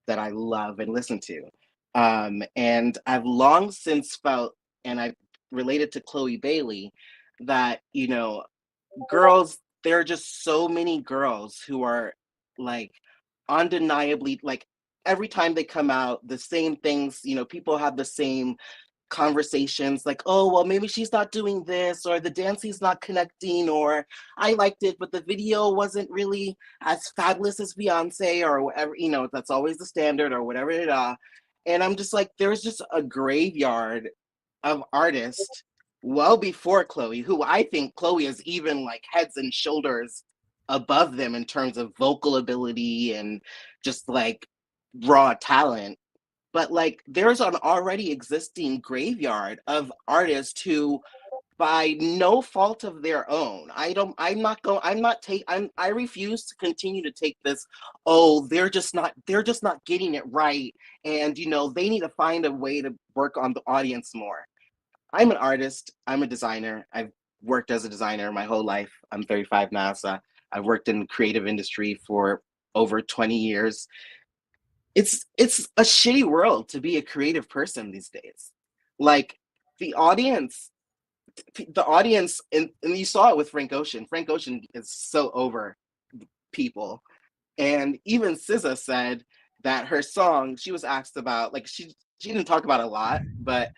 that I love and listen to. And I've long since felt, and I've related to Chloe Bailey, that, girls, there are just so many girls who are like undeniably, like, every time they come out, the same things, people have the same conversations, like, oh, well, maybe she's not doing this, or the dancing's not connecting, or I liked it, but the video wasn't really as fabulous as Beyonce, or whatever, that's always the standard, or whatever it is. And I'm just like, there's just a graveyard of artists well before Chloe, who I think Chloe is even like heads and shoulders above them in terms of vocal ability and just like raw talent. But like, there's an already existing graveyard of artists who, by no fault of their own, I refuse to continue to take this, oh, they're just not getting it right, and they need to find a way to work on the audience more. I'm an artist, I'm a designer. I've worked as a designer my whole life. I'm 35 now, so I've worked in the creative industry for over 20 years. It's a shitty world to be a creative person these days. Like, the audience, and you saw it with Frank Ocean. Frank Ocean is so over people. And even SZA said that her song, she was asked about, like, she didn't talk about a lot, but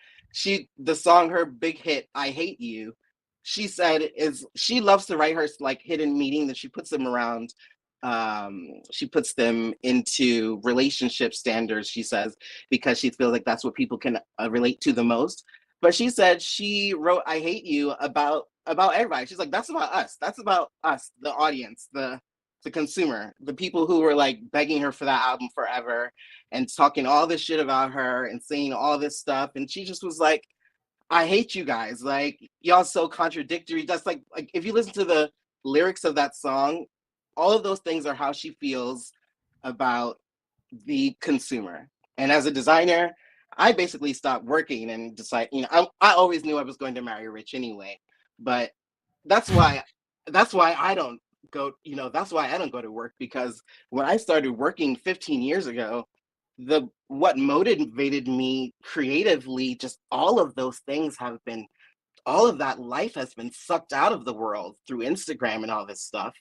the song, her big hit, I Hate You, she said is she loves to write her like hidden meaning, that she puts them around, she puts them into relationship standards, she says, because she feels like that's what people can relate to the most. But she said she wrote I Hate You about everybody. She's like, that's about us, the audience, the consumer, the people who were like begging her for that album forever and talking all this shit about her and saying all this stuff. And she just was like, I hate you guys. Like, y'all so contradictory. That's like if you listen to the lyrics of that song, all of those things are how she feels about the consumer. And as a designer, I basically stopped working and decided, I always knew I was going to marry rich anyway. But that's why I don't go, that's why I don't go to work, because when I started working 15 years ago, what motivated me creatively, just all of those things all of that life has been sucked out of the world through Instagram and all this stuff.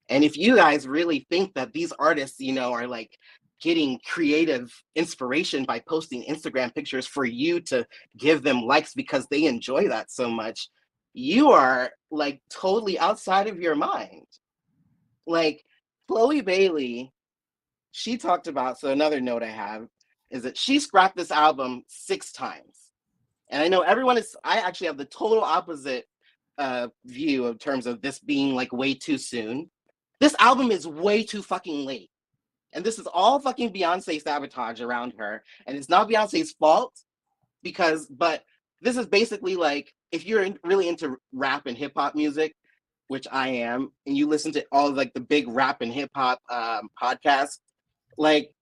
And if you guys really think that these artists, are like getting creative inspiration by posting Instagram pictures for you to give them likes because they enjoy that so much, you are like totally outside of your mind. Like Chloe Bailey, she talked about, so another note I have is that she scrapped this album 6 times. And I know I actually have the total opposite view in terms of this being like way too soon. This album is way too fucking late. And this is all fucking Beyonce sabotage around her. And it's not Beyonce's fault but this is basically like, if you're really into rap and hip hop music, which I am, and you listen to all of like the big rap and hip hop podcasts, like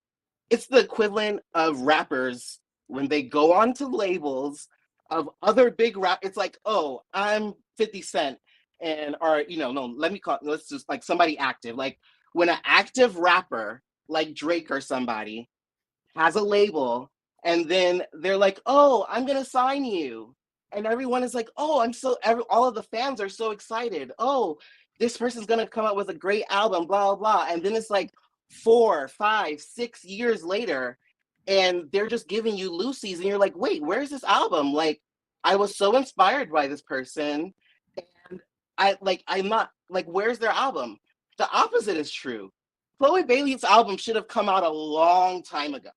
it's the equivalent of rappers when they go on to labels of other big rap. It's like, oh, I'm 50 Cent let's just like somebody active. Like when an active rapper like Drake or somebody has a label and then they're like, oh, I'm going to sign you. And everyone is like, oh, all of the fans are so excited. Oh, this person's going to come out with a great album, blah, blah, blah. And then it's like 4, 5, 6 years later, and they're just giving you loosies. And you're like, wait, where's this album? Like, I was so inspired by this person. And I'm not like, where's their album? The opposite is true. Chloe Bailey's album should have come out a long time ago.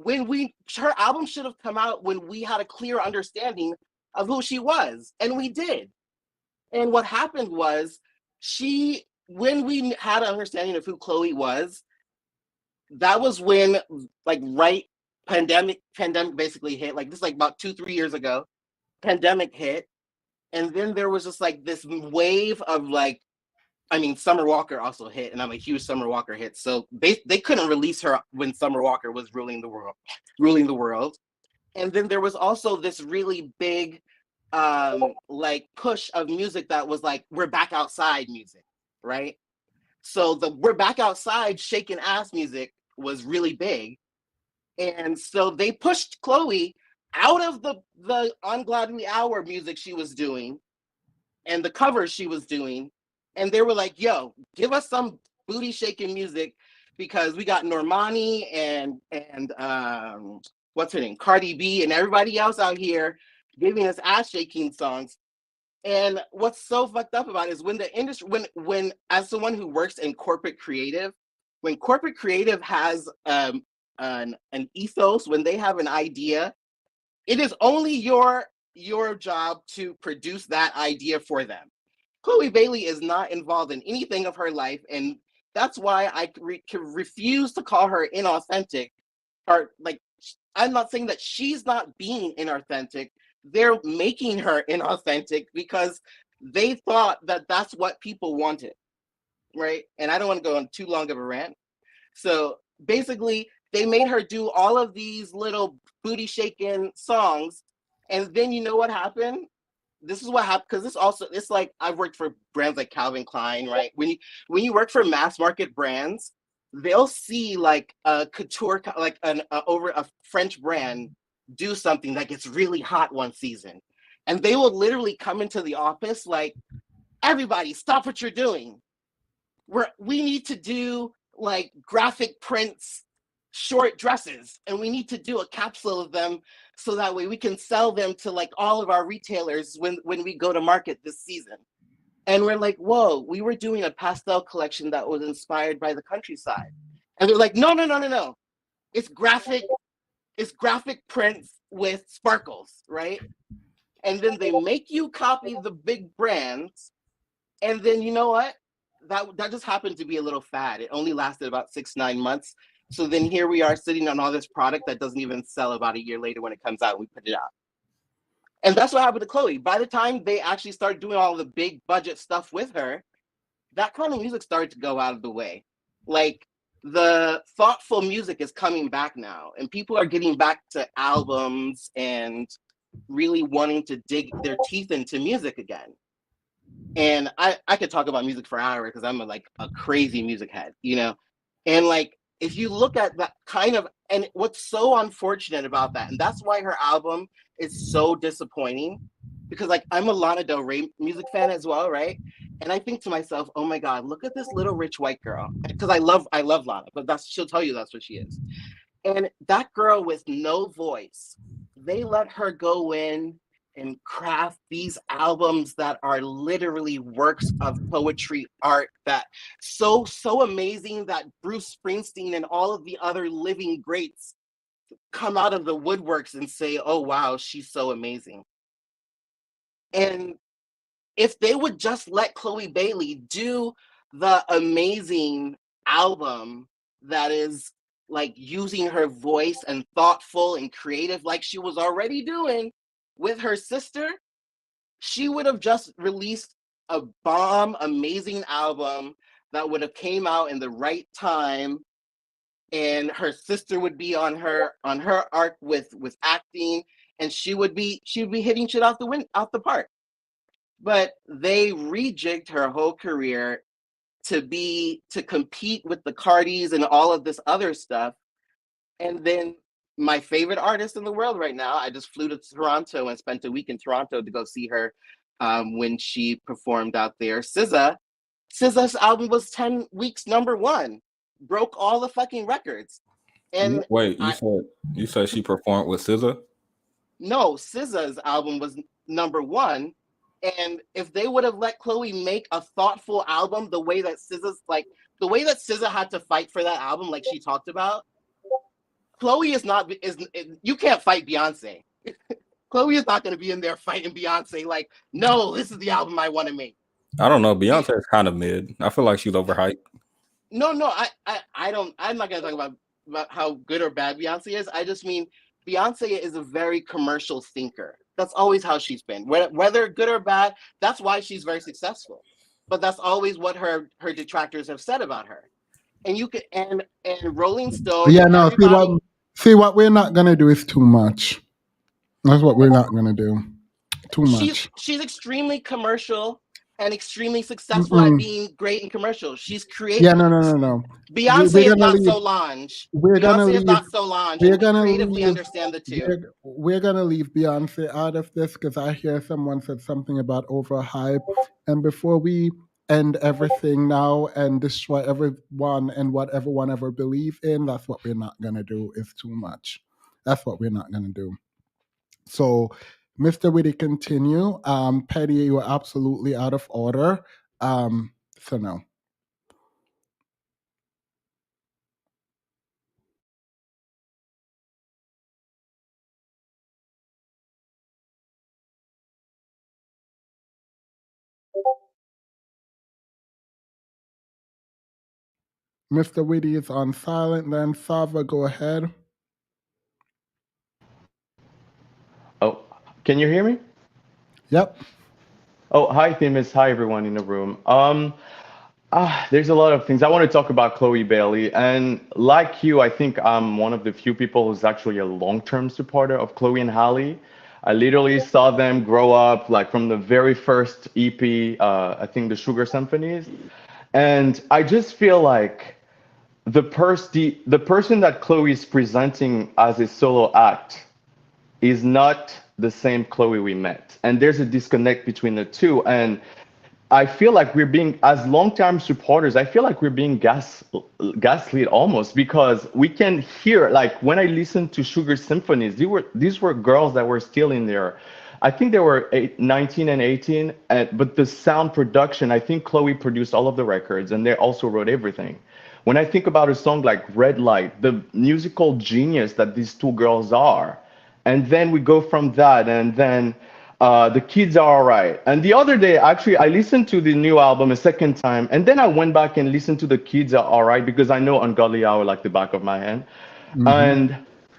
Her album should have come out when we had a clear understanding of who she was, and we did. And what happened was when we had an understanding of who Chloe was, that was when pandemic basically hit. Like this, like about 2-3 years ago, pandemic hit, and then there was just like this wave of like, Summer Walker also hit, and I'm a huge Summer Walker hit. So they couldn't release her when Summer Walker was ruling the world. And then there was also this really big like push of music that was like, we're back outside music, right? So the we're back outside shaking ass music was really big. And so they pushed Chloe out of the Ungladly Hour music she was doing and the covers she was doing. And they were like, yo, give us some booty shaking music, because we got Normani and what's her name, Cardi B, and everybody else out here giving us ass shaking songs. And what's so fucked up about it is when the industry, when as someone who works in corporate creative, when corporate creative has an ethos, when they have an idea, it is only your job to produce that idea for them. Chloe Bailey is not involved in anything of her life, and that's why I refuse to call her inauthentic. Or like, I'm not saying that she's not being inauthentic. They're making her inauthentic because they thought that that's what people wanted, right? And I don't want to go on too long of a rant. So basically, they made her do all of these little booty shaking songs, and then you know what happened? This is what happened, because it's like, I've worked for brands like Calvin Klein, right? When you work for mass market brands, they'll see like a couture, like over a French brand do something that gets really hot one season, and they will literally come into the office like, everybody stop what you're doing. We need to do like graphic prints, short dresses, and we need to do a capsule of them so that way we can sell them to like all of our retailers when we go to market this season. And we're like, whoa, we were doing a pastel collection that was inspired by the countryside. And they're like, no. It's graphic prints with sparkles, right? And then they make you copy the big brands. And then you know what? that just happened to be a little fad. It only lasted about 6-9 months. So then here we are sitting on all this product that doesn't even sell about a year later when it comes out. We put it out. And that's what happened to Chloe. By the time they actually started doing all the big budget stuff with her, that kind of music started to go out of the way. Like, the thoughtful music is coming back now, and people are getting back to albums and really wanting to dig their teeth into music again. And I could talk about music for hours because I'm a crazy music head, you know? And like, if you look at that kind of, and what's so unfortunate about that, and that's why her album is so disappointing, because like, I'm a Lana Del Rey music fan as well, right? And I think to myself, oh my God, look at this little rich white girl. Because I love Lana, but she'll tell you that's what she is. And that girl with no voice, they let her go in and craft these albums that are literally works of poetry, art, that so amazing that Bruce Springsteen and all of the other living greats come out of the woodworks and say, oh wow, she's so amazing. And if they would just let Chloe Bailey do the amazing album that is like using her voice and thoughtful and creative like she was already doing with her sister, she would have just released a bomb, amazing album that would have came out in the right time, and her sister would be on her arc with acting, and she would be hitting shit out the park. But they rejigged her whole career to compete with the Cardis and all of this other stuff. And then my favorite artist in the world right now, I just flew to Toronto and spent a week in Toronto to go see her when she performed out there. SZA's album was 10 weeks #1, broke all the fucking records. And wait, you said she performed with SZA? No, SZA's album was #1. And if they would have let Chloe make a thoughtful album, the way that SZA had to fight for that album, like she talked about, Chloe you can't fight Beyonce. Chloe is not going to be in there fighting Beyonce. Like, no, this is the album I want to make. I don't know. Beyonce is kind of mid. I feel like she's overhyped. No, I don't. I'm not going to talk about how good or bad Beyonce is. I just mean Beyonce is a very commercial thinker. That's always how she's been. Whether good or bad, that's why she's very successful. But that's always what her detractors have said about her. And you could and Rolling Stone. Yeah, no. See what we're not gonna do is too much. That's what we're not gonna do. Too much. She's extremely commercial and extremely successful at being great in commercials. She's creative. Yeah, no. Beyonce is not Solange. Beyonce is not Solange. We're gonna creatively understand the two. We're gonna leave Beyonce out of this because I hear someone said something about overhype. And before we end everything now and destroy everyone and what everyone ever believe in, that's what we're not gonna do. Is too much. That's what we're not gonna do. So, Mr. Witty, continue. Petty, you are absolutely out of order. So no. Mr. Witty is on silent. Then Sava, go ahead. Oh, can you hear me? Yep. Oh, hi, Themis. Hi, everyone in the room. There's a lot of things. I want to talk about Chloe Bailey. And like you, I think I'm one of the few people who's actually a long-term supporter of Chloe and Halle. I literally saw them grow up, like from the very first EP, I think the Sugar Symphonies. And I just feel like the person that Chloe is presenting as a solo act is not the same Chloe we met. And there's a disconnect between the two. And I feel like we're being, as long-term supporters, I feel like we're being gaslit almost, because we can hear, like when I listened to Sugar Symphonies, these were girls that were still in there. I think they were 19 and 18, but the sound production, I think Chloe produced all of the records and they also wrote everything. When I think about a song like Red Light, the musical genius that these two girls are, and then we go from that, and then The kids are all right. And the other day, actually, I listened to the new album a second time, and then I went back and listened to the kids are all right because I know Ungodly Hour like the back of my hand. And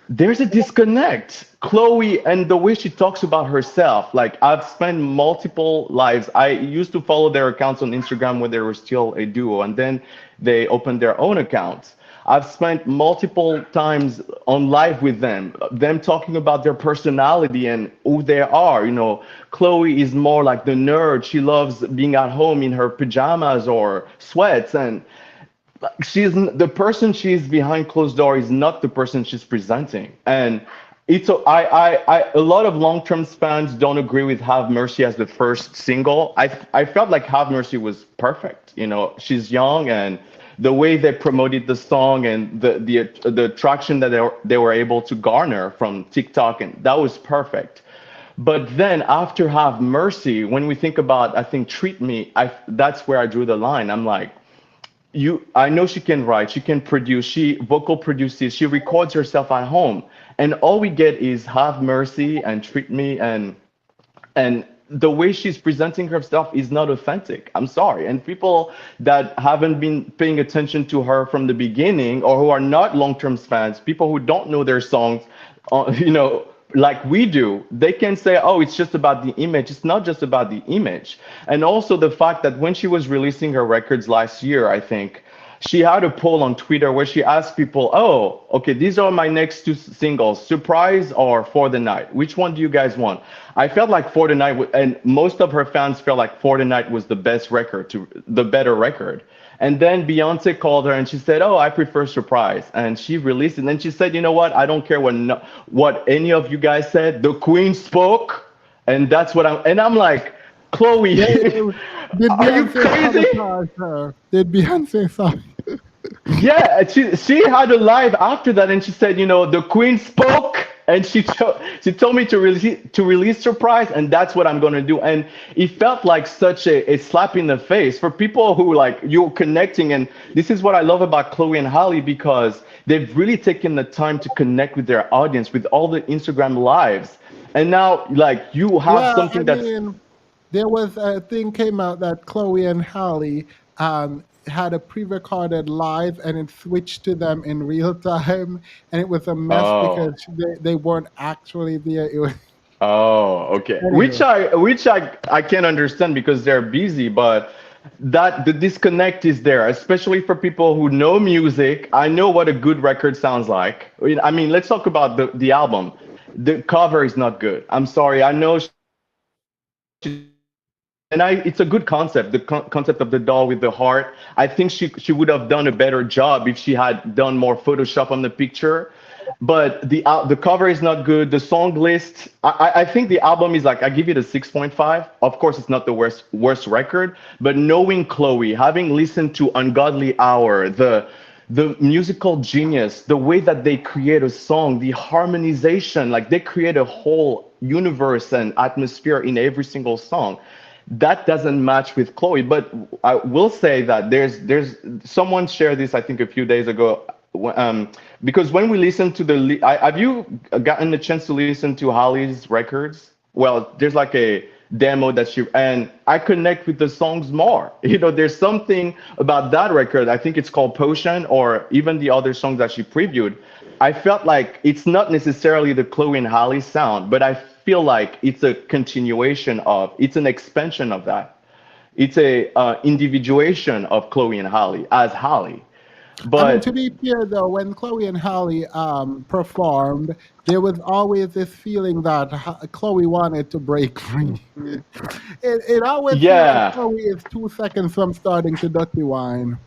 there's a disconnect. Chloe and the way she talks about herself, like I've spent multiple lives. I used to follow their accounts on Instagram when they were still a duo, and then they opened their own accounts. I've spent multiple times on live with them talking about their personality and who they are. You know, Chloe is more like the nerd. She loves being at home in her pajamas or sweats, and she's the person she's behind closed door is not the person she's presenting. And it's a lot of long-term fans don't agree with Have Mercy as the first single. I felt like Have Mercy was perfect. You know, she's young, and the way they promoted the song and the traction that they were able to garner from TikTok, and that was perfect. But then after Have Mercy, when we think about, I think, Treat Me, that's where I drew the line. I'm like, I know she can write, she can produce, she vocal produces, she records herself at home, and all we get is Have Mercy and Treat Me, and the way she's presenting herself is not authentic. I'm sorry. And people that haven't been paying attention to her from the beginning, or who are not long-term fans, people who don't know their songs, you know, like we do, they can say, oh, it's just about the image. It's not just about the image. And also the fact that when she was releasing her records last year, I think, she had a poll on Twitter where she asked people, oh, okay, these are my next two singles, Surprise or For the Night. Which one do you guys want? I felt like For the Night, and most of her fans felt like For the Night was the best record, the better record. And then Beyonce called her and she said, oh, I prefer Surprise. And she released it. And then she said, you know what? I don't care what any of you guys said. The Queen spoke. And that's what I'm like, Chloe, did are you crazy? Did Beyonce song? Yeah, she had a live after that, and she said, you know, the Queen spoke, and she told me to release Surprise, and that's what I'm gonna do. And it felt like such a slap in the face for people who, like, you're connecting. And this is what I love about Chloe and Halle, because they've really taken the time to connect with their audience with all the Instagram lives. And now, like, you have something that's. There was a thing came out that Chloe and Halle had a pre-recorded live, and it switched to them in real time, and it was a mess because they weren't actually there. It was, okay. Anyway. Which I can understand because they're busy, but that the disconnect is there, especially for people who know music. I know what a good record sounds like. I mean, let's talk about the album. The cover is not good. I'm sorry. I know. It's a good concept, the concept of the doll with the heart. I think she would have done a better job if she had done more Photoshop on the picture. But the cover is not good. The song list, I think the album is like, I give it a 6.5. Of course, it's not the worst record, but knowing Chloe, having listened to Ungodly Hour, the musical genius, the way that they create a song, the harmonization, like they create a whole universe and atmosphere in every single song. That doesn't match with Chloe. But I will say that there's someone shared this, I think, a few days ago, because when we listen to have you gotten a chance to listen to Halle's records? Well, there's like a demo that and I connect with the songs more. You know, there's something about that record. I think it's called Potion, or even the other songs that she previewed. I felt like it's not necessarily the Chloe and Halle sound, but I feel like it's a continuation it's an expansion of that. It's a individuation of Chloe and Halle as Halle. But I mean, to be fair though, when Chloe and Halle performed, there was always this feeling that Chloe wanted to break free. it always feels like Chloe is 2 seconds from starting to dirty wine.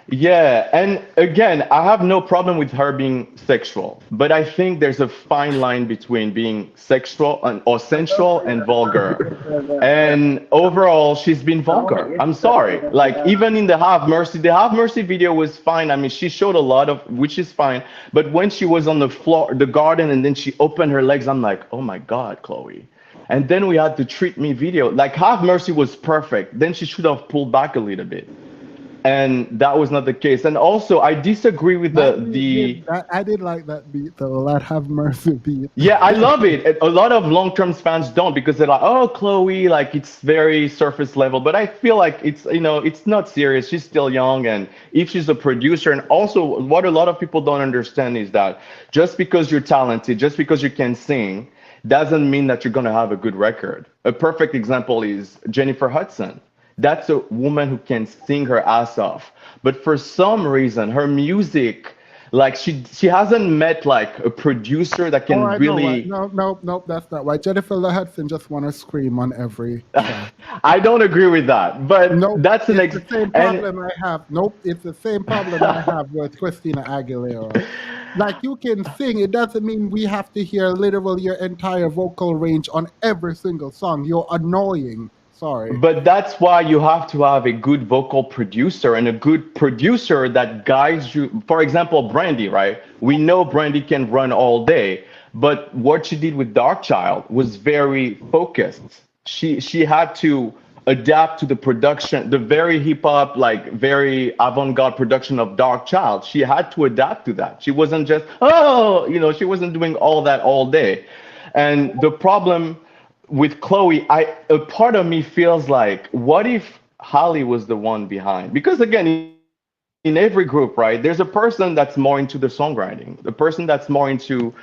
Yeah, and again, I have no problem with her being sexual, but I think there's a fine line between being sexual or sensual and vulgar. And overall, she's been vulgar. I'm sorry. Like, even in the Have Mercy video was fine. I mean, she showed a lot of, which is fine. But when she was on the floor, the garden, and then she opened her legs, I'm like, oh my God, Chloe. And then we had the Treat Me video. Like, Have Mercy was perfect. Then she should have pulled back a little bit. and that was not the case. And also, I disagree with I did like that beat though. Lord have mercy beat. Yeah, I love it. A lot of long-term fans don't, because they're like, "Oh, Chloe, like it's very surface level." But I feel like it's not serious. She's still young, and if she's a producer, and also what a lot of people don't understand is that just because you're talented, just because you can sing, doesn't mean that you're gonna have a good record. A perfect example is Jennifer Hudson. That's a woman who can sing her ass off, but for some reason, her music, like she hasn't met like a producer that can really. No, that's not right. Jennifer Hudson just want to scream on every song. I don't agree with that, but that's the same problem I have. Nope, it's the same problem I have with Christina Aguilera. Like, you can sing, it doesn't mean we have to hear literally your entire vocal range on every single song. You're annoying. Sorry. But that's why you have to have a good vocal producer, and a good producer that guides you. For example, Brandy, right? We know Brandy can run all day, but what she did with Dark Child was very focused. She had to adapt to the production, the very hip hop, like very avant-garde production of Dark Child. She had to adapt to that. She wasn't just, she wasn't doing all that all day. And the problem with Chloe, a part of me feels like, what if Halle was the one behind? Because again, in every group, right, there's a person that's more into the songwriting, the person that's more into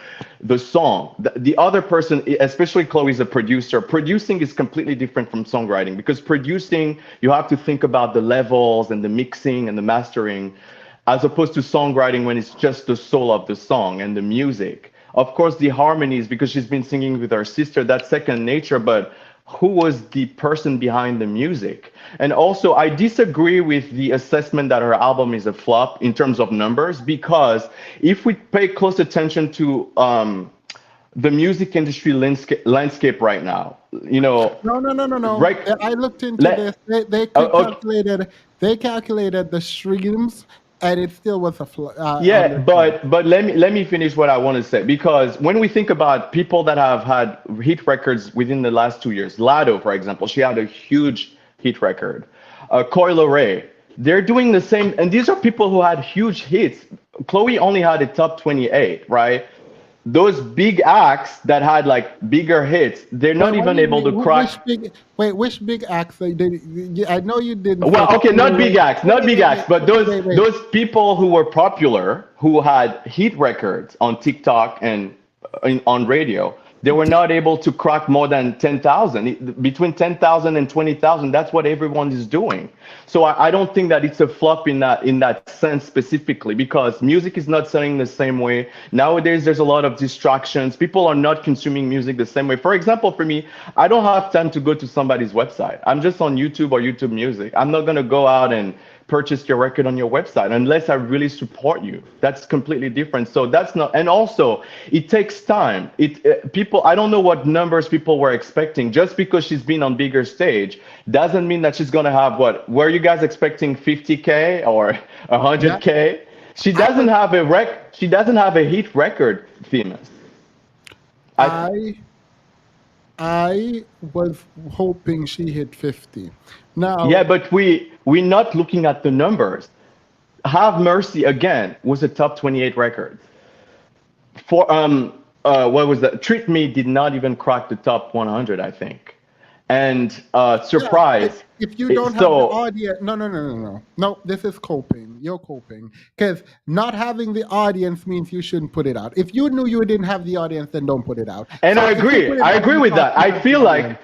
the song. The other person, especially Chloe, is a producer. Producing is completely different from songwriting, because producing, you have to think about the levels and the mixing and the mastering, as opposed to songwriting when it's just the soul of the song and the music. Of course, the harmonies, because she's been singing with her sister, that's second nature, but who was the person behind the music? And also, I disagree with the assessment that her album is a flop in terms of numbers, because if we pay close attention to the music industry landscape right now, No. Right? I looked into this. They calculated the streams, and it still was a flop. But let me finish what I want to say, because when we think about people that have had hit records within the last 2 years, Lado, for example, she had a huge hit record. Coi Leray, they're doing the same, and these are people who had huge hits. Chloe only had a top 28, right? Those big acts that had like bigger hits, they're not even able to crack. Which big acts? I know you didn't. Well, okay, not big acts, but those people who were popular, who had hit records on TikTok and on radio, they were not able to crack more than 10,000. Between 10,000 and 20,000, that's what everyone is doing. So I don't think that it's a flop in that sense specifically, because music is not selling the same way. Nowadays, there's a lot of distractions. People are not consuming music the same way. For example, for me, I don't have time to go to somebody's website. I'm just on YouTube or YouTube Music. I'm not going to go out and purchase your record on your website unless I really support you. That's completely different. So that's not, and also it takes time. People, I don't know what numbers people were expecting. Just because she's been on bigger stage doesn't mean that she's gonna have what? Were you guys expecting 50K or 100K? Yeah. She doesn't have a hit record, Themis. I was hoping she hit 50. Now, yeah, but we're not looking at the numbers. Have Mercy again was a top 28 record. For what was that? Treat Me did not even crack the top 100, I think. And Surprise. Yeah, if you don't have the audience, no. This is coping. You're coping, because not having the audience means you shouldn't put it out. If you knew you didn't have the audience, then don't put it out. And so I agree with that. I feel like.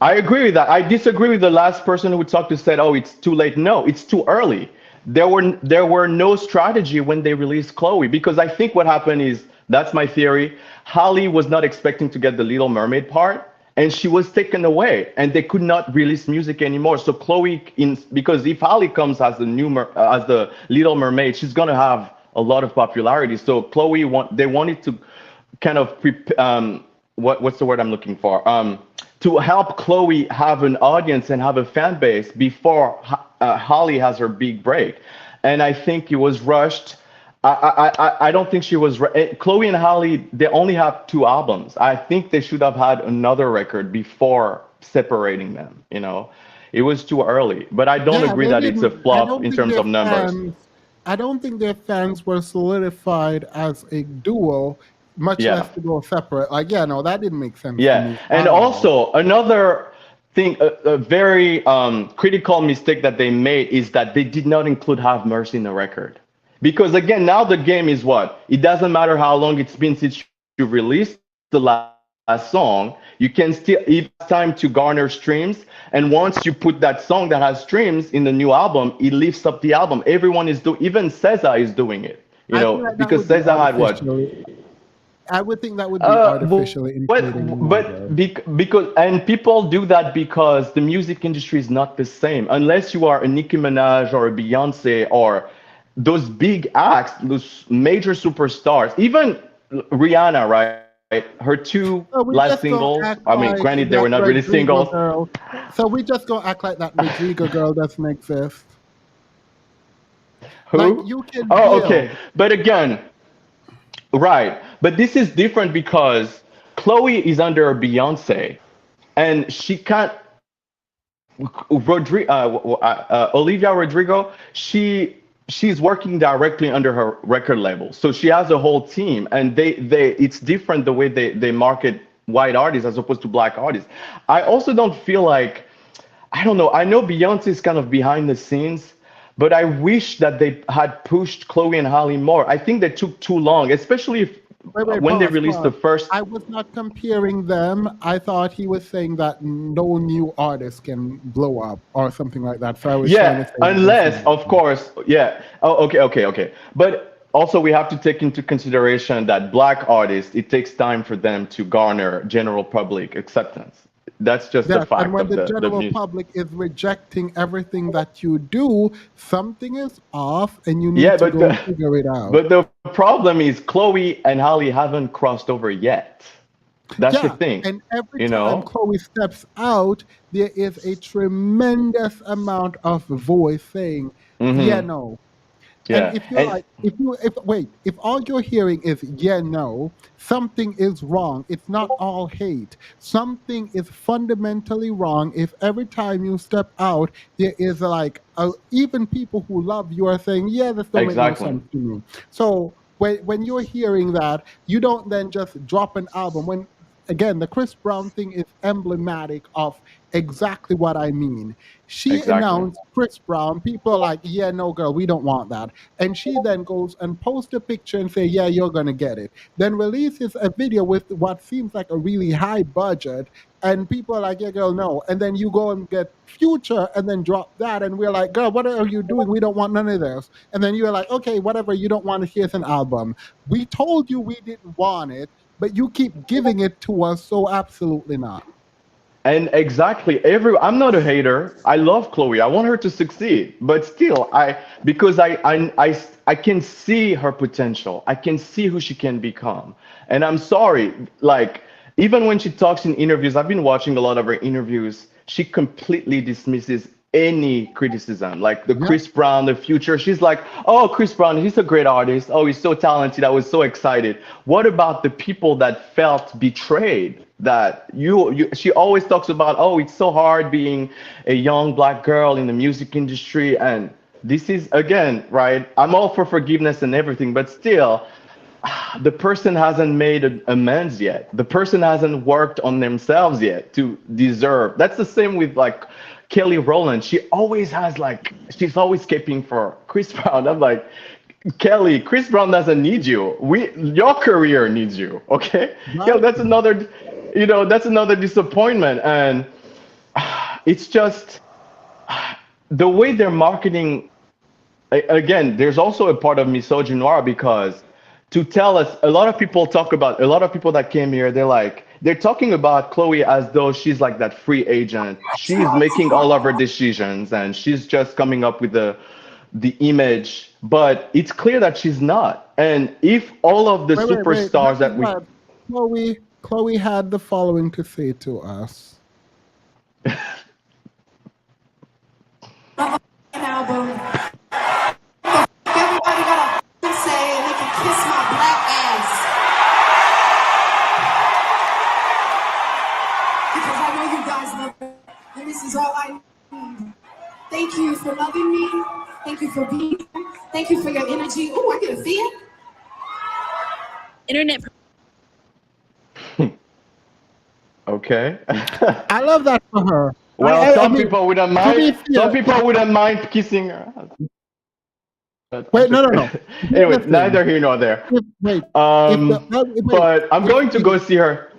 I agree with that. I disagree with the last person who talked, who said, "Oh, it's too late." No, it's too early. There were no strategy when they released Chloe, because I think what happened is, that's my theory, Halle was not expecting to get the Little Mermaid part, and she was taken away, and they could not release music anymore. So Chloe, because if Halle comes as the Little Mermaid, she's gonna have a lot of popularity. So Chloe they wanted to kind of what's the word I'm looking for? To help Chloe have an audience and have a fan base before Halle has her big break. And I think it was rushed. I don't think she was. Chloe and Halle, they only have 2 albums. I think they should have had another record before separating them. It was too early. But I don't Yeah, agree they that it's a didn't. I flop don't in think terms their of numbers. fans. I don't think their fans were solidified as a duo, much Yeah. less to go separate. Like, yeah, no, that didn't make sense to Yeah, me and at all. also another thing, a very critical mistake that they made is that they did not include Have Mercy in the record. Because again, now the game is what? It doesn't matter how long it's been since you released the last song, you can still, it's time to garner streams. And once you put that song that has streams in the new album, it lifts up the album. Everyone is doing, even Cesar is doing it, you I feel know, like that because would be Cesar had what? artificially. I would think that would be artificially including numbers. Because and people do that because the music industry is not the same unless you are a Nicki Minaj or a Beyonce or those big acts, those major superstars. Even Rihanna, right? Her two So we last just gonna singles. act I mean, like granted, they that were not really Rodrigo singles. girl. So we just gonna act like that Rodrigo girl doesn't exist. Who? Like you can Oh, build. okay. But again, right. But this is different because Chloe is under Beyonce, and she can't. Olivia Rodrigo, she's working directly under her record label, so she has a whole team, and they it's different the way they market white artists as opposed to black artists. I also don't feel like, I don't know. I know Beyonce is kind of behind the scenes, but I wish that they had pushed Chloe and Halle more. I think they took too long, especially if, when they released the first. I was not comparing them. I thought he was saying that no new artist can blow up or something like that. So I was trying to Yeah, say unless, of course, yeah. Oh, okay. But also, we have to take into consideration that black artists, it takes time for them to garner general public acceptance. That's just the yes, and fact when of the the general music. public is rejecting everything that you do, something is off, and you need Yeah, to but go figure it out. but the problem is Chloe and Halle haven't crossed over yet. That's the Yeah, thing, and every you time know? Chloe steps out, there is a tremendous amount of voice saying, "Yeah, Mm-hmm. no." And Yeah, if you're and like, if all you're hearing is "yeah, no," something is wrong. It's not all hate. Something is fundamentally wrong if every time you step out, there is like, even people who love you are saying, "Yeah, this don't make no exactly. sense to me." So when you're hearing that, you don't then just drop an album. When again, the Chris Brown thing is emblematic of exactly what I mean. She Exactly. announced Chris Brown. People are like, "Yeah, no, girl, we don't want that." And she then goes and posts a picture and say, "Yeah, you're gonna get it." Then releases a video with what seems like a really high budget, and people are like, "Yeah, girl, no." And then you go and get Future and then drop that, and we're like, "Girl, what are you doing? We don't want none of this." And then you're like, "Okay, whatever. You don't want it. Here's an album. We told you we didn't want it, but you keep giving it to us, so absolutely not." And exactly I'm not a hater. I love Chloe. I want her to succeed. But still, because I can see her potential. I can see who she can become. And I'm sorry, like even when she talks in interviews, I've been watching a lot of her interviews, she completely dismisses any criticism. Like the Chris Brown, the Future. She's like, "Oh, Chris Brown, he's a great artist. Oh, he's so talented. I was so excited." What about the people that felt betrayed? That she always talks about, "Oh, it's so hard being a young black girl in the music industry." And this is again, right? I'm all for forgiveness and everything, but still, the person hasn't made amends yet. The person hasn't worked on themselves yet to deserve. That's the same with like Kelly Rowland. She's always caping for Chris Brown. I'm like, Kelly, Chris Brown doesn't need you. Your career needs you. Okay. Yeah, that's another disappointment. And it's just the way they're marketing. Again, there's also a part of misogynoir because to tell us, a lot of people that came here, they're talking about Chloe as though she's like that free agent. She's making all of her decisions and she's just coming up with the image, but it's clear that she's not. And if all of the superstars that we Chloe had the following to say to us. Album. Everybody got a say and they can kiss my black ass. Because I know you guys love it. And this is all I need. I can see it. Internet. Okay. I love that for her. Well, some I mean, people wouldn't to be mind. Some fair, people wouldn't mind kissing her. But wait, no. Here's anyway, the thing. neither here nor there. Wait, But I'm going to go see her.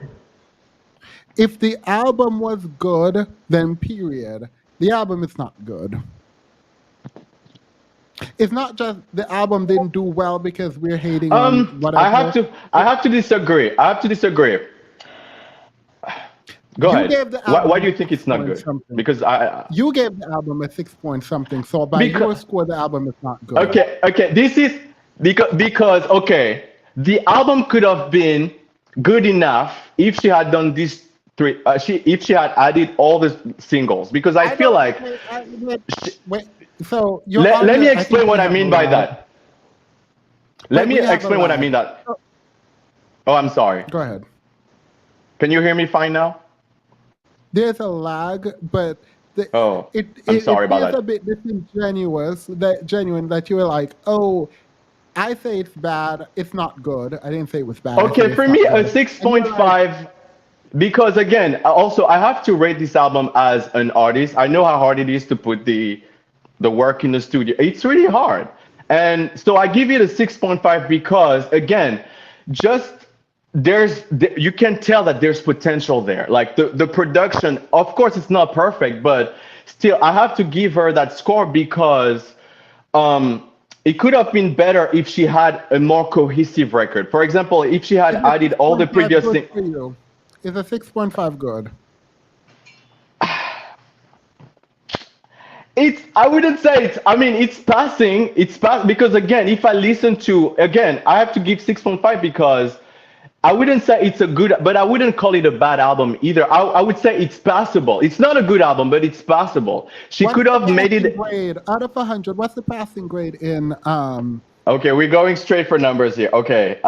If the album was good, then period. The album is not good. It's not just the album didn't do well because we're hating on whatever. I have to disagree. Go You ahead. gave the Why album do you think it's not good? something. Because You gave the album a 6 point something. So by your score, the album is not good. Okay. This is because okay, the album could have been good enough if she had done these three. If she had added all the singles, because I feel like. Wait. So let me explain what I mean by that. Let me explain what I mean that. Oh, I'm sorry. Go ahead. Can you hear me fine now? There's a lag, but I'm sorry about that. It's a bit disingenuous, genuine that you were like, oh, I say it's bad, it's not good. I didn't say it was bad. Okay, for me, a 6.5, because again, also I have to rate this album as an artist. I know how hard it is to put the work in the studio. It's really hard. And so I give it a 6.5 because again, you can tell that there's potential there. Like the production, of course it's not perfect, but still I have to give her that score because it could have been better if she had a more cohesive record. For example, if she had added all the previous things. Is a 6.5 good? I wouldn't say it's passing. It's pass because again, if I listen to I have to give 6.5 because I wouldn't say it's a good, but I wouldn't call it a bad album either. I would say it's passable. It's not a good album, but it's passable. She could have made it. Grade out of 100. What's the passing grade in? Okay, we're going straight for numbers here. Okay.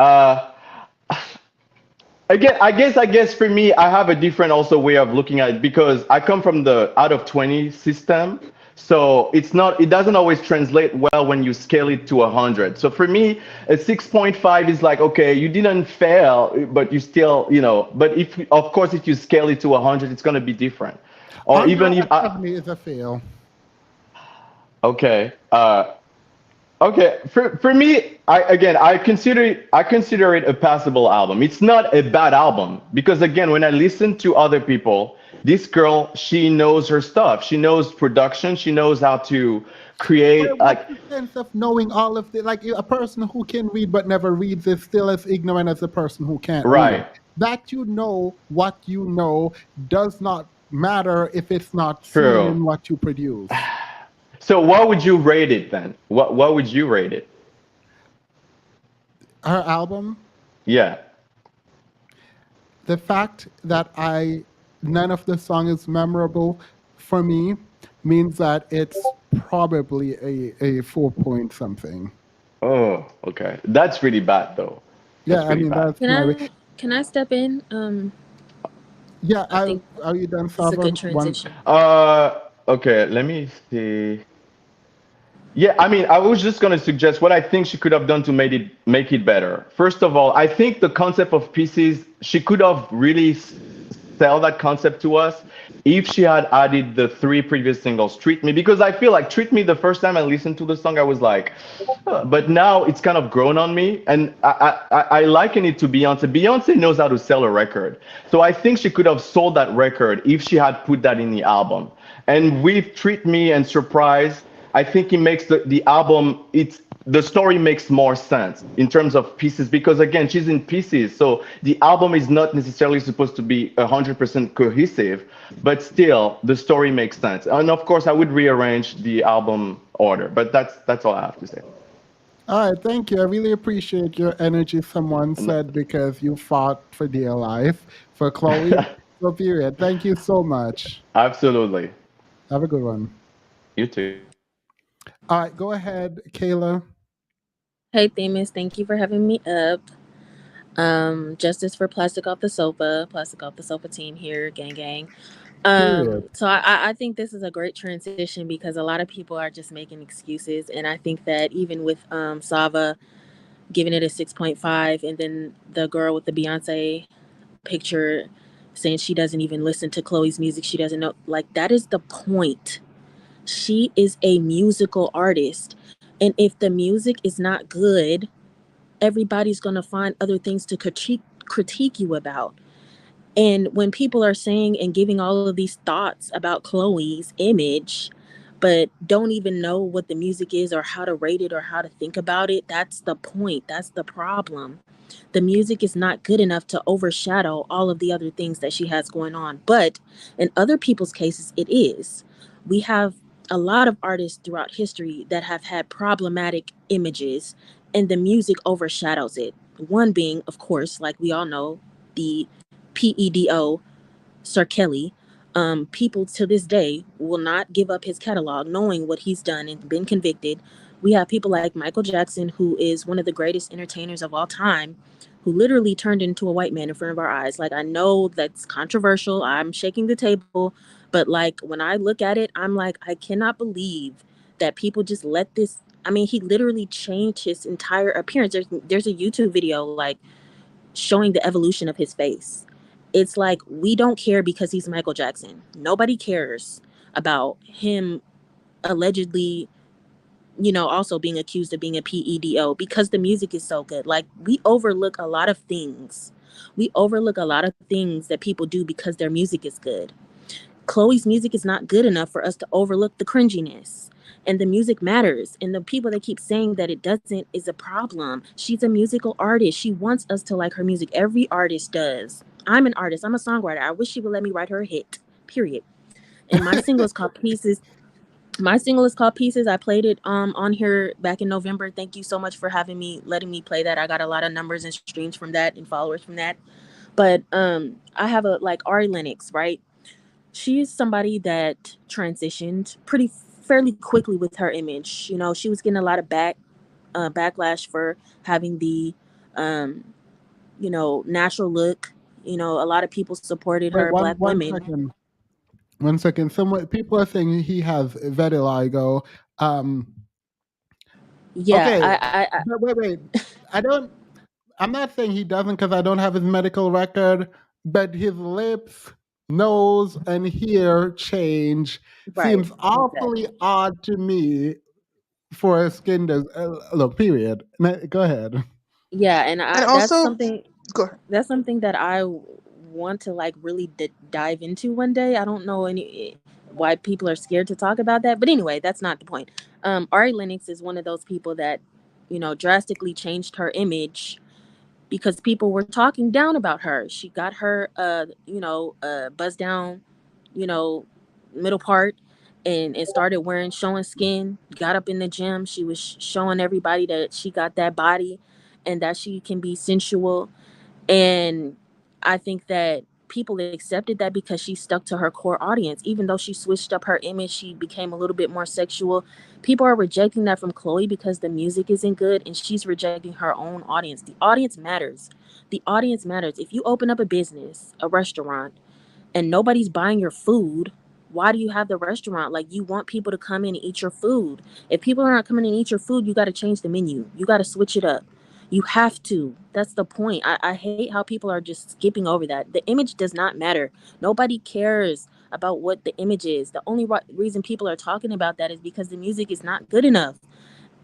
Again, I guess for me, I have a different also way of looking at it because I come from the out of 20 system. So it doesn't always translate well when you scale it to 100. So for me, a 6.5 is like, okay, you didn't fail, but you still, but if you scale it to 100, it's going to be different. Or even if me is a fail. Okay. Okay. For me, I consider it a passable album. It's not a bad album because again, when I listen to other people, this girl, she knows her stuff. She knows production. She knows how to create. What's the sense of knowing all of the a person who can read but never reads is still as ignorant as a person who can't read. That you know what you know does not matter if it's not seen in what you produce. So what would you rate it then? What would you rate it? Her album? Yeah. The fact that none of the song is memorable for me means that it's probably a 4 point something. Oh, okay. That's really bad though. Yeah, I mean bad. that's Can I step in? Yeah, are you done, Salva? It's a good transition. Okay, let me see. Yeah, I mean, I was just gonna suggest what I think she could have done to make it better. First of all, I think the concept of pieces, she could have really sell that concept to us if she had added the 3 previous singles, Treat Me, because I feel like Treat Me, the first time I listened to the song, I was like, but now it's kind of grown on me, and I liken it to Beyonce. Beyonce knows how to sell a record, so I think she could have sold that record if she had put that in the album. And with Treat Me and Surprise, I think it makes the album, the story makes more sense in terms of pieces because again, she's in pieces. So the album is not necessarily supposed to be 100% cohesive, but still the story makes sense. And of course I would rearrange the album order, but that's all I have to say. All right, thank you. I really appreciate your energy, someone said, because you fought for dear life for Chloe. So period. Thank you so much. Absolutely. Have a good one. You too. All right, go ahead, Kayla. Hey, Themis, thank you for having me up. Justice for Plastic Off the Sofa team here, gang. Period. So I think this is a great transition because a lot of people are just making excuses, and I think that even with Sava giving it a 6.5, and then the girl with the Beyonce picture saying she doesn't even listen to Chloe's music, she doesn't know, like, that is the point. She is a musical artist, and if the music is not good, everybody's going to find other things to critique you about. And when people are saying and giving all of these thoughts about Chloe's image, but don't even know what the music is or how to rate it or how to think about it, that's the point. That's the problem. The music is not good enough to overshadow all of the other things that she has going on. But in other people's cases, it is. We have a lot of artists throughout history that have had problematic images, and the music overshadows it. One being, of course, like we all know, the PEDO, Sir Kelly. People to this day will not give up his catalog, knowing what he's done and been convicted. We have people like Michael Jackson, who is one of the greatest entertainers of all time, who literally turned into a white man in front of our eyes. Like, I know that's controversial. I'm shaking the table. But, like, when I look at it, I'm like, I cannot believe that people just let this. I mean, he literally changed his entire appearance. There's a YouTube video, like, showing the evolution of his face. It's like, we don't care because he's Michael Jackson. Nobody cares about him allegedly, also being accused of being a PEDO because the music is so good. Like, we overlook a lot of things. We overlook a lot of things that people do because their music is good. Chloe's music is not good enough for us to overlook the cringiness. And the music matters. And the people that keep saying that it doesn't is a problem. She's a musical artist. She wants us to like her music. Every artist does. I'm an artist. I'm a songwriter. I wish she would let me write her a hit, period. And my single is called Pieces. My single is called Pieces. I played it on here back in November. Thank you so much for letting me play that. I got a lot of numbers and streams from that and followers from that. But I have Ari Lennox, right? She's somebody that transitioned fairly quickly with her image. She was getting a lot of backlash for having the natural look. A lot of people supported Wait, her, one Black one women. second. 1 second. People are saying he has vitiligo. Yeah, Okay, I but wait. I'm not saying he doesn't because I don't have his medical record, but his lips, nose, and hair change right, seems awfully exactly. odd to me for a skin look. Period. Go ahead. Yeah, and And that's also, something go ahead. that I want to really dive into one day. I don't know why people are scared to talk about that, but anyway, that's not the point. Ari Lennox is one of those people that drastically changed her image because people were talking down about her. She got her buzz down, you know, middle part, and started showing skin. Got up in the gym. She was showing everybody that she got that body and that she can be sensual. And I think that people accepted that because she stuck to her core audience. Even though she switched up her image, she became a little bit more sexual. People are rejecting that from Chloe because the music isn't good, and she's rejecting her own audience. The audience matters. The audience matters. If you open up a business, a restaurant, and nobody's buying your food, why do you have the restaurant? Like, you want people to come in and eat your food. If people are not coming in and eat your food, you got to change the menu. You got to switch it up. You have to. That's the point. I hate how people are just skipping over that. The image does not matter. Nobody cares about what the image is. The only reason people are talking about that is because the music is not good enough.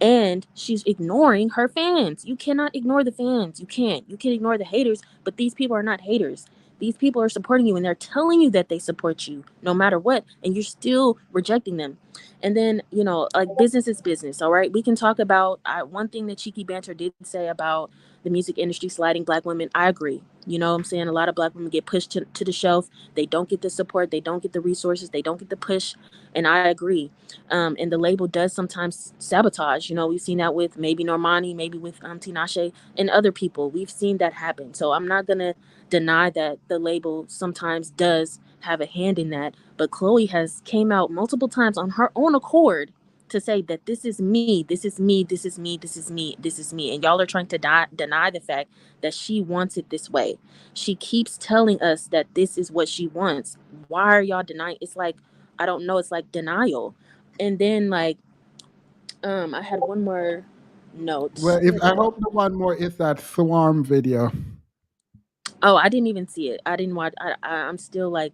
And she's ignoring her fans. You cannot ignore the fans. You can't. You can ignore the haters, but these people are not haters. These people are supporting you, and they're telling you that they support you no matter what, and you're still rejecting them. And then, business is business, all right? We can talk about one thing that Cheeky Banter did say about the music industry sliding Black women. I agree. You know what I'm saying? A lot of Black women get pushed to the shelf. They don't get the support. They don't get the resources. They don't get the push. And I agree. And the label does sometimes sabotage. We've seen that with maybe Normani, maybe with Tinashe and other people. We've seen that happen. So I'm not going to deny that the label sometimes does have a hand in that. But Chloe has came out multiple times on her own accord to say that this is me, this is me, this is me, this is me, this is me. And y'all are trying to deny the fact that she wants it this way. She keeps telling us that this is what she wants. why are y'all denying? It's like, I don't know, it's like denial. And then like I had one more note. Well, if Where I did hope the one more is that Swarm video. Oh, I didn't even see it. I didn't watch. I'm still like,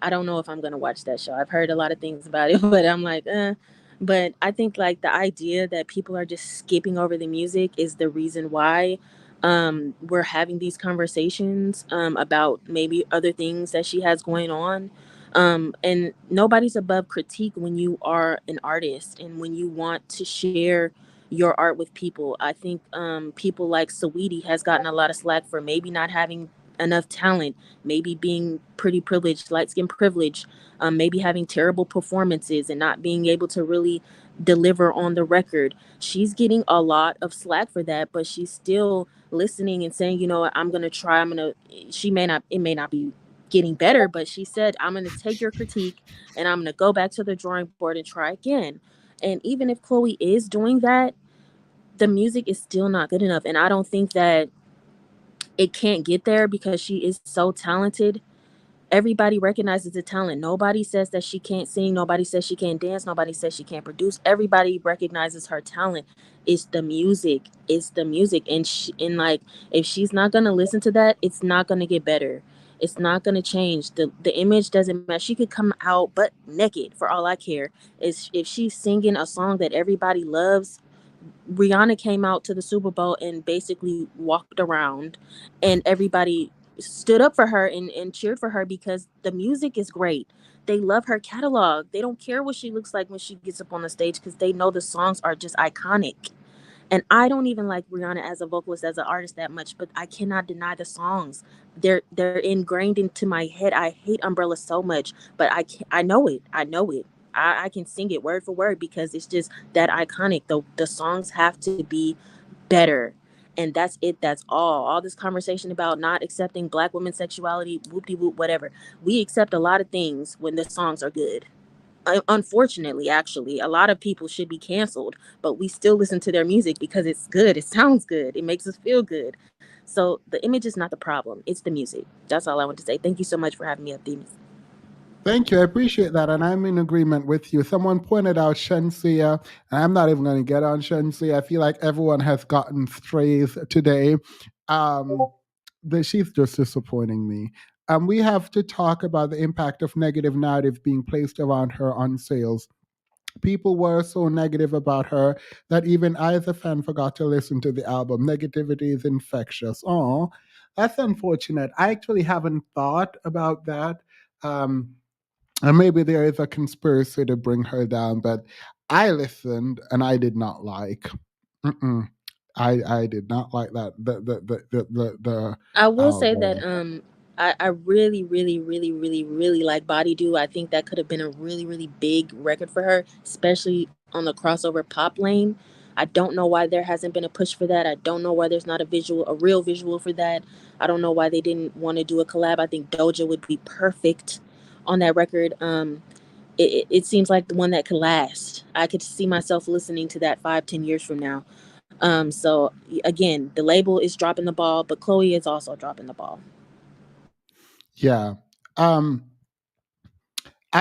I don't know if I'm gonna watch that show. I've heard a lot of things about it, but I'm like, eh. But I think like the idea that people are just skipping over the music is the reason why we're having these conversations about maybe other things that she has going on. And nobody's above critique when you are an artist and when you want to share your art with people. I think people like Saweetie has gotten a lot of slack for maybe not having enough talent, maybe being pretty privileged, light skin privilege, maybe having terrible performances and not being able to really deliver on the record. She's getting a lot of slack for that, but she's still listening and saying, you know what, I'm gonna try. She may not, it may not be getting better, but she said, I'm gonna take your critique and I'm gonna go back to the drawing board and try again. And even if Chloe is doing that, the music is still not good enough. And I don't think that it can't get there because she is so talented. Everybody recognizes the talent. Nobody says that she can't sing. Nobody says she can't dance. Nobody says she can't produce. Everybody recognizes her talent. It's the music. It's the music. And like, if she's not gonna listen to that, it's not gonna get better. It's not gonna change. The image doesn't matter. She could come out butt naked for all I care. Is if she's singing a song that everybody loves. Rihanna came out to the Super Bowl and basically walked around, and everybody stood up for her and cheered for her because the music is great. They love her catalog. They don't care what she looks like when she gets up on the stage because they know the songs are just iconic. And I don't even like Rihanna as a vocalist, as an artist that much, but I cannot deny the songs. They're ingrained into my head. I hate Umbrella so much, but I know it. I know it. I can sing it word for word because it's just that iconic. The songs have to be better. And that's it. That's all. All this conversation about not accepting black women's sexuality, whoop de whoop, whatever. We accept a lot of things when the songs are good. Unfortunately, actually, a lot of people should be canceled, but we still listen to their music because it's good. It sounds good. It makes us feel good. So the image is not the problem. It's the music. That's all I want to say. Thank you so much for having me up, Thee. Thank you. I appreciate that. And I'm in agreement with you. Someone pointed out Shensia, and I'm not even going to get on Shensia. I feel like everyone has gotten strays today. She's just disappointing me. We have to talk about the impact of negative narrative being placed around her on sales. People were so negative about her that even I, as a fan, forgot to listen to the album. Negativity is infectious. Oh, that's unfortunate. I actually haven't thought about that. And maybe there is a conspiracy to bring her down, but I listened and I did not like. Mm-mm. I did not like that. The I will say that album. I really, really, really, really, really like Body Do. I think that could have been a really, really big record for her, especially on the crossover pop lane. I don't know why there hasn't been a push for that. I don't know why there's not a real visual for that. I don't know why they didn't want to do a collab. I think Doja would be perfect on that record. It seems like the one that could last. I could see myself listening to that 5-10 years from now. So again, the label is dropping the ball, but Chloe is also dropping the ball. Yeah. I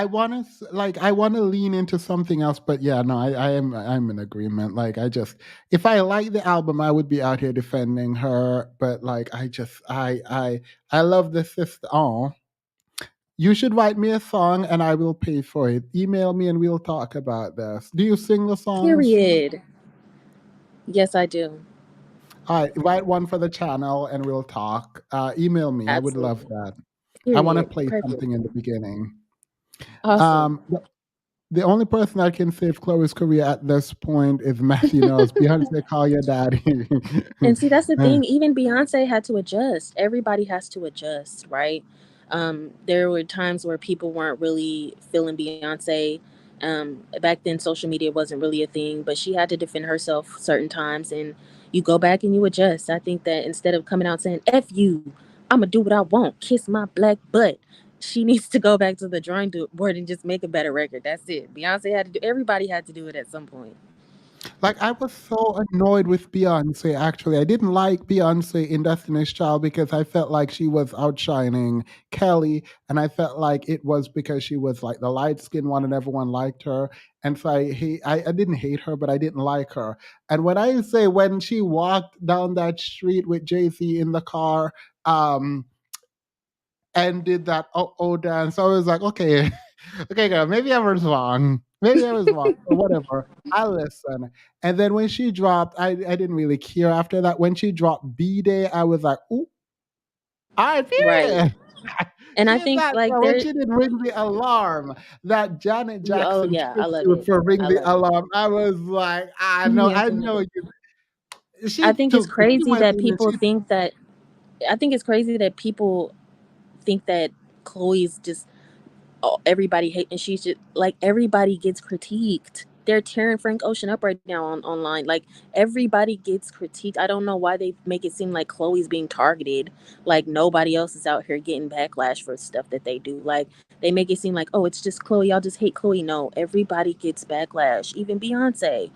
want to lean into something else, but yeah, no, I'm in agreement. Like if I like the album, I would be out here defending her, but like I love the sister. Oh, you should write me a song and I will pay for it. Email me and we'll talk about this. Do you sing the songs? Period. Yes, I do. All right, write one for the channel and we'll talk. Email me. I would love Absolutely. that. I want to Period. play Perfect. something in the beginning. Awesome. The only person that can save Chloe's career at this point is Matthew Knowles. Beyonce, call your daddy. And see, that's the thing. Even Beyonce had to adjust. Everybody has to adjust, right? There were times where people weren't really feeling Beyonce. Back then, social media wasn't really a thing, but she had to defend herself certain times, and you go back and you adjust. I think that instead of coming out saying "F you," I'm gonna do what I want, kiss my black butt. She needs to go back to the drawing board and just make a better record. That's it. Beyonce had to do. Everybody had to do it at some point. Like I was so annoyed with Beyonce. Actually, I didn't like Beyonce in Destiny's Child because I felt like she was outshining Kelly, and I felt like it was because she was like the light skinned one, and everyone liked her. And so I didn't hate her, but I didn't like her. And when I say when she walked down that street with Jay Z in the car, and did that dance, I was like, okay, okay, girl, maybe I was wrong. Maybe I was wrong, or whatever. I listen. And then when she dropped, I didn't really care after that. When she dropped B Day, I was like, ooh, all right, Right. period. And I She's think that like girl. When there she didn't ring the alarm, that Janet oh Jackson yeah, I love tribute it. for Ring I the love it. Alarm, I was like, Yeah. I know you. I think it's She crazy went that in and people she think that I think it's crazy that people think that Chloe's just everybody hate and she's just like everybody gets critiqued. They're tearing Frank Ocean up right now online. Like everybody gets critiqued. I don't know why they make it seem like Chloe's being targeted. Like nobody else is out here getting backlash for stuff that they do. Like they make it seem like, oh, it's just Chloe. Y'all just hate Chloe. No, everybody gets backlash, even Beyonce.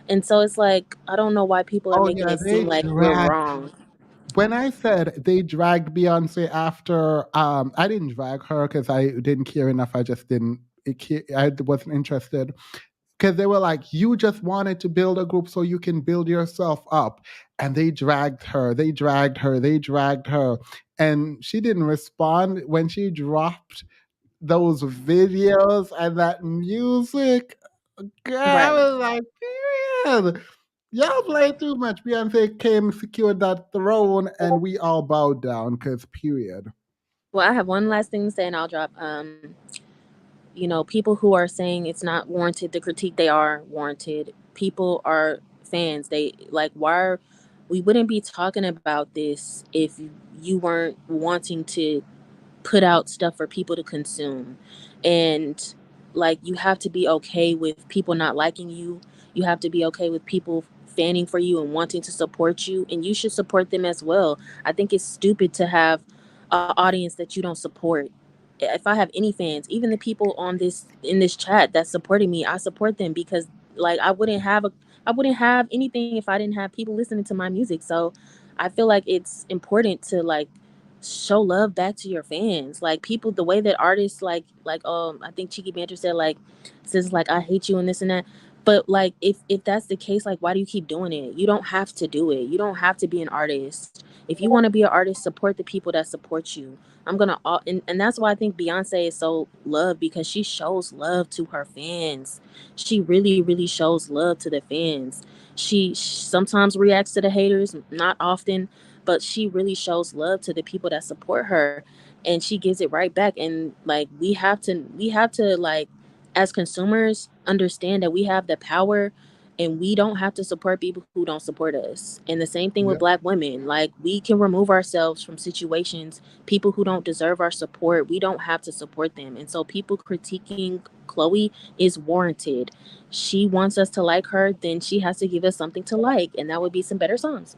And so it's like I don't know why people are oh making yeah, it seem they like we're dragged. wrong. When I said they dragged Beyonce after, I didn't drag her because I didn't care enough. I just didn't. I wasn't interested because they were like, you just wanted to build a group so you can build yourself up, and they dragged her. They dragged her. They dragged her, and she didn't respond when she dropped those videos and that music. Girl, I Right. was like, period. Y'all play too much. Beyonce came, secured that throne, and we all bowed down because period. Well, I have one last thing to say and I'll drop. People who are saying it's not warranted, the critique they are warranted. People are fans. They like why are we wouldn't be talking about this if you weren't wanting to put out stuff for people to consume. And like you have to be okay with people not liking you. You have to be okay with people fanning for you and wanting to support you, and you should support them as well. I think it's stupid to have an audience that you don't support. If I have any fans, even the people on this in this chat that's supporting me, I support them because like I wouldn't have anything if I didn't have people listening to my music. So I feel like it's important to like show love back to your fans. Like people, the way that artists I think Cheeky Banter said like says like I hate you and this and that. But like if that's the case, like why do you keep doing it? You don't have to do it. You don't have to be an artist. If you want to be an artist, support the people that support you. And that's why I think Beyonce is so loved because she shows love to her fans. She really, really shows love to the fans. She sometimes reacts to the haters, not often, but she really shows love to the people that support her, and she gives it right back. And like we have to like as consumers understand that we have the power and we don't have to support people who don't support us. And the same thing with Yeah. Black women. Like we can remove ourselves from situations, people who don't deserve our support, we don't have to support them. And so people critiquing Chloe is warranted. She wants us to like her, then she has to give us something to like, and that would be some better songs.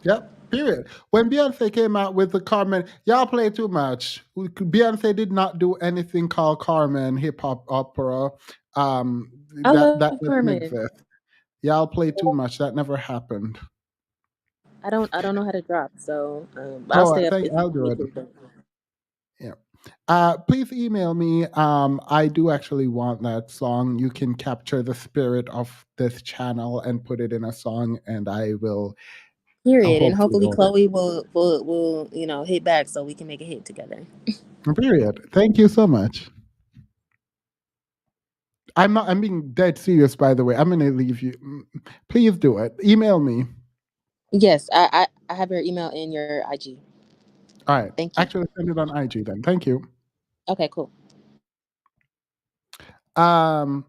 Yep. Period. When Beyonce came out with the Carmen, y'all play too much. Beyonce did not do anything called Carmen hip hop opera. Um, I that love doesn't Carmen. exist. Y'all play too much. That never happened. I don't know how to drop, so I'll Oh, I stay up think if you I'll want do me it. to. Yeah. Please email me. I do actually want that song. You can capture the spirit of this channel and put it in a song, and I will Period. And hopefully hopefully hold it. Chloe will hit back so we can make a hit together. Period. Thank you so much. I'm being dead serious, by the way. I'm gonna leave you. Please do it. Email me. Yes, I have your email in your IG. All right. Thank you. Actually, send it on IG then. Thank you. Okay, cool. Um.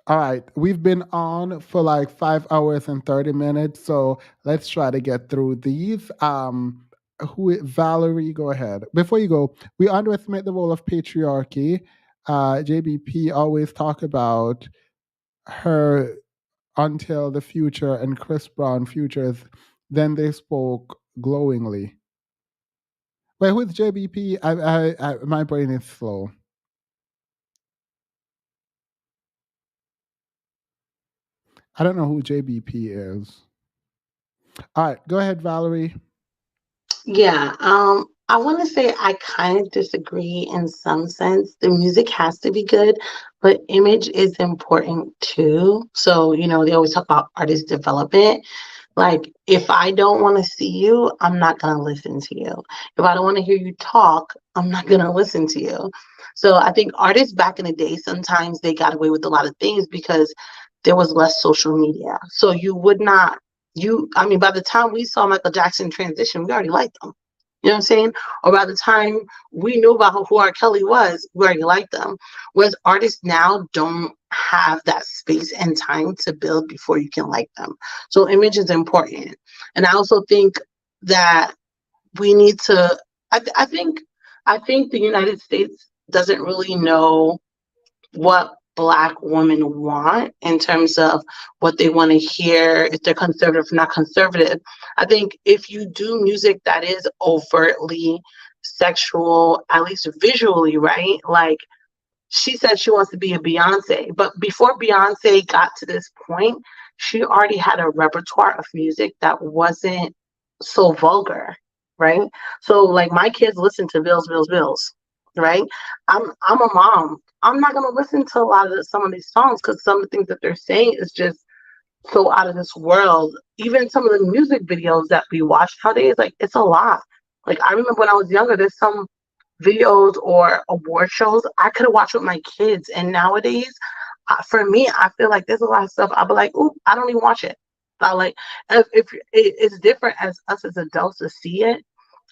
All right. We've been on for like 5 hours and 30 minutes, so let's try to get through these. Valerie, go ahead. Before you go, we underestimate the role of patriarchy. JBP always talk about her until the future and Chris Brown futures. Then they spoke glowingly. Wait, who's JBP? My brain is slow. I don't know who JBP is. All right, go ahead, Valerie. Yeah, I want to say I kind of disagree in some sense. The music has to be good, but image is important too. So, they always talk about artist development. Like, if I don't want to see you, I'm not going to listen to you. If I don't want to hear you talk, I'm not going to listen to you. So, I think artists back in the day, sometimes they got away with a lot of things because there was less social media. So, you would not, by the time we saw Michael Jackson transition, we already liked them. You know what I'm saying? Or by the time we knew about who R. Kelly was, we already liked them. Whereas artists now don't have that space and time to build before you can like them. So image is important. And I also think that we need to, I think the United States doesn't really know what Black women want in terms of what they want to hear, if they're conservative or not conservative. I think if you do music that is overtly sexual, at least visually, right? Like, she said she wants to be a Beyonce, but before Beyonce got to this point, she already had a repertoire of music that wasn't so vulgar, right? So, like, my kids listen to Bills, Bills, Bills, right? I'm a mom. I'm not gonna listen to a lot of some of these songs because some of the things that they're saying is just so out of this world. Even some of the music videos that we watch nowadays, like, it's a lot. Like, I remember when I was younger, there's some videos or award shows I could have watched with my kids, and nowadays, for me, I feel like there's a lot of stuff I'll be like, "Ooh, I don't even watch it." I like, if it's different as us as adults to see it.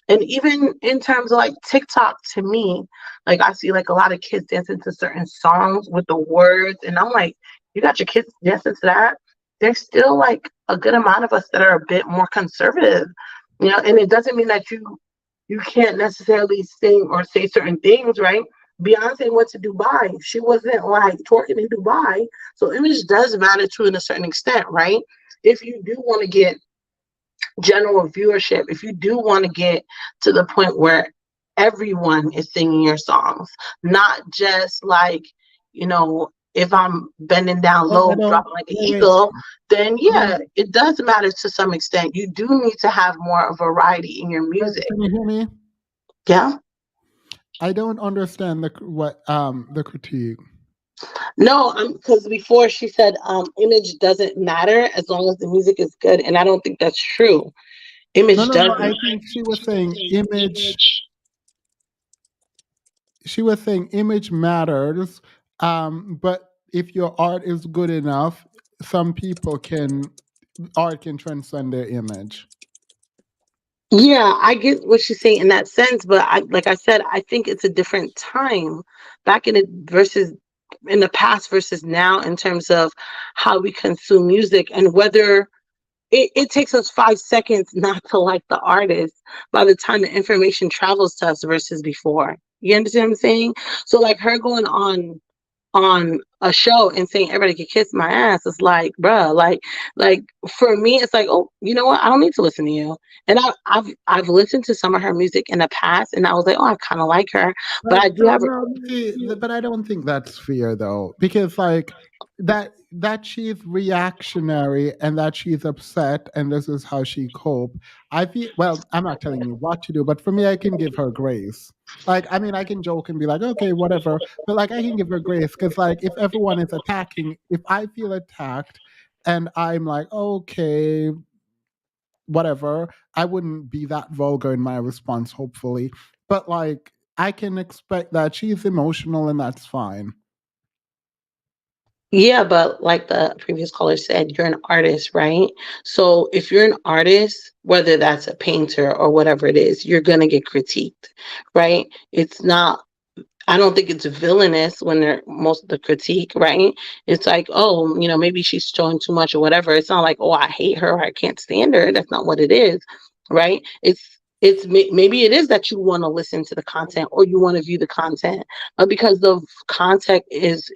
And even in terms of like TikTok, to me, like, I see like a lot of kids dancing to certain songs with the words, and I'm like, you got your kids dancing to that? There's still like a good amount of us that are a bit more conservative, and it doesn't mean that you can't necessarily sing or say certain things, right? Beyonce went to Dubai. She wasn't like twerking in Dubai. So image does matter to a certain extent, right? If you do want to get general viewership, if you do want to get to the point where everyone is singing your songs, not just like, if I'm bending down low, dropping like an eagle, then yeah, it does matter to some extent. You do need to have more variety in your music. Can you hear me? Yeah. I don't understand the critique. No, because before she said image doesn't matter as long as the music is good, and I don't think that's true. Image doesn't. No, I think she was saying image. She was saying image matters, but if your art is good enough, art can transcend their image. Yeah, I get what she's saying in that sense, but like I said, I think it's a different time back in the past versus now in terms of how we consume music, and whether it takes us 5 seconds not to like the artist by the time the information travels to us versus before. You understand what I'm saying? So like her going on a show and saying everybody can kiss my ass, it's like, bruh, like for me, it's like, oh, you know what? I don't need to listen to you. And I've listened to some of her music in the past, and I was like, oh, I kind of like her, but I do have. But I don't think that's fair though, because like that she's reactionary and that she's upset and this is how she cope. I feel, well, I'm not telling you what to do, but for me, I can give her grace. Like, I mean, I can joke and be like, okay, whatever, but like I can give her grace because like if everyone is attacking, if I feel attacked and I'm like, okay, whatever, I wouldn't be that vulgar in my response, hopefully. But like I can expect that she's emotional and that's fine. Yeah, but like the previous caller said, you're an artist, right? So if you're an artist, whether that's a painter or whatever it is, you're going to get critiqued, right? It's not, I don't think it's villainous when they're most of the critique, right? It's like, oh, maybe she's showing too much or whatever. It's not like, oh, I hate her or I can't stand her. That's not what it is, right? Maybe it is that you want to listen to the content or you want to view the content, but because the content is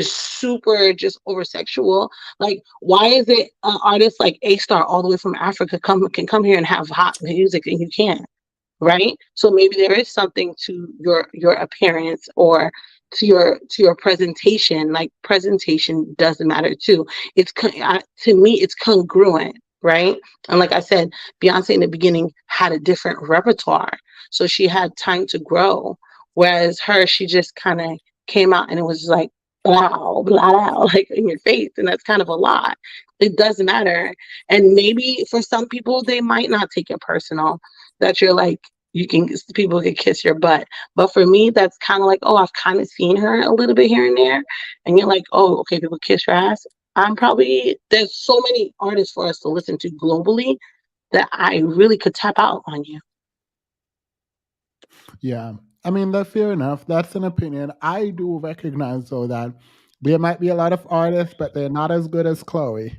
super just over sexual. Like, why is it an artist like A-Star all the way from Africa can come here and have hot music and you can't, right? So maybe there is something to your appearance or to your presentation. Like presentation doesn't matter too. To me, it's congruent, right? And like I said, Beyonce in the beginning had a different repertoire, so she had time to grow. Whereas her, she just kind of came out and it was like blah blah blah, like in your face, and that's kind of a lot. It doesn't matter, and maybe for some people they might not take it personal that you're like people can kiss your butt. But for me, that's kind of like, oh, I've kind of seen her a little bit here and there. And you're like, oh, okay, people kiss your ass. There's so many artists for us to listen to globally that I really could tap out on you. Yeah. I mean, that's fair enough. That's an opinion. I do recognize, though, that there might be a lot of artists, but they're not as good as Chloe.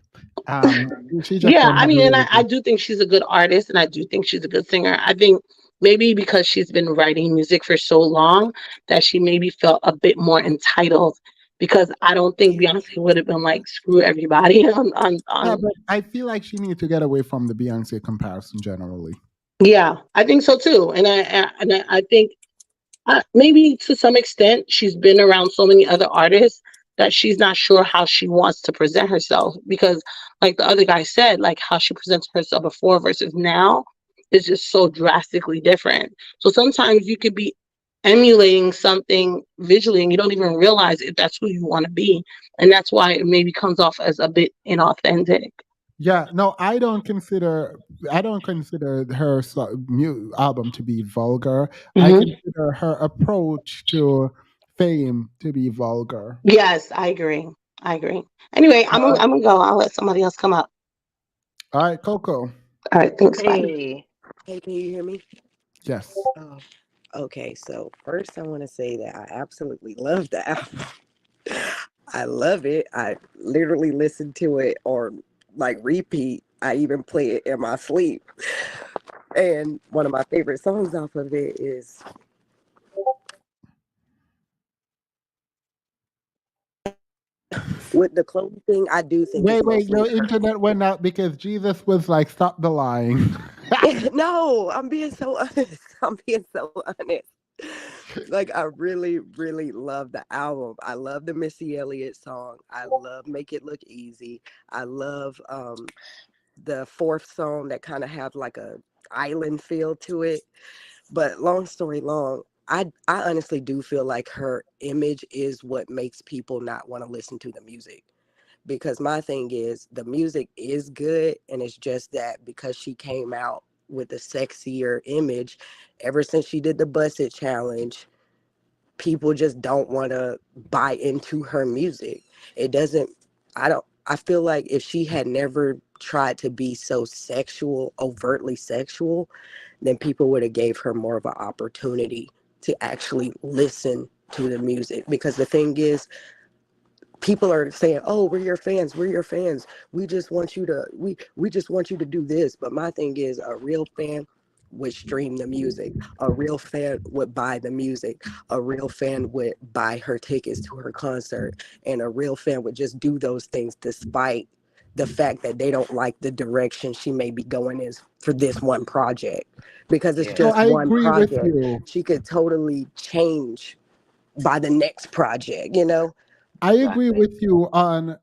She just Yeah, don't I have a mean, and really I good. do think she's a good artist and I do think she's a good singer. I think maybe because she's been writing music for so long that she maybe felt a bit more entitled because I don't think Beyonce would have been like, screw everybody Yeah, on. but I feel like she needs to get away from the Beyonce comparison generally. Yeah, I think so too. And I think maybe to some extent she's been around so many other artists that she's not sure how she wants to present herself because like the other guy said, like how she presents herself before versus now is just so drastically different. So sometimes you could be emulating something visually and you don't even realize if that's who you want to be, and that's why it maybe comes off as a bit inauthentic. Yeah, no, I don't consider her album to be vulgar. I Hmm. consider her approach to fame to be vulgar. Yes, I agree. I agree. Anyway, I'm gonna go. I'll let somebody else come up. All right, Coco. All right, thanks. Bye. Hey, can you hear me? Yes. Oh, okay. So first, I want to say that I absolutely love the album. I love it. I literally listen to it on like repeat. I even play it in my sleep. And one of my favorite songs off of it is with the Chloe thing. I do think it's Wait, mostly your her. internet went out because Jesus was like, stop the lying. No, I'm being so honest. I'm being so honest. Like I really, really love the album. I love the Missy Elliott song. I love Make It Look Easy. I love the fourth song that kind of have like a island feel to it. But long story long, I honestly do feel like her image is what makes people not want to listen to the music. Because my thing is the music is good, and it's just that because she came out with a sexier image ever since she did the Bust It challenge, people just don't want to buy into her music. It doesn't, I feel like if she had never tried to be so sexual, overtly sexual, then people would have gave her more of an opportunity to actually listen to the music. Because the thing is, people are saying, "Oh, we're your fans. We're your fans. We just want you to we just want you to do this." But my thing is, a real fan would stream the music. A real fan would buy the music. A real fan would buy her tickets to her concert, and a real fan would just do those things despite the fact that they don't like the direction she may be going in for this one project, because it's No, just I one agree with project. you. She could totally change by the next project, you know? I agree with you on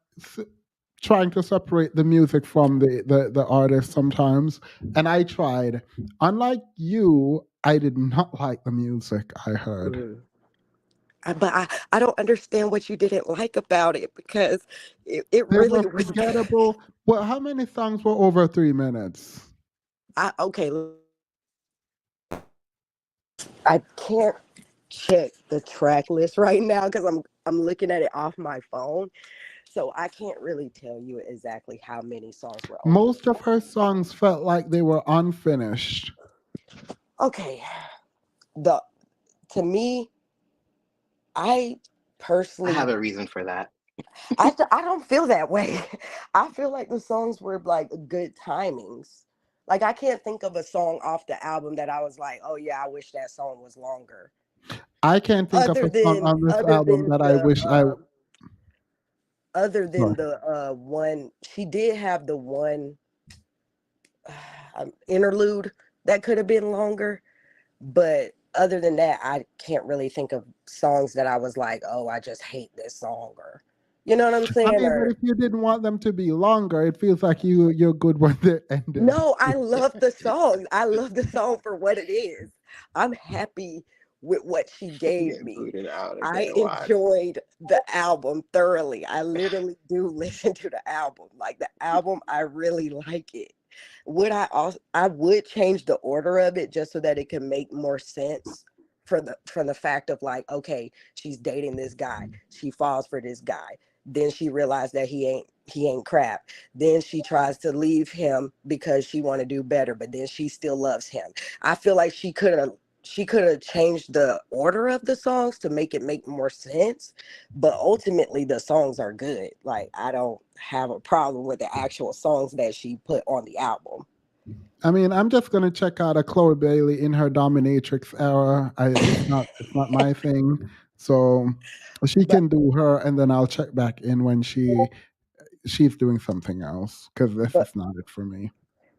trying to separate the music from the artist sometimes. And I tried. Unlike you, I did not like the music I heard. Mm. But I don't understand what you didn't like about it, because it They were really was good. forgettable. Well, how many songs were over 3 minutes? Okay, I can't check the track list right now because I'm looking at it off my phone. So I can't really tell you exactly how many songs were over. Most of her songs felt like they were unfinished. Okay. The To me, I I have personally a reason for that. I don't feel that way. I feel like the songs were like good timings. Like I can't think of a song off the album that I was like, "Oh yeah, I wish that song was longer." I can't think of Other a song than on this other album than that I the wish I. other than Sorry. the one, she did have the one interlude that could have been longer, but other than that, I can't really think of songs that I was like, oh, I just hate this song, or you know what I'm I saying? mean, but Or if you didn't want them to be longer, it feels like you're good when they ended. no, I love the song. I love the song for what it is. I'm happy with what she gave Getting me. booted out I again. Why? enjoyed the album thoroughly. I literally do listen to the album. Like the album, I really like it. Would I would change the order of it just so that it can make more sense for the fact of like, okay, she's dating this guy. She falls for this guy. Then she realized that he ain't crap. Then she tries to leave him because she want to do better, but then she still loves him. I feel like she could have changed the order of the songs to make it make more sense, but ultimately the songs are good. Like I don't have a problem with the actual songs that she put on the album. I mean, I'm just gonna check out a Chloe Bailey in her dominatrix era. It's not my thing. So she But can do her, and then I'll check back in when she's doing something else, because this but is not it for me.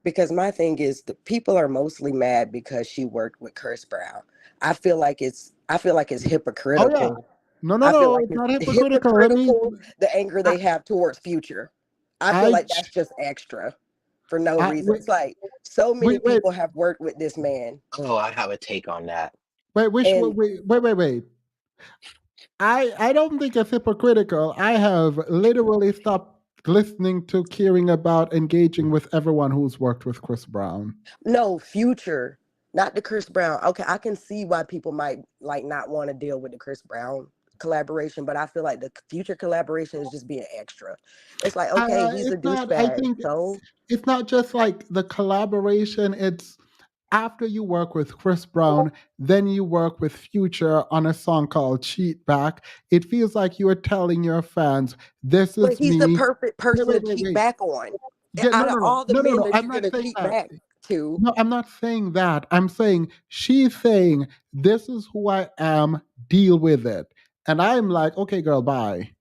because my thing is the people are mostly mad because she worked with Chris Brown. I feel like it's Oh yeah. hypocritical. No, no, I feel no. like It's it's not hypocritical. hypocritical the anger I, they have towards Future. I feel I, like that's just extra for no reason. wait, It's like so many wait, people have worked with this man. Oh, I have a take on that. And wait. I don't think it's hypocritical. I have literally stopped listening to, caring about, engaging with everyone who's worked with Chris Brown. no, Future, not the Chris Brown. Okay, I can see why people might like not want to deal with the Chris Brown collaboration, but I feel like the Future collaboration is just being extra. It's like, okay, he's a It's not. I douchebag, think so it's not just like the collaboration. It's after you work with Chris Brown, then you work with Future on a song called "Cheat Back." It feels like you are telling your fans, "This but is he's the me." perfect Wait, person wait, to wait, cheat wait. back on. Yeah, no, Out of no, no, all the no, no, men no. that I'm you're not gonna saying cheat that. back to, No, I'm not saying that. I'm saying she's saying, "This is who I am. Deal with it." And I'm like, "Okay, girl, bye."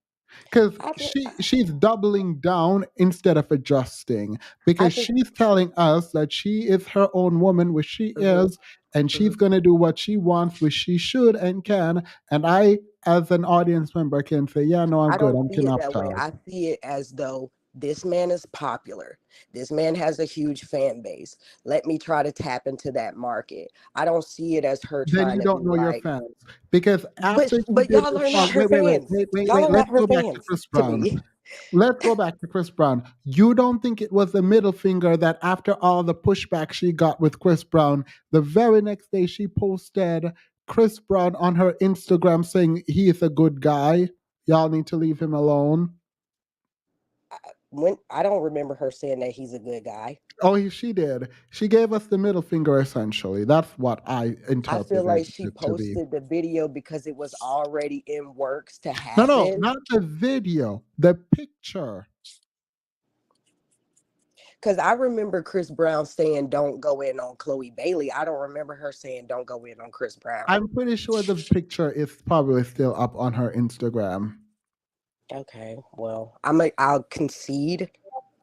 Because I think she's doubling down instead of adjusting, I because think she's telling us that she is her own woman, which she mhm, is, and she's mhm. going to do what she wants, which she should and can. And I, as an audience member, can say, yeah, no, I'm I good. don't I'm see it that way. Canopta. I see it as though this man is popular. This man has a huge fan base. Let me try to tap into that market. I don't see it as her Then trying you to don't be know your like, fans, because after you but did y'all the are not song, her fans. Y'all wait. are not Let's her go back to fans Chris to Brown. me. Let's go back to Chris Brown. You don't think it was the middle finger that after all the pushback she got with Chris Brown, the very next day she posted Chris Brown on her Instagram saying he is a good guy. Y'all need to leave him alone. When I don't remember her saying that he's a good guy. Oh, she did. She gave us the middle finger essentially. That's what I I feel interpreted like she it to be. posted the video because it was already in works to No, no, happen. not the video, the picture. Because I remember Chris Brown saying, don't go in on Chloe Bailey. I don't remember her saying, don't go in on Chris Brown. I'm pretty sure the picture is probably still up on her Instagram. Okay, well, I'll concede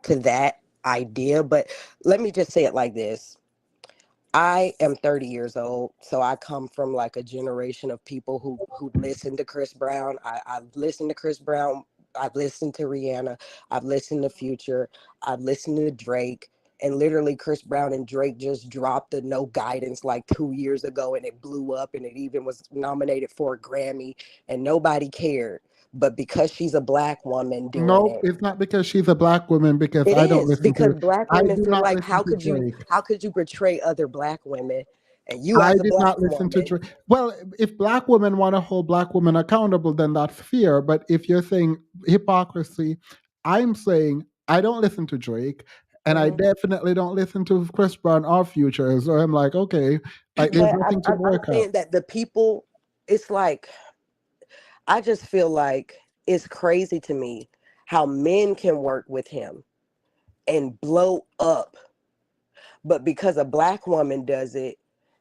to that idea, but let me just say it like this. I am 30 years old, so I come from like a generation of people who listen to Chris Brown. I've listened to Chris Brown. I've listened to Rihanna. I've listened to Future. I've listened to Drake. And literally, Chris Brown and Drake just dropped the No Guidance like 2 years ago, and it blew up, and it even was nominated for a Grammy, and nobody cared. But because she's a black woman doing Nope, it, it's not because she's a black woman, because it I don't is listen because to black I women do feel not like listen how to could you Drake. how could you portray other black women and you I as a did black not listen to woman. Drake. Well, if black women want to hold black women accountable, then that's fair. But if you're saying hypocrisy, I'm saying I don't listen to Drake, and I Mhm. definitely don't listen to Chris Brown or Future. So I'm like, okay, like there's But nothing to I'm boycott. saying that the people, it's like I just feel like it's crazy to me how men can work with him and blow up, but because a black woman does it,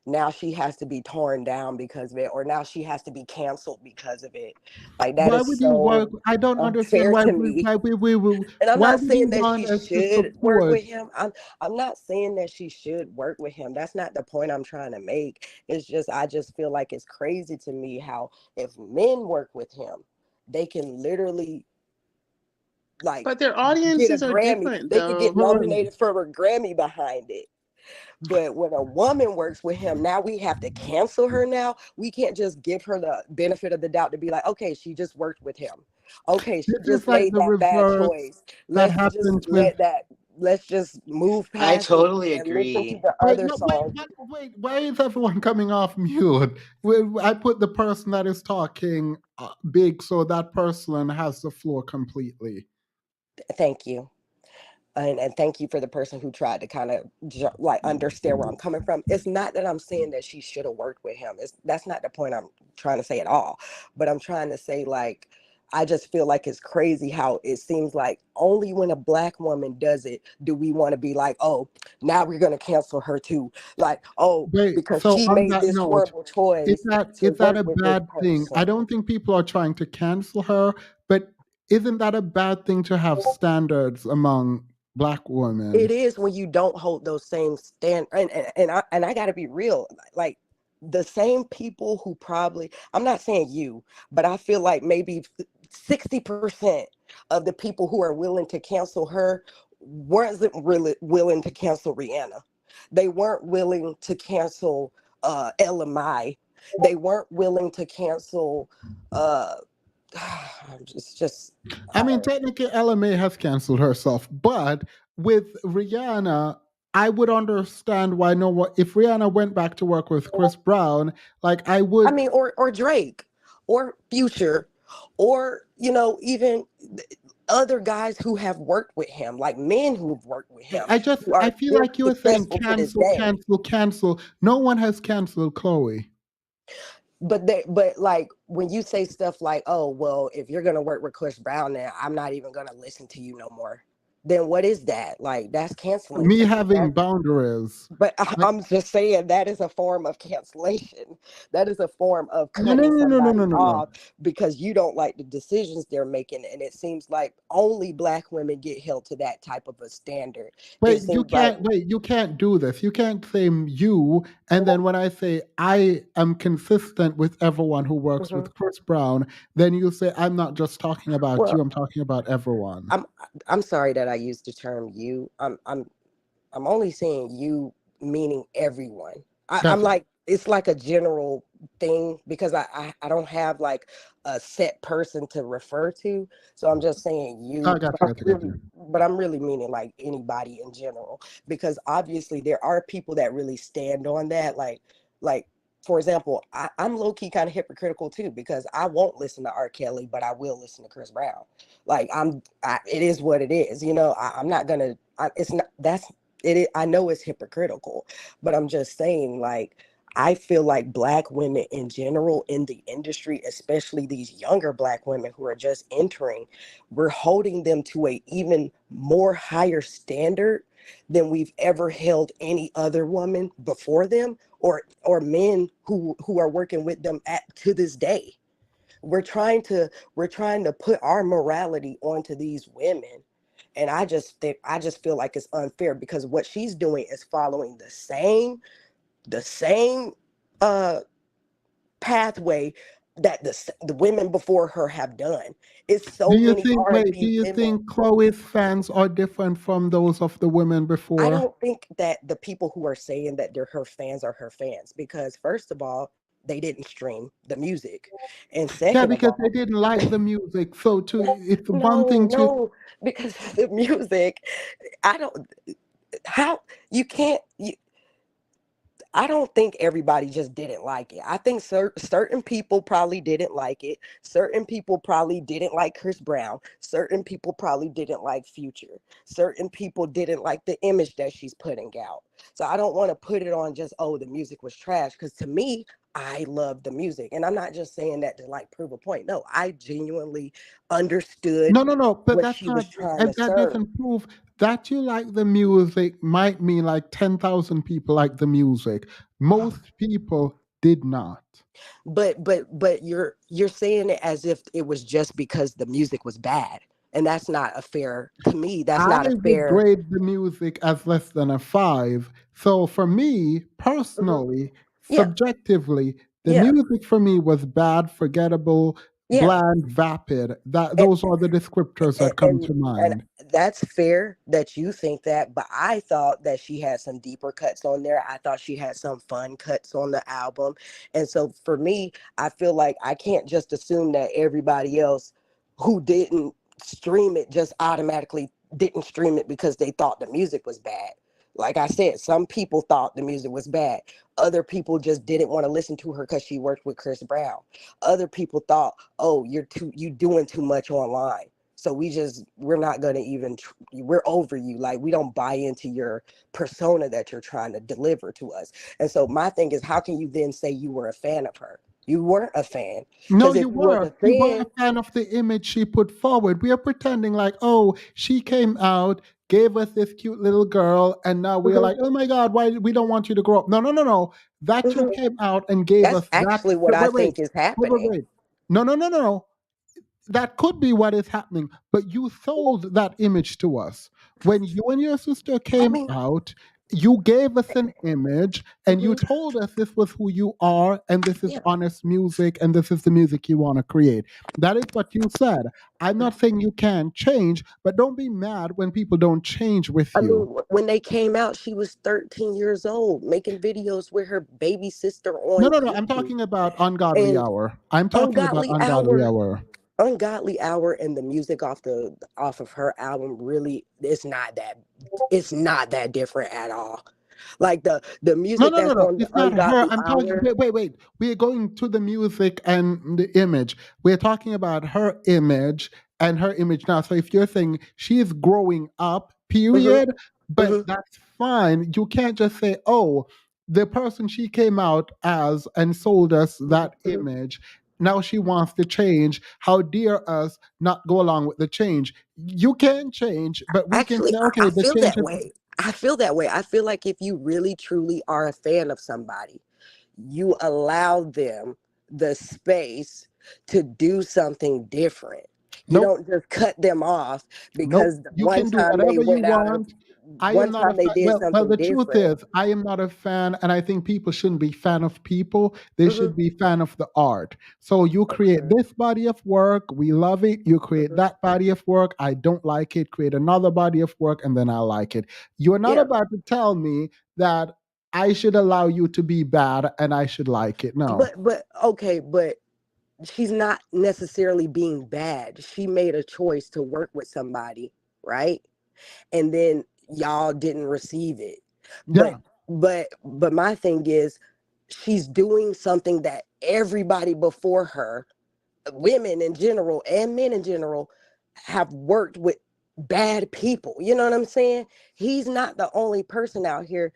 now she has to be torn down because of it, or now she has to be canceled because of it. Like that Why is would you work? so I don't understand unfair why to me. we And I'm why not would you saying that she want us to should work support? with him. I'm not saying that she should work with him. That's not the point I'm trying to make. It's just I just feel like it's crazy to me how if men work with him, they can literally like But their get a audiences are Grammy. different, They could get though. nominated for a Grammy behind it. But when a woman works with him, now we have to cancel her now. We can't just give her the benefit of the doubt to be like, okay, she just worked with him. Okay, she This just is like made the that bad reverse choice. that Let's just happens with. let's just move I past it totally and listen to agree. the Wait, other no, wait, songs. wait. Why is everyone coming off mute? I put the person that is talking big, so that person has the floor completely. Thank you. And thank you for the person who tried to kind of like understand where I'm coming from. It's not that I'm saying that she should have worked with him. That's not the point I'm trying to say at all. But I'm trying to say like I just feel like it's crazy how it seems like only when a black woman does it do we want to be like, oh, now we're gonna cancel her too. Like, oh, Wait, because so she on made that this note, horrible choice to is that work a with this bad thing? person. I don't think people are trying to cancel her, but isn't that a bad thing to have standards among black It women? is when you don't hold those same and I got to be real, like the same people who probably, I'm not saying you, but I feel like maybe 60% of the people who are willing to cancel her wasn't really willing to cancel Rihanna. They weren't willing to cancel LMI. They weren't willing to cancel uh it's just I mean, technically, LMA has canceled herself, but with Rihanna, I would understand why no one. If Rihanna went back to work with Chris Brown, like I I would. mean, or Drake, or Future, or even other guys who have worked with him, like men who've worked with him, who I are feel still like you were saying successful to this cancel, day. cancel, cancel. No one has canceled Chloe. But like when you say stuff like, "Oh, well, if you're gonna work with Chris Brown, now I'm not even gonna listen to you no more," then what is that? Like that's canceling Me to me. having boundaries. But Like, I'm just saying that is a form of cancellation. That is a form of no, no, cutting no, no, no, no, somebody no, no. off because you don't like the decisions they're making. And it seems like only black women get held to that type of a standard. It seems like, You can't do this. You can't say you, and then when I say I am consistent with everyone who works mhm. with Chris Brown, then you say I'm not just talking about you, Well, I'm talking about everyone. I'm I'm sorry that I used the term you. I'm only saying you meaning everyone. I'm Gotcha. like it's like a general thing because I don't have like a set person to refer to. So I'm just saying Oh, you, gotcha, gotcha, gotcha. but I'm really meaning like anybody in general because obviously there are people that really stand on that. Like for example, I'm low key kind of hypocritical too because I won't listen to R. Kelly, but I will listen to Chris Brown. Like it is what it is. I'm not gonna. It's not. That's it. I know it's hypocritical, but I'm just saying. Like I feel like black women in general in the industry, especially these younger black women who are just entering, we're holding them to a even more higher standard than we've ever held any other woman before them or men who are working with them at to this day. We're trying to put our morality onto these women, and I just feel like it's unfair because what she's doing is following the same uh pathway that the women before her have done. It's Do so you many think wait, do R&B you women. think Chloe's fans are different from those of the women I before? don't think that the people who are saying that they're her fans are her fans because first of all, they didn't stream the music. And Yeah, second of because they all, didn't like the music. So to it's one no, thing to no, because the music, I don't, how you can't, I don't think everybody just didn't like it. I think certain people probably didn't like it. Certain people probably didn't like Chris Brown. Certain people probably didn't like Future. Certain people didn't like the image that she's putting out. So I don't want to put it on just, oh, the music was trash. Because to me, I love the music. And I'm not just saying that to like prove a point. No, I genuinely understood No, but what that's she not, was trying to and that serve. doesn't prove that you like the music might mean like 10,000 people like the music. Most people did not. But you're saying it as if it was just because the music was bad. And that's not a fair to me. That's I not a would fair. grade the music as less than a 5. So for me, Mhm. personally, Yeah, subjectively, the yeah, music for me was bad, forgettable, yeah. bland, vapid. And Those are the descriptors that come and to and mind. that's fair that you think that, but I thought that she had some deeper cuts on there. I thought she had some fun cuts on the album. And so for me, I feel like I can't just assume that everybody else who didn't stream it just automatically didn't stream it because they thought the music was bad. Like I said, some people thought the music was bad. Other people just didn't want to listen to her because she worked with Chris Brown. Other people thought, oh, you doing too much online, so we're not going to even we're over you. Like, we don't buy into your persona that you're trying to deliver to us. And so my thing is, how can you then say you were a fan of her? You weren't a fan. No, Because if you you was were. a You were a fan, fan of the image she put forward. We are pretending like, oh, she came out, gave us this cute little girl, and now we're mhm, like, oh my God, why we don't want you to grow up? No. That you mhm, came out and gave that's us that. actually what Wait, I wait, wait, think is wait, wait, happening. wait. No. That could be what is happening, but you sold that image to us. When you and your sister I came mean, out, you gave us an image and you mhm, told us this was who you are and this is yeah. honest music and this is the music you want to create. That is what you said. I'm not saying you can't change, but don't be mad when people don't change with I you. mean, when they came out, she was 13 years old, making videos with her baby sister on No. I'm YouTube. talking about Ungodly And Hour. I'm talking about Ungodly Ungodly Hour, Hour. Ungodly Hour and the music off of her album, really, it's not that different at all. Like the music that's No. on the It's not her. Ungodly I'm talking. Hour. Wait. We're going to the music and the image. We're talking about her image and her image now. So if you're saying she's growing up, Hmm. period, but Hmm. that's fine. You can't just say, oh, the person she came out as and sold us that Hmm. image. Now she wants to change. How dare us not go along with the change? You can change, but we can Actually, say, I okay, the feel change that is. way. I feel that way. I feel like if you really truly are a fan of somebody, you allow them the space to do something different. You Nope. don't just cut them off Nope. because the You one can do time they whatever you went out of want. I am one not a time they fan. did Well, something the truth different. is, I am not a fan, and I think people shouldn't be fan of people. They Hmm. should be fan of the art. So you create Okay. this body of work, we love it. You create Hmm. that body of work, I don't like it. Create another body of work, and then I like it. You are not Yeah. about to tell me that I should allow you to be bad and I should like it. No. But okay, but she's not necessarily being bad. She made a choice to work with somebody, right? And then y'all didn't receive it. But Yeah. but my thing is, she's doing something that everybody before her, women in general and men in general, have worked with bad people. You know what I'm saying? He's not the only person out here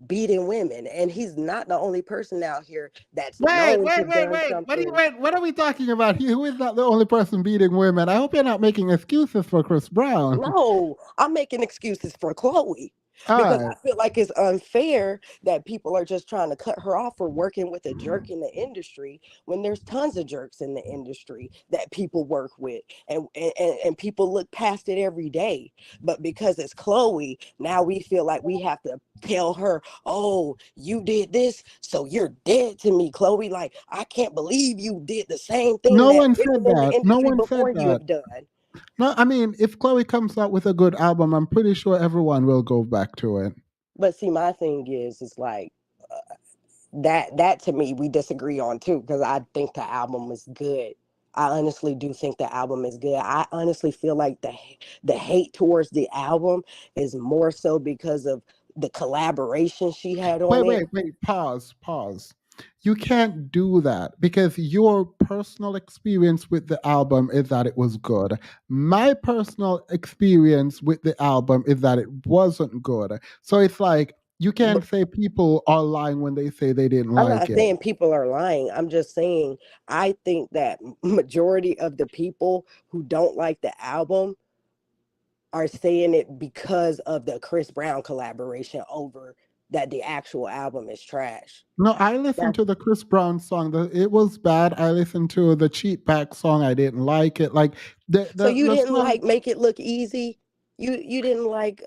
beating women, and he's not the only person out here that's known to done something. What are we talking about here? Who is not the only person beating women? I hope you're not making excuses for Chris Brown. No, I'm making excuses for Chloe All because right. I feel like it's unfair that people are just trying to cut her off for working with a jerk in the industry when there's tons of jerks in the industry that people work with, and people look past it every day. But because it's Chloe, now we feel like we have to tell her, "Oh, you did this, so you're dead to me, Chloe." Like, I can't believe you did the same thing No that one women said in the that. No industry one said before you that. have done. No, I mean, if Chloe comes out with a good album, I'm pretty sure everyone will go back to it. But see, my thing is like, that to me we disagree on too, because I think the album is good. I honestly do think the album is good. I honestly feel like the hate towards the album is more so because of the collaboration she had on it. Wait. Pause. You can't do that because your personal experience with the album is that it was good. My personal experience with the album is that it wasn't good. So it's like You can't say people are lying when they say they didn't I'm like not it. saying people are lying. I'm just saying I think that majority of the people who don't like the album are saying it because of the Chris Brown collaboration over that the actual album is trash. No, I listened That's to the Chris Brown song. It was bad. I listened to the Cheat Back song. I didn't like it. Like so you the didn't song. like Make It Look Easy? You didn't like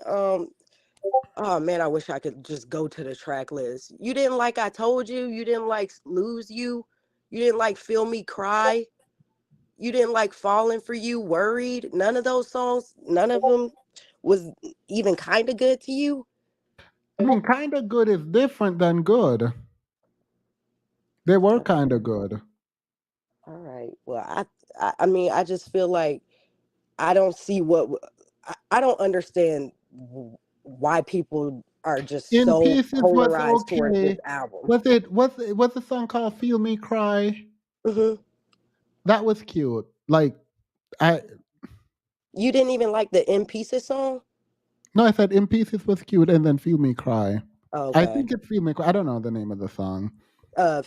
oh man, I wish I could just go to the track list. You didn't like I Told You, you didn't like Lose You, you didn't like Feel Me Cry, you didn't like Falling for You, Worried. None of those songs, none of them was even kind of good to you. I mean, kind of good is different than good. They were kind of Okay. good. All right. Well, I mean, I just feel like I don't see I don't understand why people are just In so Pieces was polarized towards this okay. album. Was the song called "Feel Me Cry"? Hmm. That was cute. Like I You didn't even like the In Pieces song? no, I said "In Pieces" was cute, and then "Feel Me Cry." I Okay. think it's "Feel Me Cry." I don't know the name of the song.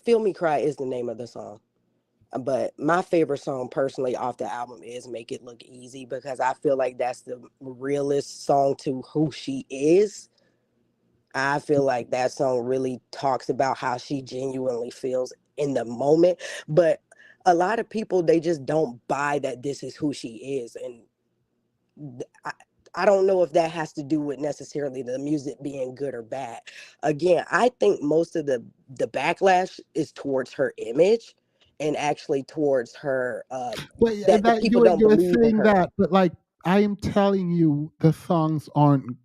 Feel Me Cry is the name of the song. But my favorite song personally off the album is Make It Look Easy because I feel like that's the realest song to who she is. I feel like that song really talks about how she genuinely feels in the moment. But a lot of people, they just don't buy that this is who she is. And I, I don't know if that has to do with necessarily the music being good or bad. Again, I think most of the backlash is towards her image and actually towards her But yeah, that the that people don't you were believe in saying her. that, but like I am telling you, the songs aren't.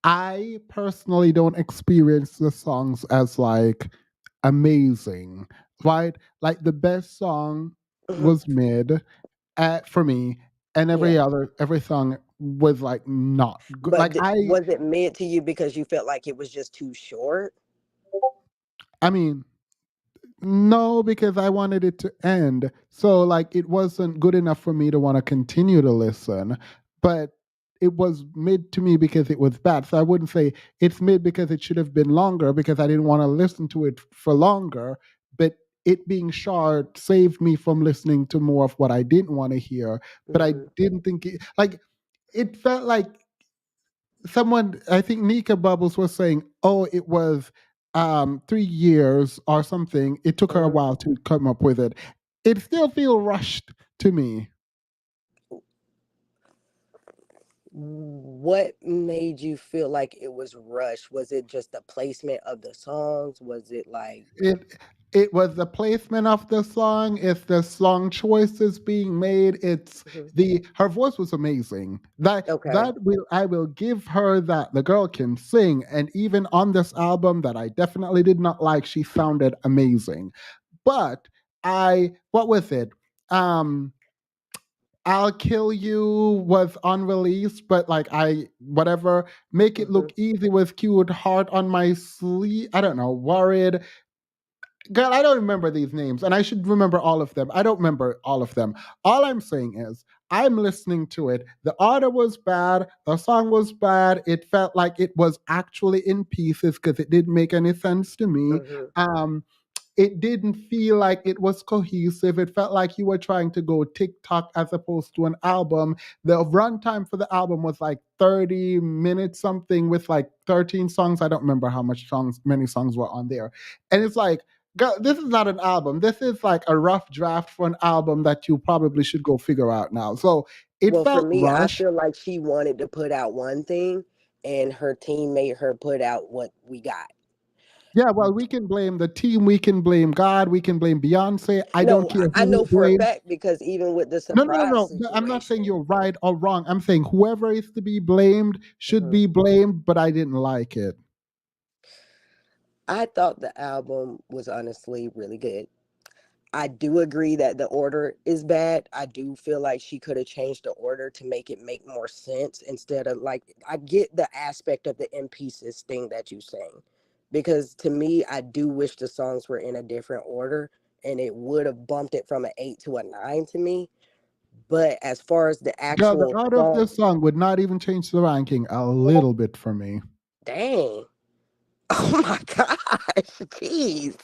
I personally don't experience the songs as like amazing, right? Like the best song Hmm. was mid for me, and Yeah. every song was like not good. But Like I, was it mid to you because you felt like it was just too short? I mean, no, because I wanted it to end. So like it wasn't good enough for me to want to continue to listen. But it was mid to me because it was bad. So I wouldn't say it's mid because it should have been longer because I didn't want to listen to it for longer. But it being short saved me from listening to more of what I didn't want to hear. But I Hmm. didn't think it felt like someone, I think Nika Bubbles was saying, oh, it was 3 years or something. It took her a Hmm. while to come up with it. It still feels rushed to me. What made you feel like it was rushed? Was it just the placement of the songs? Was it like, It was the placement of the song, it's the song choices being made, it's mhm. the her voice was amazing. Okay. I will give her that. The girl can sing, and even on this album that I definitely did not like, she sounded amazing. But I what was it? Um I'll Kill You was unreleased, but like whatever, Make It Hmm. Look Easy was cute, Heart on My Sleeve, I don't know, Worried. Girl, I don't remember these names, and I should remember all of them. I don't remember all of them. All I'm saying is, I'm listening to it. The order was bad. The song was bad. It felt like it was actually in pieces because it didn't make any sense to me. Hmm. Um, it didn't feel like it was cohesive. It felt like you were trying to go TikTok as opposed to an album. The runtime for the album was like 30 minutes something with like 13 songs. I don't remember how much songs, many songs were on there. And it's like, girl, this is not an album. This is like a rough draft for an album that you probably should go figure out now. So it Well, for felt me, I rushed. feel like she wanted to put out one thing and her team made her put out what we got. Yeah, well, we can blame the team, we can blame God, we can blame Beyonce. I don't No, care I who we know for a blame. fact because even with the No, no, no, surprise no. I'm not saying situation. you're right or wrong. I'm saying whoever is to be blamed should Mhm. be blamed, but I didn't like it. I thought the album was honestly really good. I do agree that the order is bad. I do feel like she could have changed the order to make it make more sense instead of like I get the aspect of the in pieces thing that you saying. Because to me, I do wish the songs were in a different order and it would have bumped it from an 8 to a 9 to me. But as far as the Girl, the actual order of song, this song would not even change the ranking a little bit for me. Dang. Oh my gosh. Jeez.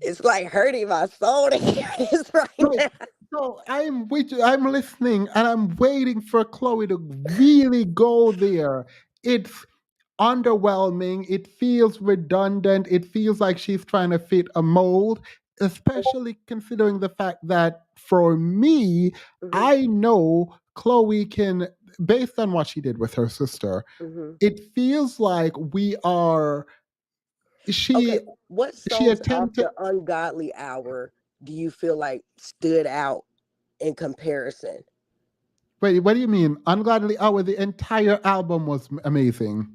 It's like hurting my soul to hear this right Right. now. So I'm listening and I'm waiting for Chloe to really go there. It's underwhelming. It feels redundant. It feels like she's trying to fit a mold, especially considering the fact that for me, I know Chloe can, based on what she did with her sister, it feels like we are, Okay, she what she songs off attempted. the Ungodly Hour do you feel like stood out in comparison? Wait, what do you mean? Ungodly Hour, the entire album was amazing.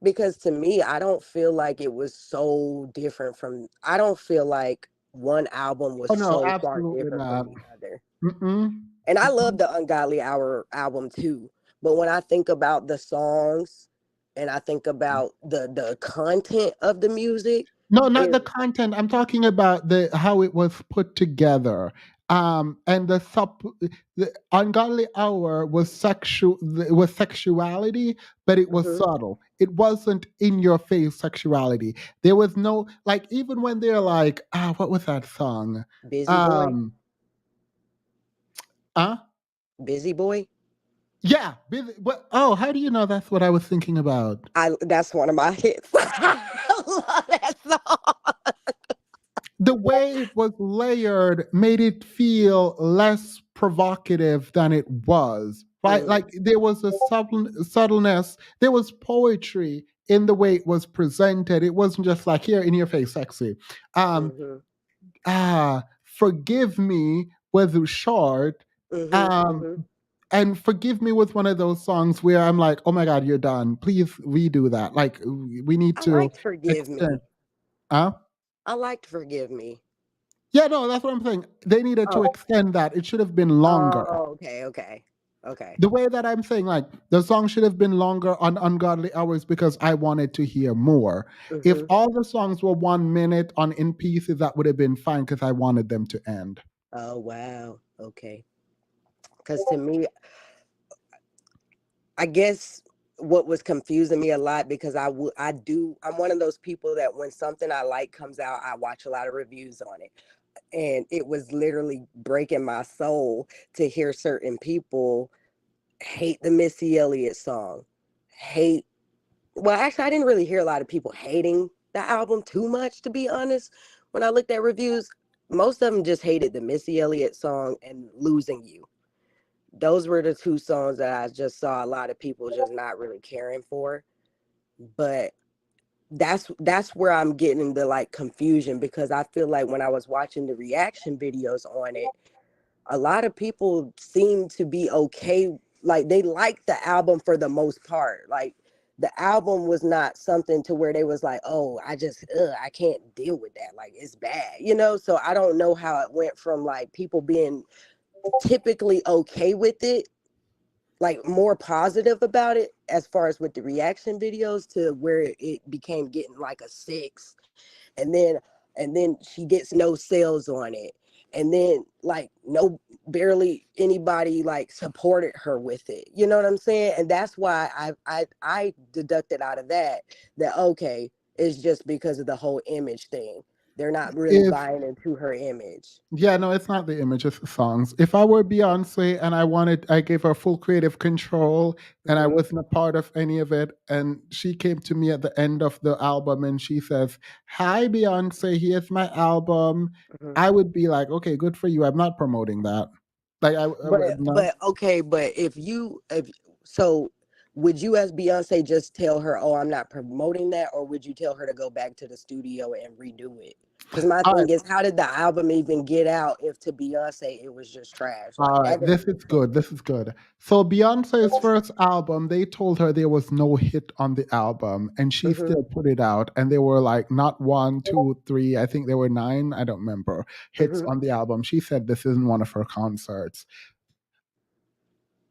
Because to me, I don't feel like it was so different from, I don't feel like one album was Oh no, so far absolutely different from not. the other. Mm-mm. And I love the Ungodly Hour album too. But when I think about the songs and I think about the content of the music, No, not the it content. I'm talking about the how it was put together. And the Ungodly Hour was sexuality, but it was subtle. It wasn't in your face sexuality. There was no, like, even when they're like, what was that song? Busy Boy, Huh? Busy Boy. Yeah, oh, how do you know that's what I was thinking about? That's one of my hits. I love that song. The way it was layered made it feel less provocative than it was, right? Like there was a subtleness, there was poetry in the way it was presented. It wasn't just like here in your face sexy. Forgive Me was short. And Forgive Me was one of those songs where I'm like, oh my God, you're done. Please redo that. Like we need I to liked Forgive extend. Me. Huh? I liked Forgive Me. Yeah, no, that's what I'm saying. They needed to Oh, extend that. It should have been longer. Okay. The way that I'm saying, like, the song should have been longer on Ungodly Hours because I wanted to hear more. If all the songs were 1 minute on In Pieces, that would have been fine because I wanted them to end. Oh wow. Okay. Because to me, I guess what was confusing me a lot because I'm one of those people that when something I like comes out, I watch a lot of reviews on it. And it was literally breaking my soul to hear certain people hate the Missy Elliott song. Well, actually, I didn't really hear a lot of people hating the album too much, to be honest. When I looked at reviews, most of them just hated the Missy Elliott song and Losing You. Those were the two songs that I just saw a lot of people just not really caring for. But that's where I'm getting the like confusion because I feel like when I was watching the reaction videos on it, a lot of people seem to be okay. Like they liked the album for the most part. Like the album was not something to where they was like, oh, I can't deal with that. Like it's bad, you know? So I don't know how it went from like people being typically okay with it, like more positive about it as far as with the reaction videos to where it became getting like a 6 and then she gets no sales on it and then like no barely anybody like supported her with it, you know what I'm saying? And that's why I deducted out of that okay, it's just because of the whole image thing. They're not really If buying into her image. Yeah, no, it's not the image, it's the songs. If I were Beyonce and I gave her full creative control and I wasn't a part of any of it, and she came to me at the end of the album and she says, "Hi, Beyonce, here's my album," I would be like, "Okay, good for you. I'm not promoting that." Like, I would not. But okay, but if so, would you as Beyonce just tell her, "Oh, I'm not promoting that," or would you tell her to go back to the studio and redo it? Because my All right, thing is, how did the album even get out if to Beyonce it was just trash? Like all right, that this doesn't is make sense. good. This is good. So Beyonce's first album, they told her there was no hit on the album, and she still put it out. And there were like not one, two, three. I think there were 9. I don't remember hits on the album. She said this isn't one of her concerts.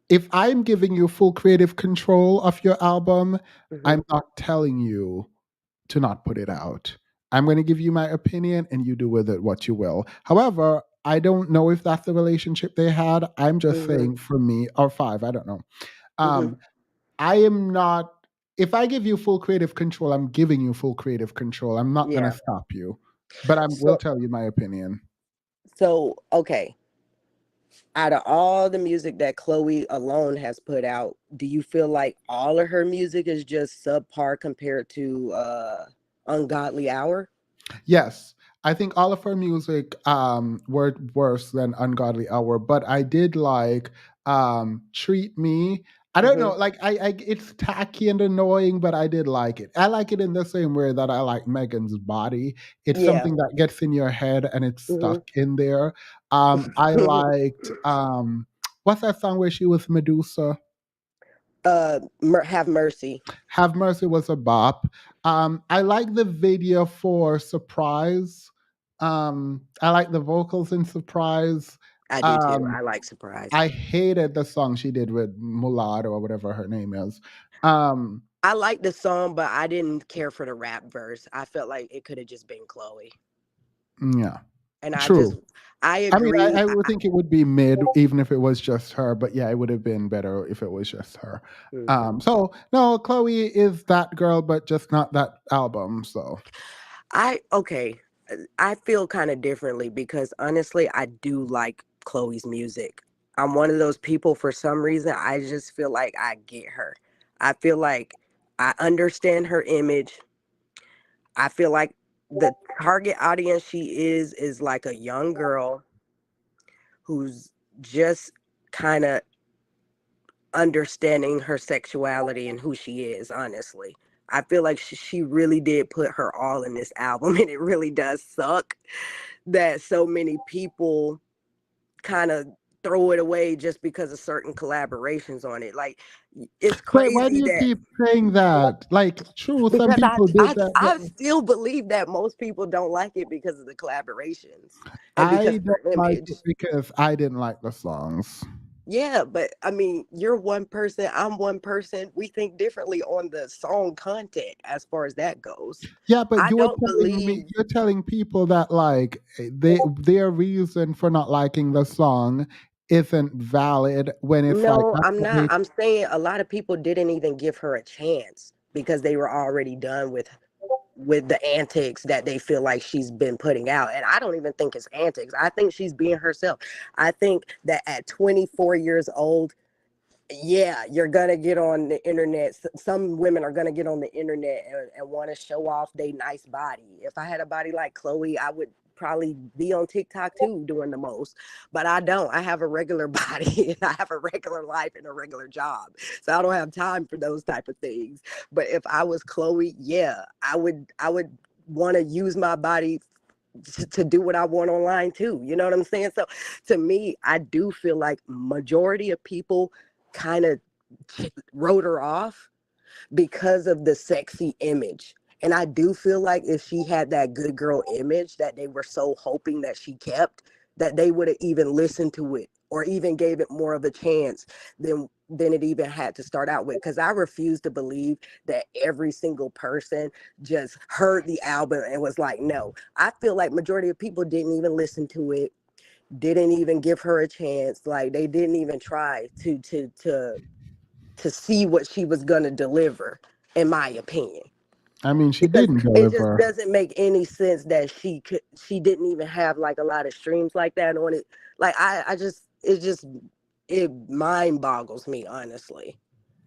If I'm giving you full creative control of your album, I'm not telling you to not put it out. I'm going to give you my opinion and you do with it what you will. However, I don't know if that's the relationship they had. I'm just saying for me, or 5, I don't know. I am not if I give you full creative control, I'm giving you full creative control. I'm not gonna Yeah. stop you, but I will So tell you my opinion. okay. Out of all the music that Chloe alone has put out, do you feel like all of her music is just subpar compared to Ungodly Hour? Yes, I think all of her music were worse than Ungodly Hour, but I did like Treat Me. I don't know, Mm-hmm. like I it's tacky and annoying, but I did like it. I like it in the same way that I like Megan's Body. It's Yeah. something that gets in your head and it's Mm-hmm. stuck in there. I liked what's that song where she was Medusa? Have Mercy. Have Mercy was a bop. I like the video for Surprise. I like the vocals in Surprise. I do too. Um, I like Surprise. I hated the song she did with Mulatto or whatever her name is. Um, I like the song, but I didn't care for the rap verse. I felt like it could have just been Chloe. yeah, And true. I I mean, agree. I would think it would be mid even if it was just her, but yeah, it would have been better if it was just her. Mhm. So no, Chloe is that girl, but just not that album. So Okay. I feel kind of differently because honestly, I do like Chloe's music. I'm one of those people for some reason, I just feel like I get her. I feel like I understand her image. I feel like the target audience she is like a young girl who's just kind of understanding her sexuality and who she is, honestly. I feel like she really did put her all in this album, and it really does suck that so many people kind of throw it away just because of certain collaborations on it. Like, it's but why do crazy you that keep saying that? Like, true, some because people did that, but I still believe that most people don't like it because of the collaborations and because I of don't her like image. it because I didn't like the songs. Yeah, but I mean, you're one person, I'm one person. We think differently on the song content as far as that goes. Yeah, but I don't believe. you're telling people that like their reason for not liking the song isn't valid when it's like No, that's I'm what not. they. I'm saying a lot of people didn't even give her a chance because they were already done with the antics that they feel like she's been putting out. And I don't even think it's antics. I think she's being herself. I think that at 24 years old, yeah, you're gonna get on the internet. Some women are gonna get on the internet and want to show off their nice body. If I had a body like Chloe, I would probably be on TikTok too doing the most. But I don't. I have a regular body and I have a regular life and a regular job. So I don't have time for those type of things. But if I was Chloe, yeah, I would want to use my body to do what I want online too. You know what I'm saying? So to me, I do feel like majority of people kind of wrote her off because of the sexy image. And I do feel like if she had that good girl image that they were so hoping that she kept, that they would have even listened to it or even gave it more of a chance than it even had to start out with. Because I refuse to believe that every single person just heard the album and was like, no. I feel like majority of people didn't even listen to it, didn't even give her a chance. Like they didn't even try to see what she was gonna deliver, in my opinion. I mean, she Because didn't it just deliver. doesn't make any sense that she didn't even have like a lot of streams like that on it. Like I just it mind boggles me, honestly.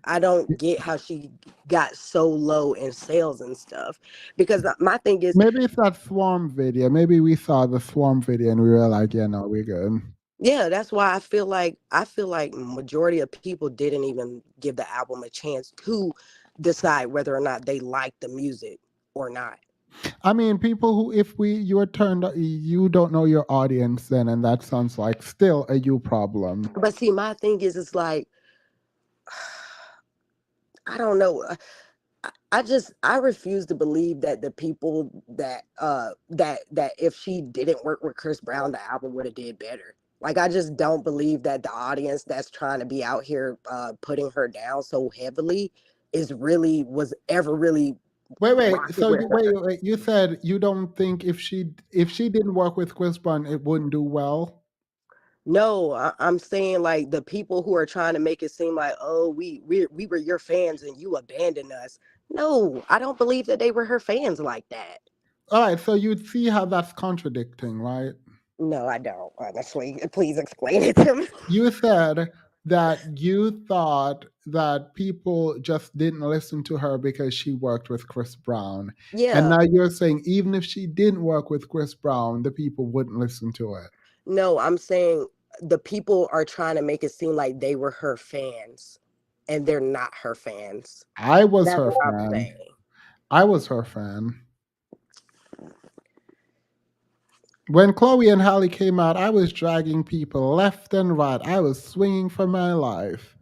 I don't get how she got so low in sales and stuff. Because my thing is, Maybe it's that Swarm video. Maybe we saw the Swarm video and we were like, yeah, no, we're good. yeah, that's why I feel like majority of people didn't even give the album a chance to decide whether or not they like the music or not. I mean, people who, if you're turned, you don't know your audience then, and that sounds like still a you problem. But see, my thing is, it's like I don't know. I refuse to believe that the people that if she didn't work with Chris Brown, the album would have did better. Like I just don't believe that the audience that's trying to be out here putting her down so heavily was ever really Wait. rocking So with her. wait. You said you don't think if she didn't work with Chris Brown, it wouldn't do well. No, I'm saying like the people who are trying to make it seem like, oh, we were your fans and you abandoned us. No, I don't believe that they were her fans like that. All right, so you'd see how that's contradicting, right? No, I don't, honestly. Please explain it to me. You said that you thought that people just didn't listen to her because she worked with Chris Brown. And Yeah. now you're saying even if she didn't work with Chris Brown, the people wouldn't listen to it. No, I'm saying the people are trying to make it seem like they were her fans and they're not her fans. I was That's her what I'm fan. saying. I was her fan. When Chloe and Halle came out, I was dragging people left and right. I was swinging for my life.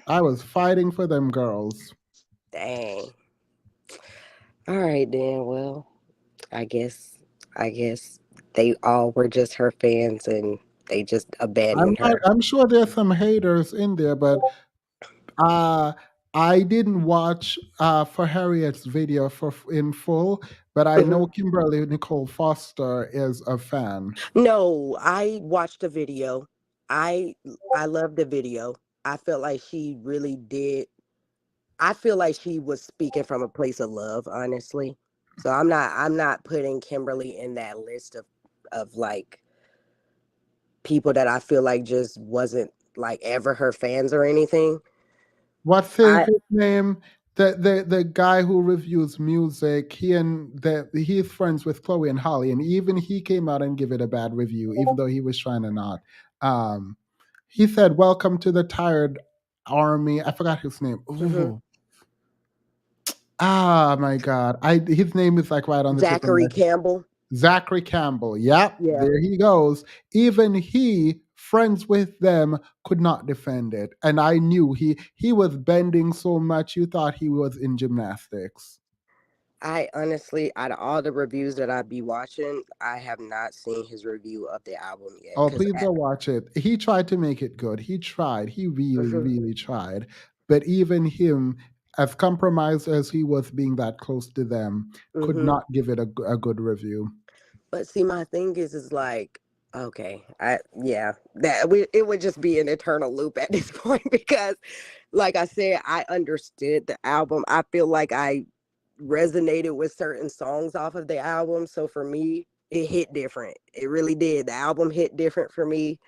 I was fighting for them girls. Dang. All right then. Well, I guess I guess they all were just her fans and they just abandoned her. I'm sure there's some haters in there, but uh I didn't watch for Harriet's video in full, but I Mhm. know Kimberly Nicole Foster is a fan. No, I watched the video. I I loved the video. I felt like she really did. I feel like she was speaking from a place of love, honestly. So I'm not putting Kimberly in that list of like people that I feel like just wasn't like ever her fans or anything. What's I his name? The guy who reviews music. He's friends with Chloe and Holly, and even he came out and give it a bad review, even though he was trying to not. Um, he said, "Welcome to the tired army." I forgot his name. Mhm. Ooh. Ah, my God! His name is like right on the tip of my. Zachary Campbell. Zachary Campbell. Yep, Yeah. there he goes. Even he, friends with them, could not defend it. And I knew he was bending so much you thought he was in gymnastics. I honestly, out of all the reviews that I be watching, I have not seen his review of the album yet. Oh, Cause please go watch it. He tried to make it good. He tried. He really, Mhm. really tried. But even him, as compromised as he was being that close to them, could Mhm. not give it a good review. But see, my thing is like, okay, yeah, it would just be an eternal loop at this point because, like I said, I understood the album. I feel like I resonated with certain songs off of the album, so for me, it hit different. It really did. The album hit different for me,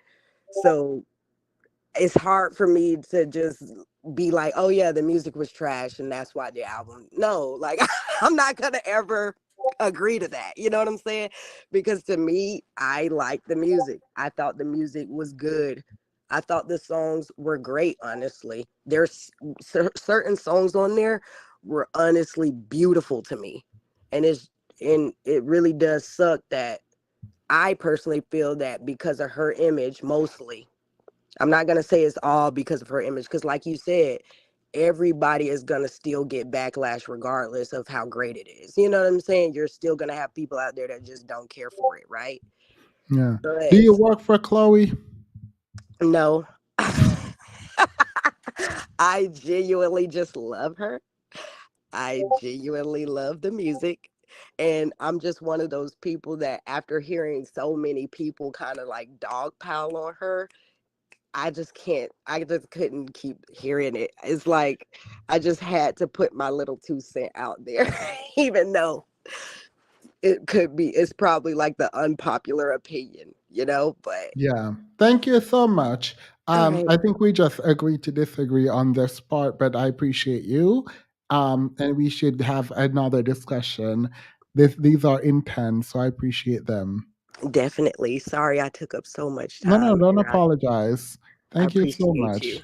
so it's hard for me to just be like, oh yeah, the music was trash and that's why the album. No, like I'm not gonna ever agree to that. You know what I'm saying? Because to me, I like the music. I thought the music was good. I thought the songs were great, honestly. There's certain songs on there were honestly beautiful to me. And it really does suck that I personally feel that because of her image mostly. I'm not gonna say it's all because of her image, because like you said, everybody is gonna still get backlash regardless of how great it is. You know what I'm saying? You're still gonna have people out there that just don't care for it, right? Yeah. Do But you work for Chloe? no, I genuinely just love her. I genuinely love the music. And I'm just one of those people that after hearing so many people kind of like dogpile on her, I just couldn't keep hearing it. It's like I just had to put my little 2 cent out there, even though it's probably like the unpopular opinion, but Yeah. Thank you so much. all right, I think we just agreed to disagree on this part, but I appreciate you. And we should have another discussion. These are intense, so I appreciate them. definitely. Sorry I took up so much No, no, time, don't and apologize. I Thank you so appreciate you. much.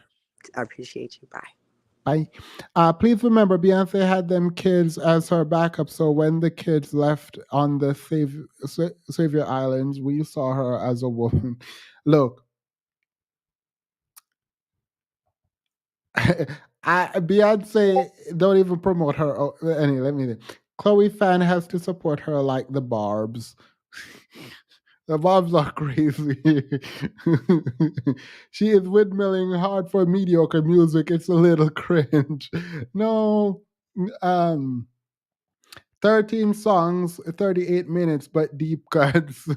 I appreciate you. Bye. Bye. Please remember, Beyonce had them kids as her backup. So when the kids left on the Savior Islands, we saw her as a woman. Look, Beyonce don't even promote her. Oh, anyway, let me think. Chloe fan has to support her like the Barbs. The Barbs are crazy. She is windmilling hard for mediocre music. It's a little cringe. No, um, 13 songs, 38 minutes, but deep cuts.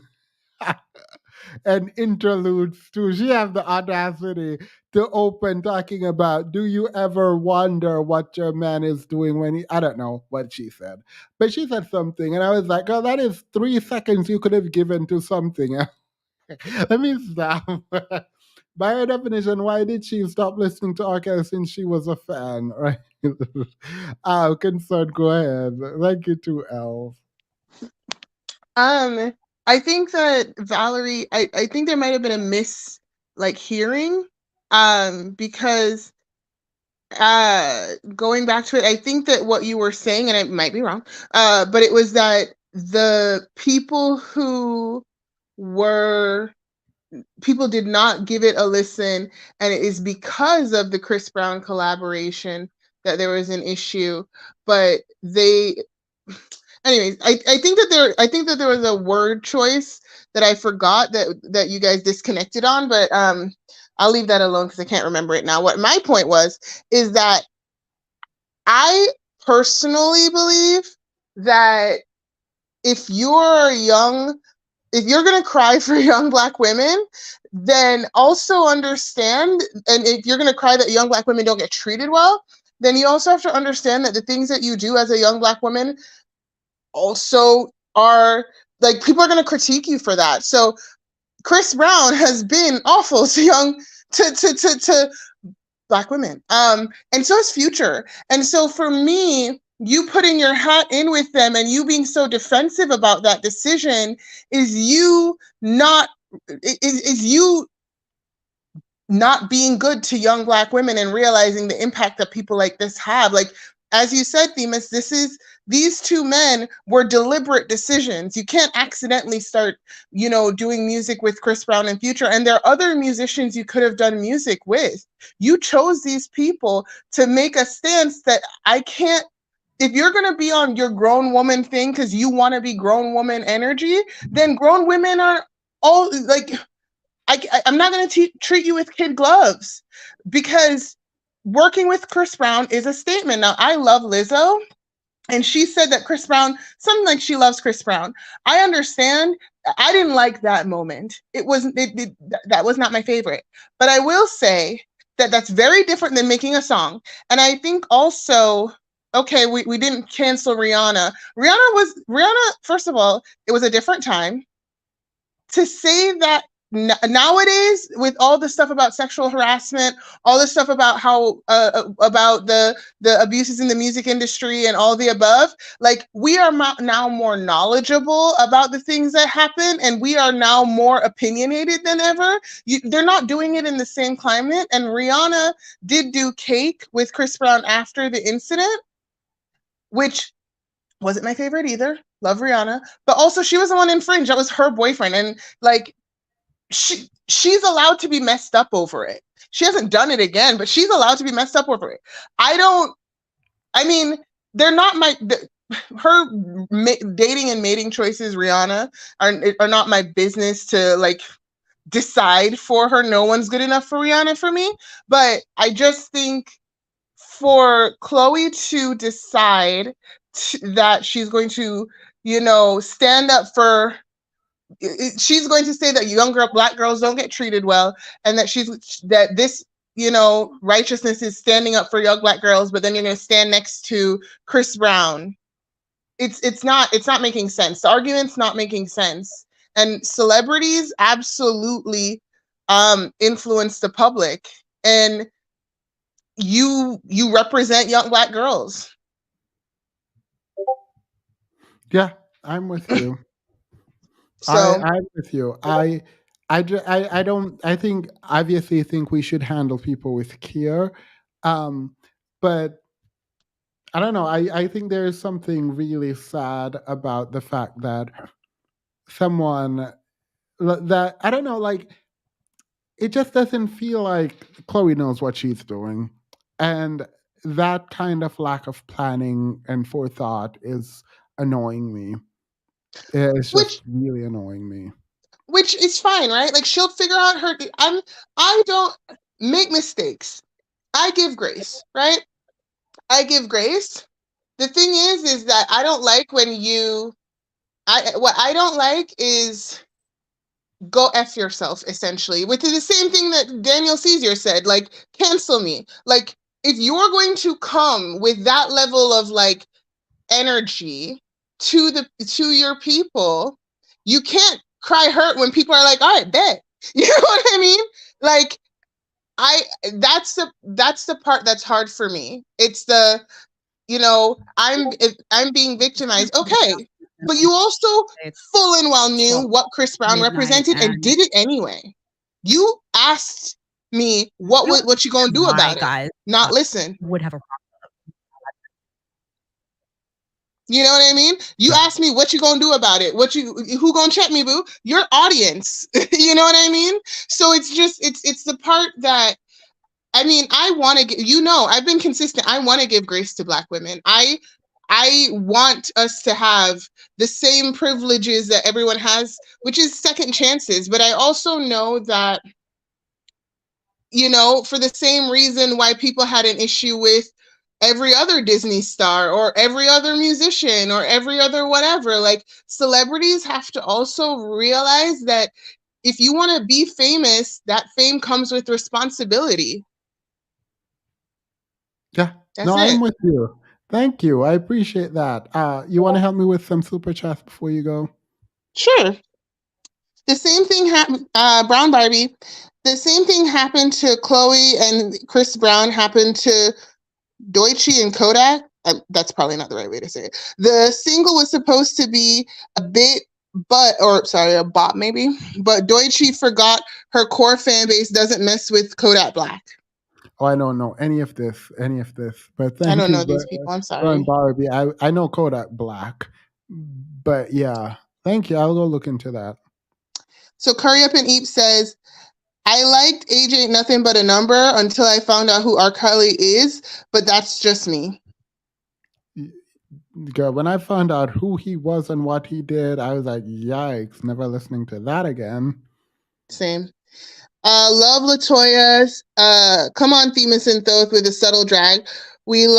and interludes too. She has the audacity to open talking about, do you ever wonder what your man is doing when he, I don't know what she said, but she said something, and I was like, girl, that is 3 seconds you could have given to something else. Let me stop. By her definition, why did she stop listening to R. Kelly since she was a fan, right? Concerned, go ahead. Thank you too, Elle. I think that Valerie, I think there might have been a hearing, because going back to it, I think that what you were saying, and I might be wrong, but it was that the people did not give it a listen, and it is because of the Chris Brown collaboration that there was an issue. But anyways, I think that there was a word choice that I forgot that you guys disconnected on, but I'll leave that alone because I can't remember it now. What my point was is that I personally believe that if you're going to cry for young Black women, then also understand, and if you're going to cry that young Black women don't get treated well, then you also have to understand that the things that you do as a young Black woman also are, like, people are going to critique you for that. So Chris Brown has been awful to Black women. And so is Future. And so for me, you putting your hat in with them and you being so defensive about that decision is you not being good to young Black women and realizing the impact that people like this have. Like, as you said, Themis, these two men were deliberate decisions. You can't accidentally start, doing music with Chris Brown and Future. And there are other musicians you could have done music with. You chose these people to make a stance that I can't. If you're going to be on your grown woman thing because you want to be grown woman energy, then grown women are all like, I'm not going to treat you with kid gloves, because working with Chris Brown is a statement. Now, I love Lizzo, and she said that Chris Brown, something like she loves Chris Brown. I understand. I didn't like that moment. That was not my favorite. But I will say that that's very different than making a song. And I think also, okay, we didn't cancel Rihanna. Rihanna, first of all, it was a different time. To say that nowadays, with all the stuff about sexual harassment, all the stuff about how about the abuses in the music industry and all the above, like, we are now more knowledgeable about the things that happen, and we are now more opinionated than ever. They're not doing it in the same climate. And Rihanna did do Cake with Chris Brown after the incident, which wasn't my favorite either. Love Rihanna, but also she was the one in Fringe. That was her boyfriend, and like, she's allowed to be messed up over it. She hasn't done it again, but she's allowed to be messed up over it. They're not her dating and mating choices, Rihanna, are not my business to like decide for her. No one's good enough for Rihanna for me. But I just think for Chloe to decide that she's going to, stand up for, she's going to say that younger Black girls don't get treated well, and that this, righteousness is standing up for young Black girls, but then you're going to stand next to Chris Brown. It's not making sense. The argument's not making sense. And celebrities absolutely influence the public, and you represent young Black girls. Yeah, I'm with you. So I'm with you. I don't. I think obviously think we should handle people with care, but I don't know. I think there is something really sad about the fact that someone that I don't know, like, it just doesn't feel like Chloe knows what she's doing, and that kind of lack of planning and forethought is annoying me. It's just really annoying me. Which is fine, right? Like, she'll figure out I don't make mistakes. I give grace, right? I give grace. The thing is that I don't like when what I don't like is go F yourself, essentially, which is the same thing that Daniel Caesar said, like, cancel me. Like, if you're going to come with that level of like energy to your people, you can't cry hurt when people are like, all right, bet. You know what I mean? Like, that's the part that's hard for me. It's the, you know, if I'm being victimized. Okay. But you also full and well knew what Chris Brown represented and did it anyway. You asked me what you gonna do about it. Not listen. Would have a You know what I mean? You asked me what you gonna do about it. Who gonna check me, boo? Your audience. You know what I mean? So it's just it's the part that, I mean, I want to, I've been consistent. I want to give grace to Black women. I want us to have the same privileges that everyone has, which is second chances. But I also know that, for the same reason why people had an issue with every other Disney star or every other musician or every other whatever, like, celebrities have to also realize that if you want to be famous, that fame comes with responsibility. Yeah. That's No, it. I'm with you. Thank you. I appreciate that. You want to help me with some super chats before you go? Sure. The same thing happened, Brown Barbie. The same thing happened to Chloe and Chris Brown happened to Deutsche and Kodak. That's probably not the right way to say it. The single was supposed to be a bot maybe, but Deutsche forgot her core fan base doesn't mess with Kodak Black. Oh, I don't know any of this, but thank I don't you, know these people. I'm sorry. Brown Barbie. I know Kodak Black, but yeah, thank you. I'll go look into that. So Curry Up and Eep says, I liked Age Ain't Nothing But a Number until I found out who R. Kelly is, but that's just me. Girl, when I found out who he was and what he did, I was like, yikes, never listening to that again. Same. Love Latoya's come on, Themis and Thoth with a subtle drag. We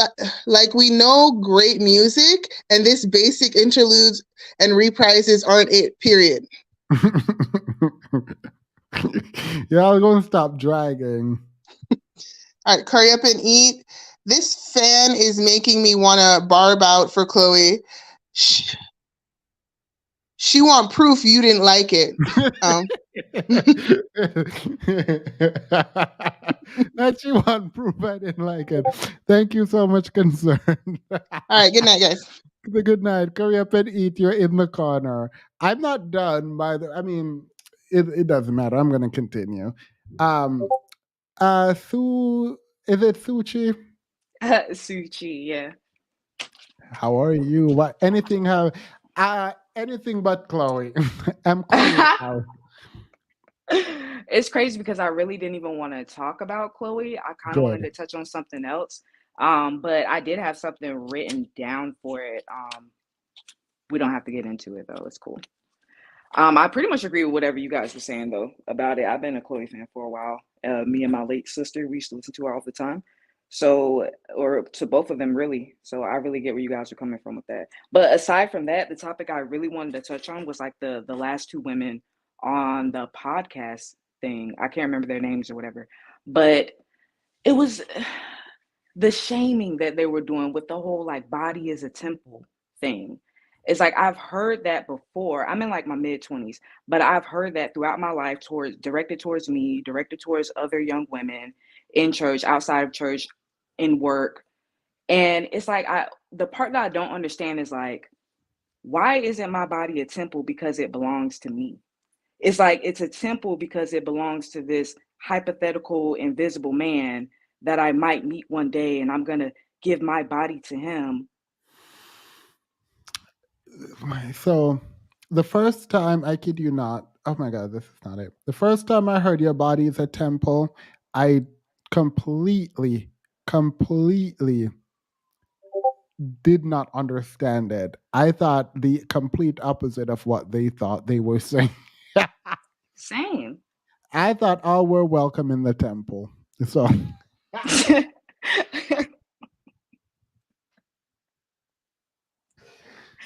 we know great music, and this basic interludes and reprises aren't it, period. Yeah, I'm going to stop dragging. All right, Curry Up and Eat. This fan is making me want to barb out for Chloe. She want proof you didn't like it. That you want proof I didn't like it. Thank you so much, concern. All right, good night, guys. Good night. Curry Up and Eat. You're in the corner. I'm not done it doesn't matter. I'm gonna continue. Su, is it Suchi? Suchi, yeah. How are you? What anything anything but Chloe. I'm Chloe. It's crazy because I really didn't even want to talk about Chloe. I kind of wanted to touch on something else. But I did have something written down for it. We don't have to get into it though. It's cool. I pretty much agree with whatever you guys were saying though about it. I've been a Chloe fan for a while. Me and my late sister, we used to listen to her all the time. So, or to both of them really. So I really get where you guys are coming from with that. But aside from that, the topic I really wanted to touch on was like the last two women on the podcast thing. I can't remember their names or whatever, but it was the shaming that they were doing with the whole like body is a temple thing. It's like I've heard that before. I'm in like my mid-20s, but I've heard that throughout my life directed towards me, directed towards other young women in church, outside of church, in work. And it's like the part that I don't understand is like, why isn't my body a temple because it belongs to me? It's like it's a temple because it belongs to this hypothetical invisible man that I might meet one day, and I'm gonna give my body to him. So the first time, I kid you not, oh my God, this is not it. The first time I heard your body is a temple, I completely did not understand it. I thought the complete opposite of what they thought they were saying. Same. I thought all were welcome in the temple. So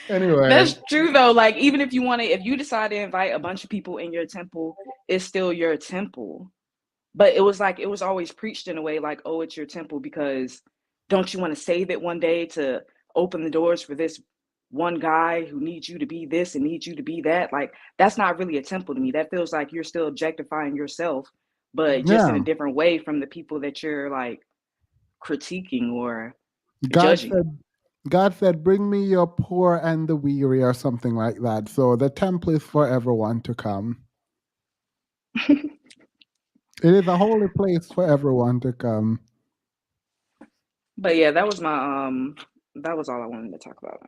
Anyway, That's true though. Like even if you decide to invite a bunch of people in your temple, it's still your temple. But it was like it was always preached in a way like, oh, it's your temple because don't you want to save it one day to open the doors for this one guy who needs you to be this and needs you to be that? Like that's not really a temple to me. That feels like you're still objectifying yourself, but just in yeah. a different way from the people that you're like critiquing or God judging. said, God said, bring me your poor and the weary, or something like that. So the temple is for everyone to come. It is a holy place for everyone to come. But yeah, that was all I wanted to talk about.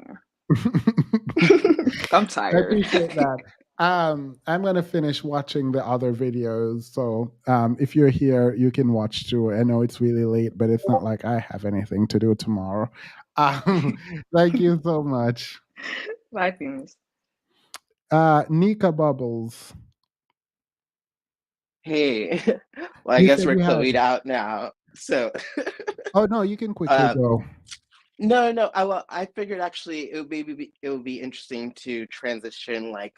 I'm I tired. appreciate that. I'm gonna finish watching the other videos. So if you're here, you can watch too. I know it's really late, but it's not like I have anything to do tomorrow. Thank you so much. Bye, things. Nika Bubbles. Hey, well, I You guess said we're you had. Chloe'd out now. So, Oh no, you can quickly go. no. I figured actually it would be interesting to transition like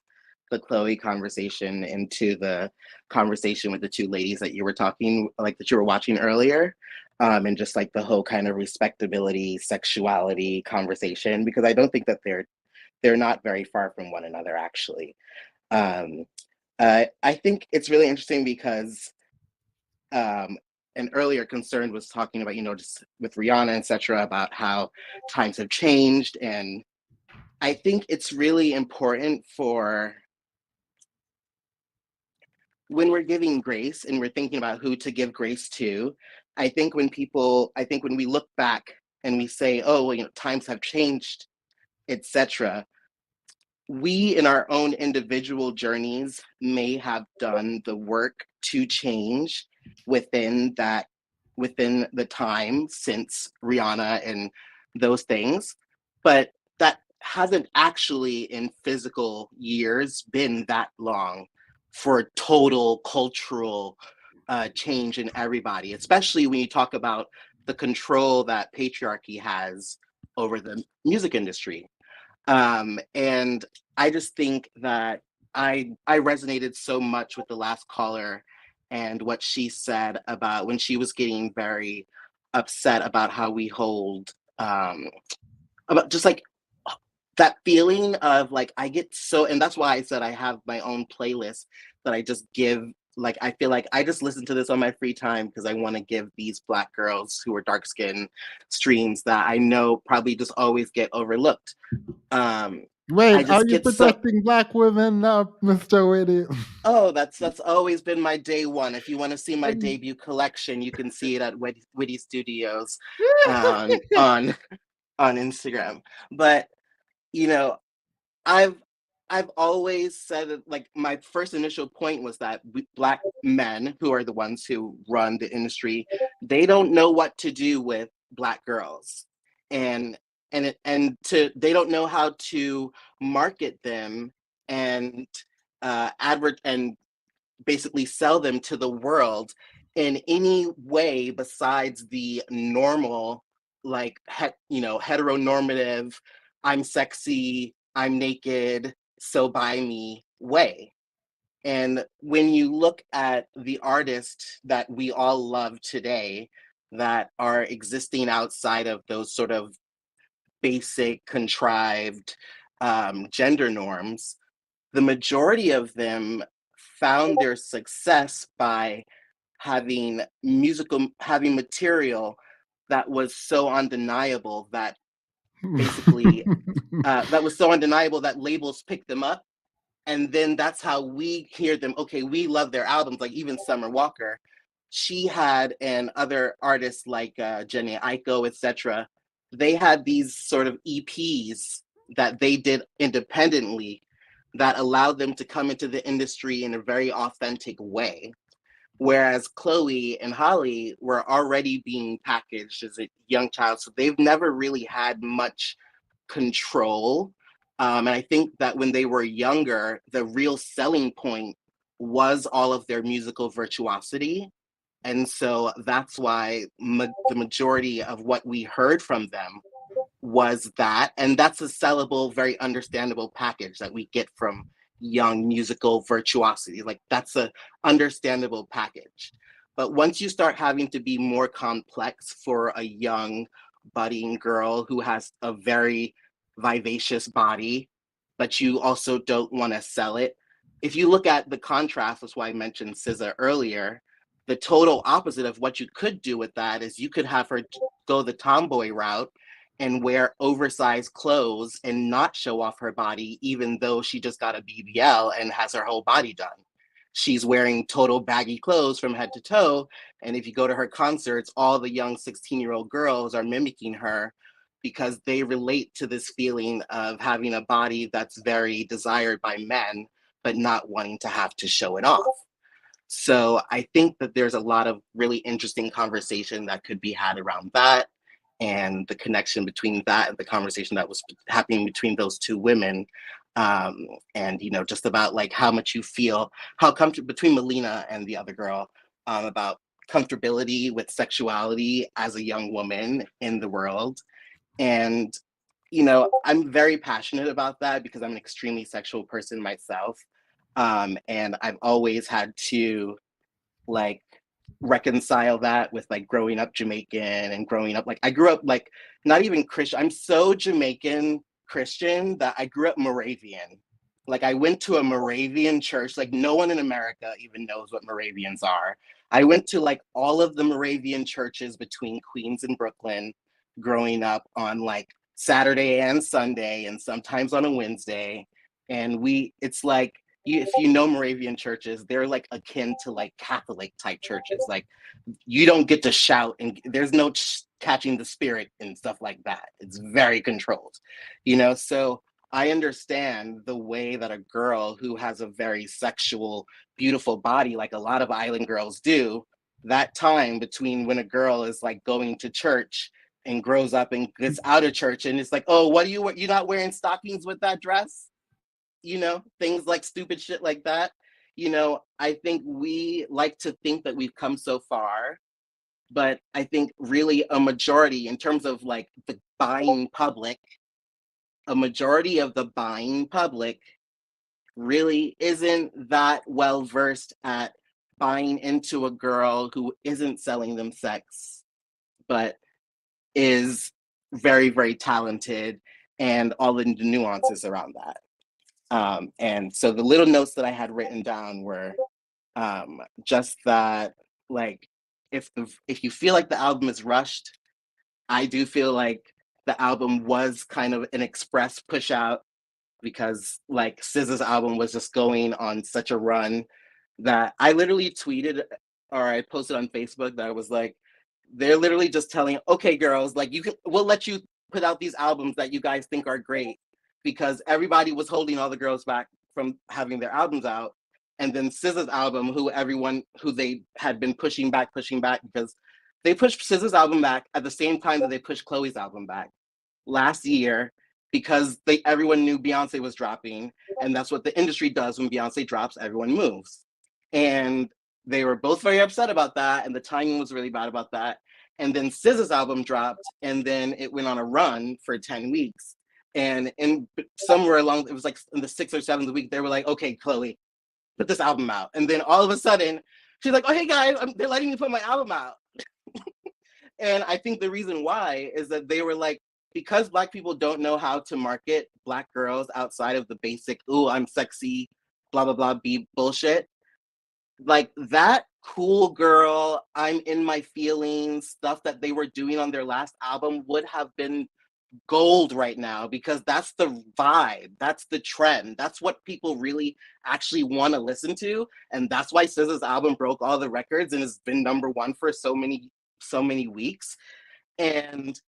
the Chloe conversation into the conversation with the two ladies that you were talking, like that you were watching earlier, and just like the whole kind of respectability, sexuality conversation, because I don't think that they're not very far from one another actually. Um, I think it's really interesting because an earlier concern was talking about, just with Rihanna, etc., about how times have changed. And I think it's really important for when we're giving grace and we're thinking about who to give grace to. I think when we look back and we say, oh, well, times have changed, etc., we in our own individual journeys may have done the work to change within the time since Rihanna and those things, but that hasn't actually in physical years been that long for total cultural change in everybody, especially when you talk about the control that patriarchy has over the music industry. And I just think that I resonated so much with the last caller and what she said about when she was getting very upset about how we hold about just like that feeling of like I get so, and that's why I said I have my own playlist that I just give, like I feel like I just listen to this on my free time because I want to give these Black girls who are dark skinned streams that I know probably just always get overlooked. I Wait, are just you get so, protecting Black women now, Mr. Whitty? oh, that's always been my day one. If you want to see my debut collection, you can see it at Witty Studios on Instagram. But you know, I've I've always said that, like, my first initial point was that Black men, who are the ones who run the industry, they don't know what to do with Black girls, and they don't know how to market them and and basically sell them to the world in any way besides the normal, like heteronormative, I'm sexy, I'm naked, so buy me way. And when you look at the artists that we all love today that are existing outside of those sort of basic contrived gender norms, the majority of them found their success by having material that was so undeniable that basically that was so undeniable that labels picked them up, and then that's how we hear them. Okay, we love their albums, like even Summer Walker, she had, and other artists like Jenny Aiko, etc. They had these sort of EPs that they did independently that allowed them to come into the industry in a very authentic way. Whereas Chloe and Holly were already being packaged as a young child, so they've never really had much control. And I think that when they were younger, the real selling point was all of their musical virtuosity. And so that's why the majority of what we heard from them was that, and that's a sellable, very understandable package that we get from young musical virtuosity. Like that's a understandable package. But once you start having to be more complex for a young budding girl who has a very vivacious body, but you also don't want to sell it. If you look at the contrast, that's why I mentioned SZA earlier, the total opposite of what you could do with that is you could have her go the tomboy route and wear oversized clothes and not show off her body, even though she just got a BBL and has her whole body done. She's wearing total baggy clothes from head to toe. And if you go to her concerts, all the young 16-year-old girls are mimicking her because they relate to this feeling of having a body that's very desired by men, but not wanting to have to show it off. So I think that there's a lot of really interesting conversation that could be had around that, and the connection between that and the conversation that was happening between those two women. And, you know, just about like how much you feel, how comfortable between Melina and the other girl, about comfortability with sexuality as a young woman in the world. And, you know, I'm very passionate about that because I'm an extremely sexual person myself. And I've always had to like reconcile that with like growing up Jamaican and growing up, like I grew up like not even Christian. I'm so Jamaican Christian that I grew up Moravian. Like I went to a Moravian church. Like no one in America even knows what Moravians are. I went to like all of the Moravian churches between Queens and Brooklyn growing up on like Saturday and Sunday and sometimes on a Wednesday. And it's like, if you know Moravian churches, they're like akin to like Catholic type churches. Like you don't get to shout and there's no catching the spirit and stuff like that. It's very controlled, you know? So I understand the way that a girl who has a very sexual, beautiful body, like a lot of island girls do, that time between when a girl is like going to church and grows up and gets out of church and it's like, oh, what are you not wearing stockings with that dress? You know, things like stupid shit like that. You know, I think we like to think that we've come so far, but I think really a majority in terms of like the buying public, a majority of the buying public really isn't that well versed at buying into a girl who isn't selling them sex, but is very, very talented and all the nuances around that. And so the little notes that I had written down were just that, like, if you feel like the album is rushed, I do feel like the album was kind of an express push out because like SZA's album was just going on such a run that I literally tweeted or I posted on Facebook that I was like, they're literally just telling, okay, girls, like we'll let you put out these albums that you guys think are great because everybody was holding all the girls back from having their albums out. And then SZA's album, who they had been pushing back because they pushed SZA's album back at the same time that they pushed Chloe's album back last year because everyone knew Beyonce was dropping. And that's what the industry does when Beyonce drops, everyone moves. And they were both very upset about that. And the timing was really bad about that. And then SZA's album dropped and then it went on a run for 10 weeks. And somewhere along, it was like in the 6th or 7th week, they were like, okay, Chloe, put this album out. And then all of a sudden, she's like, oh, hey guys, they're letting me put my album out. And I think the reason why is that they were like, because Black people don't know how to market Black girls outside of the basic, ooh, I'm sexy, blah, blah, blah, be bullshit. Like that cool girl, I'm in my feelings, stuff that they were doing on their last album would have been gold right now because that's the vibe, that's the trend, that's what people really actually want to listen to, and that's why SZA's album broke all the records and has been #1 for so many weeks. And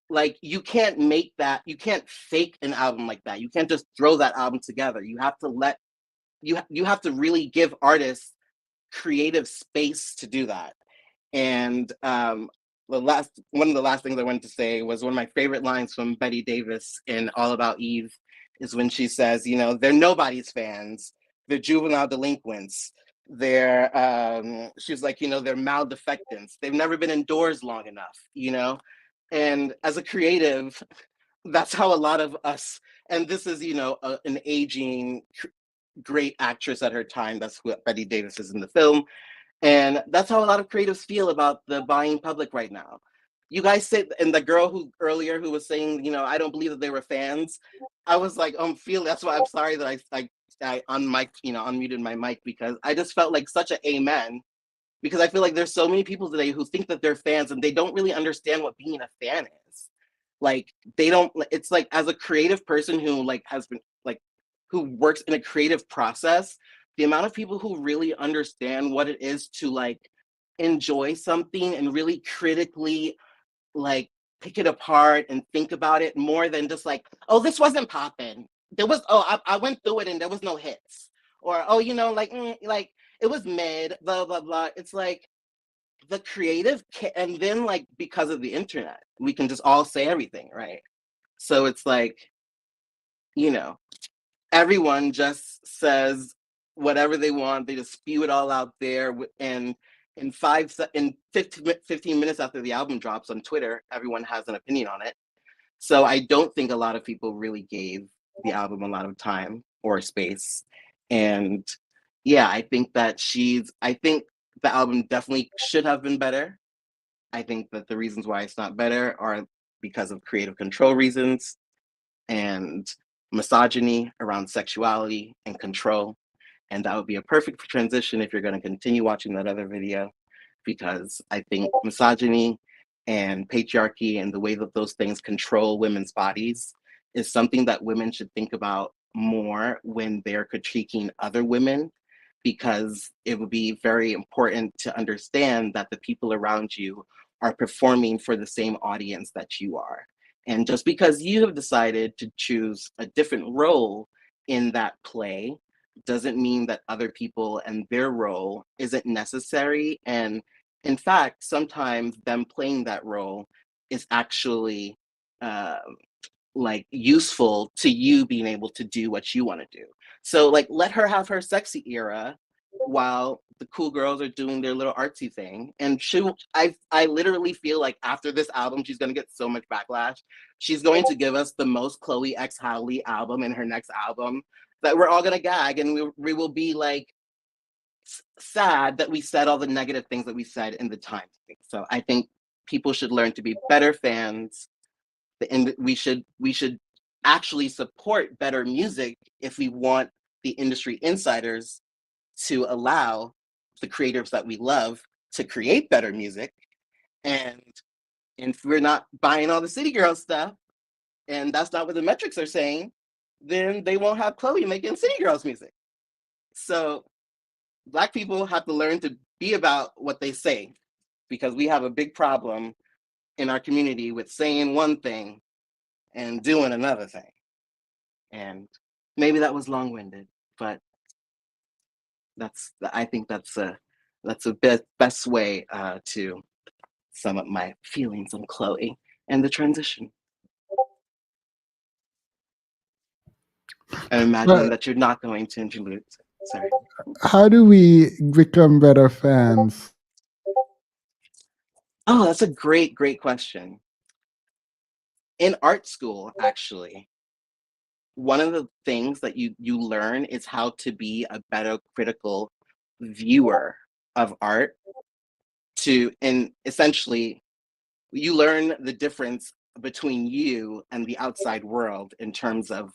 like you can't make that, you can't fake an album like that, you can't just throw that album together. You have to you have to really give artists creative space to do that. And one of the last things I wanted to say was one of my favorite lines from Betty Davis in All About Eve is when she says, you know, they're nobody's fans, they're juvenile delinquents, she's like, you know, they're maldefectants, they've never been indoors long enough, you know. And as a creative, that's how a lot of us, and this is, you know, an aging great actress at her time. That's who Betty Davis is in the film. And that's how a lot of creatives feel about the buying public right now. You guys said, and the girl who earlier who was saying, you know, I don't believe that they were fans. I was like, that's why I'm sorry that I unmuted my mic, because I just felt like such an amen. Because I feel like there's so many people today who think that they're fans and they don't really understand what being a fan is. Like they don't, it's like, as a creative person who like has been like, who works in a creative process, the amount of people who really understand what it is to like enjoy something and really critically like pick it apart and think about it more than just like, oh, this wasn't popping. There was, I went through it and there was no hits. Or, oh, you know, like it was mid, blah, blah, blah. It's like the creative, and then like because of the internet, we can just all say everything, right? So it's like, you know, everyone just says whatever they want. They just spew it all out there. And in 15 minutes after the album drops on Twitter, everyone has an opinion on it. So I don't think a lot of people really gave the album a lot of time or space. And yeah, I think the album definitely should have been better. I think that the reasons why it's not better are because of creative control reasons and misogyny around sexuality and control. And that would be a perfect transition if you're going to continue watching that other video, because I think misogyny and patriarchy and the way that those things control women's bodies is something that women should think about more when they're critiquing other women, because it would be very important to understand that the people around you are performing for the same audience that you are. And just because you have decided to choose a different role in that play doesn't mean that other people and their role isn't necessary. And in fact, sometimes them playing that role is actually like useful to you being able to do what you want to do. So like let her have her sexy era while the cool girls are doing their little artsy thing. And I literally feel like after this album, she's gonna get so much backlash. She's going to give us the most Chloe X Halle album in her next album that we're all gonna gag, and we will be like sad that we said all the negative things that we said in the time. So I think people should learn to be better fans, and we should actually support better music if we want the industry insiders to allow the creators that we love to create better music. And if we're not buying all the City Girls stuff, and that's not what the metrics are saying, then they won't have Chloe making City Girls music. So Black people have to learn to be about what they say, because we have a big problem in our community with saying one thing and doing another thing. And maybe that was long-winded, but I think that's a best way to sum up my feelings on Chloe and the transition. I'm imagining that you're not going to interlude. Sorry. How do we become better fans? Oh, that's a great question. In art school, actually, one of the things that you learn is how to be a better critical viewer of art, and essentially you learn the difference between you and the outside world in terms of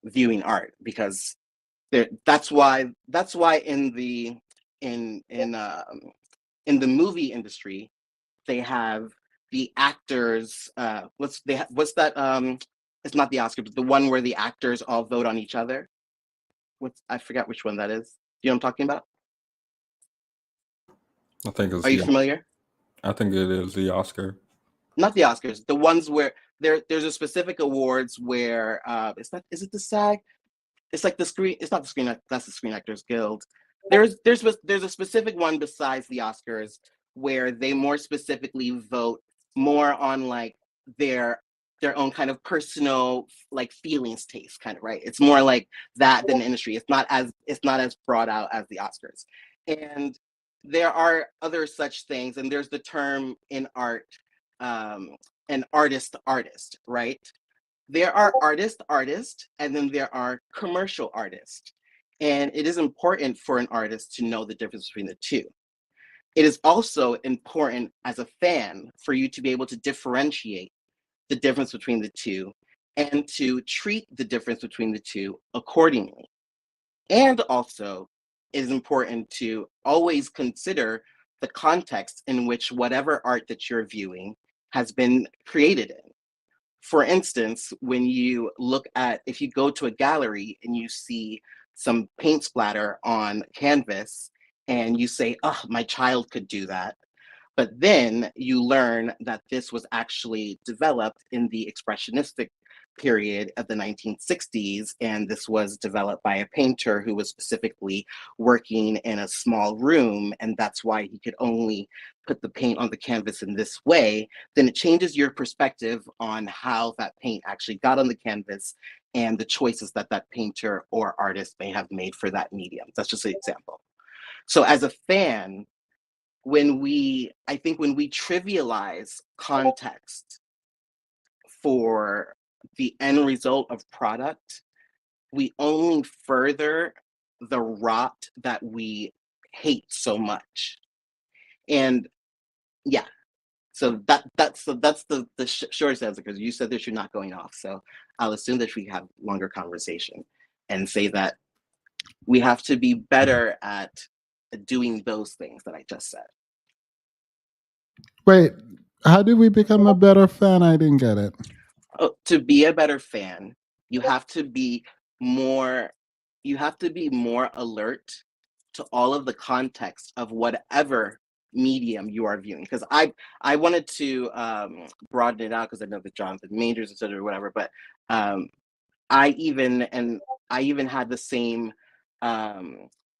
viewing art, because that's why in the movie industry they have the actors, what's that, it's not the Oscar, but the one where the actors all vote on each other. I forgot which one that is. You know what I'm talking about? I think it's Are you familiar? I think it is the Oscar. Not the Oscars. The ones where there's a specific awards where is it the SAG? It's like the screen. It's not the Screen. That's the Screen Actors Guild. There's a specific one besides the Oscars where they more specifically vote more on like their own kind of personal like feelings taste, kind of, right? It's more like that than the industry. It's not as brought out as the Oscars. And there are other such things, and there's the term in art, an artist, right? there are artists, and then there are commercial artists. And it is important for an artist to know the difference between the two. It is also important as a fan for you to be able to differentiate the difference between the two and to treat the difference between the two accordingly. And also, it is important to always consider the context in which whatever art that you're viewing has been created in. For instance, when you look at, if you go to a gallery and you see some paint splatter on canvas and you say, oh, my child could do that. But then you learn that this was actually developed in the expressionistic period of the 1960s, and this was developed by a painter who was specifically working in a small room, and that's why he could only put the paint on the canvas in this way. Then it changes your perspective on how that paint actually got on the canvas and the choices that that painter or artist may have made for that medium. That's just an example. So as a fan, I think when we trivialize context for the end result of product, we only further the rot that we hate so much. And yeah, so that's the short answer, because you said that you're not going off. So I'll assume that we have longer conversation and say that we have to be better at doing those things that I just said. Wait, how did we become a better fan? I didn't get it. To be a better fan, you have to be more alert to all of the context of whatever medium you are viewing. Because I wanted to broaden it out, because I know that Jonathan Majors, et cetera, or whatever, but I even had the same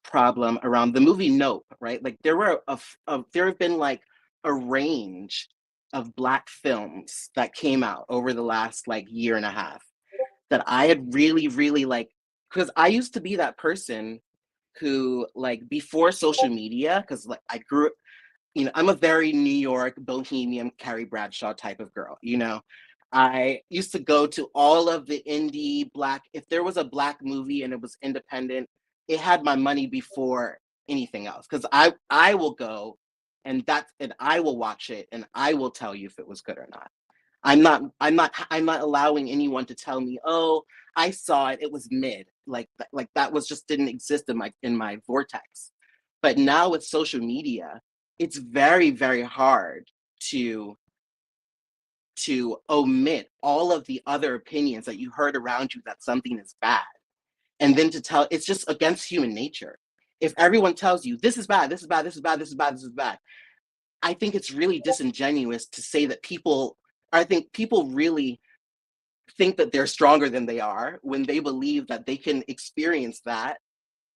problem around the movie Nope, right? Like there have been like a range of Black films that came out over the last like year and a half that I had really, really like, because I used to be that person who, like, before social media, because like I grew, I'm a very New York bohemian Carrie Bradshaw type of girl, I used to go to all of the indie Black, if there was a Black movie and it was independent, it had my money before anything else, because I will go and I will watch it and I will tell you if it was good or not. I'm not allowing anyone to tell me, oh, I saw it, it was mid. Like that was just didn't exist in my vortex. But now with social media, it's very, very hard to omit all of the other opinions that you heard around you that something is bad. And then to tell, it's just against human nature. If everyone tells you this is bad, this is bad, this is bad, this is bad, this is bad, I think it's really disingenuous to say that people really think that they're stronger than they are when they believe that they can experience that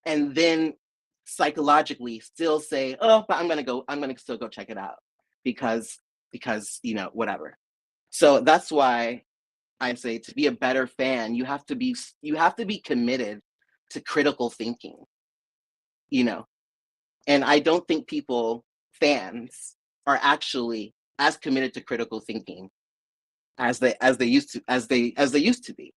and then psychologically still say, oh, but I'm gonna still go check it out because whatever. So that's why I say, to be a better fan, you have to be committed to critical thinking, and I don't think fans are actually as committed to critical thinking as they used to be,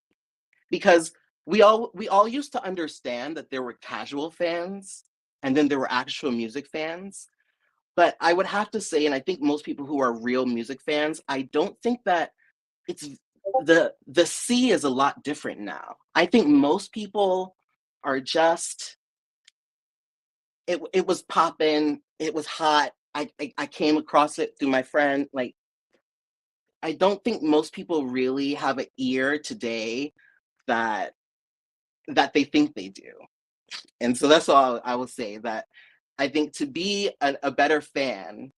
because we all used to understand that there were casual fans and then there were actual music fans. But I would have to say, and I think most people who are real music fans, I don't think that it's the sea is a lot different now. I think most people are just, it was popping, it was hot. I came across it through my friend. Like, I don't think most people really have an ear today that they think they do. And so that's all I will say, that I think to be a better fan,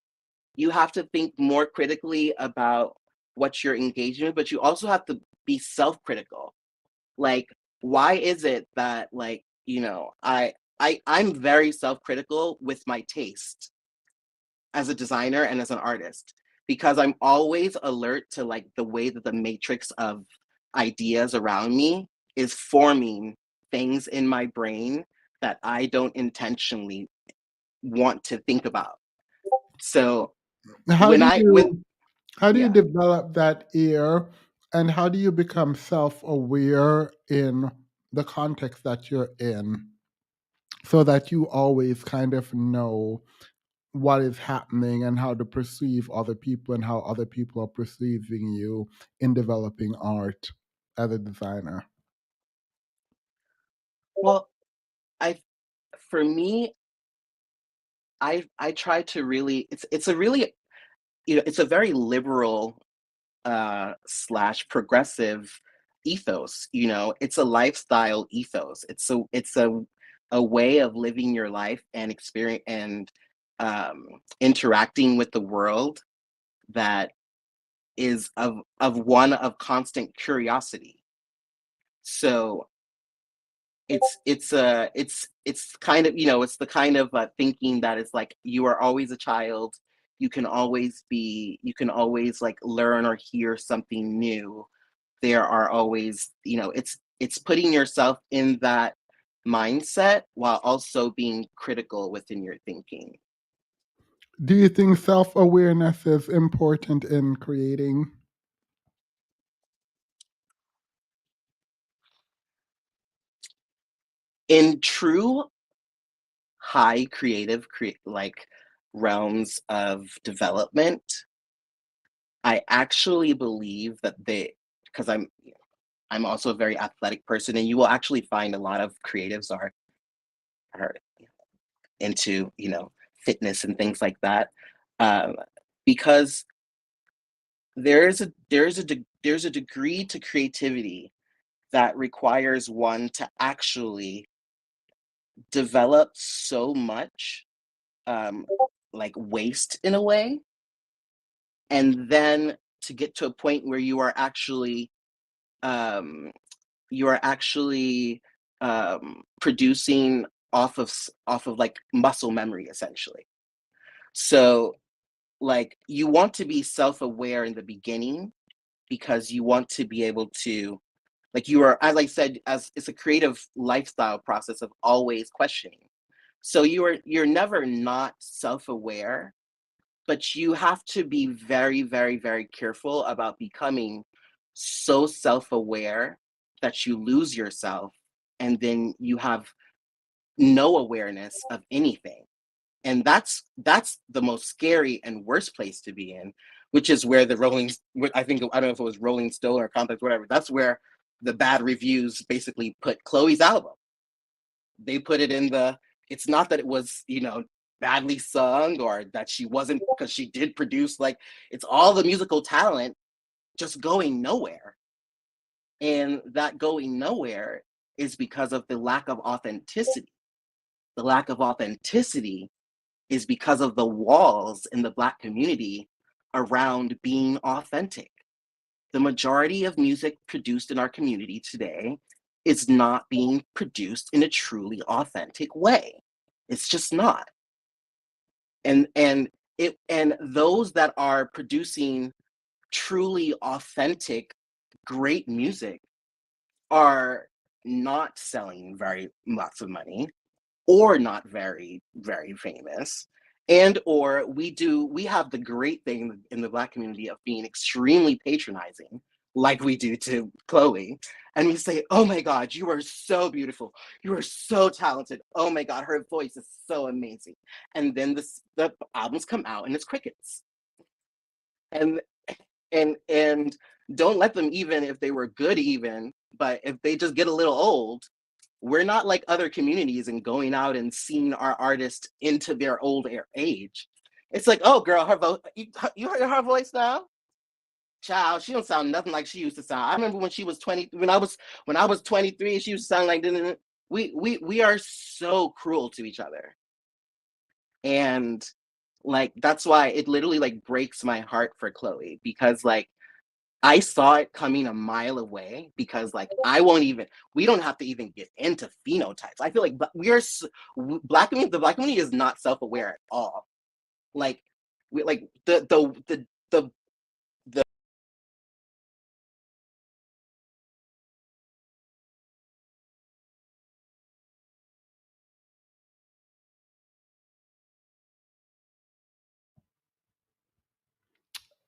you have to think more critically about what you're engaging with, but you also have to be self-critical. Like, why is it that, like, I'm very self-critical with my taste as a designer and as an artist, because I'm always alert to like the way that the matrix of ideas around me is forming things in my brain that I don't intentionally want to think about. So How when do I you when how do you yeah. develop that ear And how do you become self-aware in the context that you're in so that you always kind of know what is happening and how to perceive other people and how other people are perceiving you in developing art as a designer? Well, I for me, I try to really it's a really, it's a very liberal slash progressive ethos. It's a lifestyle ethos. It's a way of living your life and experience and interacting with the world that is of one of constant curiosity. So it's kind of, it's the kind of thinking that is like you are always a child. You can always like learn or hear something new. There are always, it's putting yourself in that mindset while also being critical within your thinking. Do you think self-awareness is important in creating? In true high like realms of development, I actually believe that because I'm also a very athletic person, and you will actually find a lot of creatives are into, fitness and things like that, um, because there's a degree to creativity that requires one to actually develop so much, um, like waste in a way, and then to get to a point where um, you are actually producing off of like muscle memory, essentially. So like you want to be self-aware in the beginning because you want to be able to, like, you are, as I said, as it's a creative lifestyle process of always questioning. So you're never not self-aware, but you have to be very, very, very careful about becoming so self-aware that you lose yourself, and then you have no awareness of anything. And that's the most scary and worst place to be in, which is where I think, I don't know if it was Rolling Stone or Context, whatever, that's where the bad reviews basically put Chloe's album. They put it in it's not that it was, badly sung or that she wasn't, because she did produce, like, it's all the musical talent just going nowhere. And that going nowhere is because of the lack of authenticity. The lack of authenticity is because of the walls in the Black community around being authentic. The majority of music produced in our community today is not being produced in a truly authentic way. It's just not. And those that are producing truly authentic, great music are not selling very lots of money, or not very, very famous. And or we have the great thing in the Black community of being extremely patronizing, like we do to Chloe. And we say, oh my God, you are so beautiful, you are so talented, oh my God, her voice is so amazing. And then the albums come out and it's crickets. And and don't let them, even if they were good, even, but if they just get a little old, we're not like other communities and going out and seeing our artists into their old age. It's like, oh girl, her voice, you heard her voice now? Child, she don't sound nothing like she used to sound. I remember when she was 20, when I was 23, she used to sound like, we are so cruel to each other. And like that's why it literally like breaks my heart for Chloe, because like I saw it coming a mile away, because like we don't have to even get into phenotypes. I feel like Black community, the Black community is not self-aware at all. Like we like the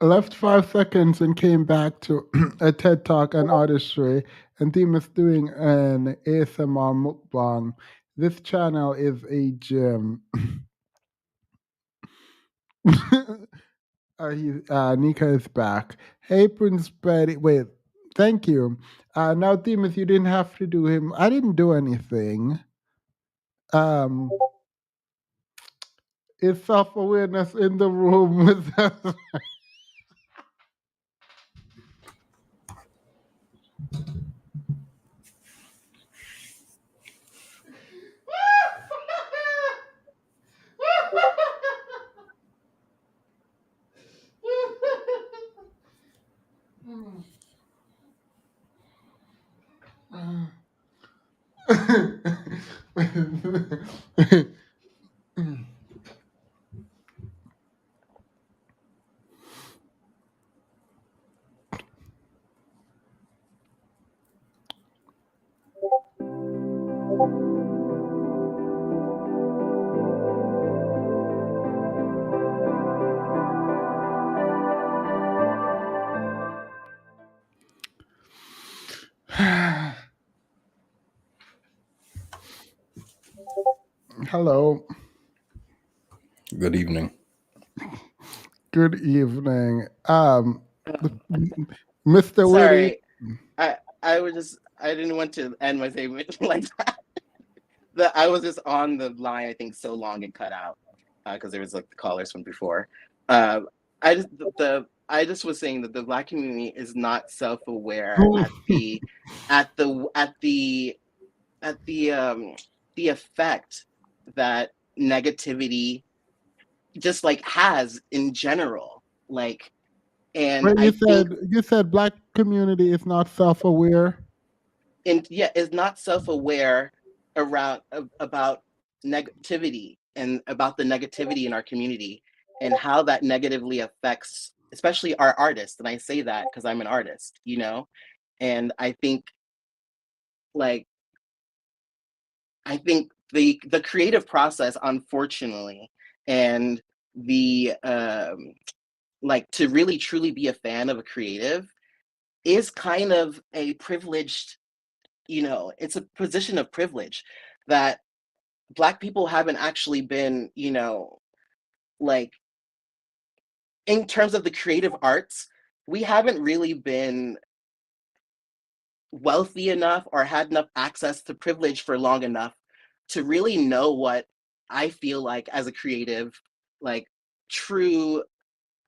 left 5 seconds and came back to a TED Talk on artistry, and Theme is doing an ASMR mukbang. This channel is a gem. Nika is back. Hey, Prince Betty. Wait, thank you. Now, Themis, you didn't have to do him. I didn't do anything. Is self awareness in the room with us? Hello. Good evening. Good evening. Mr. Witty. Sorry, I didn't want to end my statement like that. I was just on the line, I think, so long it cut out because there was like the callers from before. I just was saying that the Black community is not self-aware at the effect that negativity just like has in general, like. And Wait, I think you said Black community is not self aware. Is not self-aware around about negativity and about the negativity in our community and how that negatively affects especially our artists. And I say that because I'm an artist, and I think like the creative process, unfortunately, and the like to really truly be a fan of a creative is kind of a privileged, it's a position of privilege that Black people haven't actually been, like in terms of the creative arts, we haven't really been wealthy enough or had enough access to privilege for long enough to really know what I feel like as a creative, like true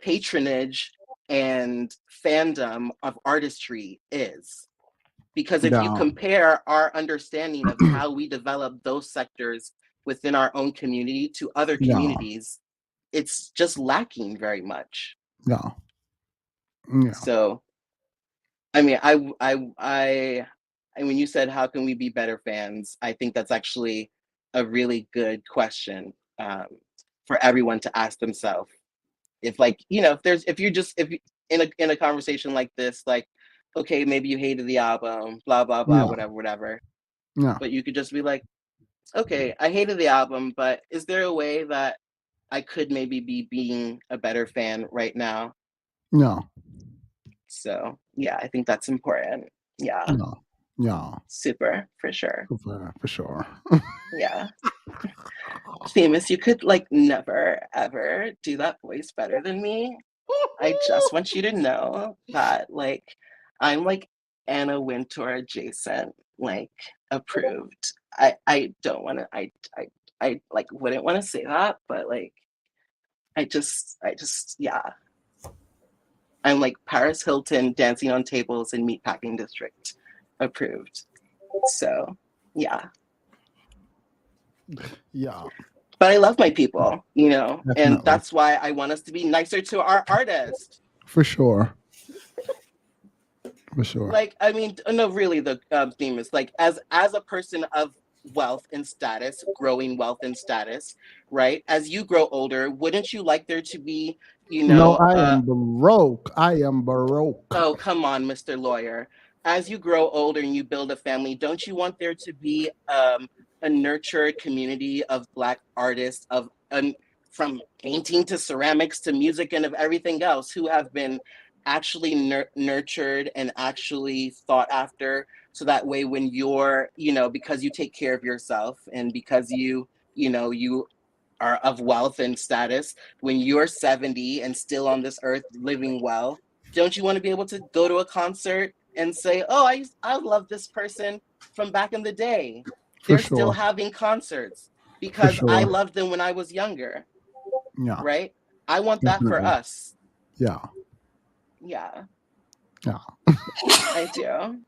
patronage and fandom of artistry is. Because if you No. compare our understanding of how we develop those sectors within our own community to other No. communities, it's just lacking very much. No. Yeah. So, I mean, I when you said how can we be better fans, I think that's actually a really good question for everyone to ask themselves. If like if you in a conversation like this, like okay, maybe you hated the album, blah blah blah, No. whatever. No. But you could just be like, okay, I hated the album, but is there a way that I could maybe be being a better fan right now? No. So yeah, I think that's important. Yeah. No. No. Super, for sure. For sure. Yeah. Famous, you could like never ever do that voice better than me. I just want you to know that like I'm like Anna Wintour adjacent, like approved. I don't want to I like wouldn't want to say that, but like I just yeah. I'm like Paris Hilton dancing on tables in Meatpacking District approved. So yeah. Yeah. But I love my people, and Definitely. that's why I want us to be nicer to our artists. For sure. For sure. Like, I mean, no, really, the theme is like, as a person of wealth and status, growing wealth and status, right? As you grow older, wouldn't you like there to be, No, I am baroque. I am baroque. Oh, come on, Mr. Lawyer. As you grow older and you build a family, don't you want there to be a nurtured community of Black artists, of from painting to ceramics to music and of everything else, who have been actually nurtured and actually thought after, so that way when you're, because you take care of yourself and because you are of wealth and status, when you're 70 and still on this earth living well, don't you want to be able to go to a concert and say, oh, I love this person from back in the day. For They're still sure. having concerts For because I sure. loved them when I was younger. Yeah. Right? I want that for Definitely. us. Yeah. Yeah. Yeah. I do.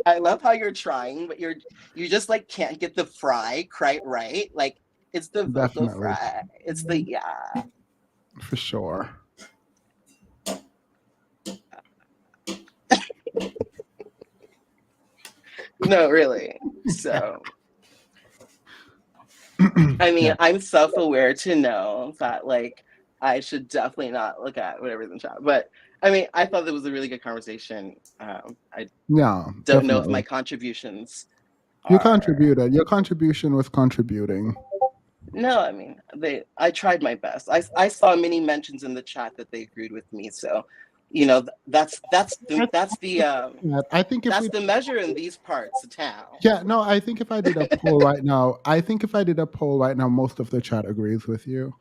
I love how you're trying, but you just like can't get the fry quite right. Like it's the vocal Definitely. fry. It's the yeah. For sure. No, really. So I mean, Yeah. I'm self-aware to know that like I should definitely not look at whatever's in chat. But I mean, I thought it was a really good conversation. I Yeah, don't know if my definitely. contributions You are. contributed. Your contribution was contributing. No, I mean, I tried my best. I saw many mentions in the chat that they agreed with me. So, that's the Yeah, I think if that's we the measure in these parts of town. Yeah, no, I think if I did a poll right now, most of the chat agrees with you.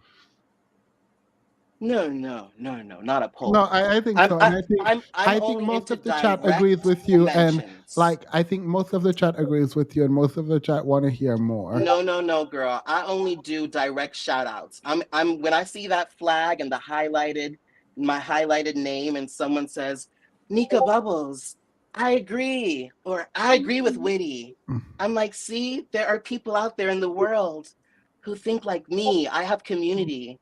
No, not a poll. No, I think so, and I'm I think only most into of the chat direct agrees with you, and mentions. like I think most of the chat agrees with you, and most of the chat want to hear more. No, girl. I only do direct shout outs. I'm when I see that flag and my highlighted name, and someone says, Nika Bubbles, I agree, or I agree with Witty. I'm like, see, there are people out there in the world who think like me. I have community.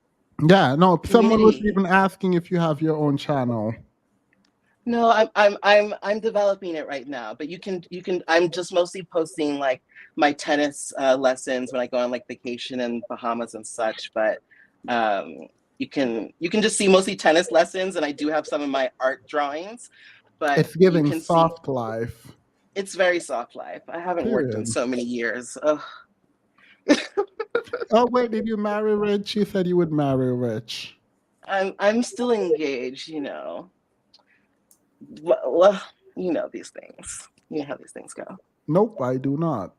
Yeah, no, someone was Community. even asking if you have your own channel. No, I'm developing it right now, but you can I'm just mostly posting like my tennis lessons when I go on like vacation in Bahamas and such, but you can just see mostly tennis lessons, and I do have some of my art drawings, but It's you giving can see soft life. it's very soft life. I haven't worked in Period. so many years. Ugh. Oh wait, did you marry Rich? You said you would marry Rich. I'm still engaged, Well, these things. You know how these things go. Nope, I do not.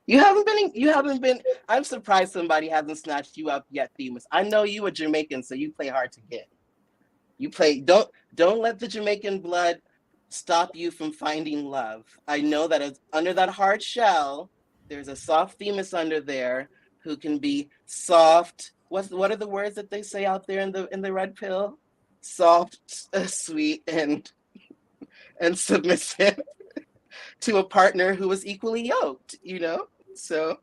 You haven't been. I'm surprised somebody hasn't snatched you up yet, Themis. I know you a Jamaican, so you play hard to get. Don't let the Jamaican blood stop you from finding love. I know that it's under that hard shell, there's a soft Themis under there who can be soft. What are the words that they say out there in the red pill? Soft, sweet, and submissive to a partner who is equally yoked, So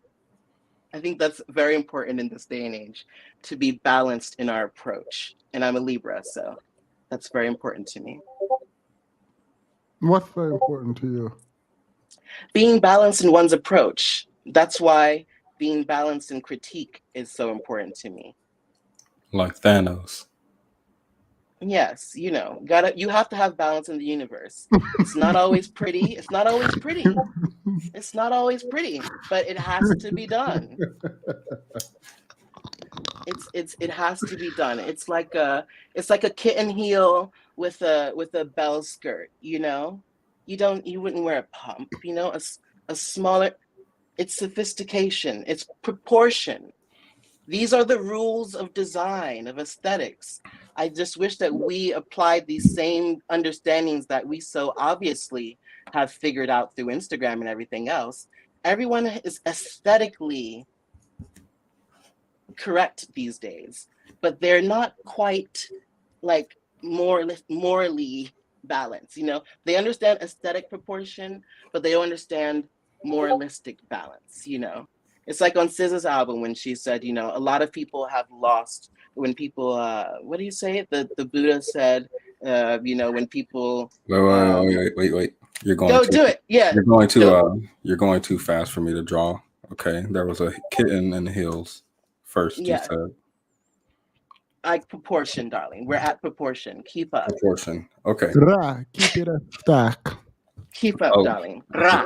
I think that's very important in this day and age, to be balanced in our approach. And I'm a Libra, so that's very important to me. What's very important to you? Being balanced in one's approach. That's why being balanced in critique is so important to me. Like Thanos. Yes, you have to have balance in the universe. It's not always pretty. It's not always pretty. It's not always pretty, but it has to be done. It has to be done. It's like a kitten heel with a bell skirt, You wouldn't wear a pump, a smaller. It's sophistication. It's proportion. These are the rules of design, of aesthetics. I just wish that we applied these same understandings that we so obviously have figured out through Instagram and everything else. Everyone is aesthetically correct these days, but they're not quite like morally balanced. They understand aesthetic proportion, but they don't understand moralistic balance. It's like on SZA's album when she said, a lot of people have lost when people, what do you say? The Buddha said, when people. Wait. You're going Go too. do it. Yeah. You're going too fast for me to draw. Okay, there was a kitten in the hills. First, Yeah. you said. Like proportion, darling. We're at proportion. Keep up. Proportion. Okay. Keep it a stack. Keep up, darling. I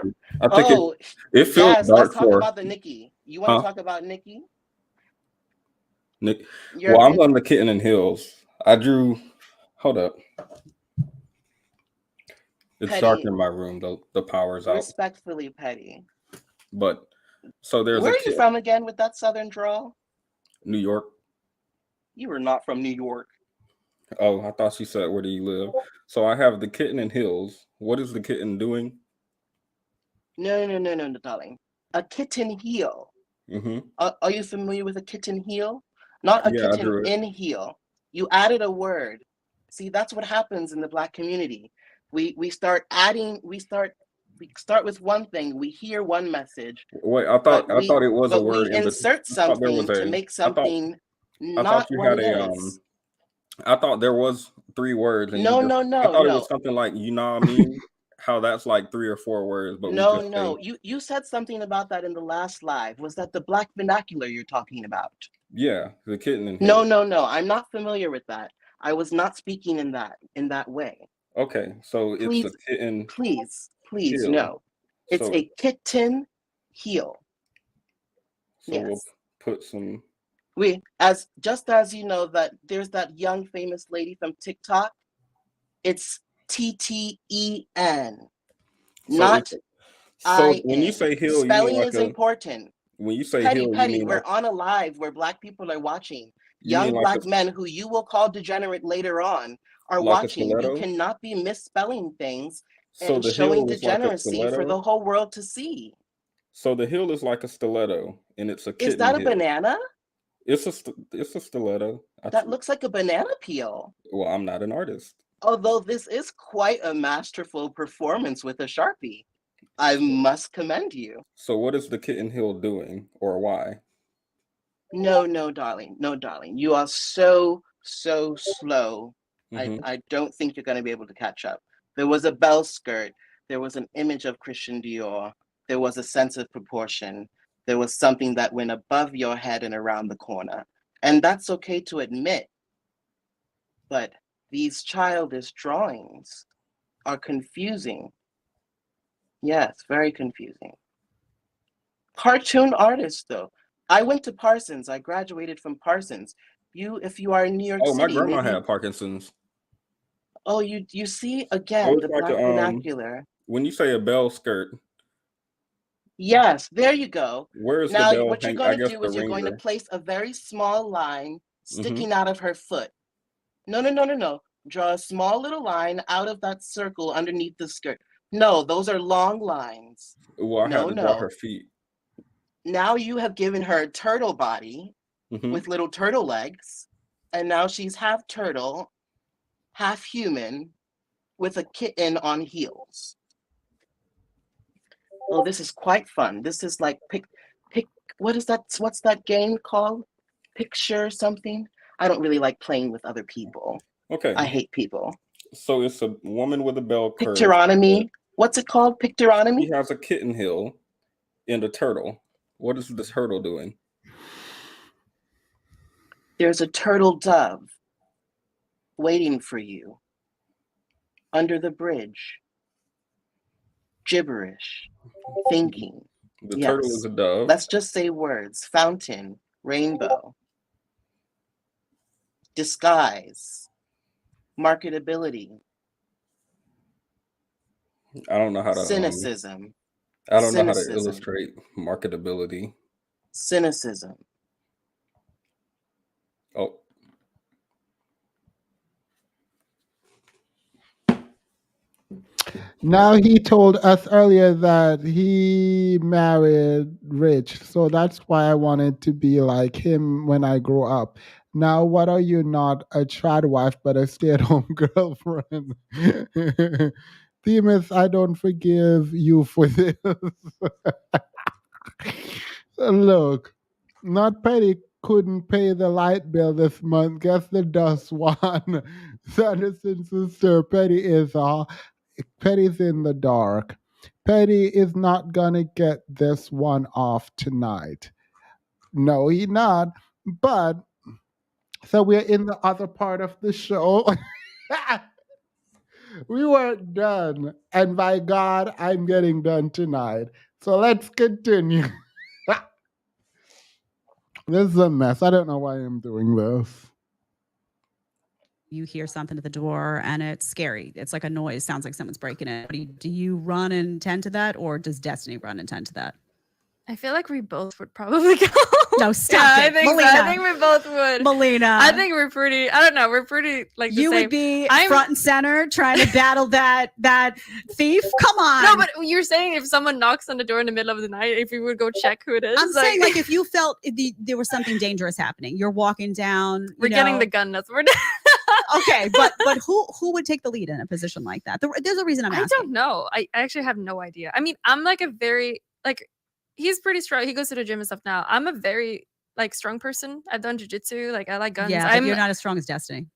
think it feels yes, dark let's talk for. about the Nicki. You want to talk about Nicki? Nick. You're Well, I'm on the Kitten and Hills. I drew. Hold up. It's dark Petty. in my room. The power's out. Respectfully, Petty. But so there's Where a are you kid. from again with that southern drawl? New York. You were not from New York. Oh, I thought you said where do you live? So I have the Kitten and Hills. What is the kitten doing? No, darling. A kitten heel. Mm-hmm. Are you familiar with a kitten heel? Not a Yeah, I kitten drew it. in heel. You added a word. See, that's what happens in the Black community. We start adding. We start with one thing. We hear one message. Wait, I thought it was a word we in between. insert I thought there was something to a. make something I thought not you what had it a is. I thought there was 3 words and you No, just. no, I no, thought it was no. something like you know what I mean. How that's like 3 or 4 words, but we No, just say you said something about that in the last live. Was that the Black vernacular you're talking about? yeah, the Kitten and No, Hills. no. I'm not familiar with that. I was not speaking in that way. Okay, so it's a kitten Please, hill. no. It's So a kitten heel. we'll Yes. put some. Just as you know that there's that young famous lady from TikTok. It's TTEN, not So when you say IN. hill, you mean Spelling like is important. when you say hill, you Petty, mean we're like on a live where Black people are watching. you mean Young like Black men who you will call degenerate later on are like a watching. You stiletto? cannot be misspelling things So and the showing hill is like a degeneracy for stiletto? the whole world to see. So the hill is like a stiletto and it's a Is kitten that a hill. banana? It's a stiletto. That looks like a banana peel. Well, I'm not an artist. Although this is quite a masterful performance with a Sharpie. I must commend you. So what is the kitten hill doing or why? No, darling. No, darling. You are so slow. Mhm. I don't think you're going to be able to catch up. There was a bell skirt. There was an image of Christian Dior. There was a sense of proportion. There was something that went above your head and around the corner. And that's okay to admit. But these childish drawings are confusing. Yes, very confusing. Cartoon artist, though. I went to Parsons. I graduated from Parsons. If you are in New York Oh, my City, grandma maybe. had Parkinson's. Oh, you see So again it's the like Black vernacular. when you say a bell skirt, Yes, there you go. where is the Now, bell what you're hang? going I to guess do the is you're going to ringer. place a very small line Mm-hmm. sticking out of her foot. No. Draw a small little line out of that circle underneath the skirt. No, those are long lines. Well, I had to draw her feet. Now you have given her a turtle body Mm-hmm. with little turtle legs, and now she's half turtle, half human, with a kitten on heels. Oh, this is quite fun. This is like pick. What is that? What's that game called? Picture something. I don't really like playing with other people. Okay. I hate people. So it's a woman with a bell curve. Pictonomy. What's it called? Pictonomy? She has a kitten hill and a turtle. What is this turtle doing? There's a turtle dove waiting for you under the bridge. Gibberish. Thinking. The turtle is a dove. Let's just say words. Fountain. Rainbow. Disguise. Marketability. I don't know how to cynicism. I don't know how to illustrate marketability. Cynicism. Oh. Now he told us earlier that he married rich, so that's why I wanted to be like him when I grow up. Now, what are you not a trad wife but a stay-at-home girlfriend? Themis, I don't forgive you for this. Look, not Petty couldn't pay the light bill this month. Guess the dust won. Sanderson sister Petty's in the dark. Petty is not gonna get this one off tonight. No, he not. But so we're in the other part of the show. We weren't done, and by God, I'm getting done tonight. So let's continue. This is a mess. I don't know why I'm doing this. You hear something at the door and it's scary. It's like a noise. Sounds like someone's breaking in. Do you run and tend to that, or does Destiny run and tend to that? I feel like we both would probably go. No, stop Yeah, it. I think so. Melina. I think we both would. Melina. I think we're pretty. I don't know. We're pretty like the You same. would be front and center trying to battle that thief. Come on. No, but you're saying if someone knocks on the door in the middle of the night, if you would go check who it is. I'm saying like if you felt there was something dangerous happening, you're walking down. We're getting the gun. That's what we're okay, but who would take the lead in a position like that? There's a reason I'm asking. I don't know. I actually have no idea. I mean, I'm like a very like he's pretty strong. He goes to the gym and stuff now. I'm a very like strong person. I've done jujitsu. Like I like guns. Yeah, but you're not as strong as Destiny.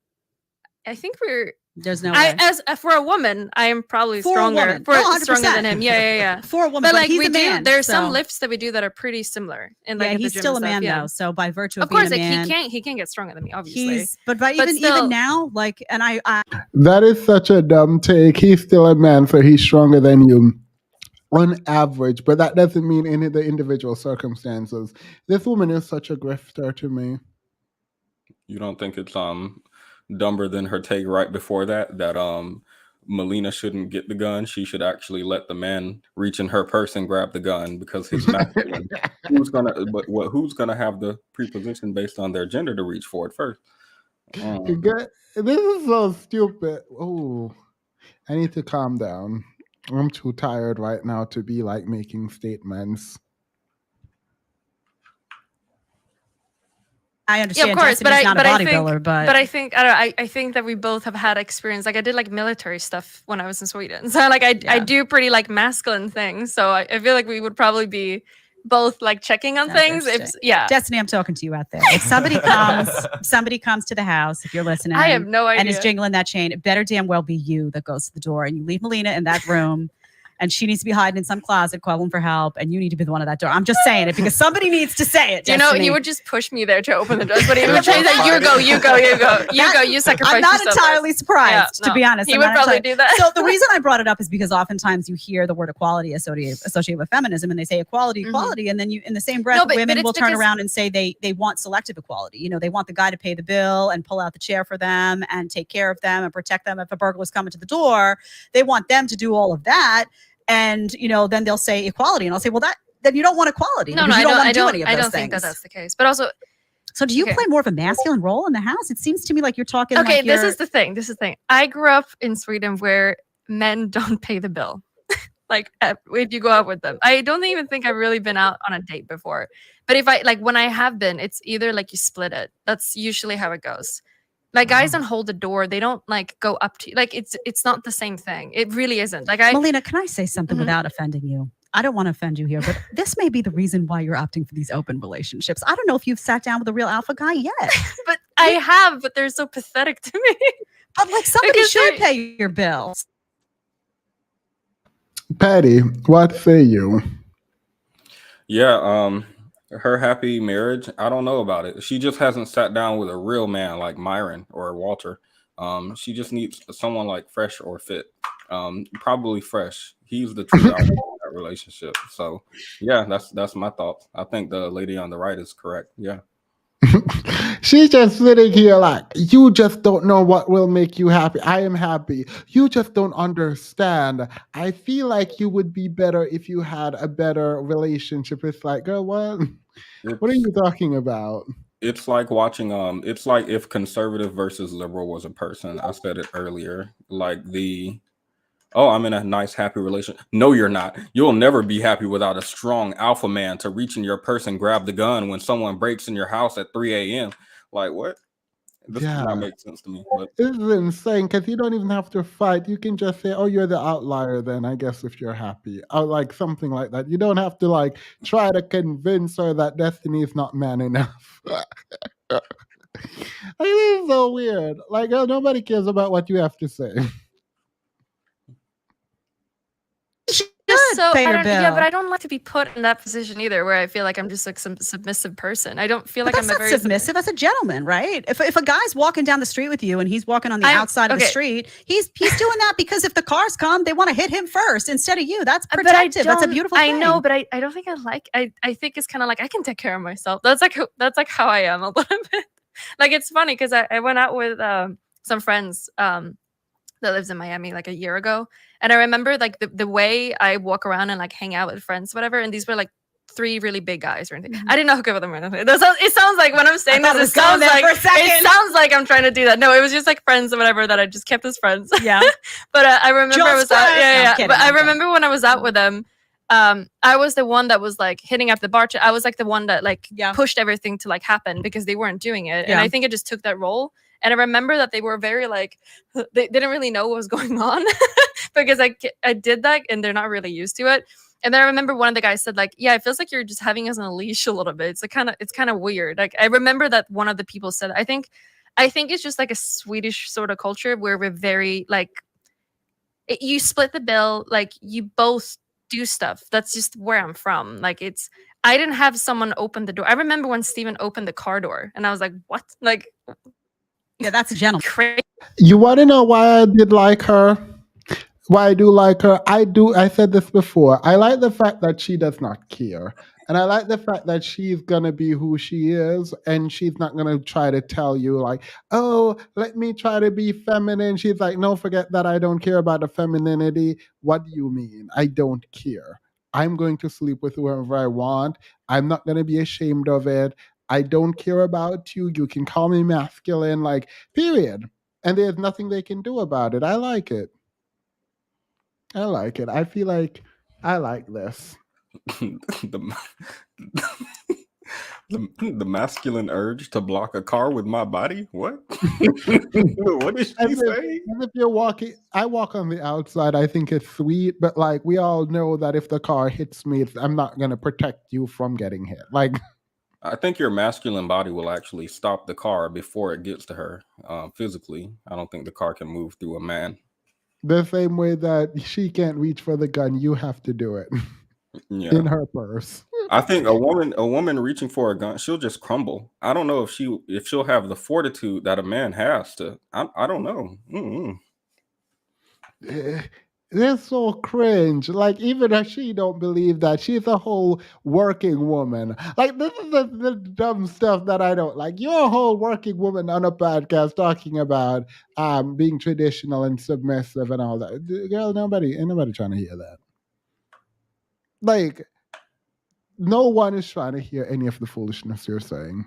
I think we're. There's no way. As for a woman, I am probably For a stronger. woman. For No, stronger 100%. than him. Yeah. For a woman, but but like he's we a do. man, There's some so- lifts that we do that are pretty similar. And like Yeah, at the he's gym still a and stuff, man yeah. though. So by virtue of, Of course, being like a man, he can't get stronger than me, obviously. but still- even now, like, and I That is such a dumb take. He's still a man, so he's stronger than you on average, but that doesn't mean in the individual circumstances. This woman is such a grifter to me. You don't think it's dumber than her take right before that Melina shouldn't get the gun. She should actually let the man reach in her purse and grab the gun because he's masculine. Who's gonna have the preposition based on their gender to reach for it first? This is so stupid. Oh, I need to calm down. I'm too tired right now to be like making statements. I understand. Yeah, of course, Destiny's not a I bodybuilder, think, but I think I don't know, I think that we both have had experience. Like I did like military stuff when I was in Sweden, so like I do pretty like masculine things. So I feel like we would probably be both like checking on That's things. If interesting. yeah, Destiny, I'm talking to you out there. If somebody comes to the house, if you're listening, I have no and is idea. jingling that chain, it better damn well be you that goes to the door, and you leave Melina in that room. And she needs to be hiding in some closet, calling for help, and you need to be the one at that door. I'm just saying it because somebody needs to say it. You know, Destiny. he would just push me there to open the doors, but he would say that you go, you sacrifice. I'm not yourself entirely first. surprised, Yeah, to be honest. He I'm would not probably entirely- do that. So the reason I brought it up is because oftentimes you hear the word equality associated with feminism, and they say equality, and then you, in the same breath, No, but women it's will turn because- around and say they want selective equality. You know, they want the guy to pay the bill and pull out the chair for them and take care of them and protect them if a burglar's coming to the door. They want them to do all of that. And, you know, then they'll say equality. And I'll say, well, then you don't want equality. No, because you I don't want I to do don't. any of I those don't think that things. that's the case. But also, So do you Okay. play more of a masculine role in the house? It seems to me like you're talking okay, like this you're- is the thing. This is the thing. I grew up in Sweden where men don't pay the bill. Like if you go out with them, I don't even think I've really been out on a date before. But if I like when I have been, it's either like you split it. That's usually how it goes. Like guys don't hold the door. They don't like go up to you. Like it's not the same thing. It really isn't. Like Melina, can I say something Mhm. without offending you? I don't want to offend you here, but this may be the reason why you're opting for these open relationships. I don't know if you've sat down with a real alpha guy yet. But I have, but they're so pathetic to me. But like somebody Because should they- pay your bills. Patty, what say you? Yeah, her happy marriage, I don't know about it. She just hasn't sat down with a real man like Myron or Walter. She just needs someone like Fresh or Fit. Probably Fresh. He's the true outcome of that relationship. So yeah, that's my thoughts. I think the lady on the right is correct. Yeah. She's just sitting here like, you just don't know what will make you happy. I am happy. You just don't understand. I feel like you would be better if you had a better relationship. It's like, girl, what? What are you talking about? It's like watching it's like if conservative versus liberal was a person. I said it earlier. Like I'm in a nice happy relationship. No, you're not. You'll never be happy without a strong alpha man to reach in your purse and grab the gun when someone breaks in your house at 3 a.m. Like what? This does not make sense to me. But This is insane because you don't even have to fight. You can just say, oh, you're the outlier then, I guess, if you're happy. Or like something like that. You don't have to like try to convince her that Destiny is not man enough. Like, this is so weird. Like, nobody cares about what you have to say. Just also, pay I your don't, yeah, but bill. I don't like to be put in that position either, where I feel like I'm just like some submissive person. I don't feel But like that's I'm a not very submissive. That's a gentleman, right? If a guy's walking down the street with you and he's walking on the outside of the okay. street, he's doing that because if the cars come, they want to hit him first instead of you. That's But I protective. That's a don't. beautiful I thing. know, but I don't think I like. I think it's kind of like I can take care of myself. That's like how I am a little bit. Like it's funny because I went out with some friends that lives in Miami like a year ago, and I remember like the way I walk around and like hang out with friends, whatever. And these were like 3 really big guys or anything. I didn't know hook up with them or anything. It sounds like when I'm saying thought this, it was going there for a second. it sounds like I'm trying to do that. No, it was just like friends or whatever that I just kept as friends. Yeah. But I remember I was out. friends. Yeah, No, I'm yeah. kidding, But I I'm kidding. remember when I was out with them. I was the one that was like hitting up the bar. I was like the one that like pushed everything to like happen because they weren't doing it. And Yeah. I think I just took that role. And I remember that they were very like, they didn't really know what was going on because I did that and they're not really used to it. And then I remember one of the guys said like, yeah, it feels like you're just having us on a leash a little bit. It's like it's kind of weird. Like I remember that one of the people said, I think it's just like a Swedish sort of culture where we're very like, you split the bill, like you both do stuff. That's just where I'm from. Like I didn't have someone open the door. I remember when Steven opened the car door and I was like, what? Like, yeah, that's a gentleman. Crazy. You want to know why I did like her? Why I do like her? I said this before. I like the fact that she does not care. And I like the fact that she's going to be who she is and she's not going to try to tell you, like, oh, let me try to be feminine. She's like, no, forget that. I don't care about the femininity. What do you mean? I don't care. I'm going to sleep with whoever I want. I'm not going to be ashamed of it. I don't care about you. You can call me masculine, like, period. And there's nothing they can do about it. I like it. I like it. I feel like I like this. the masculine urge to block a car with my body? What? What did she say? As if you're walking, I walk on the outside. I think it's sweet, but like we all know that if the car hits me, I'm not going to protect you from getting hit. Like, I think your masculine body will actually stop the car before it gets to her physically. I don't think the car can move through a man. The same way that she can't reach for the gun, you have to do it. Yeah. In her purse. I think a woman reaching for a gun, she'll just crumble. I don't know if she'll have the fortitude that a man has to. I don't know. They're so cringe. Like even if she don't believe that, she's a whole working woman. Like this is the dumb stuff that I don't like. You're a whole working woman on a podcast talking about being traditional and submissive and all that. Girl, ain't nobody trying to hear that. Like no one is trying to hear any of the foolishness you're saying.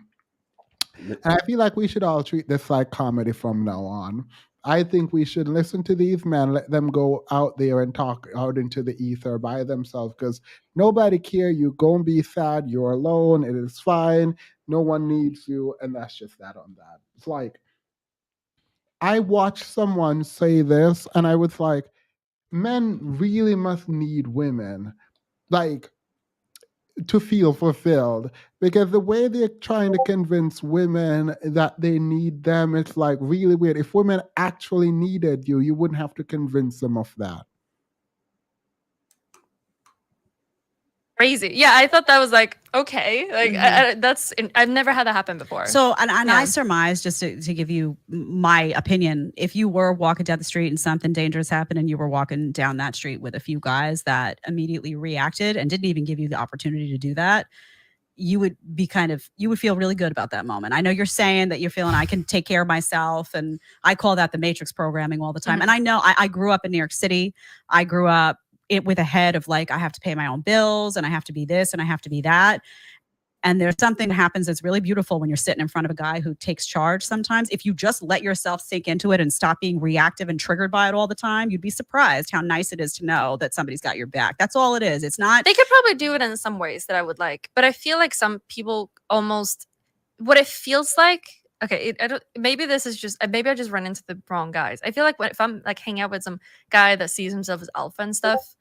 And I feel like we should all treat this like comedy from now on. I think we should listen to these men, let them go out there and talk out into the ether by themselves because nobody care. You go and be sad. You're alone. It is fine. No one needs you. And that's just that on that. It's like, I watched someone say this and I was like, men really must need women. Like, to feel fulfilled because the way they're trying to convince women that they need them, it's like really weird. If women actually needed you, you wouldn't have to convince them of that. Crazy. Yeah, I thought that was like okay. Like I've never had that happen before. So, and I surmise, just to give you my opinion, if you were walking down the street and something dangerous happened and you were walking down that street with a few guys that immediately reacted and didn't even give you the opportunity to do that, you would be you would feel really good about that moment. I know you're saying that you're feeling I can take care of myself, and I call that the matrix programming all the time. And I know I grew up in New York City. I grew up with a head of like, I have to pay my own bills and I have to be this and I have to be that. And there's something that happens that's really beautiful when you're sitting in front of a guy who takes charge sometimes. If you just let yourself sink into it and stop being reactive and triggered by it all the time, you'd be surprised how nice it is to know that somebody's got your back. That's all it is. It's not... They could probably do it in some ways that I would like. But I feel like some people almost... What it feels like... Okay, maybe this is just... Maybe I just run into the wrong guys. I feel like if I'm like hanging out with some guy that sees himself as alpha and stuff,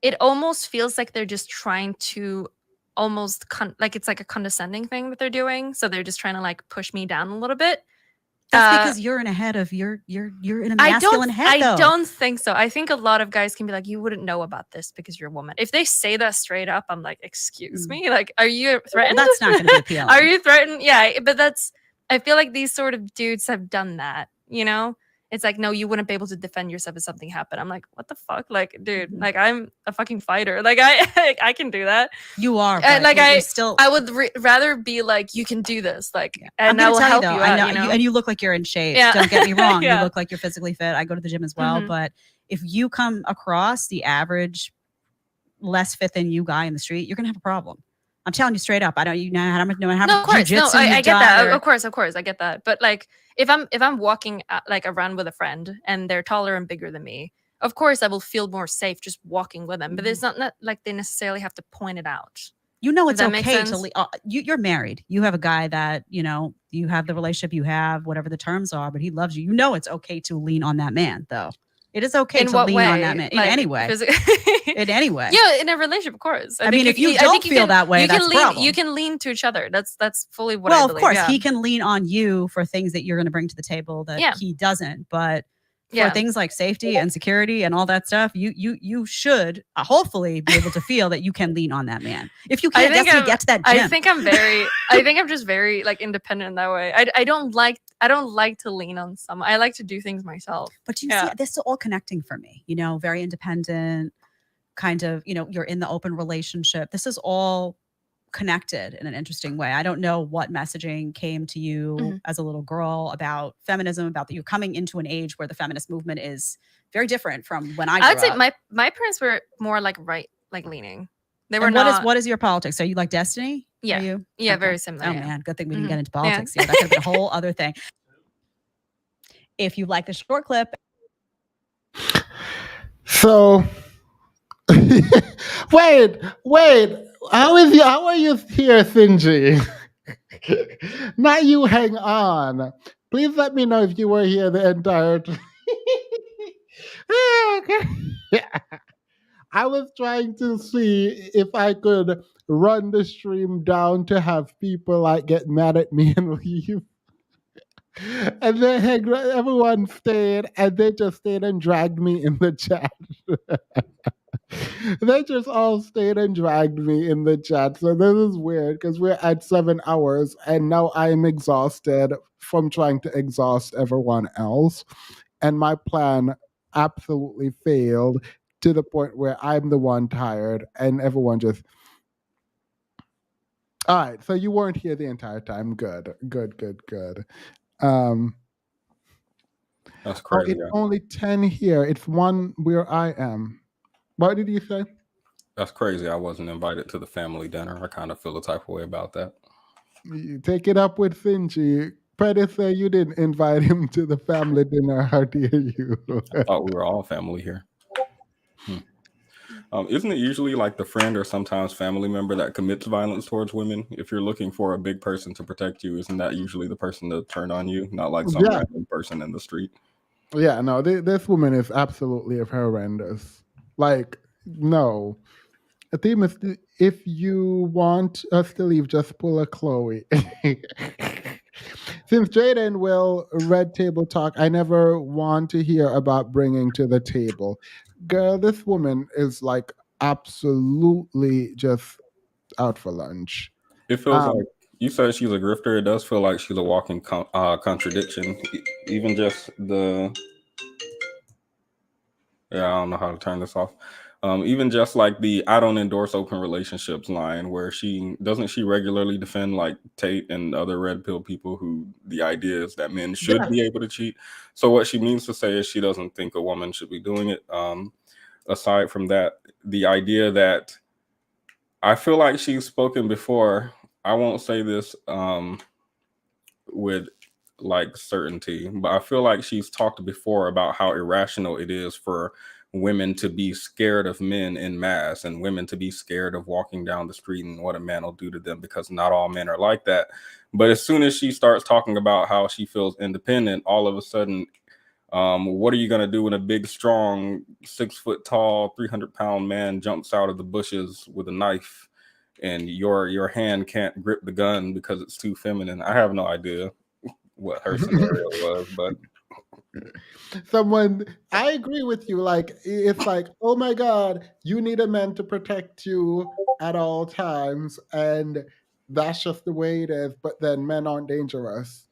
it almost feels like they're just trying to almost like it's like a condescending thing that they're doing. So they're just trying to like push me down a little bit. That's because you're in a head of you're in a masculine head though. I don't think so. I think a lot of guys can be like, you wouldn't know about this because you're a woman. If they say that straight up, I'm like, excuse me, like, are you threatened? Well, that's not going to be appealing. Are you threatened? Yeah, but I feel like these sort of dudes have done that, you know? It's like, no, you wouldn't be able to defend yourself if something happened. I'm like, what the fuck? Like, dude, like, I'm a fucking fighter. Like, I can do that. You are. And like, I would rather be like, you can do this. Like, I'm and I gonna will tell help you though, you I out, know, and you look like you're in shape. Yeah. Don't get me wrong. Yeah. You look like you're physically fit. I go to the gym as well. Mhm. But if you come across the average less fit than you guy in the street, you're gonna have a problem. I'm telling you straight up. I don't, you know how much, no matter how No, much of course, no, jujitsu I you've get that. done or- Of course, I get that. But like, if I'm walking like around with a friend and they're taller and bigger than me, of course I will feel more safe just walking with them. But it's not like they necessarily have to point it out. You know, Does it's that make okay sense? to you're married. You have a guy that, you know, you have the relationship you have, whatever the terms are, but he loves you. You know, it's okay to lean on that man, though. It is okay In to what lean way? on that man in Like, any way. In any way. Yeah, in a relationship, of course. I mean, if you don't feel that way, you that's can a lean. problem. You can lean to each other. That's fully what I Well, believe. of course, yeah. he can lean on you for things that you're going to bring to the table that Yeah. he doesn't. But for Yeah. things like safety and security and all that stuff, you should hopefully be able to feel that you can lean on that man. If you can't, Destiny, get to that gym. I think I'm just very like independent in that way. I don't like to lean on someone. I like to do things myself. But you see, this is all connecting for me, you know, very independent, kind of, you know, you're in the open relationship. This is all connected in an interesting way. I don't know what messaging came to you as a little girl about feminism, about that you're coming into an age where the feminist movement is very different from when I grew I'd say up. my parents were more like leaning. They were And not. what is your politics? Are you like Destiny? Yeah. Are you? Yeah, Okay. very similar. Oh yeah. man, good thing we didn't Mhm. get into Yeah. politics here. That could have been a whole other thing. If you like the short clip. So wait. How are you here, Sinji? Not you, hang on. Please let me know if you were here the entire time. I was trying to see if I could run the stream down to have people like get mad at me and leave. And then everyone stayed, and they just stayed and dragged me in the chat. They just all stayed and dragged me in the chat. So this is weird because we're at 7 hours, and now I am exhausted from trying to exhaust everyone else. And my plan absolutely failed to the point where I'm the one tired, and everyone just. All right, so you weren't here the entire time. Good. That's crazy. It's only 10 here. It's 1 where I am. What did you say? That's crazy. I wasn't invited to the family dinner. I kind of feel a type of way about that. You take it up with Finchi. Petty say you didn't invite him to the family dinner. How dare you? I thought we were all family here. Isn't it usually like the friend or sometimes family member that commits violence towards women? If you're looking for a big person to protect you, isn't that usually the person to turn on you, not like some random person in the street? Yeah, no, this woman is absolutely horrendous. Like, no. The theme is, if you want us to leave, just pull a Chloe. Since Jaden will red table talk, I never want to hear about bringing to the table. Girl, this woman is like absolutely just out for lunch. It feels like you said she's a grifter. It does feel like she's a walking contradiction. Even just the I don't know how to turn this off. Even just like the "I don't endorse open relationships" line, where she regularly defend like Tate and other red pill people who the idea is that men should be able to cheat. So what she means to say is she doesn't think a woman should be doing it. Aside from that, the idea that I feel like she's spoken before. I won't say this with like certainty, but I feel like she's talked before about how irrational it is for women to be scared of men en masse and women to be scared of walking down the street and what a man will do to them, because not all men are like that. But as soon as she starts talking about how she feels independent, all of a sudden, what are you going to do when a big, strong, 6 foot tall, 300-pound man jumps out of the bushes with a knife and your hand can't grip the gun because it's too feminine? I have no idea. what her scenario was, but Someone, I agree with you. Like, it's like, oh my God, you need a man to protect you at all times. And that's just the way it is. But then men aren't dangerous.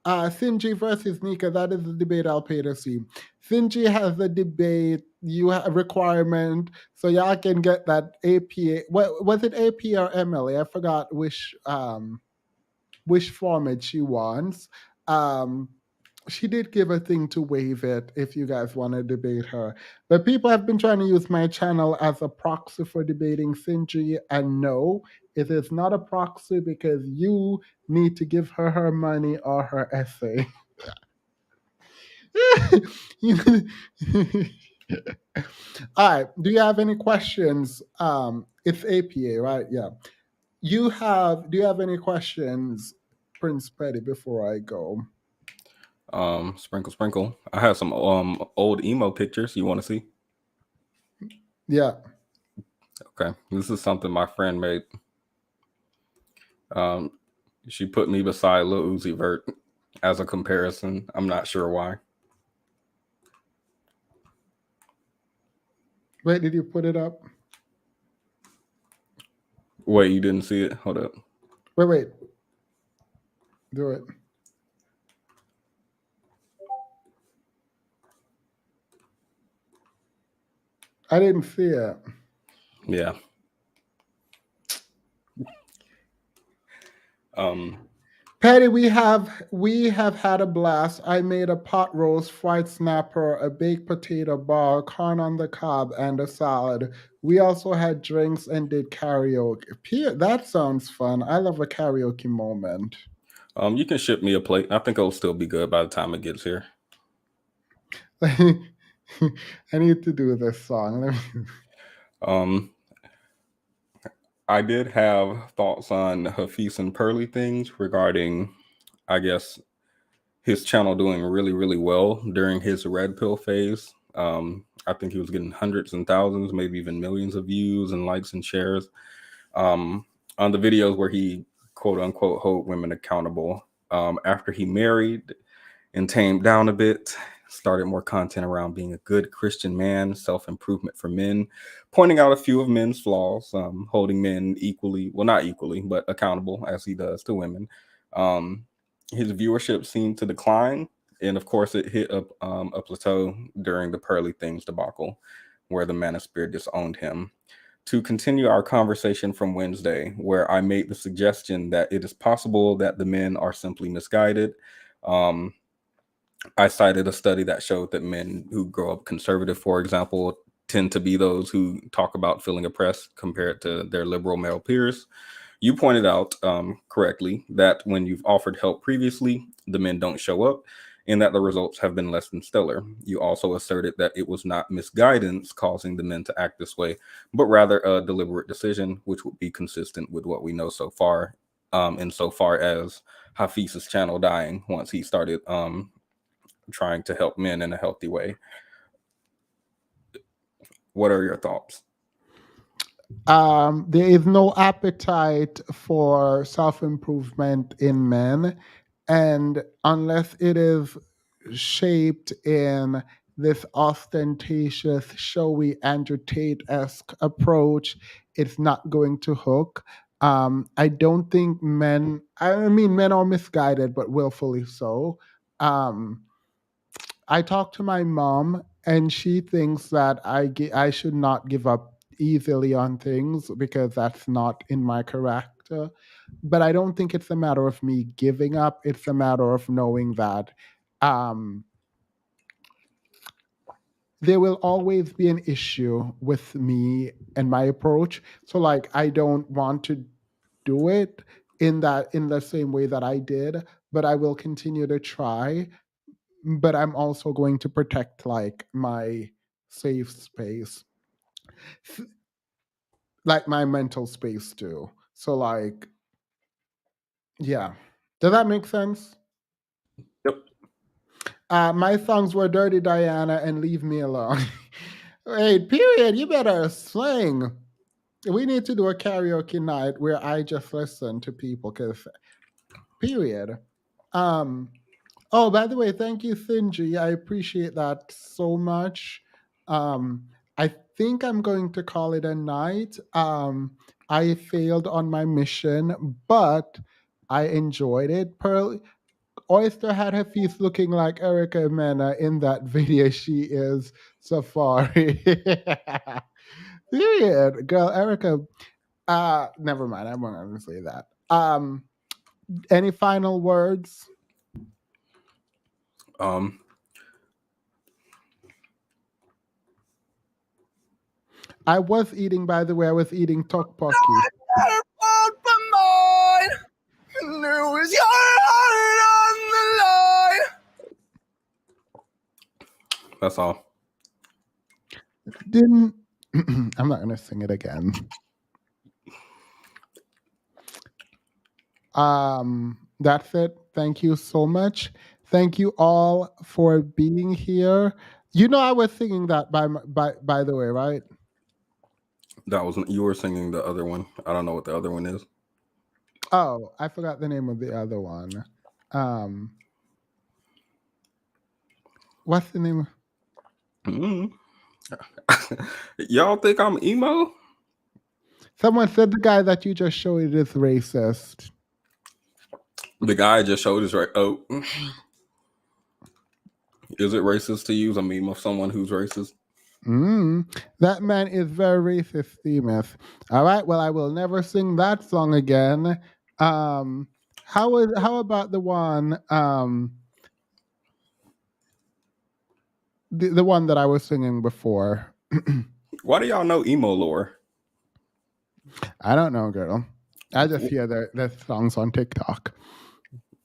Sinji versus Nika, that is the debate I'll pay to see. Sinji has a debate, you have a requirement, so y'all can get that APA. What was it, AP or MLA? I forgot which format she wants. She did give a thing to waive it if you guys want to debate her. But people have been trying to use my channel as a proxy for debating Sinji, and no, it is not a proxy because you need to give her her money or her essay. All right. Do you have any questions? It's APA, right? Yeah. Do you have any questions, Prince Petty, before I go? Sprinkle. I have some old emo pictures you want to see? Yeah. Okay. This is something my friend made. She put me beside Lil Uzi Vert as a comparison. I'm not sure why. Wait, did you put it up? Wait, you didn't see it? Hold up. Wait. Do it. I didn't see it. Yeah. Patty, we have had a blast. I made a pot roast, fried snapper, a baked potato bar, corn on the cob, and a salad. We also had drinks and did karaoke. That sounds fun. I love a karaoke moment. You can ship me a plate. I think it'll still be good by the time it gets here. I need to do this song. I did have thoughts on Hafiz and Pearly things regarding, I guess, his channel doing really, really well during his red pill phase. I think he was getting hundreds and thousands, maybe even millions of views and likes and shares on the videos where he quote unquote hold women accountable. After he married and tamed down a bit, started more content around being a good Christian man, self-improvement for men, pointing out a few of men's flaws, holding men equally, well, not equally, but accountable as he does to women. His viewership seemed to decline. And of course, it hit a plateau during the Pearly Things debacle, where the manosphere disowned him. To continue our conversation from Wednesday, where I made the suggestion that it is possible that the men are simply misguided. I cited a study that showed that men who grow up conservative, for example, tend to be those who talk about feeling oppressed compared to their liberal male peers. You pointed out correctly that when you've offered help previously, the men don't show up and that the results have been less than stellar. You also asserted that it was not misguidance causing the men to act this way, but rather a deliberate decision, which would be consistent with what we know so far, insofar as Hafiz's channel dying once he started trying to help men in a healthy way. What are your thoughts? There is no appetite for self-improvement in men, and unless it is shaped in this ostentatious, showy Andrew Tate-esque approach, it's not going to hook. I don't think men are misguided, but willfully so. I talked to my mom, and she thinks that I should not give up easily on things because that's not in my character. But I don't think it's a matter of me giving up. It's a matter of knowing that there will always be an issue with me and my approach. So like I don't want to do it in the same way that I did, but I will continue to try. But I'm also going to protect like my safe space, like my mental space too. So like, yeah. Does that make sense? Yep. My songs were Dirty Diana and Leave Me Alone. Wait, period. You better sing. We need to do a karaoke night where I just listen to people because, period. Oh, by the way, thank you, Thinji. I appreciate that so much. I think I'm going to call it a night. I failed on my mission, but I enjoyed it. Pearl Oyster had her face looking like Erica Mena in that video. She is Safari. Period. Girl, Erica. Never mind. I'm not gonna say that. Any final words? I was eating, by the way, I was eating tteokbokki. That's all. Didn't I'm not gonna sing it again. That's it. Thank you so much. Thank you all for being here. You know, I was singing that by the way, right? That was you were singing the other one. I don't know what the other one is. Oh, I forgot the name of the other one. What's the name? Y'all think I'm emo? Someone said the guy that you just showed is racist. The guy I just showed is right. Oh, is it racist to use a meme of someone who's racist? That man is very racist, Themis. All right, well, I will never sing that song again. How about the one the one that I was singing before? Why do y'all know emo lore? I don't know, girl. I just hear the songs on TikTok.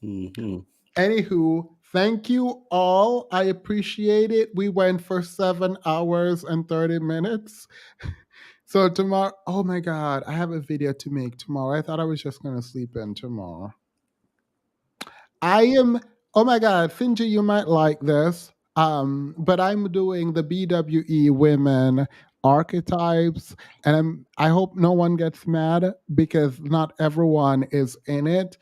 Anywho, thank you all. I appreciate it. We went for 7 hours and 30 minutes. So tomorrow, oh my God, I have a video to make tomorrow. I thought I was just going to sleep in tomorrow. Oh my God, Finji, you might like this. But I'm doing the BWE women archetypes, and I hope no one gets mad because not everyone is in it.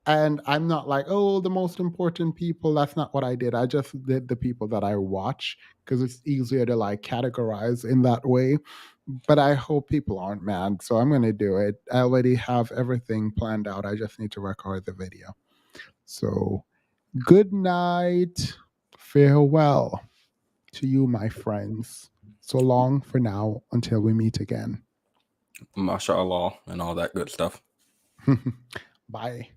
And I'm not like, oh, the most important people. That's not what I did. I just did the people that I watch because it's easier to like categorize in that way. But I hope people aren't mad. So I'm going to do it. I already have everything planned out. I just need to record the video. So good night. Farewell to you, my friends. So long for now until we meet again. Mashallah and all that good stuff. Bye.